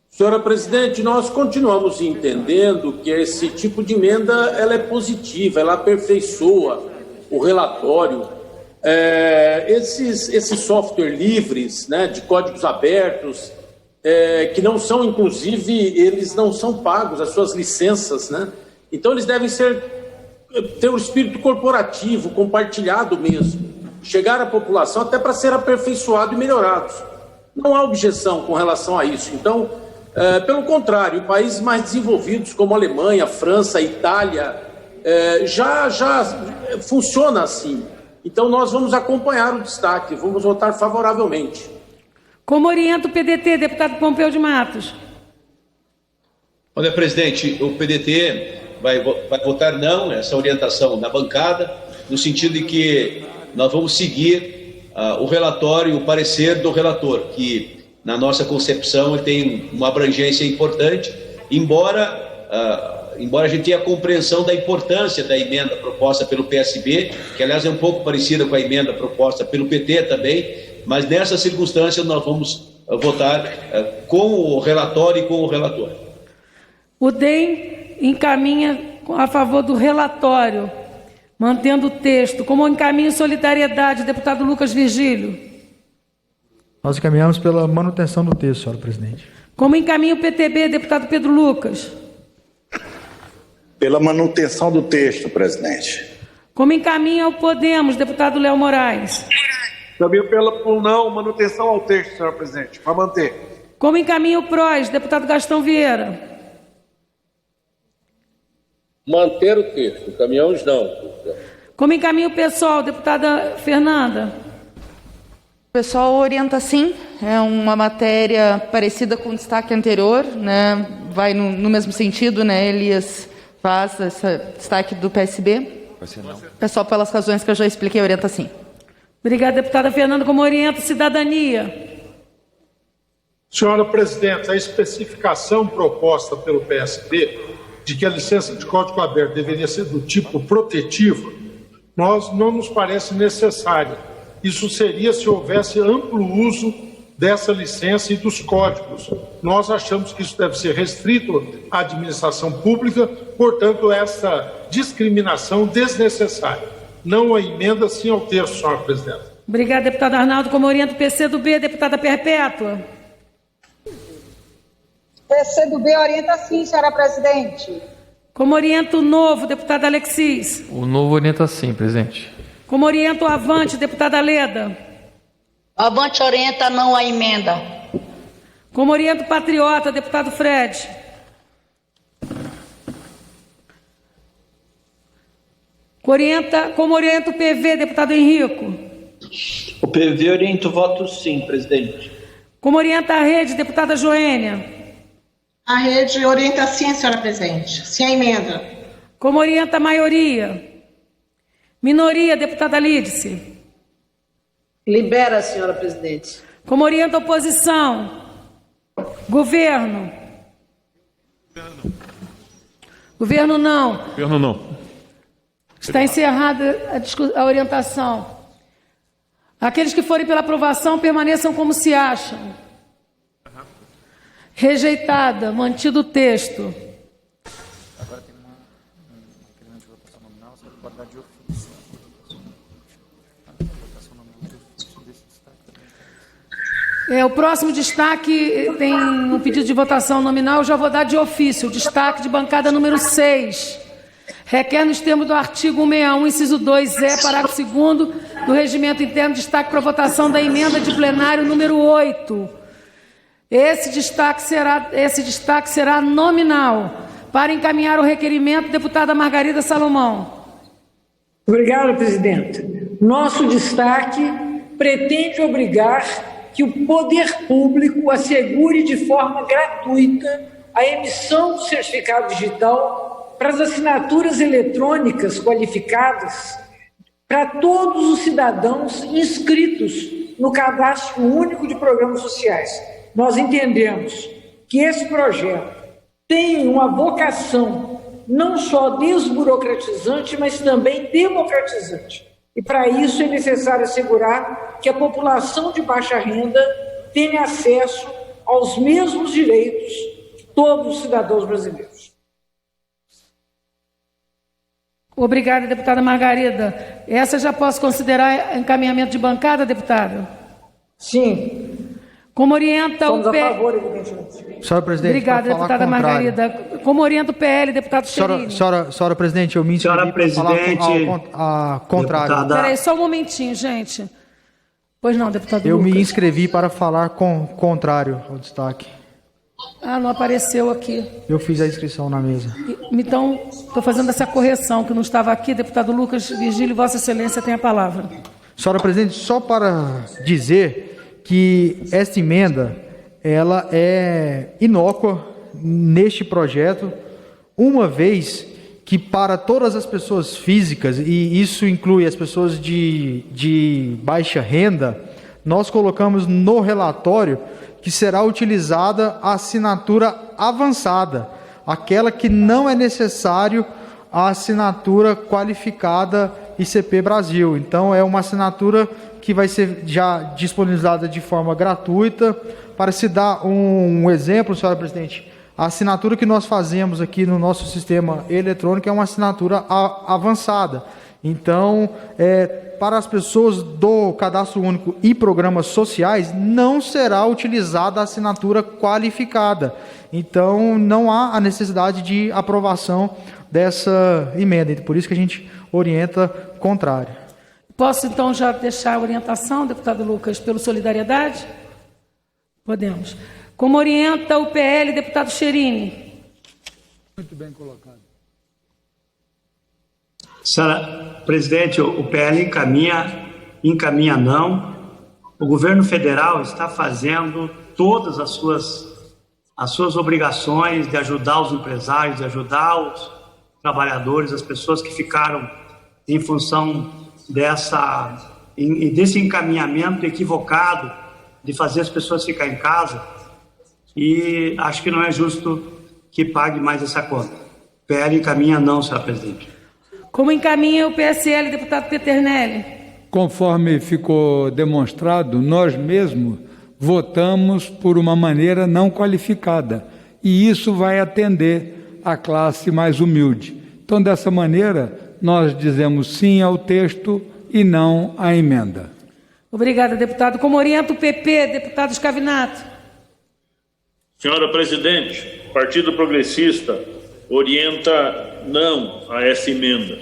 Senhora Presidente, nós continuamos entendendo que esse tipo de emenda ela é positiva, ela aperfeiçoa o relatório. Esses software livres, né, de códigos abertos, que não são, inclusive, eles não são pagos, as suas licenças, né? Então eles devem ter um espírito corporativo, compartilhado mesmo, chegar à população até para ser aperfeiçoado e melhorados. Não há objeção com relação a isso. Então, pelo contrário, países mais desenvolvidos como a Alemanha, França, Itália, já funciona assim. Então nós vamos acompanhar o destaque, vamos votar favoravelmente. Como orienta o PDT, deputado Pompeu de Matos? Olha, presidente, o PDT vai votar não nessa orientação na bancada, no sentido de que nós vamos seguir o relatório, o parecer do relator, que na nossa concepção ele tem uma abrangência importante, embora embora a gente tenha a compreensão da importância da emenda proposta pelo PSB, que aliás é um pouco parecida com a emenda proposta pelo PT também, mas nessa circunstância nós vamos votar com o relatório e com o relator. O DEM encaminha a favor do relatório, mantendo o texto. Como encaminha solidariedade, deputado Lucas Virgílio? Nós encaminhamos pela manutenção do texto, senhora presidente. Como encaminha o PTB, deputado Pedro Lucas? Pela manutenção do texto, presidente. Como encaminha o Podemos, deputado Léo Moraes? Também por não, manutenção ao texto, senhor presidente, para manter. Como encaminha o PROS, deputado Gastão Vieira? Manter o texto, encaminhamos não. Como encaminha o PSOL, deputada Fernanda? O pessoal orienta sim, é uma matéria parecida com o destaque anterior, né? Vai no mesmo sentido, né? Elias faz esse destaque do PSB. O pessoal, pelas razões que eu já expliquei, orienta sim. Obrigada, deputada Fernanda. Como orienta cidadania? Senhora presidente, a especificação proposta pelo PSB de que a licença de código aberto deveria ser do tipo protetivo, não nos parece necessário. Isso seria se houvesse amplo uso dessa licença e dos códigos. Nós achamos que isso deve ser restrito à administração pública, portanto, essa discriminação desnecessária. Não a emenda, sim ao texto, senhora presidente. Obrigada, deputado Arnaldo. Como orienta o PCdoB, deputada Perpétua? PCdoB orienta sim, senhora presidente. Como orienta o Novo, deputado Alexis? O Novo orienta sim, presidente. Como orienta o Avante, deputada Leda? O Avante orienta não a emenda. Como orienta o Patriota, deputado Fred? Como orienta o PV, deputado Henrico? O PV orienta o voto sim, presidente. Como orienta a Rede, deputada Joênia? A Rede orienta sim, senhora presidente. Sim a emenda. Como orienta a maioria? Minoria, deputada Lídice? Libera, senhora presidente. Como orienta a oposição? Governo? Governo não. Governo não. Está encerrada a orientação. Aqueles que forem pela aprovação permaneçam como se acham. Rejeitada, mantido o texto. Agora tem uma requerimento de votação nominal, só que pode dar de ofício. Votação nominal de ofício desse destaque. O próximo destaque tem um pedido de votação nominal, eu já vou dar de ofício. O destaque de bancada número 6. Requer nos termos do artigo 161, inciso 2, parágrafo 2º do Regimento Interno, destaque para votação da emenda de plenário número 8. Esse destaque será nominal. Para encaminhar o requerimento, deputada Margarida Salomão. Obrigada, presidente. Nosso destaque pretende obrigar que o poder público assegure de forma gratuita a emissão do certificado digital para as assinaturas eletrônicas qualificadas para todos os cidadãos inscritos no Cadastro Único de Programas Sociais. Nós entendemos que esse projeto tem uma vocação não só desburocratizante, mas também democratizante. E para isso é necessário assegurar que a população de baixa renda tenha acesso aos mesmos direitos que todos os cidadãos brasileiros. Obrigada, deputada Margarida. Essa já posso considerar encaminhamento de bancada, deputada? Sim. Como orienta Somos o a favor, evidentemente. Senhora presidente, Obrigada, deputada Margarida. Como orienta o PL, deputado Cherini? Senhora presidente, eu me inscrevi para falar contrário. Espera aí, só um momentinho, gente. Pois não, deputado Eu Lucas. me inscrevi para falar contrário ao destaque. Ah, não apareceu aqui. Eu fiz a inscrição na mesa. Então, estou fazendo essa correção, que não estava aqui. Deputado Lucas Virgílio, Vossa Excelência tem a palavra. Senhora presidente, só para dizer que esta emenda, ela é inócua neste projeto, uma vez que para todas as pessoas físicas, e isso inclui as pessoas de baixa renda, nós colocamos no relatório que será utilizada a assinatura avançada. aquela que não é necessário a assinatura qualificada ICP Brasil. Então, é uma assinatura que vai ser já disponibilizada de forma gratuita. Para se dar um exemplo, senhora presidente, a assinatura que nós fazemos aqui no nosso sistema eletrônico é uma assinatura avançada. Então, para as pessoas do Cadastro Único e programas sociais, não será utilizada a assinatura qualificada. Então, não há a necessidade de aprovação dessa emenda. Por isso que a gente orienta contrário. Posso, então, já deixar a orientação, deputado Lucas, pelo Solidariedade? Podemos. Como orienta o PL, deputado Cherini? Muito bem colocado. Senhora presidente, o PL encaminha não. O governo federal está fazendo todas as suas obrigações de ajudar os empresários, de ajudar os trabalhadores, as pessoas que ficaram em função desse encaminhamento equivocado de fazer as pessoas ficar em casa, e acho que não é justo que pague mais essa conta. O PL encaminha não, senhora presidente. Como encaminha o PSL, deputado Peternelli? Conforme ficou demonstrado, nós mesmos votamos por uma maneira não qualificada, e isso vai atender a classe mais humilde. Então, dessa maneira, nós dizemos sim ao texto e não à emenda. Obrigada, deputado. Como orienta o PP, deputado Scavinato? Senhora presidente, o Partido Progressista orienta não a essa emenda.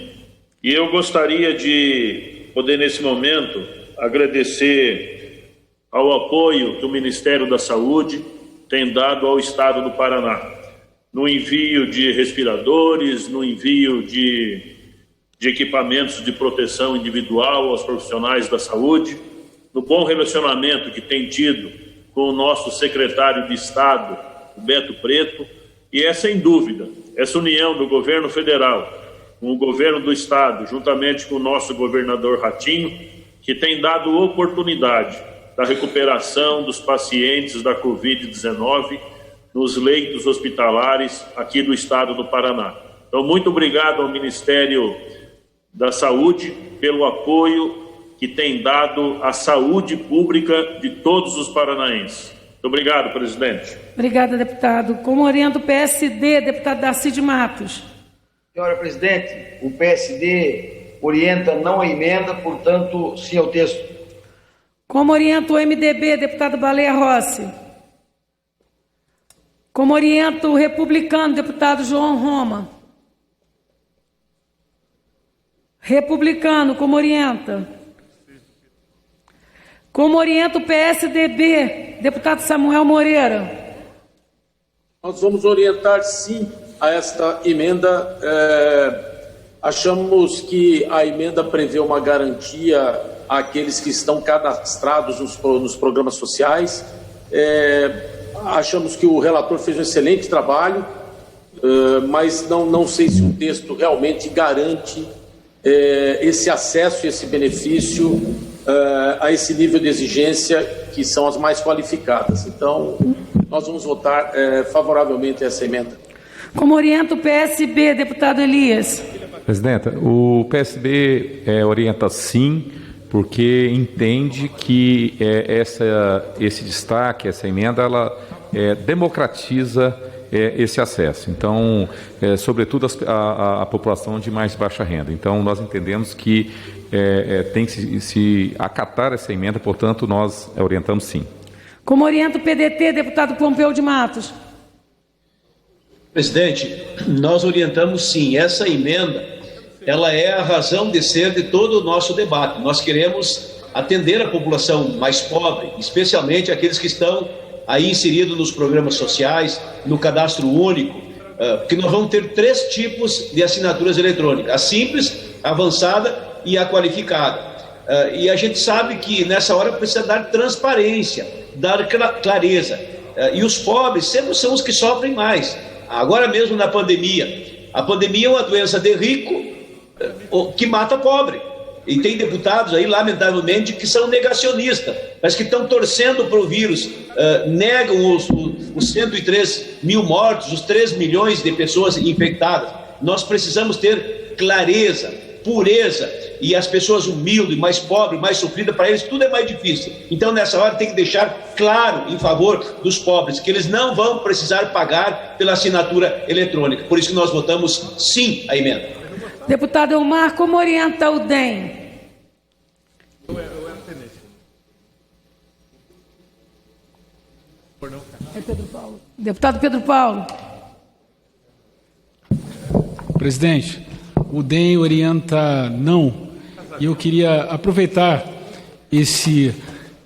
E eu gostaria de poder, nesse momento, agradecer ao apoio que o Ministério da Saúde tem dado ao Estado do Paraná, no envio de respiradores, no envio de equipamentos de proteção individual aos profissionais da saúde, no bom relacionamento que tem tido com o nosso secretário de Estado, o Beto Preto, e é sem dúvida essa união do governo federal com o governo do Estado, juntamente com o nosso governador Ratinho, que tem dado oportunidade da recuperação dos pacientes da Covid-19 nos leitos hospitalares aqui do Estado do Paraná. Então, muito obrigado ao Ministério da Saúde pelo apoio que tem dado à saúde pública de todos os paranaenses. Muito obrigado, presidente. Obrigada, deputado. Como orienta o PSD, deputado Darcy de Matos? Senhora presidente, o PSD orienta não a emenda, portanto, sim ao texto. Como orienta o MDB, deputado Baleia Rossi? Como orienta o republicano, deputado João Roma? Republicano, como orienta? Como orienta o PSDB, deputado Samuel Moreira? Nós vamos orientar sim a esta emenda. Achamos que a emenda prevê uma garantia àqueles que estão cadastrados nos programas sociais. Achamos que o relator fez um excelente trabalho, mas não sei se o texto realmente garante esse acesso, esse benefício a esse nível de exigência que são as mais qualificadas. Então, nós vamos votar favoravelmente a essa emenda. Como orienta o PSB, deputado Elias? Presidenta, o PSB orienta sim, porque entende que esse destaque, essa emenda, ela democratiza esse acesso. Então, sobretudo a população de mais baixa renda. Então, nós entendemos que tem que se acatar essa emenda, portanto, nós orientamos sim. Como orienta o PDT, deputado Pompeu de Matos? Presidente, nós orientamos sim. Essa emenda, ela é a razão de ser de todo o nosso debate. Nós queremos atender a população mais pobre, especialmente aqueles que estão aí inseridos nos programas sociais, no cadastro único, porque nós vamos ter 3 tipos de assinaturas eletrônicas: a simples, a avançada e a qualificada. E a gente sabe que nessa hora precisa dar transparência, dar clareza. E os pobres sempre são os que sofrem mais. Agora mesmo na pandemia, a pandemia é uma doença de rico que mata pobre. E tem deputados aí, lamentavelmente, que são negacionistas, mas que estão torcendo para o vírus, negam os 103 mil mortos, os 3 milhões de pessoas infectadas. Nós precisamos ter clareza, pureza, e as pessoas humildes, mais pobres, mais sofridas, para eles tudo é mais difícil. Então, nessa hora, tem que deixar claro em favor dos pobres, que eles não vão precisar pagar pela assinatura eletrônica. Por isso que nós votamos sim à emenda. Deputado Elmar, como orienta o DEM? Deputado Pedro Paulo. Presidente, o DEM orienta não. E eu queria aproveitar esse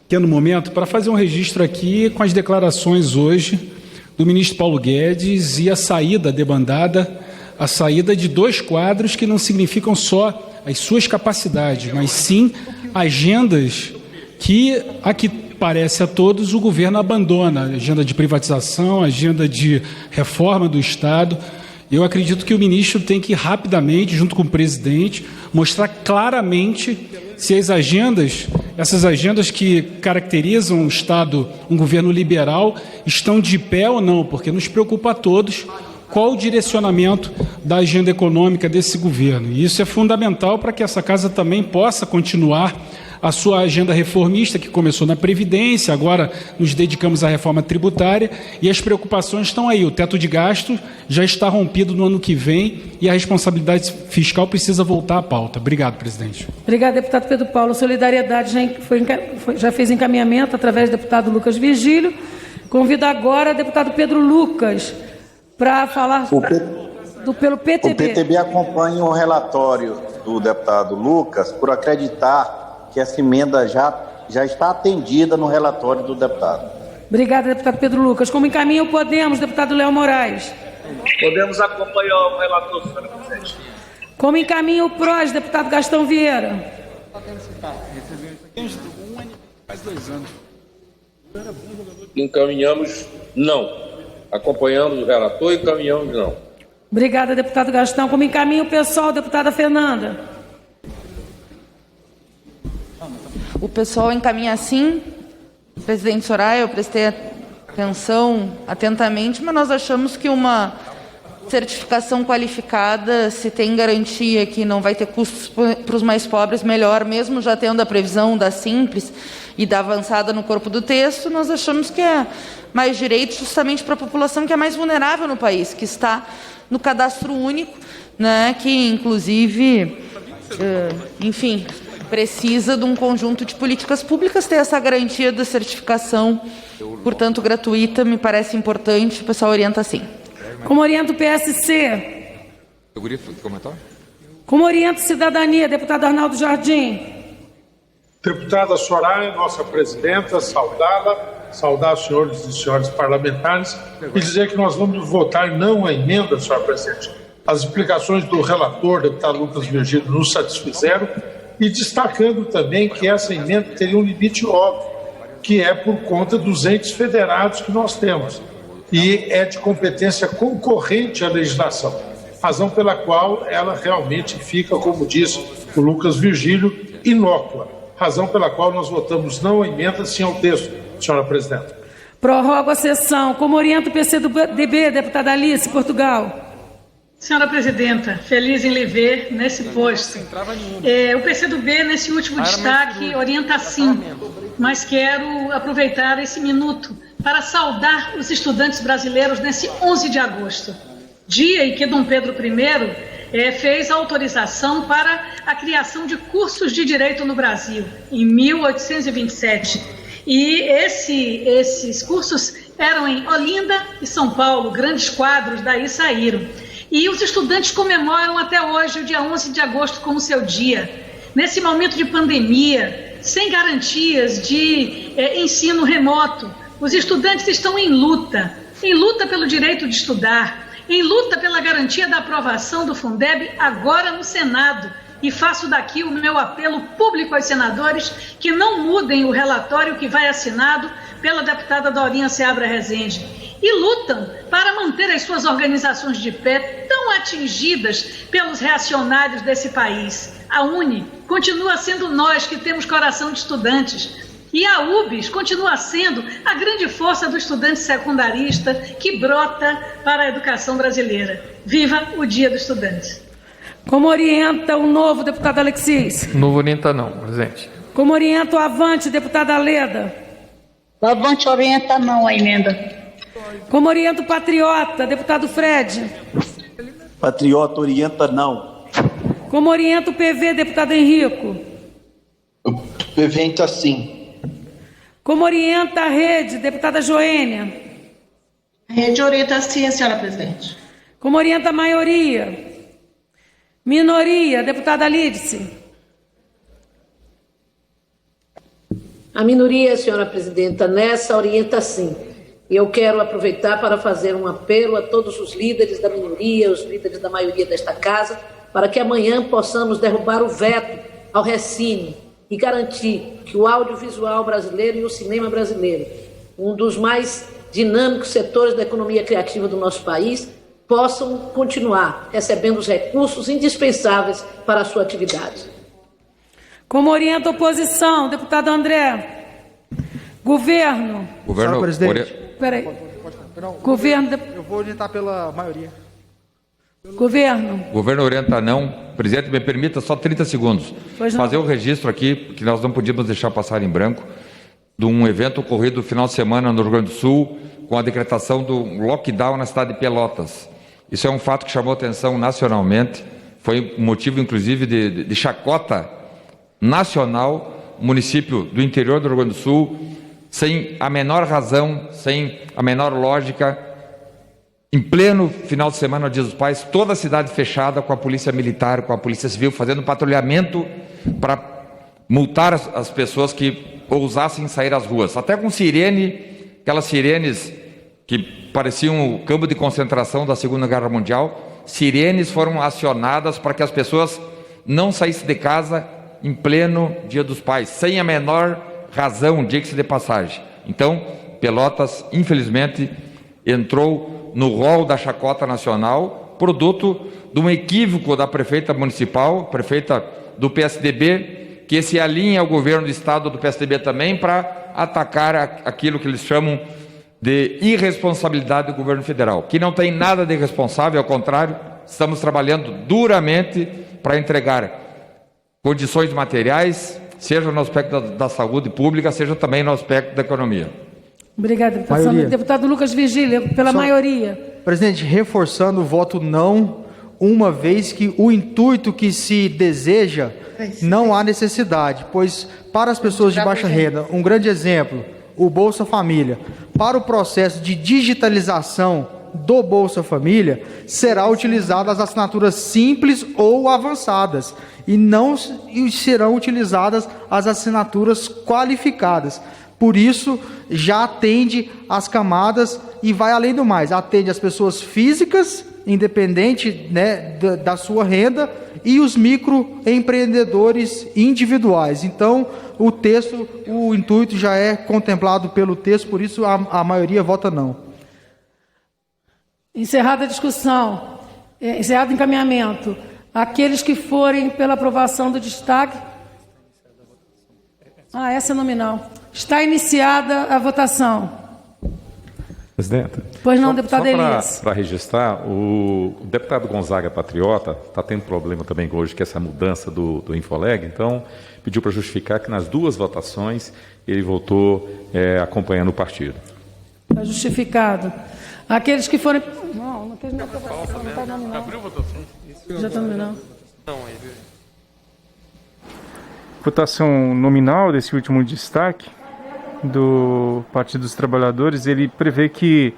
pequeno momento para fazer um registro aqui com as declarações hoje do ministro Paulo Guedes e a saída debandada, a saída de 2 quadros que não significam só as suas capacidades, mas sim agendas que, a que parece a todos, o governo abandona, agenda de privatização, agenda de reforma do Estado. Eu acredito que o ministro tem que rapidamente, junto com o presidente, mostrar claramente se essas agendas que caracterizam o Estado, um governo liberal, estão de pé ou não, porque nos preocupa a todos qual o direcionamento da agenda econômica desse governo. E isso é fundamental para que essa casa também possa continuar a sua agenda reformista, que começou na Previdência, agora nos dedicamos à reforma tributária, e as preocupações estão aí. O teto de gastos já está rompido no ano que vem e a responsabilidade fiscal precisa voltar à pauta. Obrigado, presidente. Obrigado, deputado Pedro Paulo. Solidariedade já fez encaminhamento através do deputado Lucas Virgílio. Convido agora o deputado Pedro Lucas para falar pelo PTB. O PTB acompanha o relatório do deputado Lucas por acreditar que essa emenda já está atendida no relatório do deputado. Obrigada, deputado Pedro Lucas. Como encaminha o Podemos, deputado Léo Moraes? Podemos acompanhar o relator, senhora presidente. Como encaminha o PROS, deputado Gastão Vieira? Encaminhamos não. Acompanhamos o relator, encaminhamos não. Obrigada, deputado Gastão. Como encaminha o PSOL, deputada Fernanda? O pessoal encaminha sim. Presidente Soraya, eu prestei atenção atentamente, mas nós achamos que uma certificação qualificada, se tem garantia que não vai ter custos para os mais pobres, melhor, mesmo já tendo a previsão da Simples e da avançada no corpo do texto, nós achamos que é mais direito justamente para a população que é mais vulnerável no país, que está no cadastro único, né, que inclusive, enfim, precisa de um conjunto de políticas públicas, ter essa garantia da certificação, portanto, gratuita, me parece importante, o pessoal orienta assim. Como orienta o PSC? Como orienta Cidadania, deputado Arnaldo Jardim? Deputada Soraya, nossa presidenta, saudar os senhores e senhoras parlamentares e dizer que nós vamos votar não à emenda, senhora presidente. As explicações do relator, deputado Lucas Virgílio, nos satisfizeram, e destacando também que essa emenda teria um limite óbvio, que é por conta dos entes federados que nós temos, e é de competência concorrente à legislação, razão pela qual ela realmente fica, como disse o Lucas Virgílio, inócua, razão pela qual nós votamos não à emenda, sim ao texto, senhora presidenta. Prorrogo a sessão. Como orienta o PCdoB, deputada Alice, Portugal? Senhora presidenta, feliz em lhe ver nesse posto. O PCdoB, nesse último destaque, orienta sim, mas quero aproveitar esse minuto para saudar os estudantes brasileiros nesse 11 de agosto, dia em que Dom Pedro I fez a autorização para a criação de cursos de direito no Brasil, em 1827. E esses cursos eram em Olinda e São Paulo, grandes quadros daí saíram. E os estudantes comemoram até hoje o dia 11 de agosto como seu dia. Nesse momento de pandemia, sem garantias de ensino remoto, os estudantes estão em luta pelo direito de estudar, em luta pela garantia da aprovação do Fundeb agora no Senado. E faço daqui o meu apelo público aos senadores que não mudem o relatório que vai assinado pela deputada Dorinha Seabra Rezende. E lutam para manter as suas organizações de pé, tão tão atingidas pelos reacionários desse país. A UNE continua sendo nós que temos coração de estudantes. E a UBS continua sendo a grande força do estudante secundarista que brota para a educação brasileira. Viva o Dia do Estudante! Como orienta o novo, deputado Alexis? Novo orienta não, presidente. Como orienta o Avante, deputada Leda? O Avante orienta não a emenda. Como orienta o Patriota, deputado Fred? Patriota orienta não. Como orienta o PV, deputado Henrico? O PV orienta sim. Como orienta a Rede, deputada Joênia? A Rede orienta sim, senhora presidente. Como orienta a maioria? Minoria, deputada Lídice? A minoria, senhora presidenta, nessa orienta sim. E eu quero aproveitar para fazer um apelo a todos os líderes da minoria, os líderes da maioria desta casa, para que amanhã possamos derrubar o veto ao Recine e garantir que o audiovisual brasileiro e o cinema brasileiro, um dos mais dinâmicos setores da economia criativa do nosso país, possam continuar recebendo os recursos indispensáveis para a sua atividade. Como orienta a oposição, deputado André? Governo. Governo, presidente. Peraí. Governo. Eu vou orientar pela maioria. Governo. Governo orienta não. Presidente, me permita só 30 segundos. Fazer o registro aqui, que nós não podíamos deixar passar em branco, de um evento ocorrido no final de semana no Rio Grande do Sul, com a decretação do lockdown na cidade de Pelotas. Isso é um fato que chamou atenção nacionalmente, foi motivo, inclusive, de chacota nacional, município do interior do Rio Grande do Sul, sem a menor razão, sem a menor lógica, em pleno final de semana, Dia dos Pais, toda a cidade fechada, com a polícia militar, com a polícia civil, fazendo patrulhamento para multar as pessoas que ousassem sair às ruas, até com sirene, aquelas sirenes que pareciam o campo de concentração da Segunda Guerra Mundial. Sirenes foram acionadas para que as pessoas não saíssem de casa em pleno Dia dos Pais, sem a menor razão, diga-se de passagem. Então, Pelotas, infelizmente, entrou no rol da chacota nacional, produto de um equívoco da prefeita municipal, prefeita do PSDB, que se alinha ao governo do estado do PSDB também para atacar aquilo que eles chamam de irresponsabilidade do governo federal, que não tem nada de irresponsável, ao contrário, estamos trabalhando duramente para entregar condições materiais, seja no aspecto da saúde pública, seja também no aspecto da economia. Obrigada, deputado. Deputado Lucas Vigília, pela maioria. Presidente, reforçando o voto não, uma vez que o intuito que se deseja não há necessidade, pois para as pessoas de baixa renda, um grande exemplo, o Bolsa Família, para o processo de digitalização do Bolsa Família, será utilizado as assinaturas simples ou avançadas, e não serão utilizadas as assinaturas qualificadas. Por isso, já atende as camadas e vai além do mais, atende as pessoas físicas, independente, né, da sua renda, e os microempreendedores individuais. Então, o texto, o intuito já é contemplado pelo texto, por isso a maioria vota não. Encerrada a discussão, encerrado o encaminhamento, aqueles que forem pela aprovação do destaque... essa é nominal. Está iniciada a votação. Presidenta. Pois não, deputado Elias. Para registrar, o deputado Gonzaga Patriota está tendo problema também hoje, que é essa mudança do Infoleg, então pediu para justificar que nas duas votações ele votou acompanhando o partido. Está justificado. Aqueles que forem... Não está nominal. Abriu a votação. Já está nominal. Votação nominal desse último destaque do Partido dos Trabalhadores, ele prevê que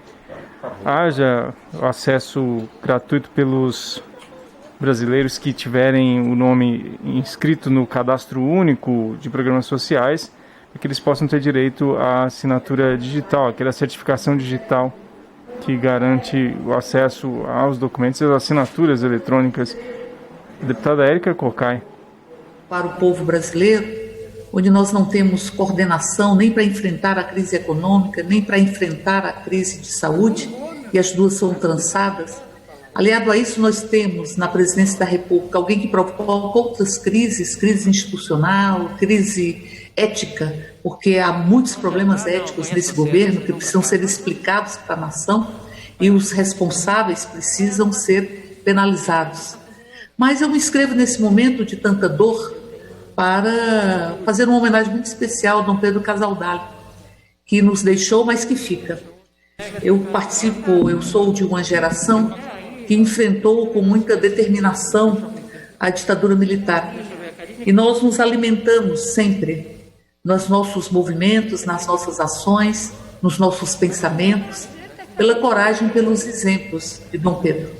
haja acesso gratuito pelos brasileiros que tiverem o nome inscrito no Cadastro Único de Programas Sociais, para que eles possam ter direito à assinatura digital, aquela certificação digital que garante o acesso aos documentos e às assinaturas eletrônicas. A deputada Érica Cocai. Para o povo brasileiro, onde nós não temos coordenação nem para enfrentar a crise econômica, nem para enfrentar a crise de saúde, e as duas são trançadas, Aliado a isso, nós temos na presidência da República alguém que provoca outras crises, crise institucional, crise ética, porque há muitos problemas éticos nesse governo que precisam ser explicados para a nação e os responsáveis precisam ser penalizados. Mas eu me inscrevo nesse momento de tanta dor para fazer uma homenagem muito especial ao Dom Pedro Casaldalho, que nos deixou, mas que fica. Eu sou de uma geração que enfrentou com muita determinação a ditadura militar. E nós nos alimentamos sempre nos nossos movimentos, nas nossas ações, nos nossos pensamentos, pela coragem, pelos exemplos de Dom Pedro.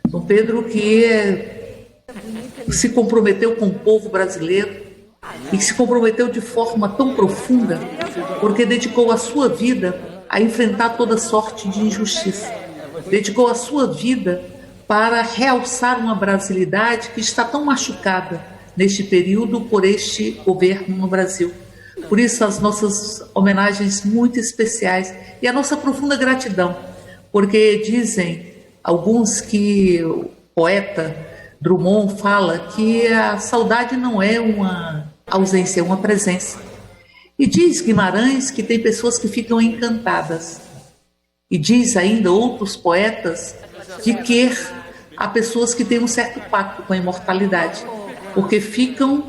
Dom Pedro que se comprometeu com o povo brasileiro e que se comprometeu de forma tão profunda, porque dedicou a sua vida a enfrentar toda sorte de injustiça. Dedicou a sua vida para realçar uma brasilidade que está tão machucada neste período por este governo no Brasil. Por isso, as nossas homenagens muito especiais e a nossa profunda gratidão, porque dizem alguns que o poeta Drummond fala que a saudade não é uma ausência, é uma presença. E diz Guimarães que tem pessoas que ficam encantadas. E diz ainda outros poetas que há pessoas que têm um certo pacto com a imortalidade, porque ficam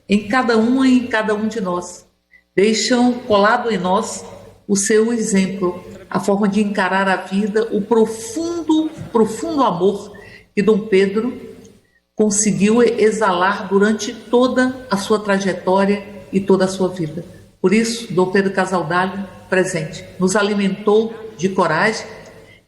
em cada uma e em cada um de nós. Deixam colado em nós o seu exemplo, a forma de encarar a vida, o profundo amor que Dom Pedro conseguiu exalar durante toda a sua trajetória e toda a sua vida. Por isso, Dom Pedro Casaldalho, presente, nos alimentou de coragem,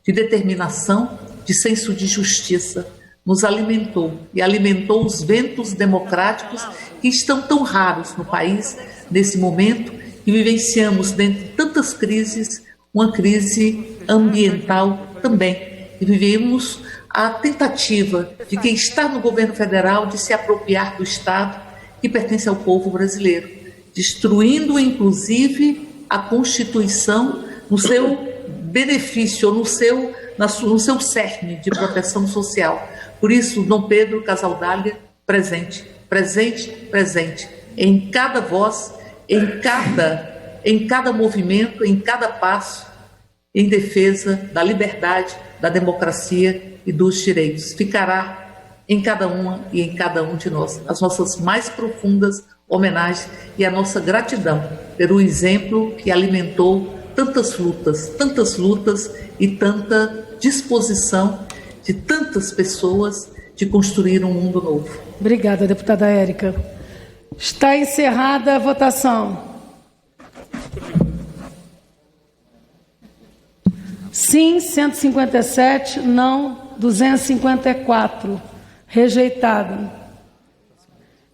de determinação, de senso de justiça, nos alimentou e alimentou os ventos democráticos que estão tão raros no país nesse momento e vivenciamos, dentre tantas crises, uma crise ambiental também. E vivemos a tentativa de quem está no governo federal de se apropriar do Estado que pertence ao povo brasileiro, destruindo inclusive a Constituição no seu benefício, ou no seu cerne de proteção social. Por isso, Dom Pedro Casaldalho presente, presente, presente, em cada voz, em cada movimento, em cada passo, em defesa da liberdade, da democracia e dos direitos. Ficará em cada uma e em cada um de nós as nossas mais profundas homenagens e a nossa gratidão pelo exemplo que alimentou tantas lutas e tanta disposição de tantas pessoas de construir um mundo novo. Obrigada, deputada Érica. Está encerrada a votação. Sim, 157, não, 254. Rejeitado.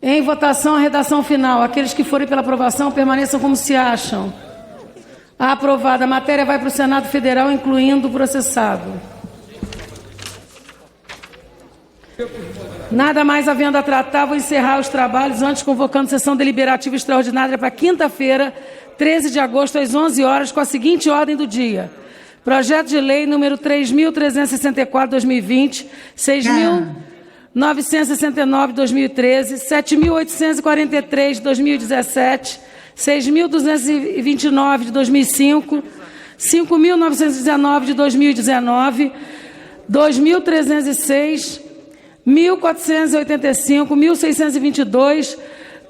Em votação, a redação final. Aqueles que forem pela aprovação permaneçam como se acham. Aprovada. A matéria vai para o Senado Federal, incluindo o processado. Nada mais havendo a tratar, vou encerrar os trabalhos, antes convocando sessão deliberativa extraordinária para quinta-feira, 13 de agosto, às 11 horas, com a seguinte ordem do dia. Projeto de lei número 3.364/2020, 6.969/2013, 7.843/2017, 6.229/2005, 5.919/2019, 2.306, 1.485, 1.622,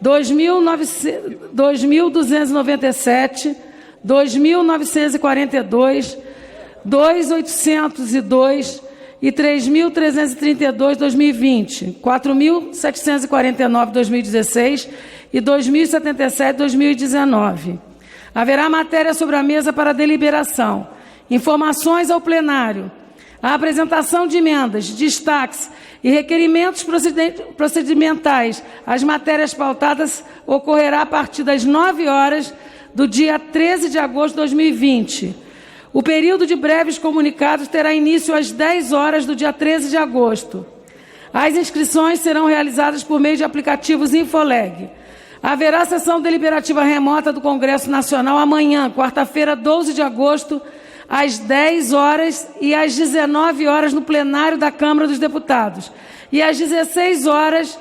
2.297, 2.942, 2.802 e 3.332, 2020, 4.749, 2016 e 2.077, 2019. Haverá matéria sobre a mesa para deliberação. Informações ao plenário. A apresentação de emendas, destaques e requerimentos procedimentais às matérias pautadas ocorrerá a partir das 9 horas do dia 13 de agosto de 2020. O período de breves comunicados terá início às 10 horas do dia 13 de agosto. As inscrições serão realizadas por meio de aplicativos Infoleg. Haverá sessão deliberativa remota do Congresso Nacional amanhã, quarta-feira, 12 de agosto, às 10 horas e às 19 horas no plenário da Câmara dos Deputados e às 16 horas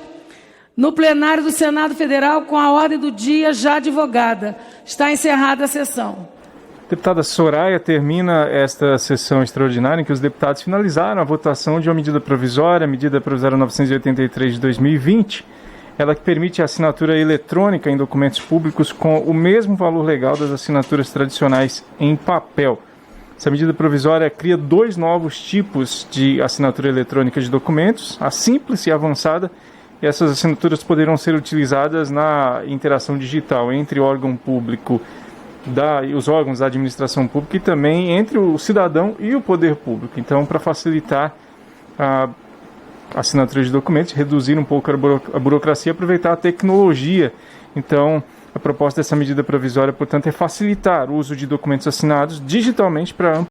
no plenário do Senado Federal, com a ordem do dia já divulgada. Está encerrada a sessão. Deputada Soraya termina esta sessão extraordinária em que os deputados finalizaram a votação de uma medida provisória, a medida provisória 983 de 2020, ela que permite a assinatura eletrônica em documentos públicos com o mesmo valor legal das assinaturas tradicionais em papel. Essa medida provisória cria 2 novos tipos de assinatura eletrônica de documentos, a simples e a avançada, e essas assinaturas poderão ser utilizadas na interação digital entre órgão público os órgãos da administração pública e também entre o cidadão e o poder público. Então, para facilitar a assinatura de documentos, reduzir um pouco a burocracia, aproveitar a tecnologia. Então, a proposta dessa medida provisória, portanto, é facilitar o uso de documentos assinados digitalmente para